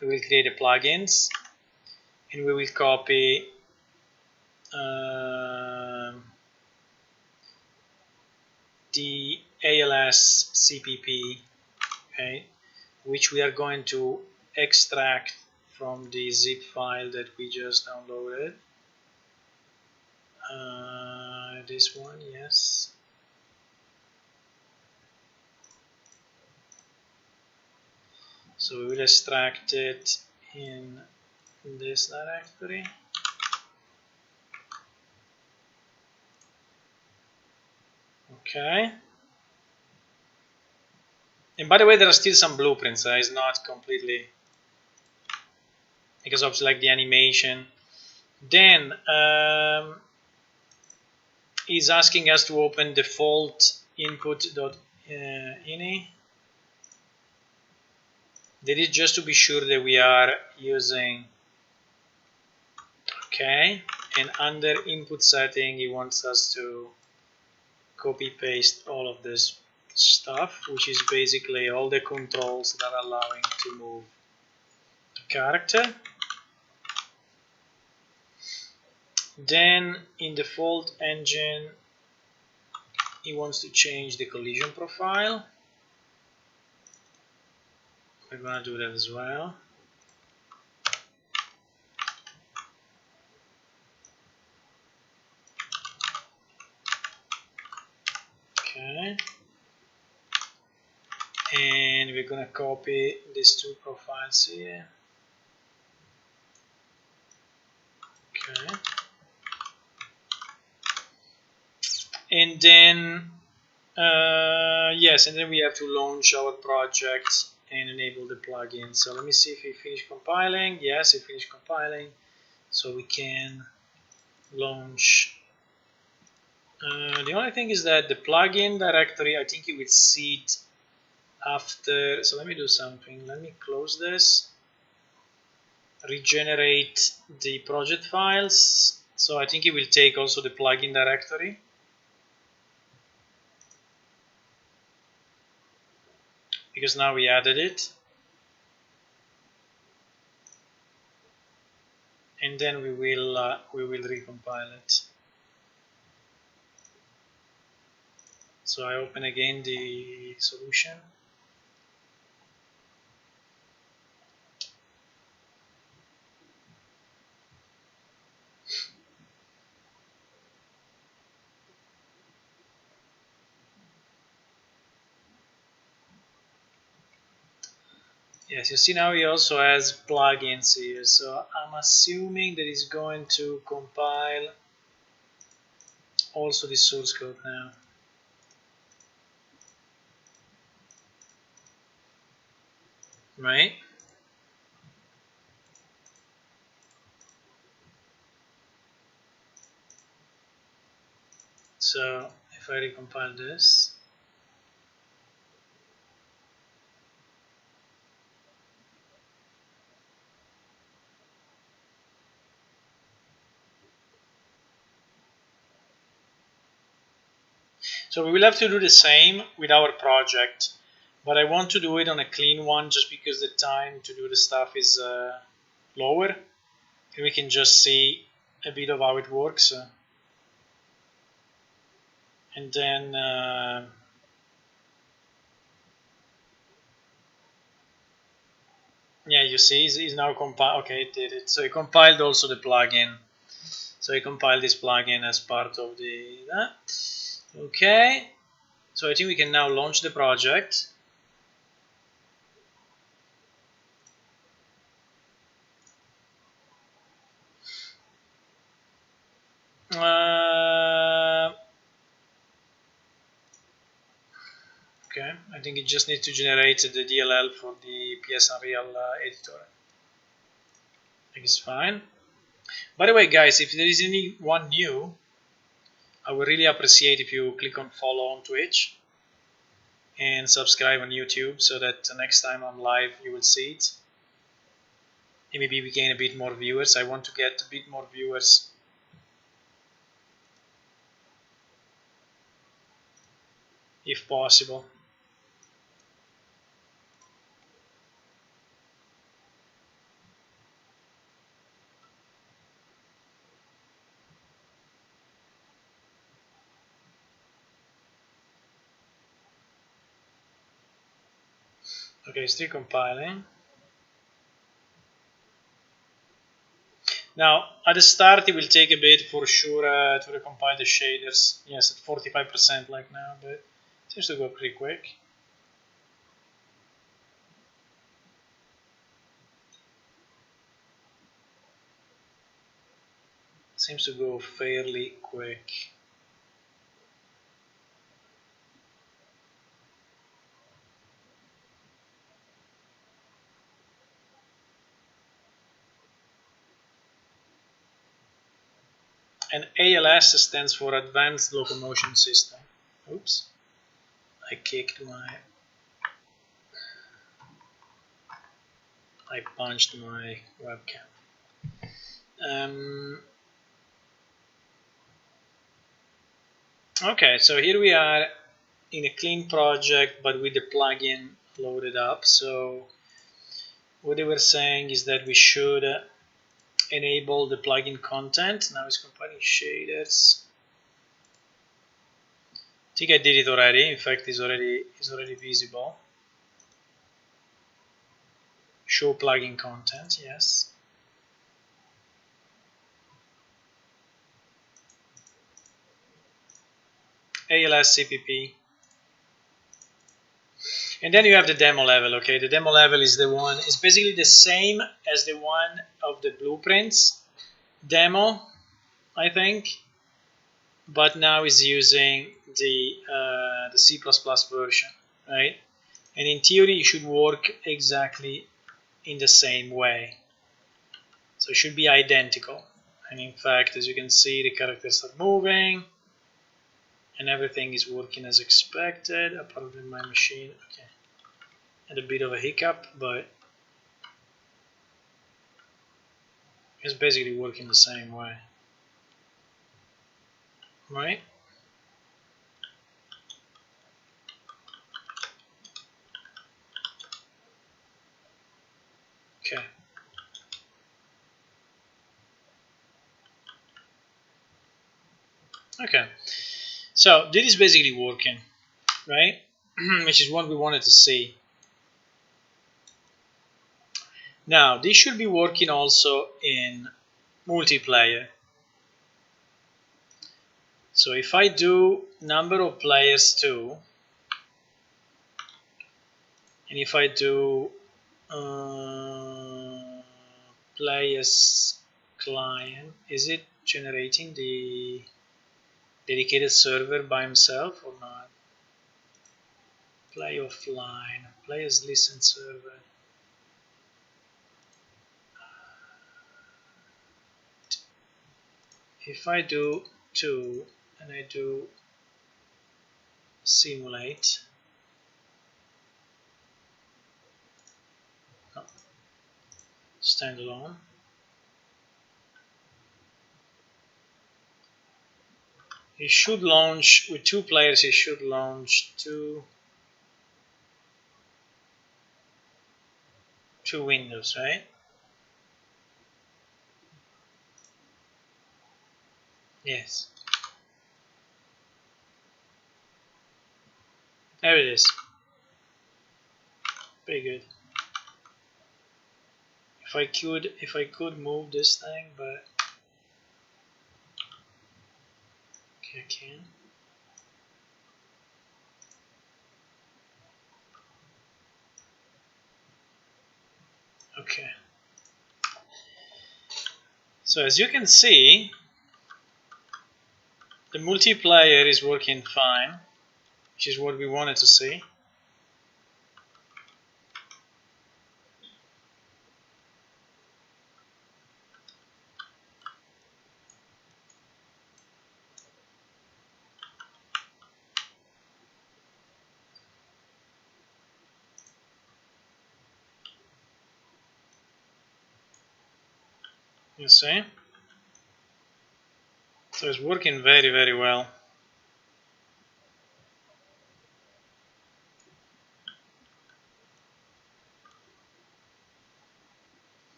We will create the plugins, and we will copy the ALS CPP, okay, which we are going to extract from the zip file that we just downloaded. This one, yes. So we will extract it in this directory. Okay. And by the way, there are still some blueprints. It's not completely, because of like the animation. Then is asking us to open default input.ini. That is just to be sure that we are using. Okay, and under input setting, he wants us to copy paste all of this stuff, which is basically all the controls that are allowing to move the character. Then in default engine, he wants to change the collision profile. We're going to do that as well. Okay. And we're going to copy these two profiles here. Okay. And then, yes, and then we have to launch our project and enable the plugin. So let me see if we finish compiling. Yes, it finished compiling. So we can launch. The only thing is that the plugin directory, I think you will see it after. So let me do something. Let me close this. Regenerate the project files. So I think it will take also the plugin directory. Because now we added it. And then we will recompile it. So I open again the solution. Yes, you see now he also has plugins here. So I'm assuming that he's going to compile also the source code now. Right? So if I recompile this, so we will have to do the same with our project, but I want to do it on a clean one just because the time to do the stuff is lower, and we can just see a bit of how it works. And then yeah, you see he's now compiled. Okay, it did it. So he compiled also the plugin. So he compiled this plugin as part of the that. Okay, so I think we can now launch the project. Okay, I think it just needs to generate the DLL for the PS Unreal editor. I think it's fine. By the way, guys, if there is anyone new, I would really appreciate if you click on follow on Twitch and subscribe on YouTube so that the next time I'm live you will see it. And maybe we gain a bit more viewers. I want to get a bit more viewers. If possible. Okay, still compiling. Now, at the start, it will take a bit for sure to recompile the shaders. Yes, at 45% like now, but it seems to go pretty quick. Seems to go fairly quick. And ALS stands for Advanced Locomotion System. Oops, I punched my webcam. Okay, so here we are in a clean project, but with the plugin loaded up. So what they were saying is that we should enable the plugin content. Now it's compiling shaders. I think I did it already. In fact, it's already visible. Show plugin content, yes. ALS CPP. And then you have the demo level, okay? The demo level is the one, it's basically the same as the one of the blueprints demo, I think, but now is using the C++ version, right? And in theory, it should work exactly in the same way. So it should be identical. And in fact, as you can see, the characters are moving and everything is working as expected, apart from my machine. Okay. And a bit of a hiccup, but it's basically working the same way. Right? Okay. Okay. So this is basically working, right? Which is what we wanted to see. Now, this should be working also in multiplayer. So if I do number of players 2, and if I do players client, is it generating the dedicated server by himself or not? Play offline, players listen server. If I do 2 and I do simulate, no, standalone, it should launch with 2 players. It should launch two windows, right? Yes. There it is. Very good. If I could move this thing, but okay, I can. Okay. So as you can see, the multiplayer is working fine, which is what we wanted to see. You see? So it's working very, very well.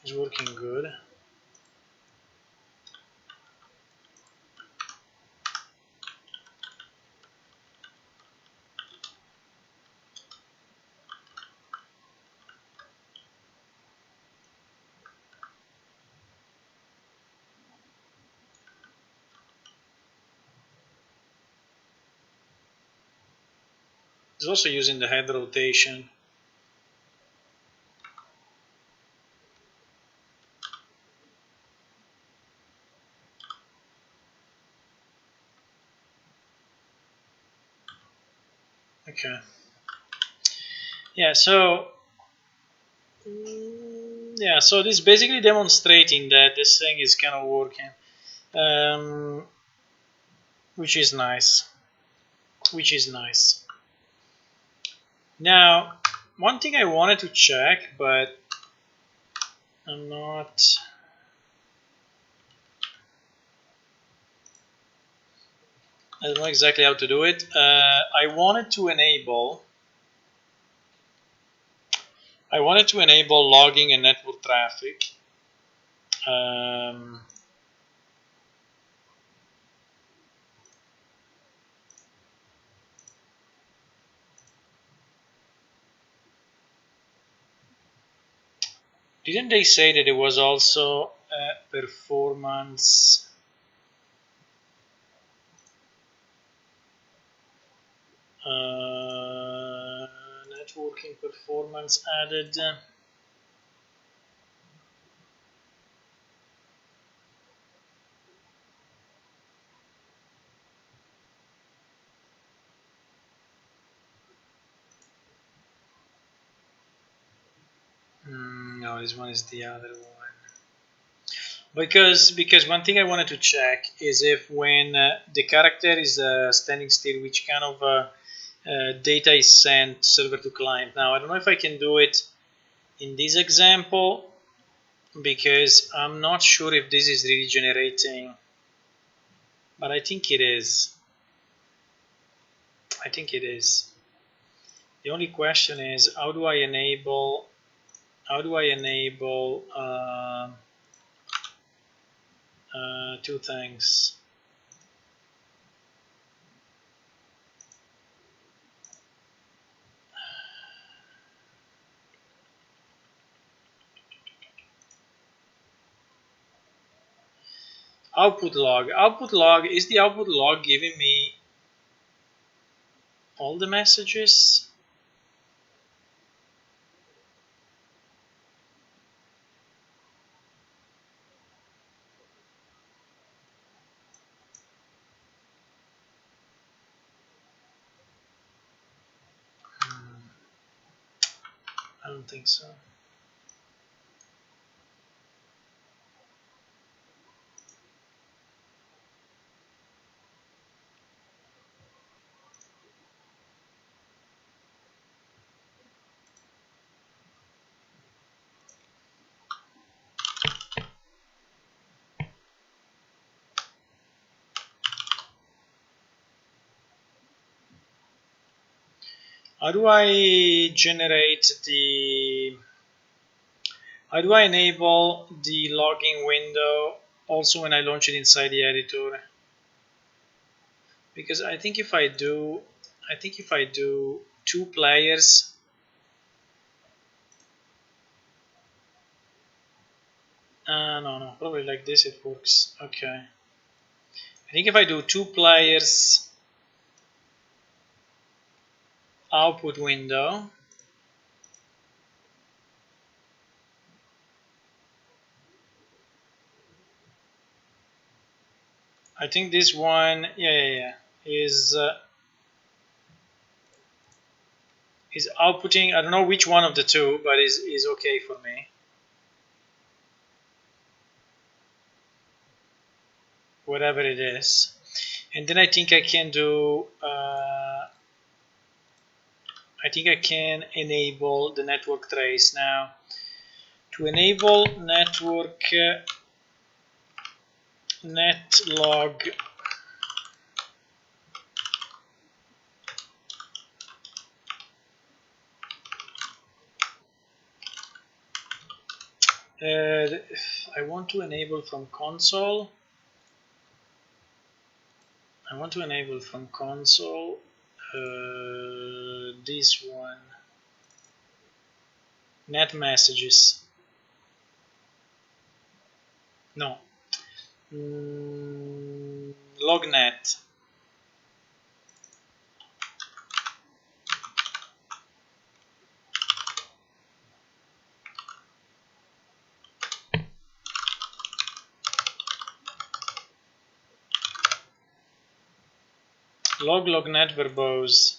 It's working good. It's also using the head rotation. Okay. Yeah, so so this is basically demonstrating that this thing is kind of working, which is nice. Which is nice. Now, one thing I wanted to check, but I'm not. I don't know exactly how to do it. I wanted to enable logging and network traffic. Didn't they say that there was also a performance? Networking performance added. No, this one is the other one. Because one thing I wanted to check is if when the character is standing still, which kind of data is sent server to client. Now I don't know if I can do it in this example because I'm not sure if this is really generating, but I think it is. I think it is. The only question is how do I enable two things. Output log. Is the output log giving me all the messages? I don't think so. How do I enable the logging window also when I launch it inside the editor? Because I think if I do two players, no, probably like this it works. Okay. I think if I do two players output window, I think this one, is outputting. I don't know which one of the two, but is okay for me. Whatever it is, and then I think I can do. I think I can enable the network trace now. to enable network netlog I want to enable from console. This one, net messages. No, lognet. Lognet verbose.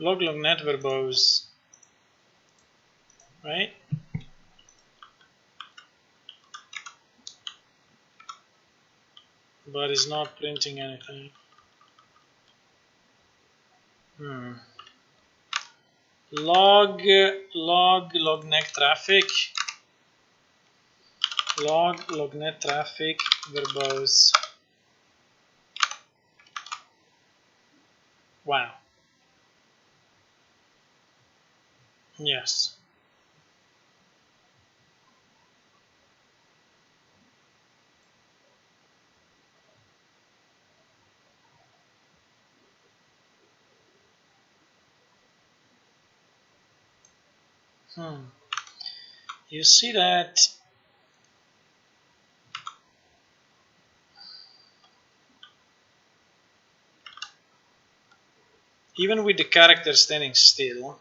Lognet verbose. Right? But it's not printing anything. Lognet traffic. Lognet traffic verbose. Wow. Yes. You see that even with the character standing still,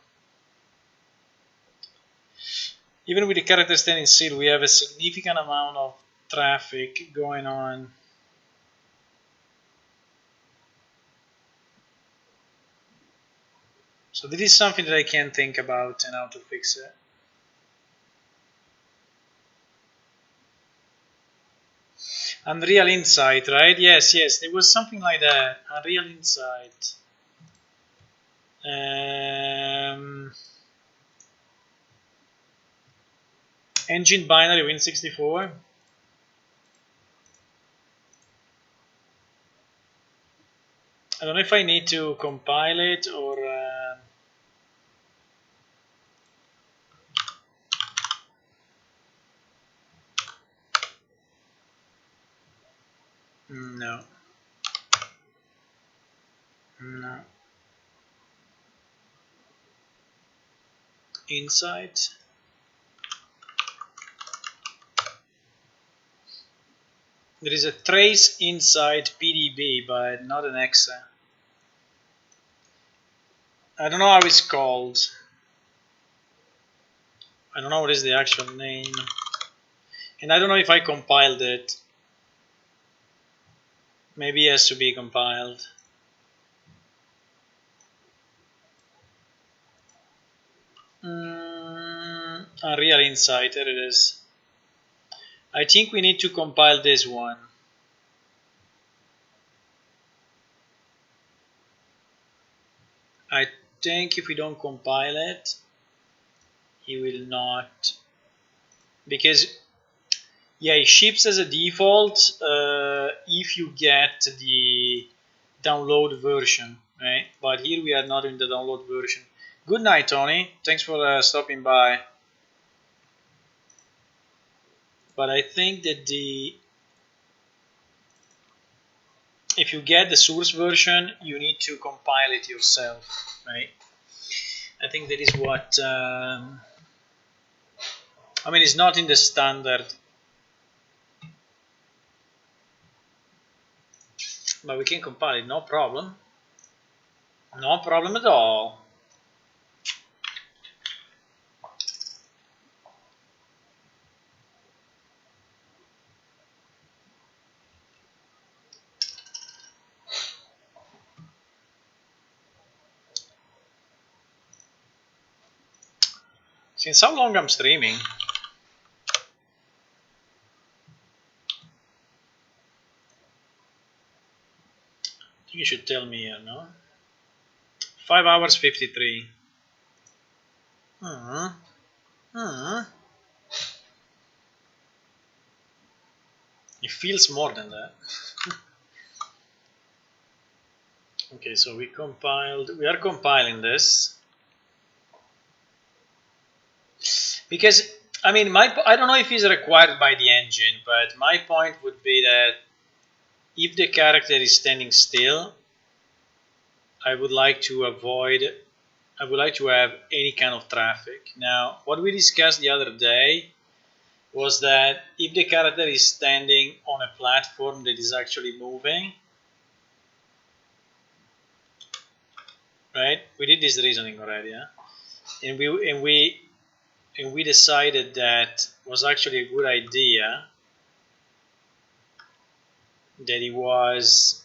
we have a significant amount of traffic going on. So this is something that I can think about and how to fix it. Unreal Insight, right? Yes, there was something like that. Unreal Insight. Engine binary Win64. I don't know if I need to compile it or no. Insight. There is a trace inside PDB, but not an exe. I don't know how it's called. I don't know what is the actual name. And I don't know if I compiled it. Maybe it has to be compiled. Unreal Insight, there it is. I think we need to compile this one. I think if we don't compile it, he will not. Because, yeah, it ships as a default if you get the download version, right? But here we are not in the download version. Good night, Tony. Thanks for stopping by. But I think that if you get the source version, you need to compile it yourself, right? I think that is what. I mean, it's not in the standard, but we can compile it, no problem. No problem at all. Since how long I'm streaming? I think you should tell me here, no? 5 hours 53. It feels more than that. Okay, so we are compiling this. Because, I mean, I don't know if it's required by the engine, but my point would be that if the character is standing still, I would like to have any kind of traffic. Now, what we discussed the other day was that if the character is standing on a platform that is actually moving, right? We did this reasoning already, yeah? And we decided that was actually a good idea that it was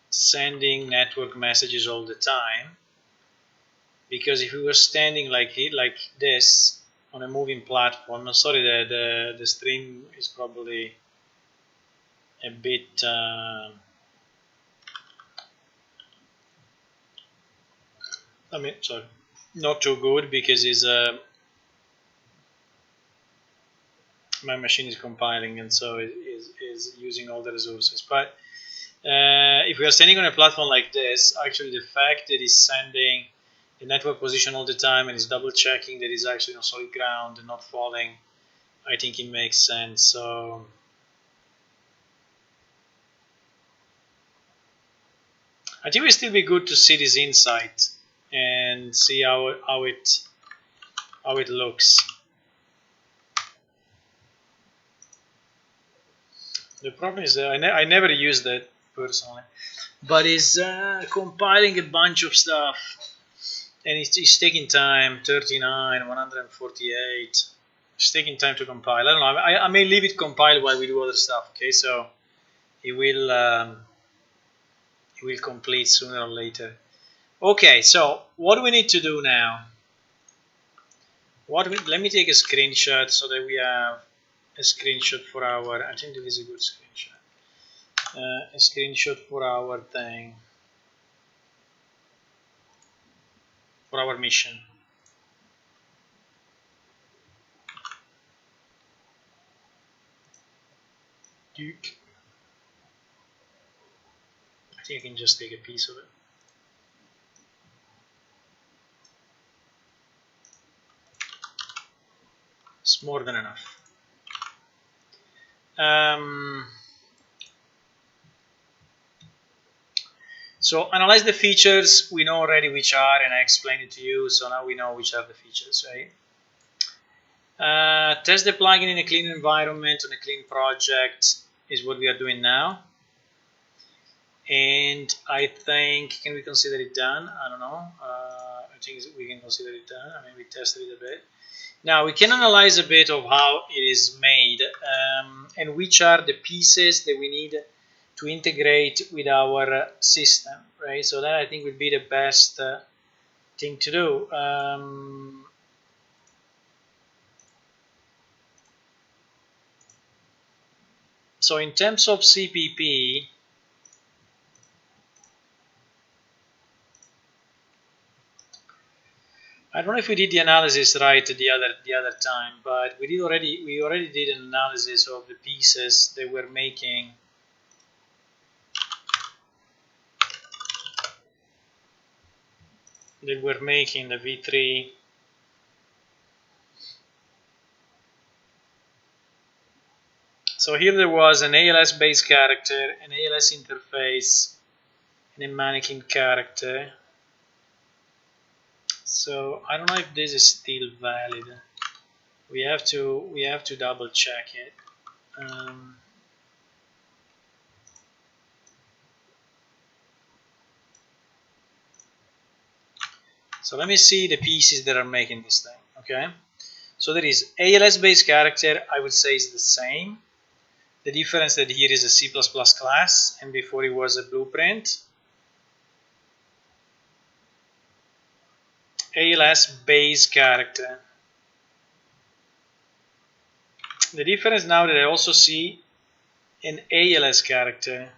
sending network messages all the time, because if we were standing like this on a moving platform, sorry, the stream is probably a bit I mean, sorry, not too good, because it's my machine is compiling, and so it is using all the resources. But if we are standing on a platform like this, actually the fact that it's sending the network position all the time and is double checking that it's actually on solid ground and not falling, I think it makes sense. So I think it will still be good to see this insight and see how it looks. The problem is that I never use that personally, but it's compiling a bunch of stuff, and it's taking time. 39, 148. It's taking time to compile. I don't know. I may leave it compiled while we do other stuff. Okay, so it will complete sooner or later. Okay, so what do we need to do now? Let me take a screenshot so that we have a screenshot for our. I think this is a good screenshot. A screenshot for our thing, for our mission. Duke. I think I can just take a piece of it. It's more than enough. So analyze the features. We know already which are, and I explained it to you. So now we know which are the features, right? Test the plugin in a clean environment on a clean project is what we are doing now. And I think, can we consider it done? I don't know. I think we can consider it done. I mean, we tested it a bit. Now we can analyze a bit of how it is made and which are the pieces that we need to integrate with our system, right? So that I think would be the best thing to do. So in terms of CPP, I don't know if we did the analysis right the other time, but we already did an analysis of the pieces that we're making. That we're making the V3. So here there was an ALS base character, an ALS interface, and a mannequin character. So I don't know if this is still valid. We have to double check it. So let me see the pieces that are making this thing. Okay. So there is ALS base character. I would say is the same. The difference that here is a C++ class, and before it was a blueprint. ALS base character. The difference now that I also see an ALS character.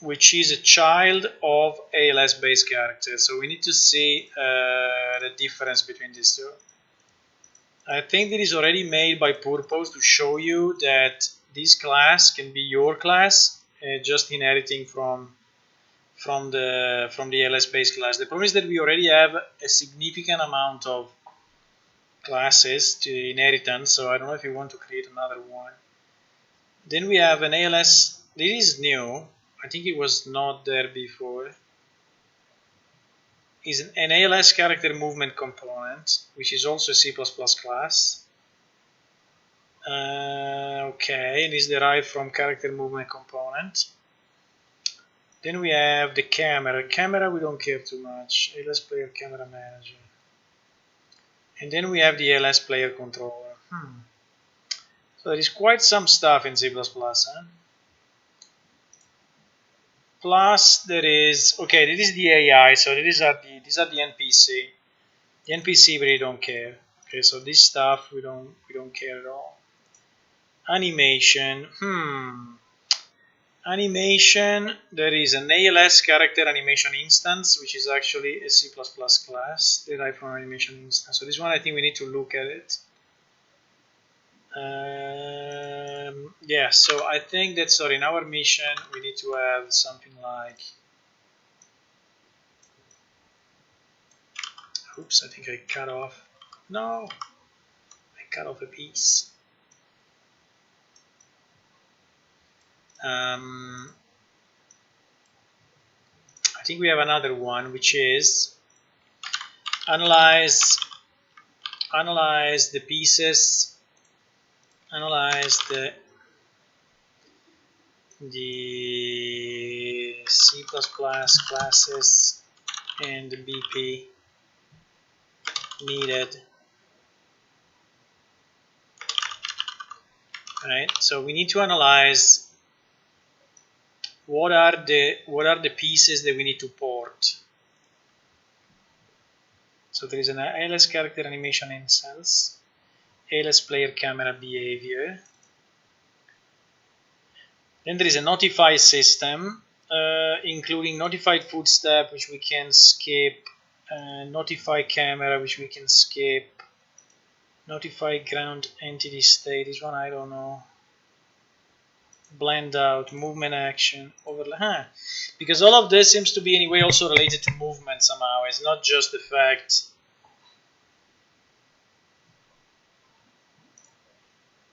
which is a child of ALS base character. So we need to see the difference between these two. I think it is already made by purpose to show you that this class can be your class, just inheriting from the ALS base class. The problem is that we already have a significant amount of classes to inheritance, so I don't know if you want to create another one. Then we have an ALS. This is new. I think it was not there before. Is an ALS character movement component, which is also a C++ class. Okay, it is derived from character movement component. Then we have the camera. Camera we don't care too much. ALS player camera manager. And then we have the ALS player controller. So there is quite some stuff in C++. Huh? Plus there is, okay, this is the AI, so these are the NPC. The NPC we really don't care. Okay, so this stuff we don't care at all. Animation. Animation, there is an ALS character animation instance, which is actually a C++ class derived from animation instance. So this one I think we need to look at it. Yeah, so I think that, sorry, in our mission we need to have something like, oops, I think I cut off, no, I cut off a piece. I think we have another one, which is analyze the pieces, analyze the C++ classes and the BP needed. Right, so we need to analyze what are the pieces that we need to port. So there is an ALS character animation instance, ALS player camera behavior. Then there is a notify system, including notified footstep, which we can skip, notify camera, which we can skip, notify ground entity state, this one I don't know, blend out, movement action, overlay, because all of this seems to be anyway also related to movement somehow. It's not just the fact.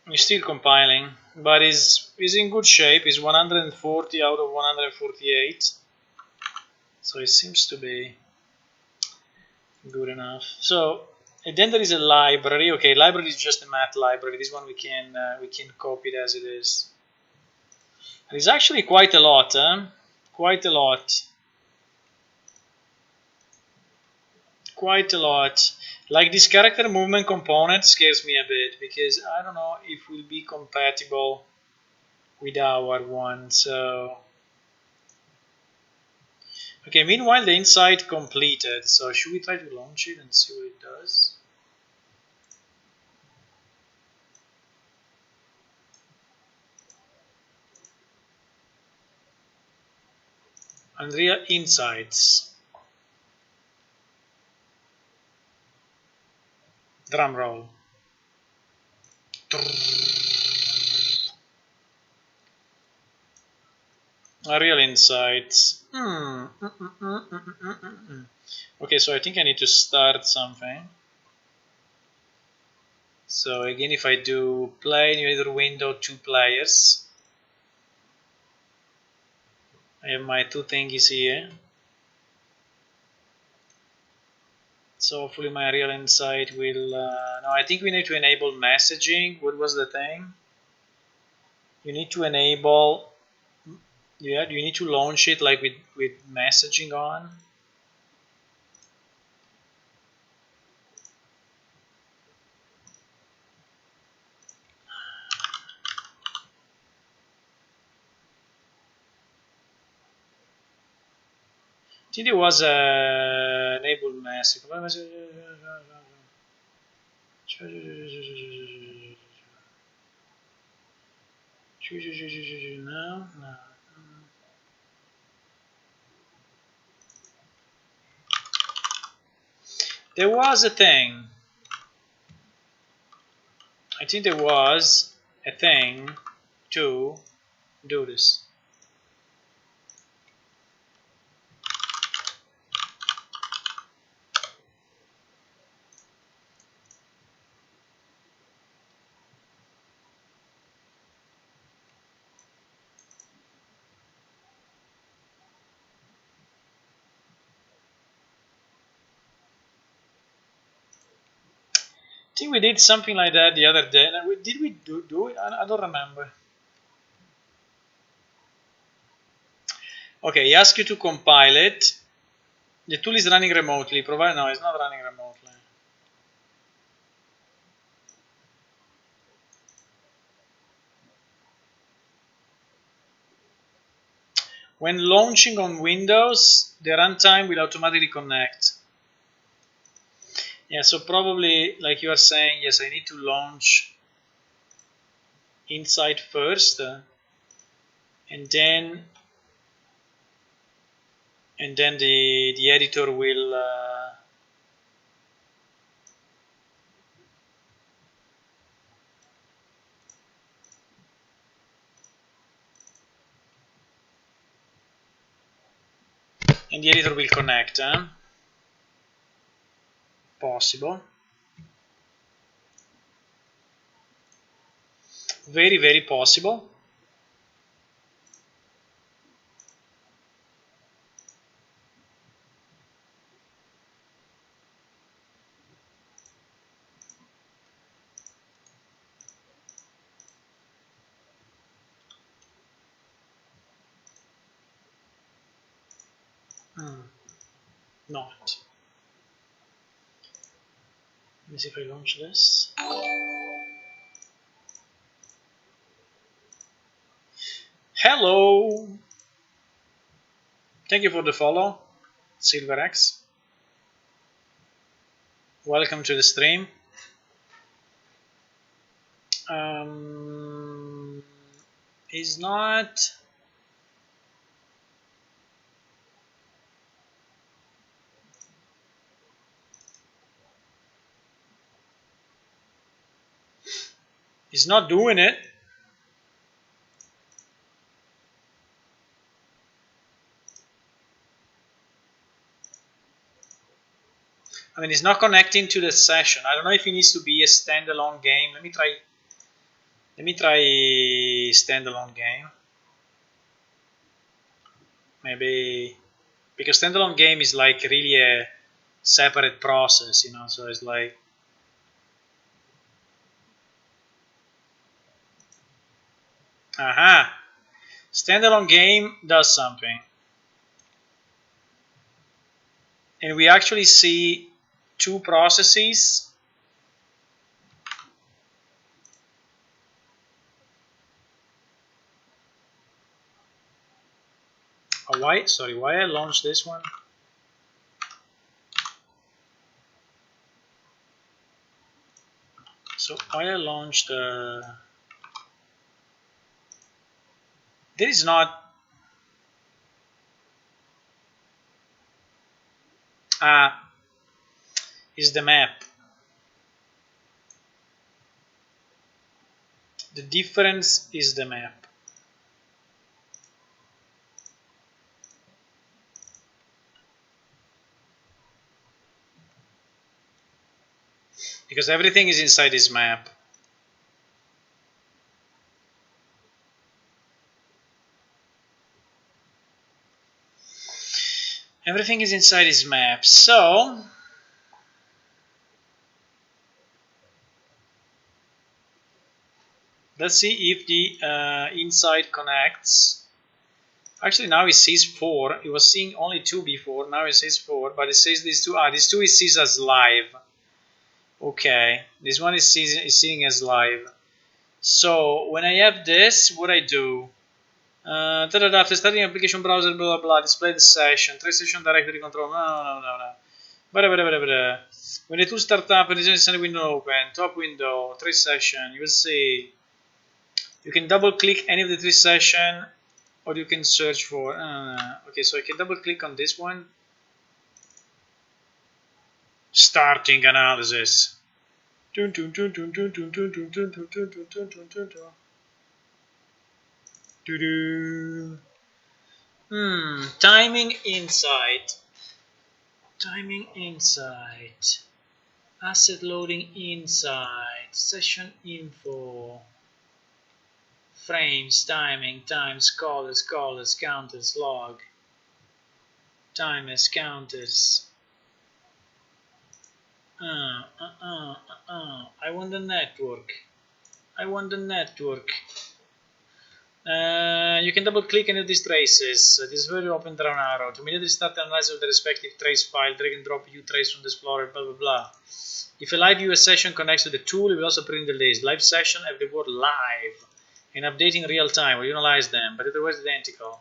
It's still compiling, but is in good shape. It's 140 out of 148, so it seems to be good enough. So, and then there is a library. Okay, library is just a math library. This one we can copy it as it is. There's actually quite a lot, quite a lot. Quite a lot. Like this character movement component scares me a bit, because I don't know if it will be compatible with our one. So, okay, meanwhile the insight completed. So should we try to launch it and see what it does? Unreal Insights. Drum roll. Unreal Insights. Okay, so I think I need to start something. So again, if I do play new editor window, 2 players, I have my 2 thingies here. So hopefully my real insight will, no, I think we need to enable messaging. What was the thing? You need to enable, yeah, you need to launch it like with messaging on. I think it was enable message. No, no. There was a thing. I think there was a thing to do this. I think we did something like that the other day. Did we do it? I don't remember. Okay, he asks you to compile it. The tool is running remotely. Provide no, it's not running remotely. When launching on Windows, the runtime will automatically connect. Yeah, so probably like you are saying, yes, I need to launch inside first, and then the editor will connect. Possible. Very, very possible. Not. Let me see if I launch this. Hello! Thank you for the follow, SilverX. Welcome to the stream. Is not. He's not doing it. I mean, he's not connecting to the session. I don't know if it needs to be a standalone game. Let me try standalone game. Maybe because standalone game is like really a separate process, you know. So it's like. Aha! Standalone game does something. And we actually see two processes. Oh, why I launched this one? So why I launched there is not is the map. The difference is the map. Because everything is inside this map. Everything is inside this map. So let's see if the inside connects. Actually, now it sees 4. It was seeing only 2 before. Now it says 4, but it says these 2. These 2 it sees as live. Okay, this one is seeing as live. So when I have this, what I do? After starting application browser, blah blah blah. Display the session. 3 session directory control. No. When the tool start up, and the window open, top window, 3 session. You will see. You can double click any of the 3 session, or you can search for. Okay, so I can double click on this one. Starting analysis. Timing insight. Timing insight. Asset loading insight. Session info. Frames, timing, times, callers, counters, log. Timers, counters. I want the network. I want the network. You can double click any of these traces. This is where you open down arrow. To immediately start the analysis of the respective trace file, drag and drop view trace from the explorer, blah blah blah. If a live viewer session connects to the tool, it will also print the list. Live session have the word live and updating real time where you analyze them, but otherwise identical.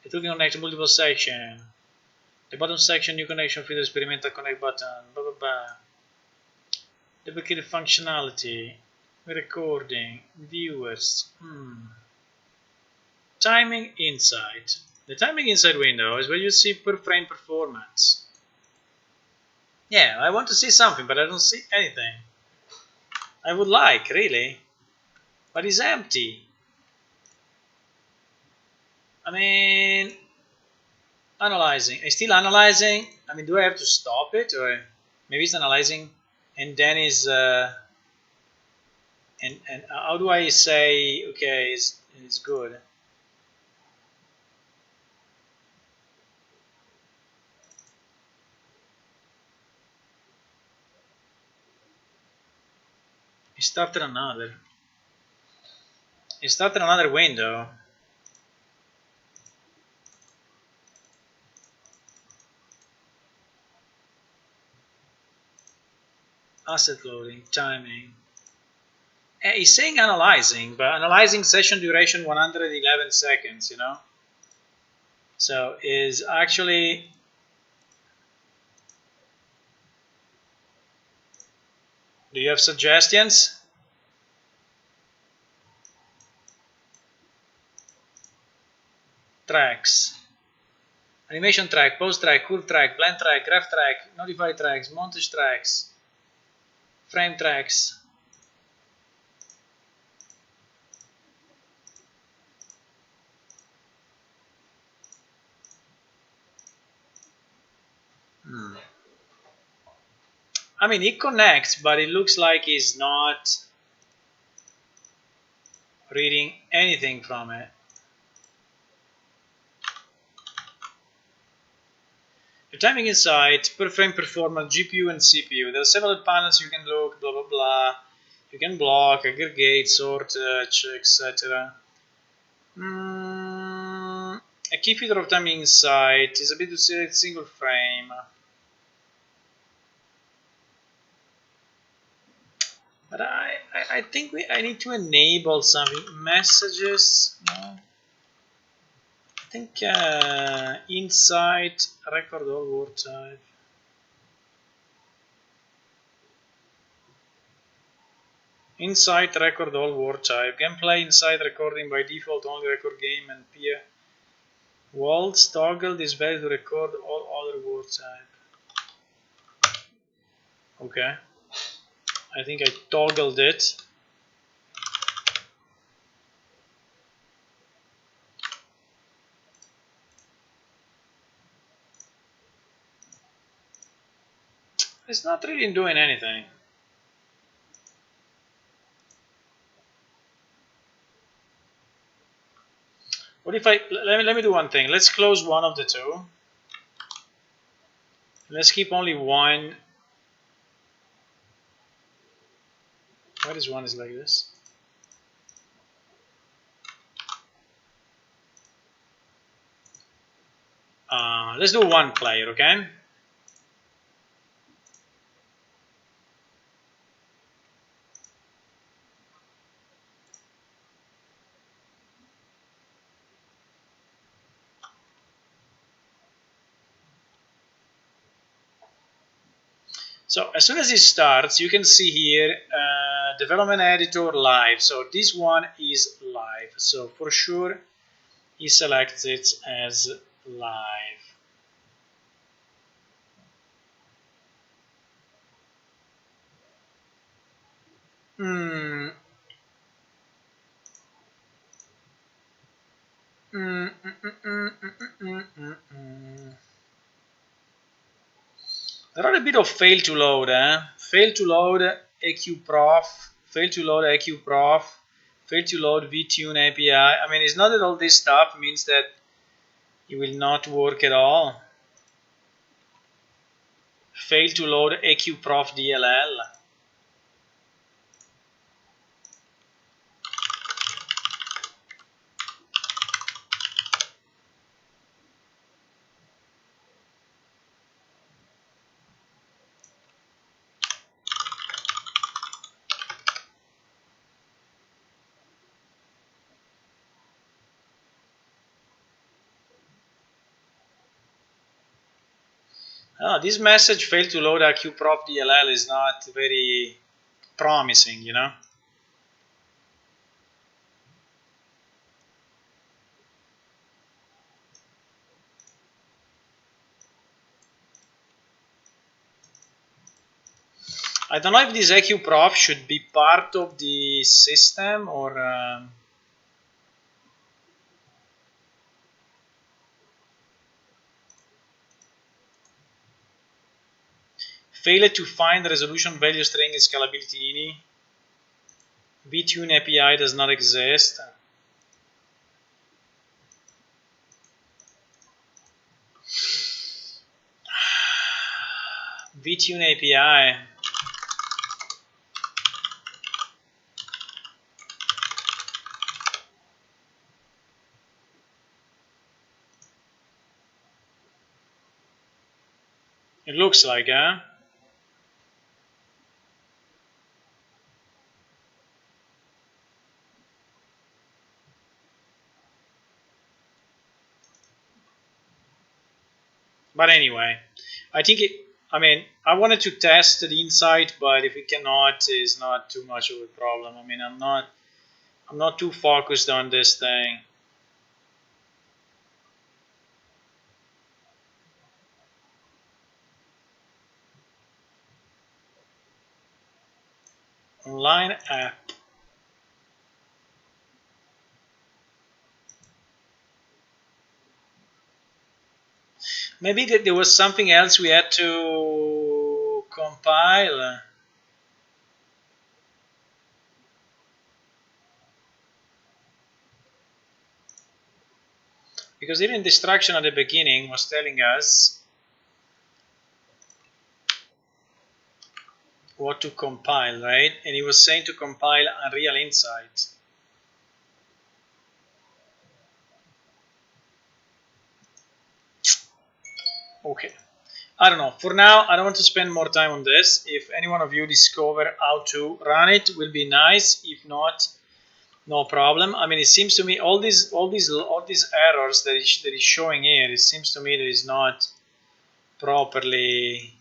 The tool can connect to multiple sections. The bottom section, new connection for the experimental connect button, blah blah blah. Duplicated functionality, recording, viewers. Timing insight. The timing insight window is where you see per frame performance. Yeah, I want to see something, but I don't see anything. I would like, really, but it's empty. I mean, analyzing. It's still analyzing. I mean, do I have to stop it, or maybe it's analyzing, and then is and how do I say okay, it's good? It started another. It started another window. Asset loading, timing. It's saying analyzing, but analyzing session duration 111 seconds, you know? So is actually... Do you have suggestions? Tracks. Animation track, post track, curve track, blend track, graph track, notify tracks, montage tracks, frame tracks. I mean, it connects, but it looks like it's not reading anything from it. The timing insight, per frame performance, GPU and CPU. There are several panels you can look, blah blah blah. You can block, aggregate, sort, etc. A key feature of timing insight is ability to select single frame. But I think I need to enable something. Messages, no? I think insight, record all word type. Insight record all word type. Gameplay insight recording by default only record game and peer. Waltz toggle this value to record all other word type. Okay. I think I toggled it. It's not really doing anything. What if I let me do one thing? Let's close one of the two. Let's keep only one. Why this one is like this? Let's do one player, okay? So as soon as it starts, you can see here development editor live. So this one is live. So for sure, he selects it as live. Mm. There are a bit of fail to load, fail to load AQProf, fail to load AQProf, fail to load VTune API. I mean, it's not that all this stuff means that it will not work at all. Fail to load AQProf DLL. This message failed to load AQProf DLL is not very promising, you know. I don't know if this AQProf should be part of the system or failed to find resolution value string scalability. VTune API does not exist. VTune API. It looks like, But anyway, I think I mean, I wanted to test the insight, but if it cannot, it's not too much of a problem. I mean, I'm not too focused on this thing. Online app. Maybe there was something else we had to compile. Because even the instruction at the beginning was telling us what to compile, right? And it was saying to compile Unreal Insight. Okay. I don't know. For now, I don't want to spend more time on this. If any one of you discover how to run it, will be nice. If not, no problem. I mean, it seems to me all these errors that is showing here. It seems to me that is not properly.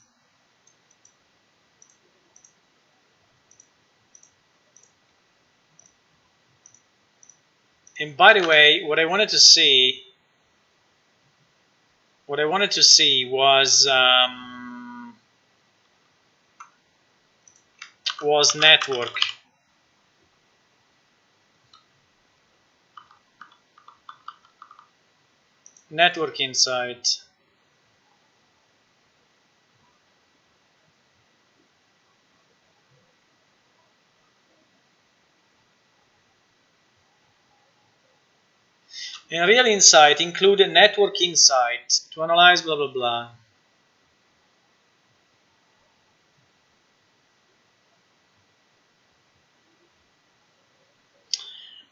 And by the way, what I wanted to see was network. Network Insight. And Real Insight include a network insight to analyze blah blah blah.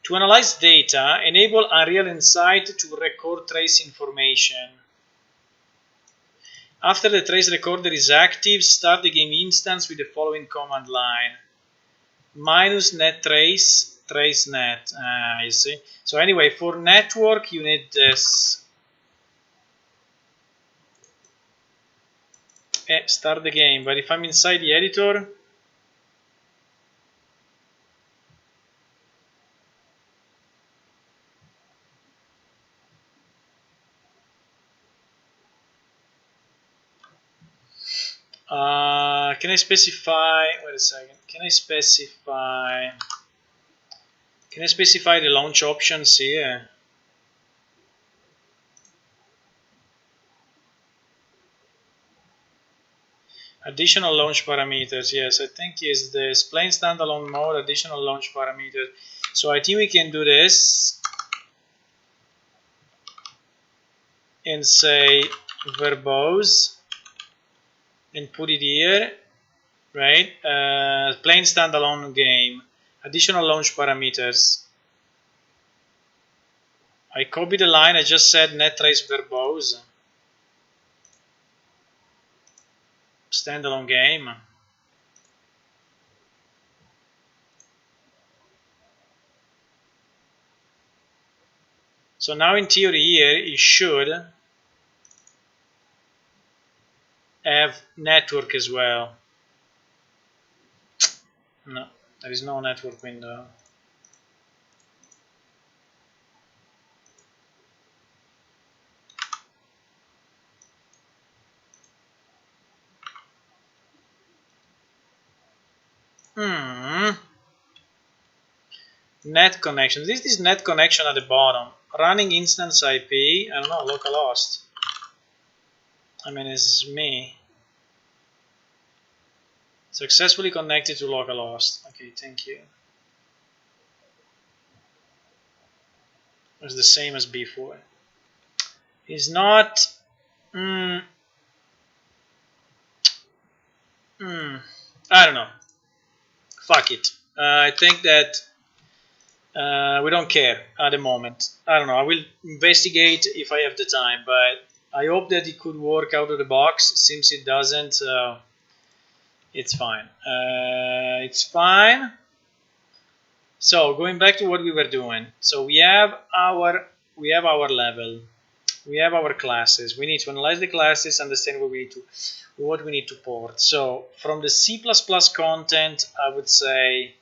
To analyze data, enable Unreal Insight to record trace information. After the trace recorder is active, start the game instance with the following command line. -net trace, trace net. You see? So anyway, for network, you need this. Start the game. But if I'm inside the editor, Can I specify? Wait a second. Can I specify the launch options here? Additional launch parameters. Yes, I think is this plain standalone mode. Additional launch parameters. So I think we can do this and say verbose and put it here, right? Plain standalone game. Additional launch parameters. I copied the line. I just said netrace verbose. Standalone game. So now in theory here it should have network as well. No, there is no network window. Net connection. This is net connection at the bottom. Running instance IP. I don't know, localhost. I mean, it's me. Successfully connected to localhost. Okay, thank you. It's the same as before. It's not. I don't know. Fuck it. I think that we don't care at the moment. I don't know. I will investigate if I have the time, but I hope that it could work out of the box. Since it doesn't, it's fine. It's fine. So going back to what we were doing. So we have our level. We have our classes. We need to analyze the classes, understand what we need to port. So from the C++ content, I would say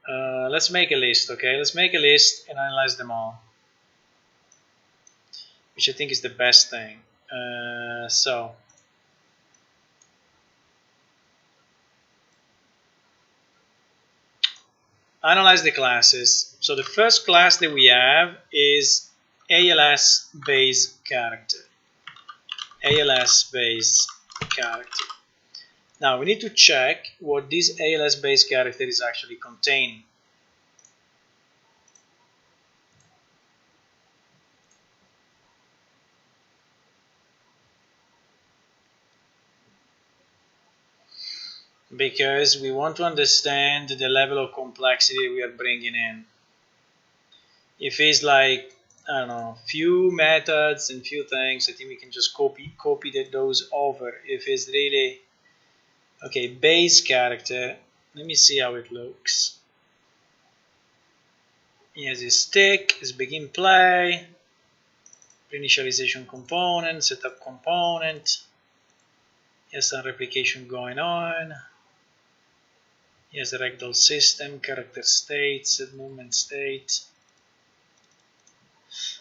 let's make a list, okay? Let's make a list and analyze them all, which I think is the best thing. So analyze the classes. So the first class that we have is ALS base character. ALS base character. Now we need to check what this ALS base character is actually containing. Because we want to understand the level of complexity we are bringing in. If it's like, I don't know, few methods and few things, I think we can just copy those over. If it's really, okay, base character, let me see how it looks. He has his stick, his begin play, initialization component, setup component, he has some replication going on. He has a ragdoll system, character state, set movement state.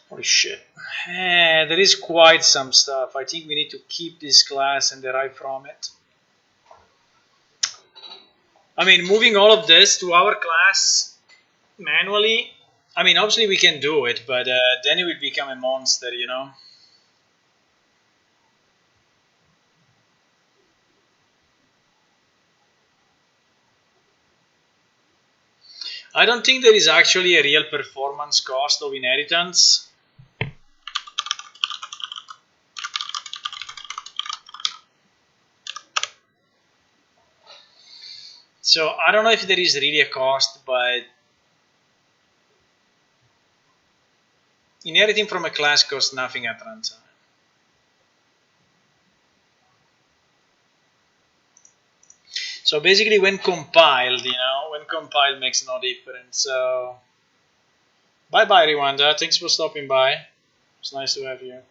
Holy shit. There is quite some stuff. I think we need to keep this class and derive from it. I mean, moving all of this to our class manually, I mean, obviously we can do it, but then it would become a monster, you know? I don't think there is actually a real performance cost of inheritance. So I don't know if there is really a cost, but inheriting from a class costs nothing at runtime. So basically when compiled, when compiled makes no difference. So bye-bye, Rwanda. Thanks for stopping by. It's nice to have you.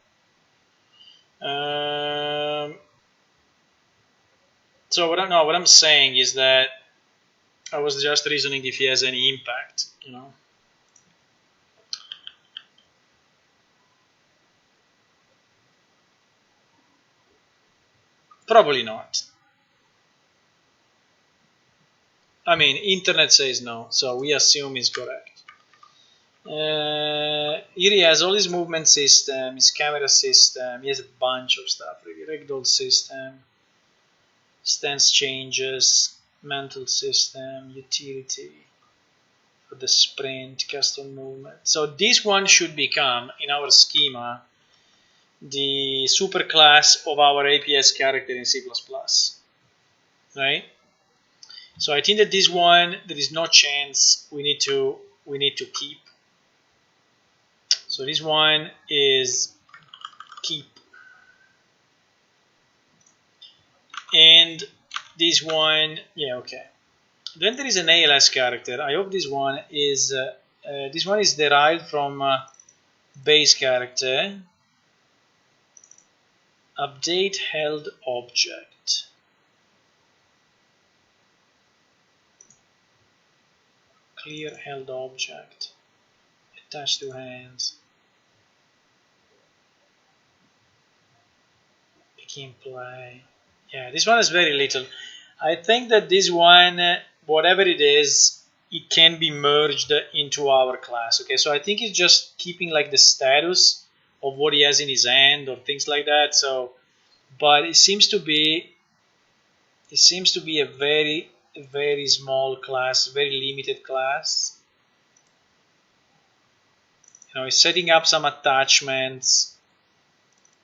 So what I'm saying is that I was just reasoning if he has any impact, Probably not. I mean, internet says no, so we assume it's correct. Here he has all his movement system, his camera system, he has a bunch of stuff, ragdoll system, stance changes, mental system, utility for the sprint, custom movement. So this one should become, in our schema, the superclass of our APS character in C++, right? So I think that this one, there is no chance we need to keep. So this one is keep, and this one, yeah, okay. Then there is an ALS character. I hope this one is derived from base character. Update held object. Clear held object. Attach to hands. Begin play. Yeah, this one is very little. I think that this one, whatever it is, it can be merged into our class. Okay, so I think it's just keeping like the status of what he has in his hand or things like that. So, but it seems to be a very small class, very limited class. You know, it's setting up some attachments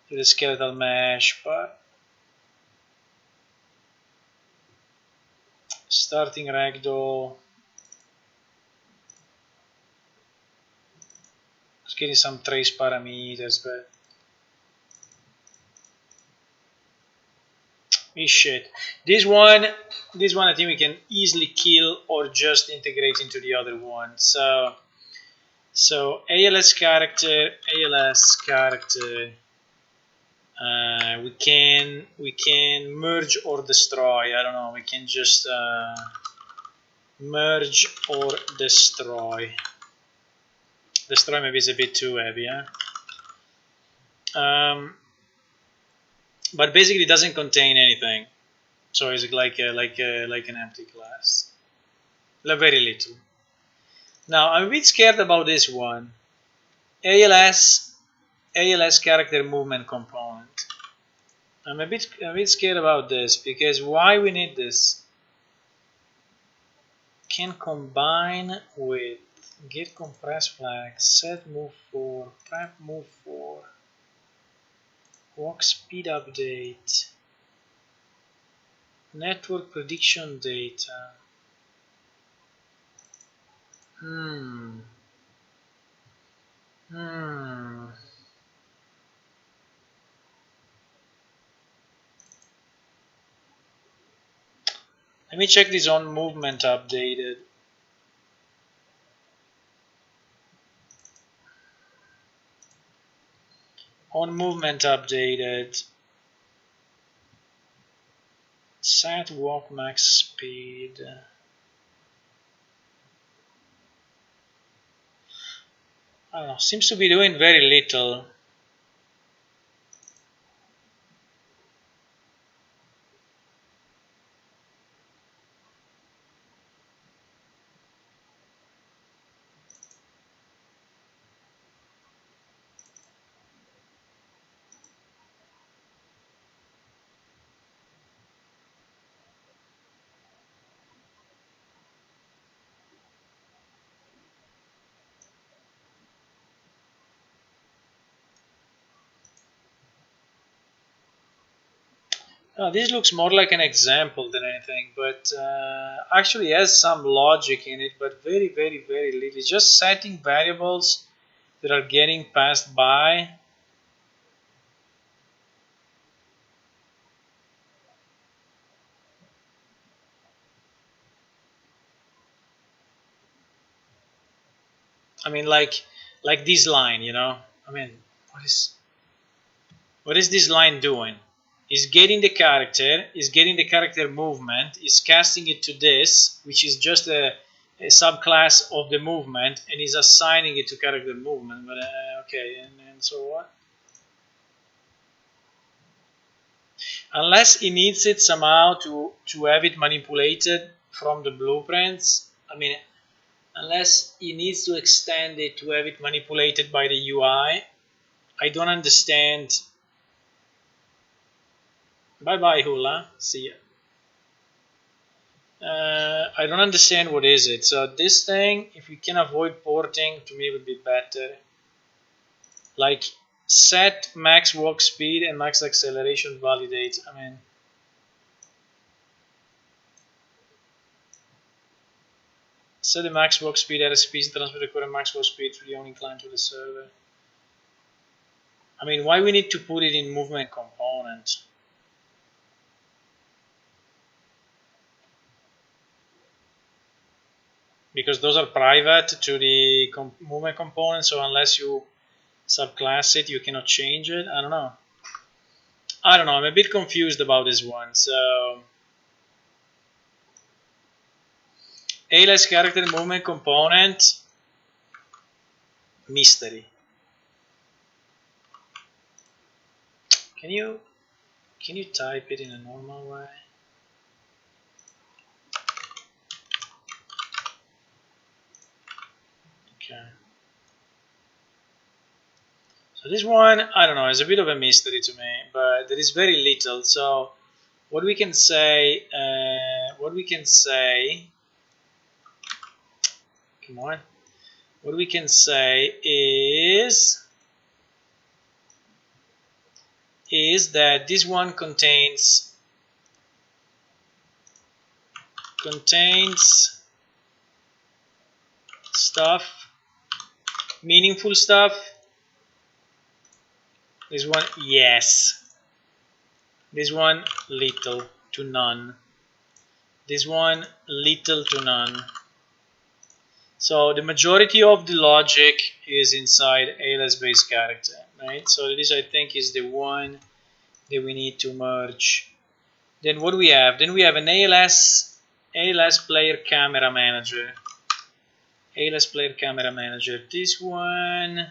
to the skeletal mesh, but starting ragdoll. It's getting some trace parameters, but shit. This one I think we can easily kill or just integrate into the other one. So ALS character, we can merge or destroy. I don't know. We can just merge or destroy. Destroy maybe is a bit too heavy, huh? But basically it doesn't contain anything, so it's like an empty class. Very little. Now I'm a bit scared about this one. ALS character movement component. I'm a bit scared about this because why we need this? Can combine with get compress flag, set move 4, prep move 4, walk speed update, network prediction data. Let me check this on movement updated. On movement updated, set walk max speed. I don't know, seems to be doing very little. This looks more like an example than anything, but actually has some logic in it, but very little. It's just setting variables that are getting passed by. I mean, like this line, you know. I mean, what is this line doing? Is getting the character movement, is casting it to this, which is just a subclass of the movement, and is assigning it to character movement. But okay, and so what? Unless he needs it somehow to have it manipulated from the blueprints. I mean, unless he needs to extend it to have it manipulated by the UI. I don't understand. Bye bye, Hula. See ya. I don't understand what is it. So this thing, if we can avoid porting, to me would be better. Like set max walk speed and max acceleration validate. I mean, set the max walk speed at a speed and transfer the current max walk speed to the owning client to the server. I mean, why we need to put it in movement component? Because those are private to the movement component, so unless you subclass it, you cannot change it. I don't know. I'm a bit confused about this one. So alias character movement component mystery. Can you type it in a normal way? Okay. So this one, I don't know, is a bit of a mystery to me, but there is very little. So what we can say, come on, what we can say is that this one contains stuff, meaningful stuff. This one, yes. This one, little to none. This one, little to none. So the majority of the logic is inside alias based character, right? So this, I think, is the one that we need to merge. Then what do we have? Then we have an ALS player camera manager. ALS player camera manager. This one,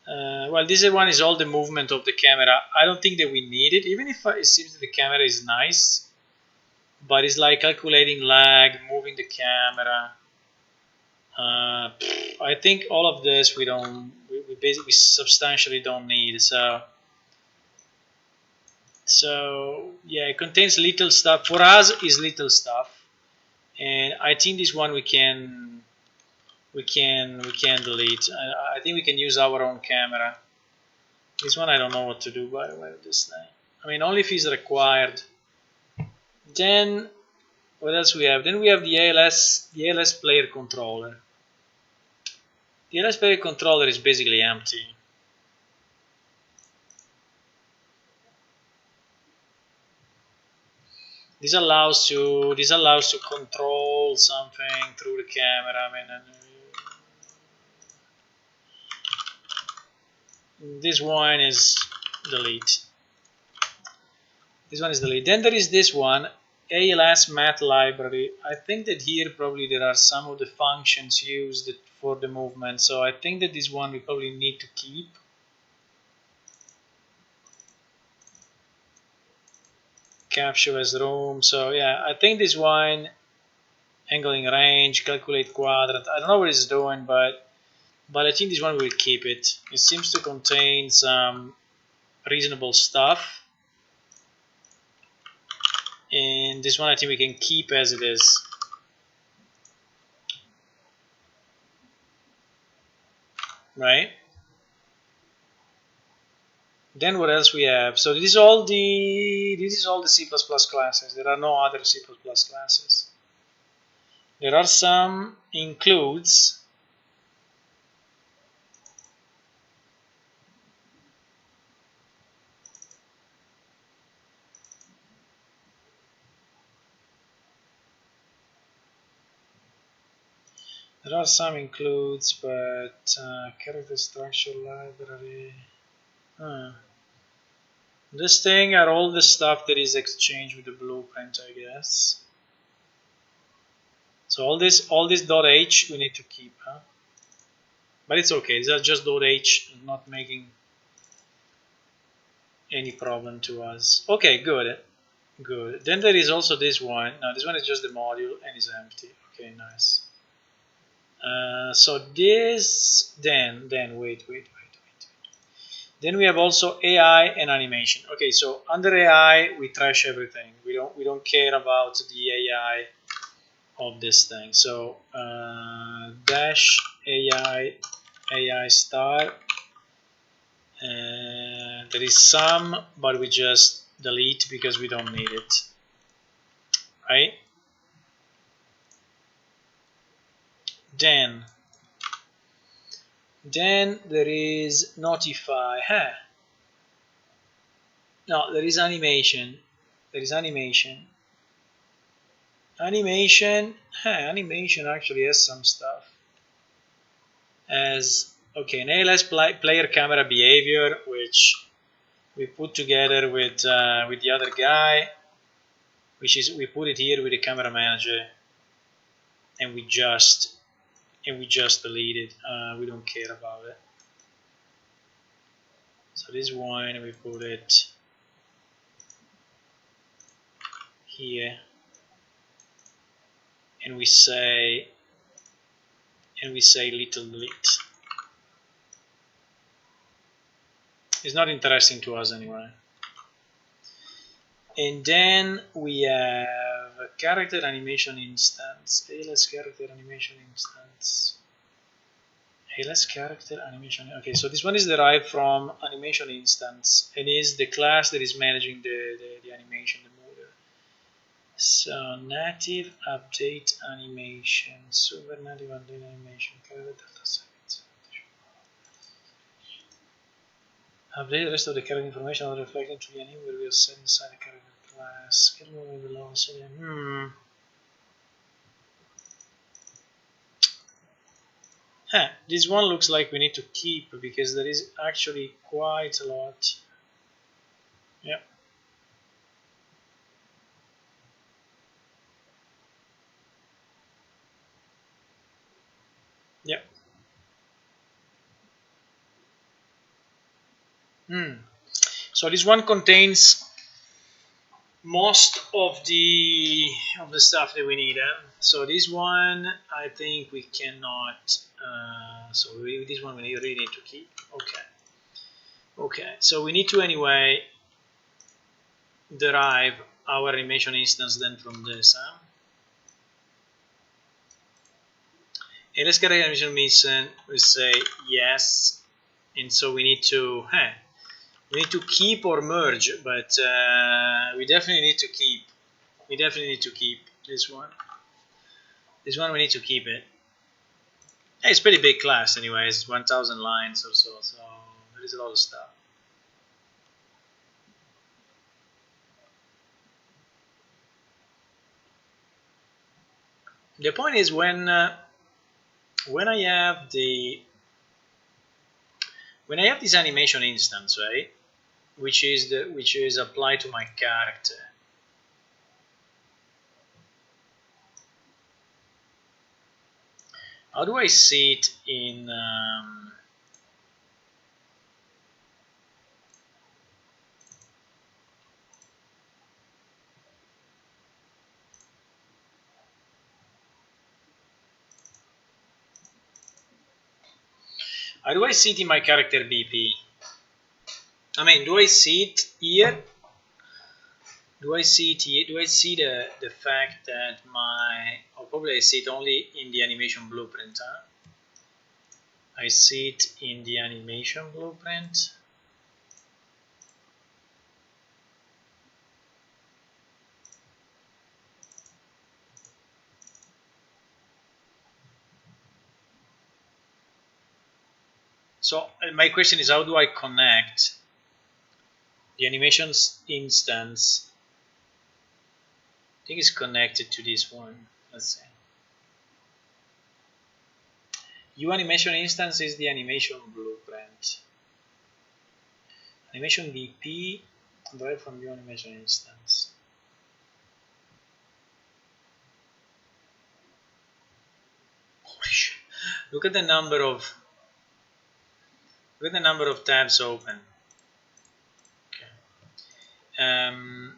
well, this one is all the movement of the camera. I don't think that we need it, even if it seems that the camera is nice, but it's like calculating lag, moving the camera. I think all of this we basically substantially don't need. So yeah, it contains little stuff. For us, is little stuff, and I think this one we can delete. I think we can use our own camera. This one I don't know what to do, by the way, with this thing. I mean, only if it's required. Then what else we have? Then we have the ALS player controller. The ALS player controller is basically empty. This allows to control something through the camera. I mean, this one is delete. This one is delete. Then there is this one, ALS math library. I think that here probably there are some of the functions used for the movement. So I think that this one we probably need to keep. Capture as room. So yeah, I think this one, angling range, calculate quadrant. I don't know what it's doing, but I think this one will keep it. It seems to contain some reasonable stuff. And this one I think we can keep as it is. Right? Then what else we have? So this is all the C++ classes. There are no other C++ classes. There are some includes. There are some includes, but character structure library. This thing are all the stuff that is exchanged with the blueprint, I guess. So all this .h we need to keep, huh? But it's okay. These are just .h, not making any problem to us. Okay, good. Good. Then there is also this one. No, this one is just the module and is empty. Okay, nice. So this, then wait. Then we have also AI and animation. Okay, so under AI we trash everything. We don't care about the AI of this thing. So dash AI star. There is some, but we just delete because we don't need it. Right? Then there is notify. No, there is animation. Animation actually has some stuff. As okay, an ALS player camera behavior, which we put together with the other guy, which is we put it here with the camera manager, and we just delete it. We don't care about it. So this one we put it here, and we say little delete. It's not interesting to us anyway. And then we have a character animation instance, ALS character animation instance. ALS character animation. Okay, so this one is derived from animation instance and is the class that is managing the animation, the motor. So native update animation, super native update animation, character delta seconds. Update the rest of the character information while reflecting to the anime will be set inside the character class. Schedule below. This one looks like we need to keep because there is actually quite a lot. Yeah. Yeah. So this one contains most of the stuff that we need. So this one, I think we cannot. This one we really need to keep. Okay. So we need to anyway derive our animation instance then from this. And let's get animation mission. We say yes, and so we need to keep or merge, but we definitely need to keep. We definitely need to keep this one. This one we need to keep it. Hey, it's pretty big class anyway. It's 1,000 lines or so, so there is a lot of stuff. The point is when I have this animation instance, right, which is applied to my character. How do I see it in how do I see it in my character BP? I mean, do I see it here? Do I see it here? Do I see the fact that or probably I see it only in the animation blueprint, huh? I see it in the animation blueprint. So my question is, how do I connect the animations instance? I think it's connected to this one. Let's see. Animation instance is the animation blueprint. Animation BP derived from animation instance. Holy shit. Look at the number of tabs open. Okay. I'm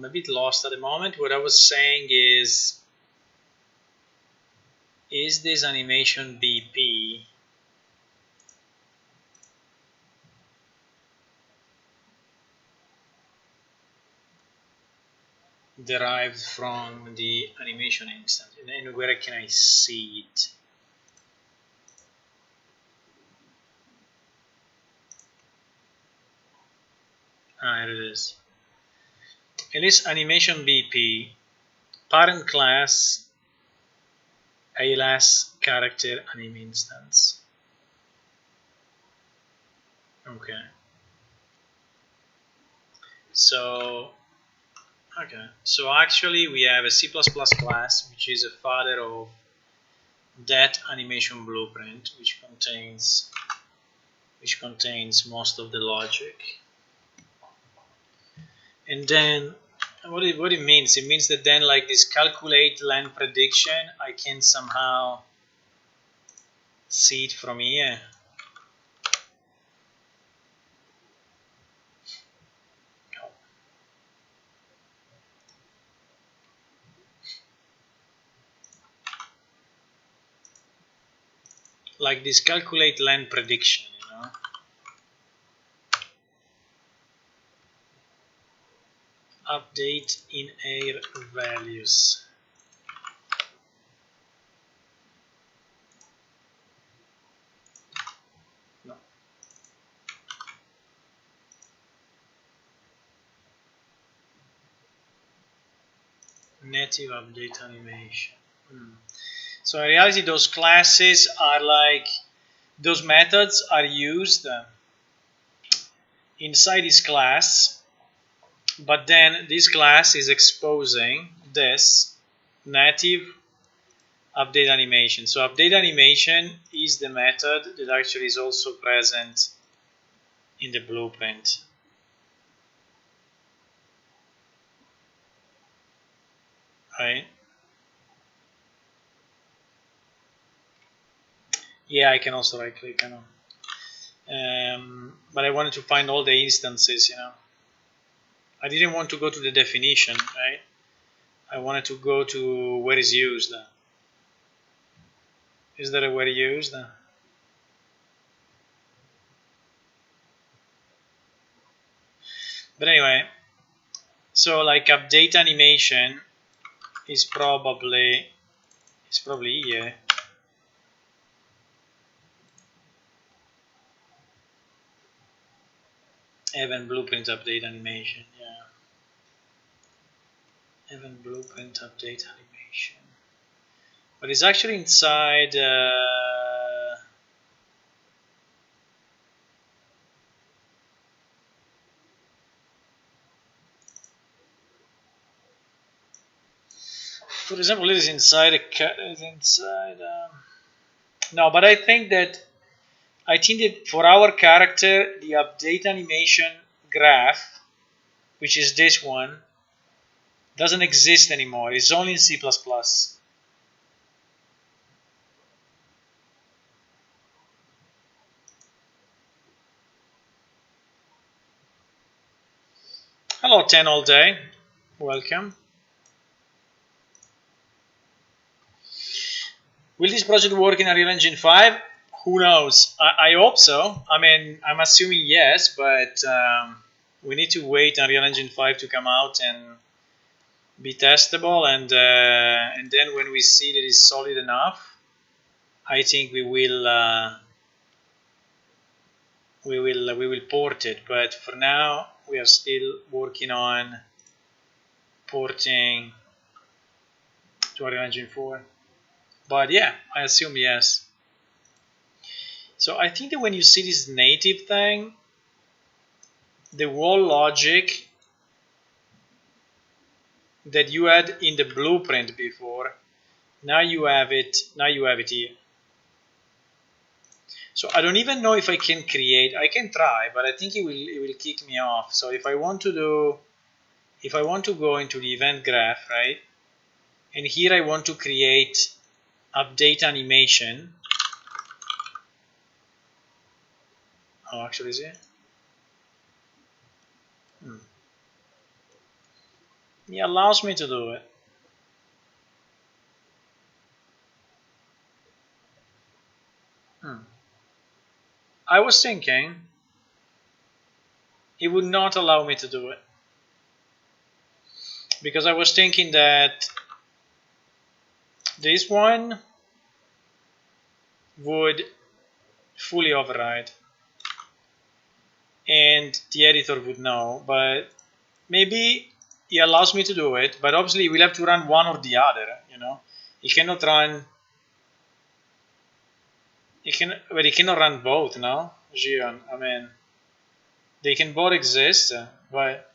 a bit lost at the moment. What I was saying is this animation BP derived from the animation instance? And where can I see it? Here it is. In this animation BP, parent class ALS character anim instance. Okay. So actually we have a C++ class which is a father of that animation blueprint, which contains most of the logic. And then what it means, it means that then, like this calculate len prediction, I can somehow see it from here. Like this calculate len prediction, you know. Update in air values. No. Native update animation. So in reality, those classes are like, those methods are used inside this class, but then this class is exposing this native update animation. So update animation is the method that actually is also present in the blueprint. Right? Yeah, I can also right click, I know. But I wanted to find all the instances, you know. I didn't want to go to the definition, right? I wanted to go to where is used. Is there a where used? But anyway, so like update animation is probably here. Event blueprint update animation, yeah. Event blueprint update animation. But it's actually inside. For example, it is inside no, but I think that for our character, the update animation graph, which is this one, doesn't exist anymore. It's only in C++. Hello, 10 all day. Welcome. Will this project work in Unreal Engine 5? Who knows? I hope so. I mean, I'm assuming yes, but we need to wait Unreal Engine 5 to come out and be testable, and then when we see that it's solid enough, I think we will port it. But for now, we are still working on porting to Unreal Engine 4. But yeah, I assume yes. So I think that when you see this native thing, the whole logic that you had in the blueprint before, now you have it here. So I don't even know if I can create. I can try, but I think it will kick me off. So if I want to go into the event graph, right? And here I want to create update animation. Oh, actually, is it? He allows me to do it. I was thinking he would not allow me to do it. Because I was thinking that this one would fully override. And the editor would know, but maybe he allows me to do it, but obviously we'll have to run one or the other, you know. He cannot run he cannot run both, no? Gion, I mean they can both exist, but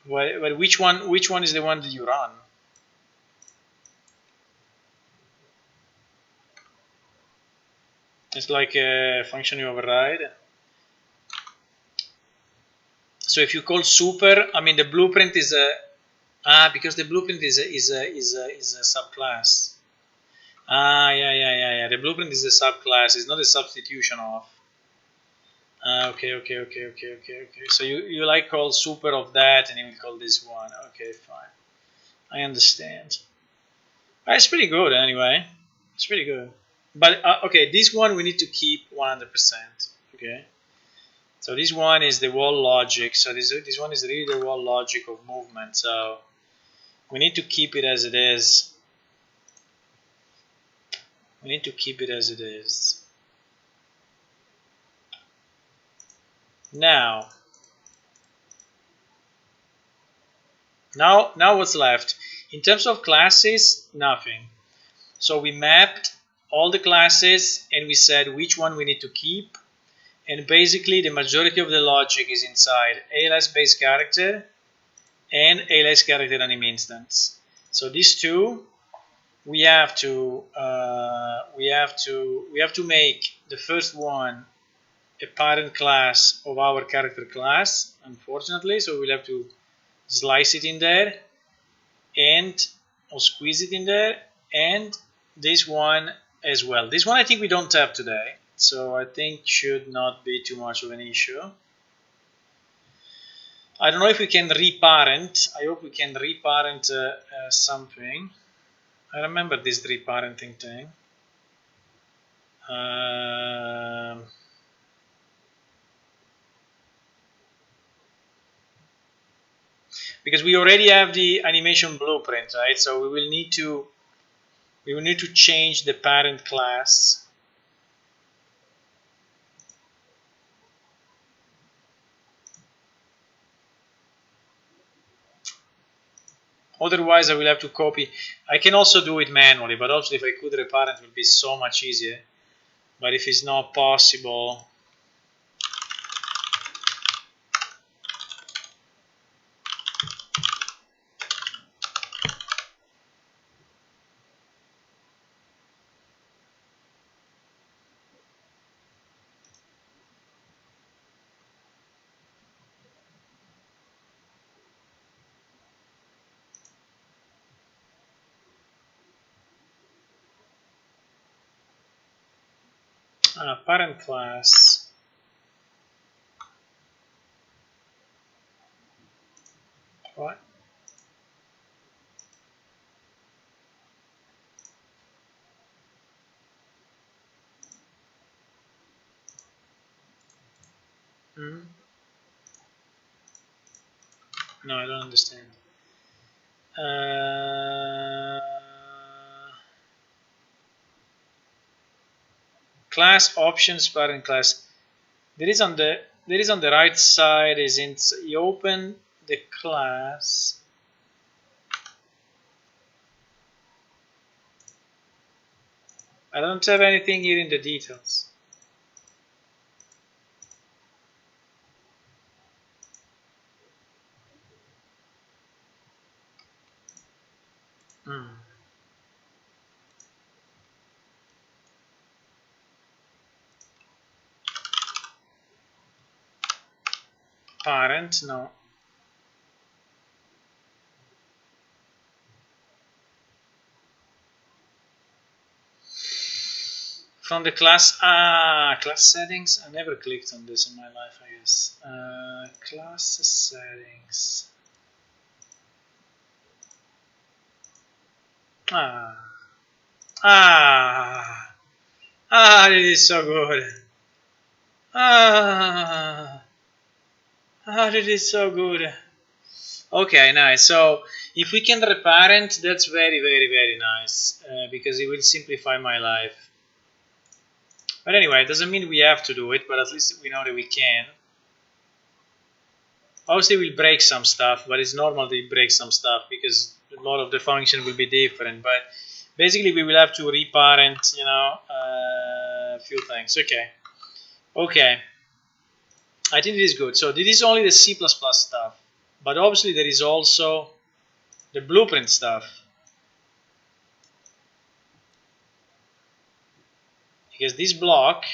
which one is the one that you run? It's like a function you override. So if you call super, I mean the blueprint is a because the blueprint is a subclass. Yeah. The blueprint is a subclass. It's not a substitution of. Okay. So you like call super of that, and you will call this one. Okay, fine. I understand. It's pretty good anyway. It's pretty good. But okay, this one we need to keep 100%. Okay. So this one is the wall logic. So this one is really the wall logic of movement. So we need to keep it as it is. We need to keep it as it is. Now what's left? In terms of classes, nothing. So we mapped all the classes and we said which one we need to keep. And basically the majority of the logic is inside ALS base character and ALS character anim instance. So these two we have to make the first one a parent class of our character class, unfortunately, so we'll have to slice it in there and or squeeze it in there, and this one as well. This one I think we don't have today, so I think should not be too much of an issue. I don't know if we can reparent. I hope we can reparent something. I remember this reparenting thing. Because we already have the animation blueprint, right? So we will need to change the parent class. Otherwise, I will have to copy. I can also do it manually, but obviously if I could reparent, it would be so much easier. But if it's not possible, parent class. What? No, I don't understand. Class options parent class. There is on the right side. Is in you open the class. I don't have anything here in the details. Parent, no. From the class settings. I never clicked on this in my life, I guess. Class settings. It is so good. It is so good. Okay, nice. So if we can reparent, that's very, very, very nice because it will simplify my life. But anyway, it doesn't mean we have to do it, but at least we know that we can. Obviously, we'll break some stuff, but it's normal to break some stuff because a lot of the function will be different. But basically, we will have to reparent, a few things. Okay. I think it is good. So this is only the C++ stuff, but obviously there is also the blueprint stuff. Because this block,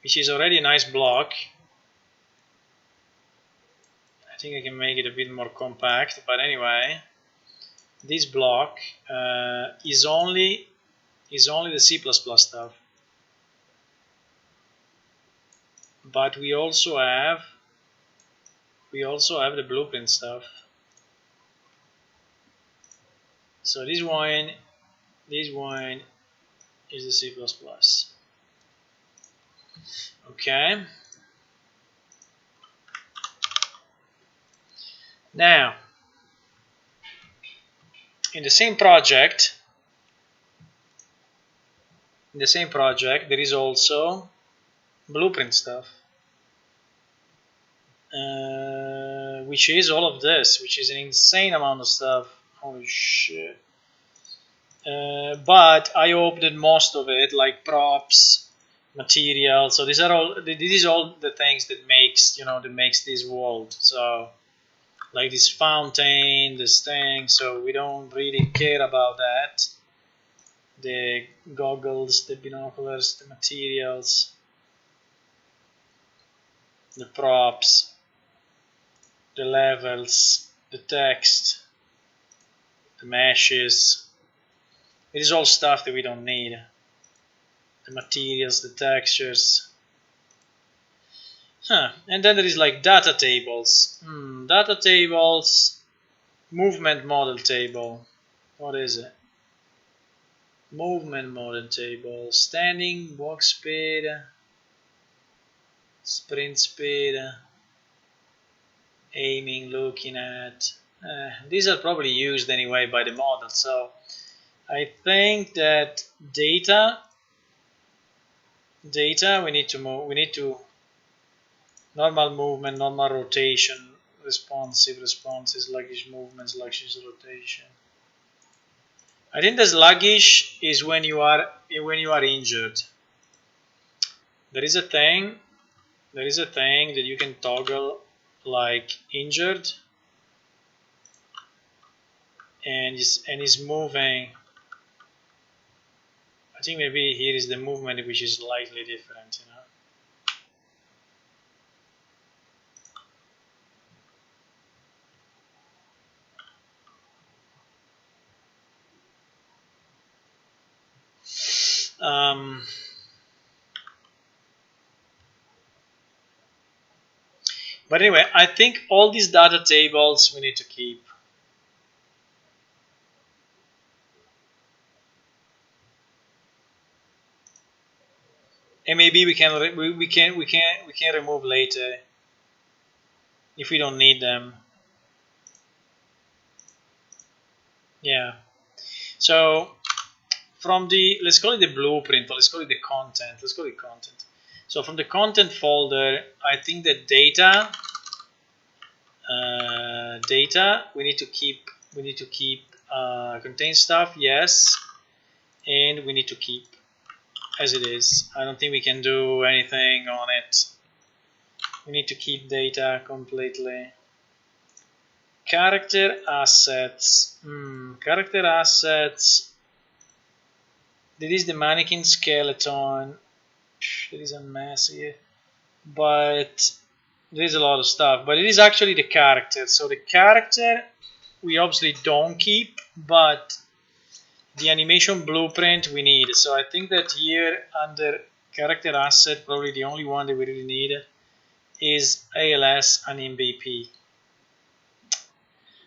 which is already a nice block, I think I can make it a bit more compact, but anyway, this block is only the C++ stuff. But we also have the blueprint stuff. So this one is the C++. Okay. Now, in the same project, there is also blueprint stuff, which is all of this, which is an insane amount of stuff. Holy shit. But I hope that most of it, like props, material, so this is all the things that makes this world. So like this fountain, this thing, so we don't really care about that. The goggles, the binoculars, the materials, the props, the levels, the text, the meshes. It is all stuff that we don't need. The materials, the textures. And then there is like data tables. Data tables, movement model table. What is it? Movement model table. Standing, walk speed, sprint speed, aiming, looking at. These are probably used anyway by the model. So I think that data we need to normal movement, normal rotation, responses, sluggish movement, sluggish rotation. I think the sluggish is when you are injured. There is a thing that you can toggle like injured and is moving. I think maybe here is the movement which is slightly different, But anyway, I think all these data tables we need to keep. And maybe we can remove later if we don't need them. Yeah. So from the, let's call it the blueprint, or let's call it the content. Let's call it content. So from the content folder, I think that data we need to keep contain stuff, yes, and we need to keep as it is. I don't think we can do anything on it. We need to keep data completely. Character assets. Character assets. There is the mannequin skeleton. There is a mess here. But there is a lot of stuff. But it is actually the character. So the character we obviously don't keep. But the animation blueprint we need. So I think that here under character asset, probably the only one that we really need is ALS and MVP,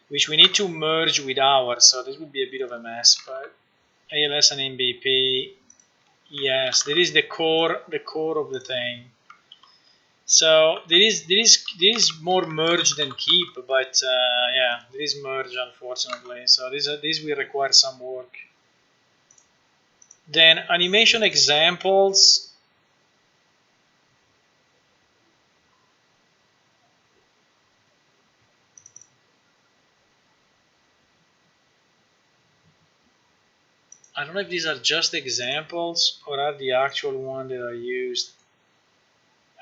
which we need to merge with ours. So this would be a bit of a mess, but ALS and MVP, yes, that is the core of the thing. So there is more merge than keep, but yeah, there is merge unfortunately. So this will require some work. Then animation examples. I don't know if these are just examples or are the actual ones that are used.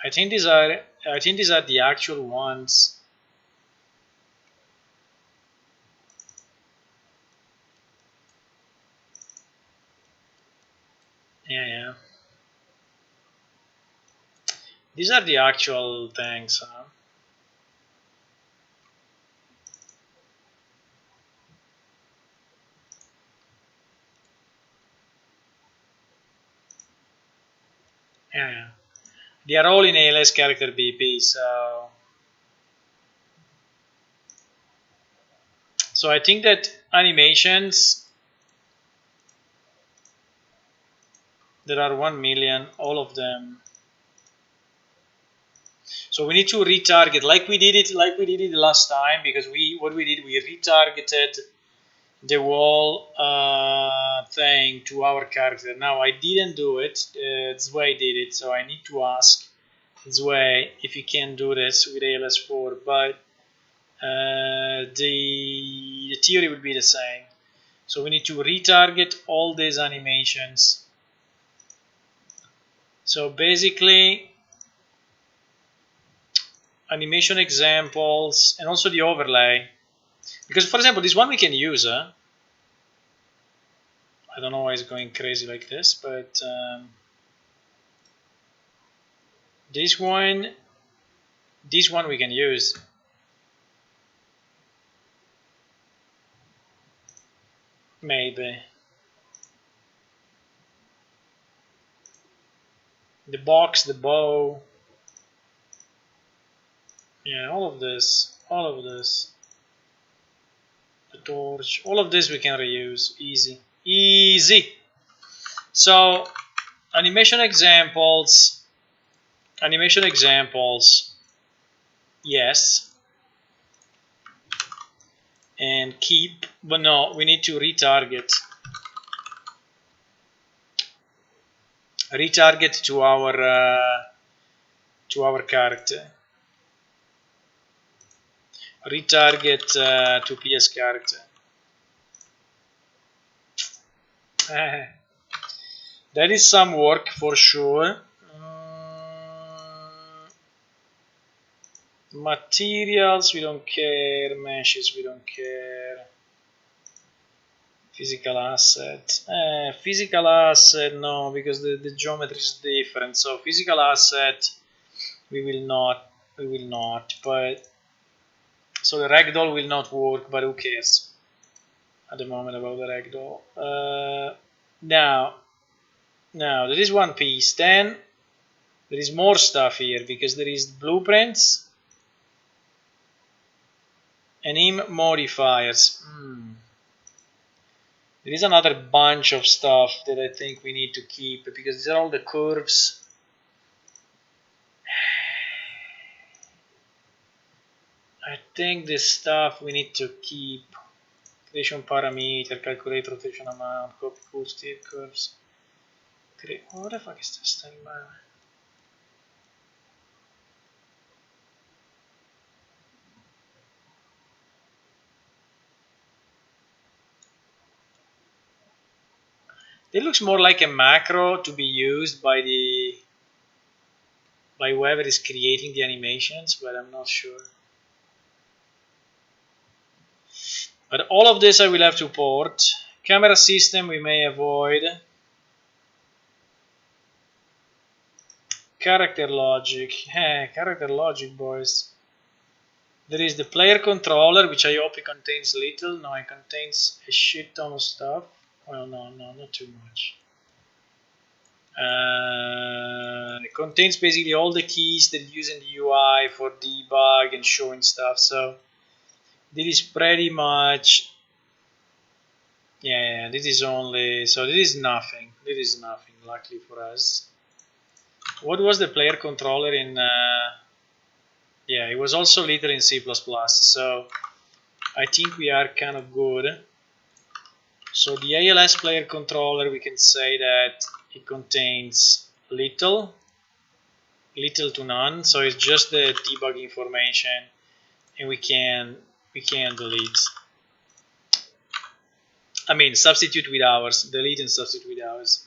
I think these are the actual ones. Yeah. These are the actual things. Yeah. They are all in ALS character BP, so I think that animations, there are 1 million, all of them. So we need to retarget like we did it last time, because we retargeted the wall thing to our character. Now I didn't do it, Zwei did it, so I need to ask Zwei if he can do this with ALS4, but the theory would be the same. So we need to retarget all these animations. So basically, animation examples and also the overlay. Because for example, this one we can use. I don't know why it's going crazy like this, but this one we can use. Maybe. The box, the bow. Yeah, all of this. The torch. All of this we can reuse. Easy. Easy. So, animation examples. Yes. And keep, but no, we need to retarget to our character, retarget to PS character. That is some work for sure. Materials we don't care, meshes we don't care. Physical asset. Physical asset, no, because the geometry is different. So physical asset, we will not. But so the ragdoll will not work. But who cares at the moment about the ragdoll? Now there is one piece. Then there is more stuff here because there is blueprints and im modifiers. There is another bunch of stuff that I think we need to keep because these are all the curves. I think this stuff we need to keep. Creation parameter, calculate rotation amount, copy cool state curves. What the fuck is this thing, man? It looks more like a macro to be used by whoever is creating the animations, but I'm not sure. But all of this I will have to port. Camera system we may avoid. Character logic. Character logic, boys. There is the player controller, which I hope it contains little. No, it contains a shit ton of stuff. well, no, not too much. It contains basically all the keys that you use in the UI for debug and showing stuff. So this is pretty much, yeah, this is only, so this is nothing. This is nothing, luckily for us. What was the player controller in, yeah, it was also later in C++, so I think we are kind of good. So the ALS player controller, we can say that it contains little to none, so it's just the debug information, and we can delete. I mean, substitute with ours, delete and substitute with ours.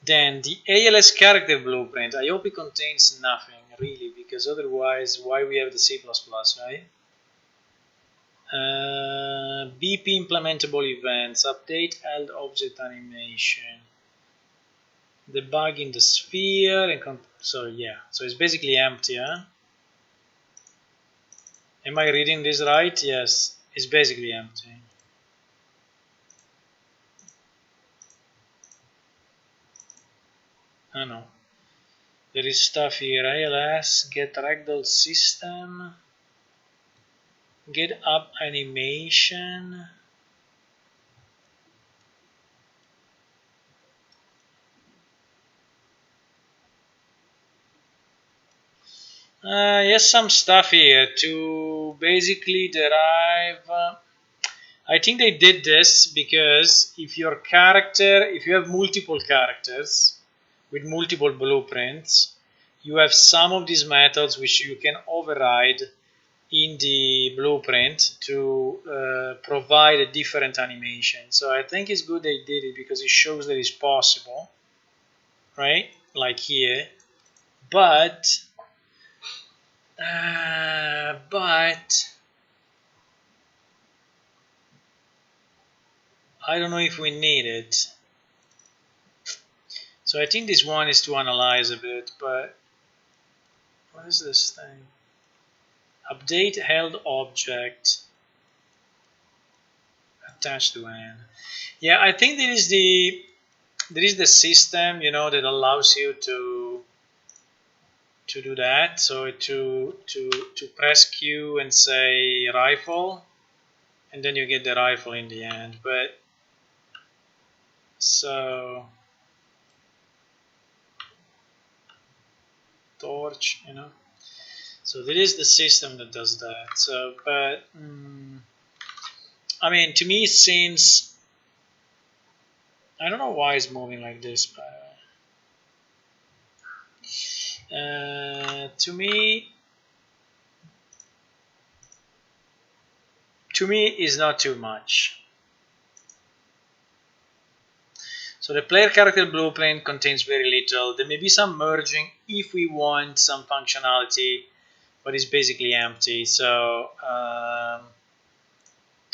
Then the ALS character blueprint, I hope it contains nothing really, because otherwise why we have the C++, right? BP implementable events, update held object animation, debug in the sphere, and so yeah, so it's basically empty, huh? Am I reading this right? Yes, it's basically empty. I know. There is stuff here. ALS, get ragdoll system, get up animation. Yes, some stuff here to basically derive. I think they did this because if you have multiple characters with multiple blueprints, you have some of these methods which you can override in the blueprint to provide a different animation. So I think it's good they did it because it shows that it's possible, right? Like here, but I don't know if we need it. So I think this one is to analyze a bit, but what is this thing? Update held object attached to n. Yeah, I think there is the system, that allows you to do that. So to press Q and say rifle, and then you get the rifle in the end. But so torch, So there is the system that does that. So, but I mean, to me it seems, I don't know why it's moving like this, but to me is not too much. So the player character blueprint contains very little. There may be some merging if we want some functionality, but it's basically empty. So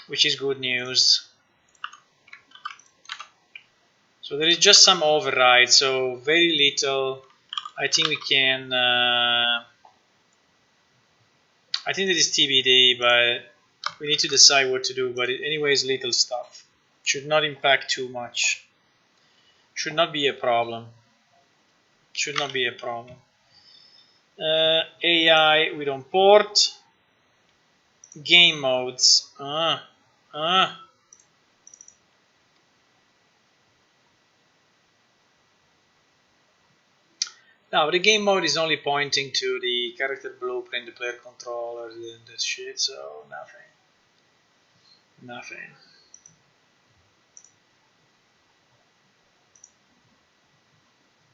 which is good news. So there is just some override, so very little. I think we can. I think that is TBD, but we need to decide what to do. But anyways, little stuff should not impact too much. Should not be a problem. Should not be a problem. AI we don't port. Game modes. Now the game mode is only pointing to the character blueprint, the player controller, that shit. So nothing.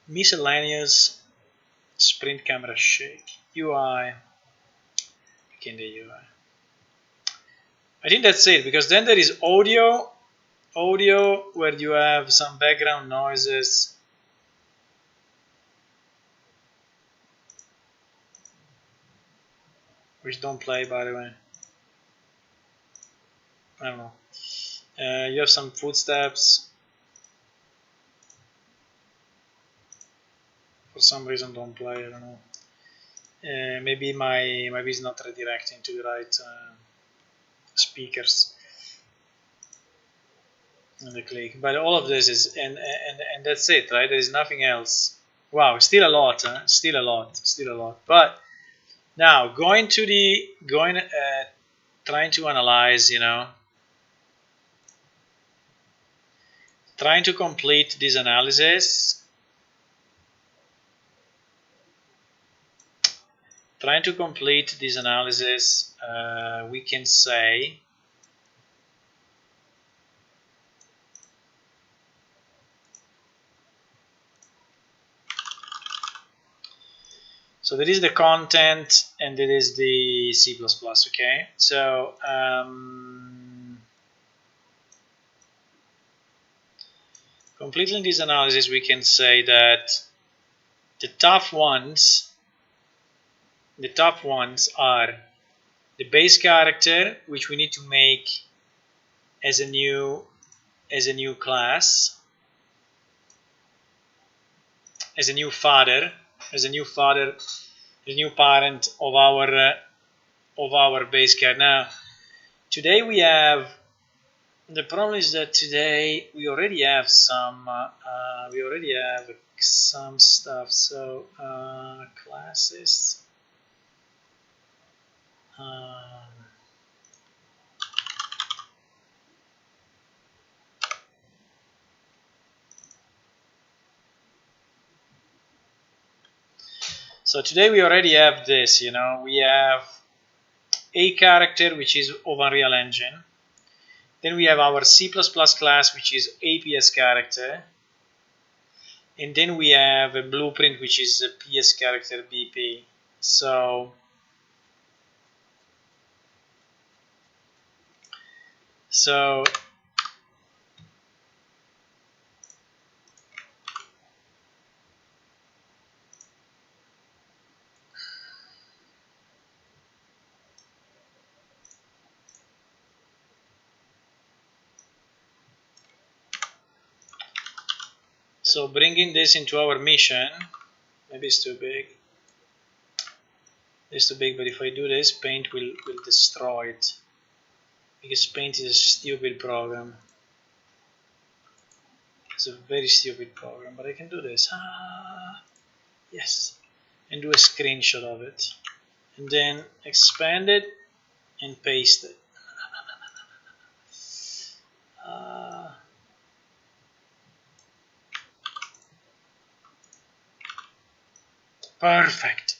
Miscellaneous sprint camera shake UI. In the UI. I think that's it, because then there is audio where you have some background noises. Which don't play, by the way. I don't know. You have some footsteps. For some reason don't play, I don't know. Maybe it's not redirecting to the right speakers. and the click. But all of this is and that's it, right? There is nothing else. Wow, still a lot, huh? Still a lot, still a lot. But now going trying to analyze, trying to complete this analysis. Trying to complete this analysis, we can say so that is the content and it is the C++, okay? So completing this analysis, we can say that the tough ones are the base character, which we need to make as a new class, as a new father, as a new parent of our base character. Now, today we have. The problem is that today we already have some. Some stuff. So classes. So today we already have this. We have a character which is of Unreal Engine. Then we have our C++ class, which is APS character. And then we have a blueprint, which is a PS character BP. So So bringing this into our mission, maybe it's too big. It's too big, but if I do this, Paint will destroy it. Because Paint is a stupid program. It's a very stupid program, but I can do this. Yes. And do a screenshot of it. And then expand it and paste it. Perfect.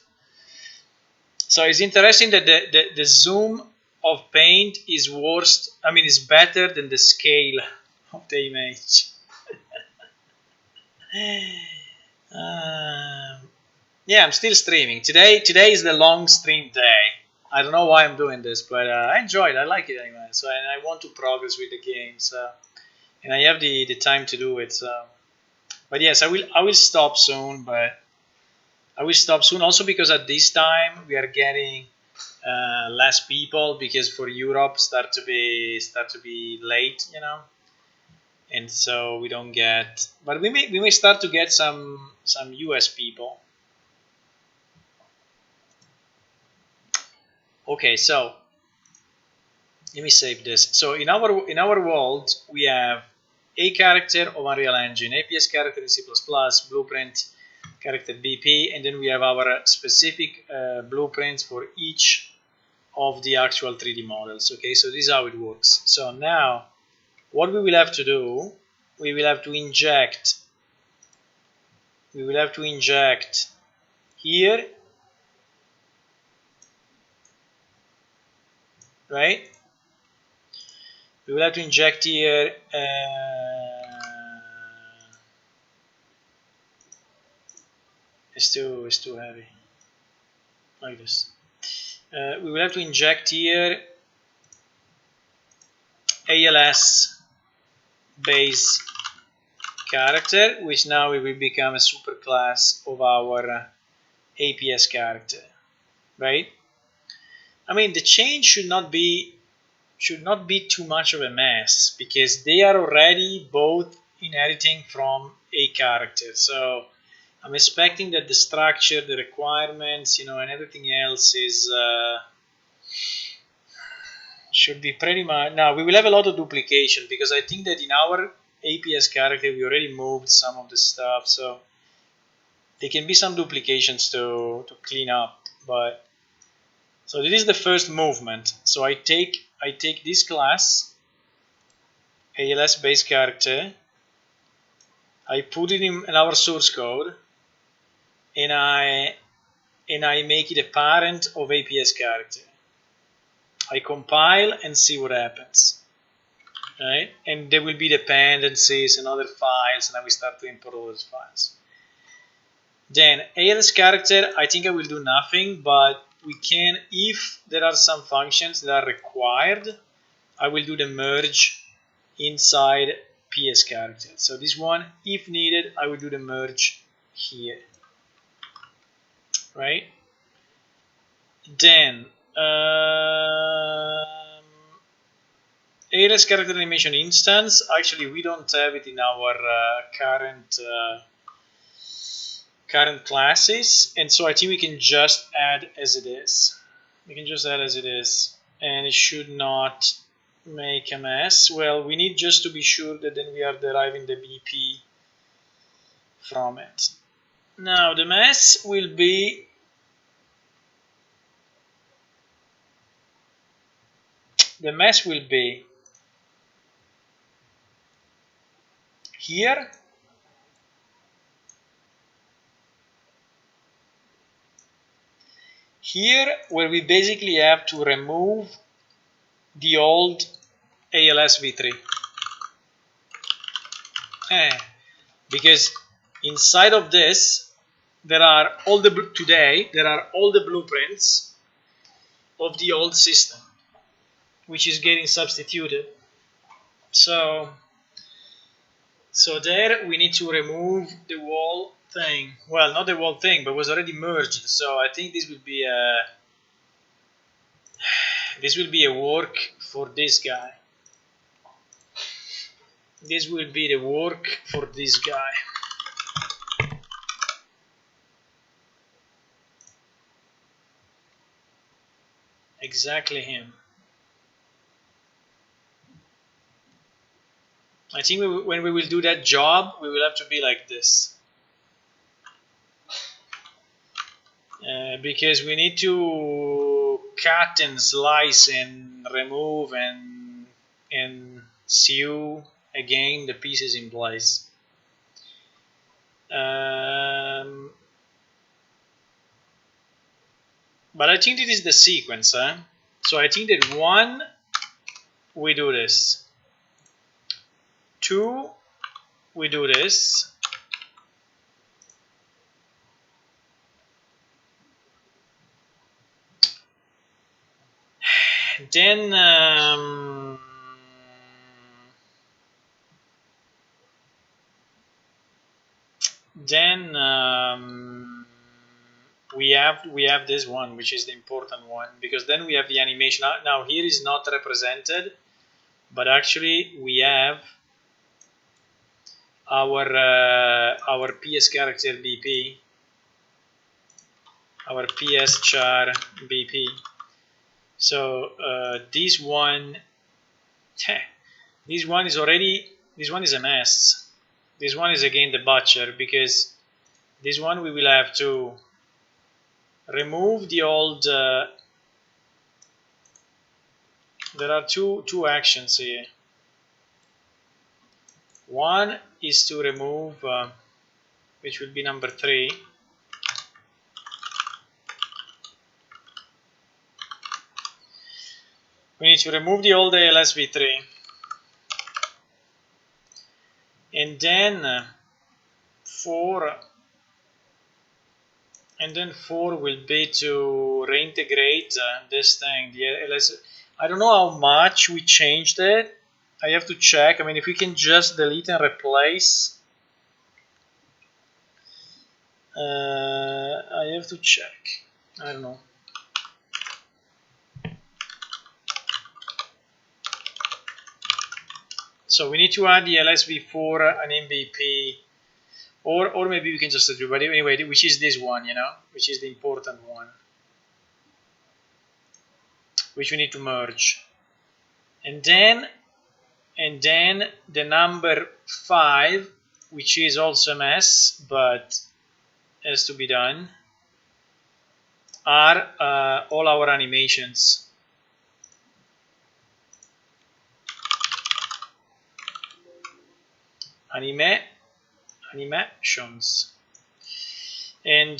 So it's interesting that the zoom of Paint is is better than the scale of the image. Yeah, I'm still streaming. Today is the long stream day. I don't know why I'm doing this, but I enjoy it. I like it anyway. So and I want to progress with the game. So and I have the time to do it. So, but yes, I will stop soon. But I will stop soon also because at this time we are getting less people because for Europe start to be late, and so we don't get. But we may start to get some US people. Okay, so let me save this. So in our world we have a character of Unreal Engine, APS character in C++, blueprint character BP, and then we have our specific blueprints for each of the actual 3D models. Okay, so this is how it works. So now what we will have to do, we will have to inject here, right? We will have to inject here it's too heavy, like this. We will have to inject here ALS base character, which now it will become a superclass of our APS character, right? I mean, the change should not be too much of a mess because they are already both inheriting from a character. So I'm expecting that the structure, the requirements, and everything else should be pretty much. Now we will have a lot of duplication because I think that in our APS character we already moved some of the stuff, so there can be some duplications to clean up. But so this is the first movement. So I take this class ALS base character, I put it in our source code, and I make it a parent of APS character. I compile and see what happens, right? And there will be dependencies and other files, and I will start to import all those files. Then ALS character, I think I will do nothing, but we can, if there are some functions that are required, I will do the merge inside PS character. So this one, if needed, I will do the merge here, right? Then ALS character animation instance, actually we don't have it in our current classes, and so I think we can just add as it is. We can just add as it is, and it should not make a mess. Well, we need just to be sure that then we are deriving the BP from it. Now the mess will be here, where we basically have to remove the old ALS v3, because inside of this there are all the blueprints of the old system, which is getting substituted. So there we need to remove the whole thing. Well, not the whole thing, but it was already merged. So I think this will be a work for this guy. This will be the work for this guy. Exactly him. I think when we will do that job, we will have to be like this. Because we need to cut and slice and remove and sew again the pieces in place. But I think this is the sequence. So I think that 1, we do this. 2, we do this. Then we have this one, which is the important one, because then we have the animation. Now here is not represented, but actually we have our PS character BP, our PS char BP. So this one is a mess. This one is again the butcher, because this one we will have to remove the old. There are two actions here. One is to remove, which will be number 3. We need to remove the old ALS v3, and then 4 will be to reintegrate this thing, the ALS. I don't know how much we changed it. I have to check. I mean, if we can just delete and replace, I have to check. I don't know. So we need to add the LSV4 an MVP, or maybe we can just do. But anyway, which is this one, which is the important one, which we need to merge. and then the number 5, which is also a mess but has to be done, are all our animations. Animations. And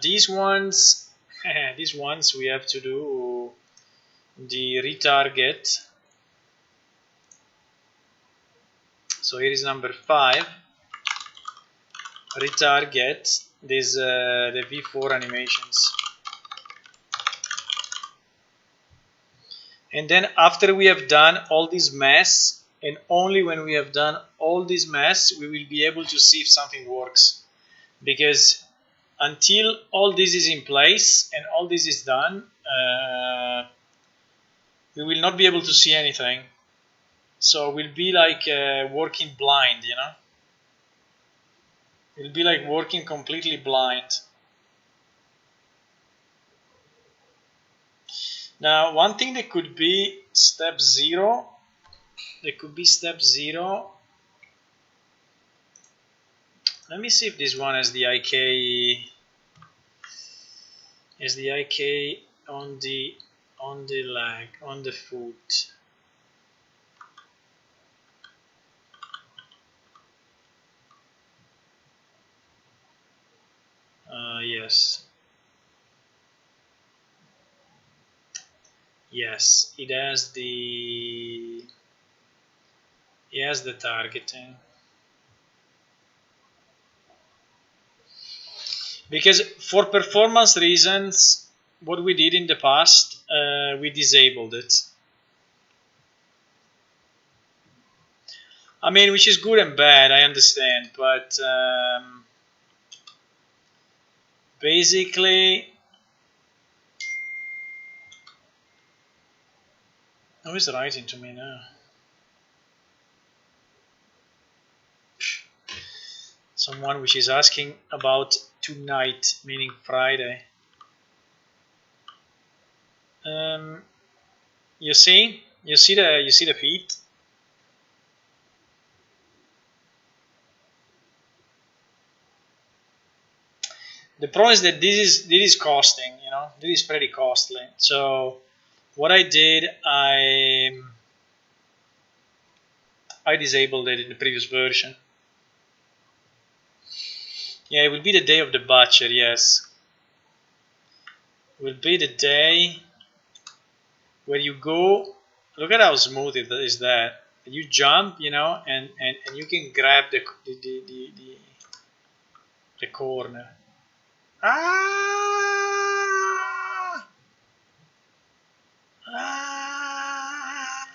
these ones we have to do the retarget. So here is number 5, retarget this the V4 animations. And then after we have done all this mess, and only when we have done all this mess, we will be able to see if something works. Because until all this is in place and all this is done, we will not be able to see anything. So we'll be like working blind, you know? It'll be like working completely blind. Now, one thing that could be step 0, let me see if this one has the IK on the leg, on the foot. Yes, it has the targeting. Because for performance reasons, what we did in the past, we disabled it. I mean, which is good and bad, I understand, but basically, who is writing to me now? Someone which is asking about tonight, meaning Friday. You see the feet. The problem is that this is costing, you know, this is pretty costly. So what I did, I disabled it in the previous version. Yeah, it will be the day of the butcher, yes. It will be the day where you go, look at how smooth it is that. You jump, you know, and you can grab the corner. Ah! Ah!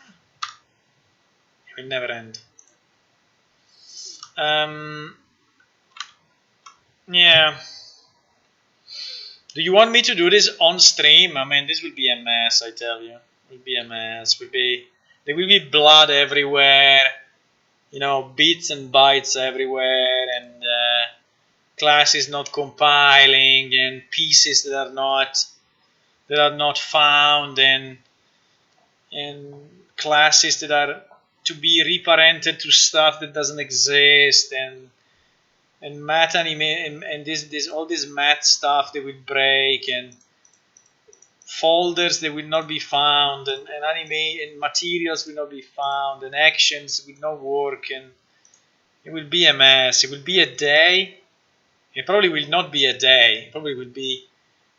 It will never end. Yeah. Do you want me to do this on stream? I mean, this will be a mess, I tell you. It will be a mess. There will be blood everywhere, you know, bits and bytes everywhere, and classes not compiling, and pieces that are not found, and classes that are to be reparented to stuff that doesn't exist, and math anime, and this all this math stuff that will break, and folders that will not be found, and anime and materials will not be found, and actions will not work, and it will be a mess. It will be a day. It probably will not be a day. It probably will be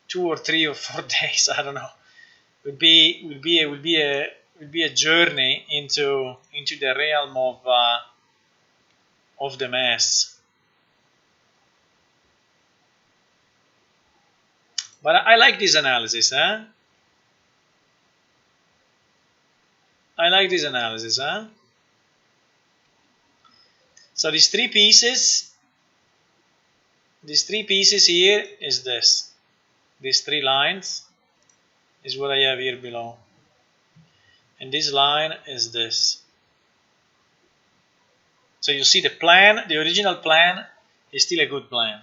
2 or 3 or 4 days. I don't know. It will be a journey into the realm of the mess. But I like this analysis, huh? I like this analysis, huh? So these three pieces here is this. These 3 lines is what I have here below. And this line is this. So you see the plan, the original plan is still a good plan.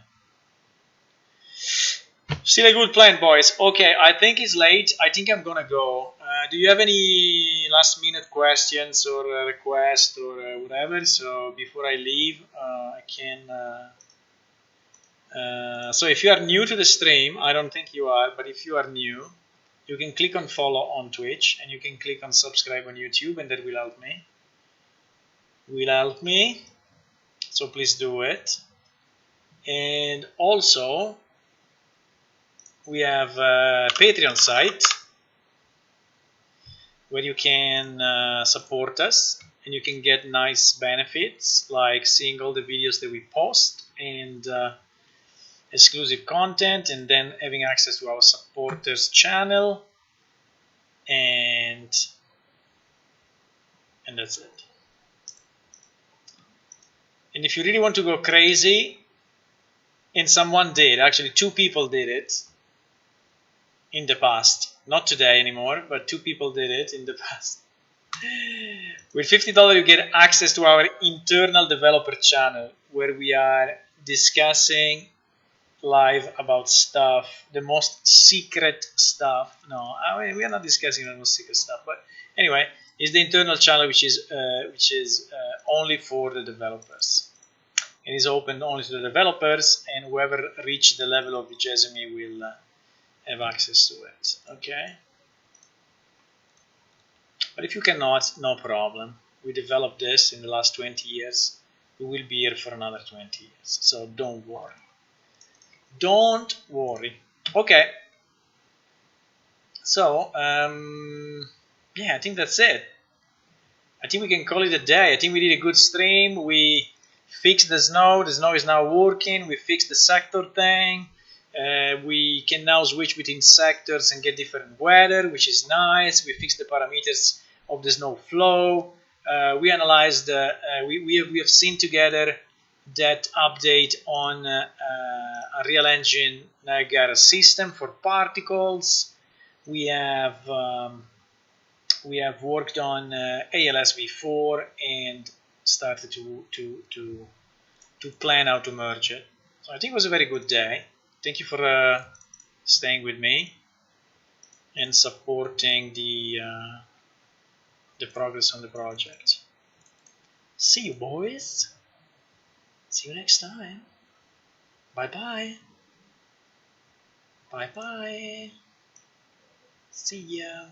Still a good plan, boys. Okay, I think it's late. I think I'm gonna go. Do you have any last minute questions or requests or whatever? So before I leave, I can. So if you are new to the stream, I don't think you are, but if you are new, you can click on follow on Twitch and you can click on subscribe on YouTube, and that will help me. So please do it. And also, we have a Patreon site where you can support us and you can get nice benefits like seeing all the videos that we post and exclusive content, and then having access to our supporters channel, and that's it. And if you really want to go crazy, and someone did, actually 2 people did it in the past, not today anymore, but 2 people did it in the past. With $50 you get access to our internal developer channel where we are discussing live about stuff, the most secret stuff. No, we are not discussing the most secret stuff, but anyway, it's the internal channel which is only for the developers. It is open only to the developers, and whoever reached the level of Jesemi will have access to it. Okay. But if you cannot, no problem. We developed this in the last 20 years. We will be here for another 20 years. So don't worry. Don't worry. Okay. So, yeah, I think that's it. I think we can call it a day. I think we did a good stream. We fixed the snow. The snow is now working. We fixed the sector thing. We can now switch between sectors and get different weather, which is nice. We fixed the parameters of the snow flow. We analyzed, we have seen together that update on Unreal Engine Niagara system for particles. We have worked on ALS v4 and started to plan how to merge it. So I think it was a very good day. Thank you for staying with me and supporting the progress on the project. See you, boys. See you next time. Bye-bye. Bye-bye. See ya.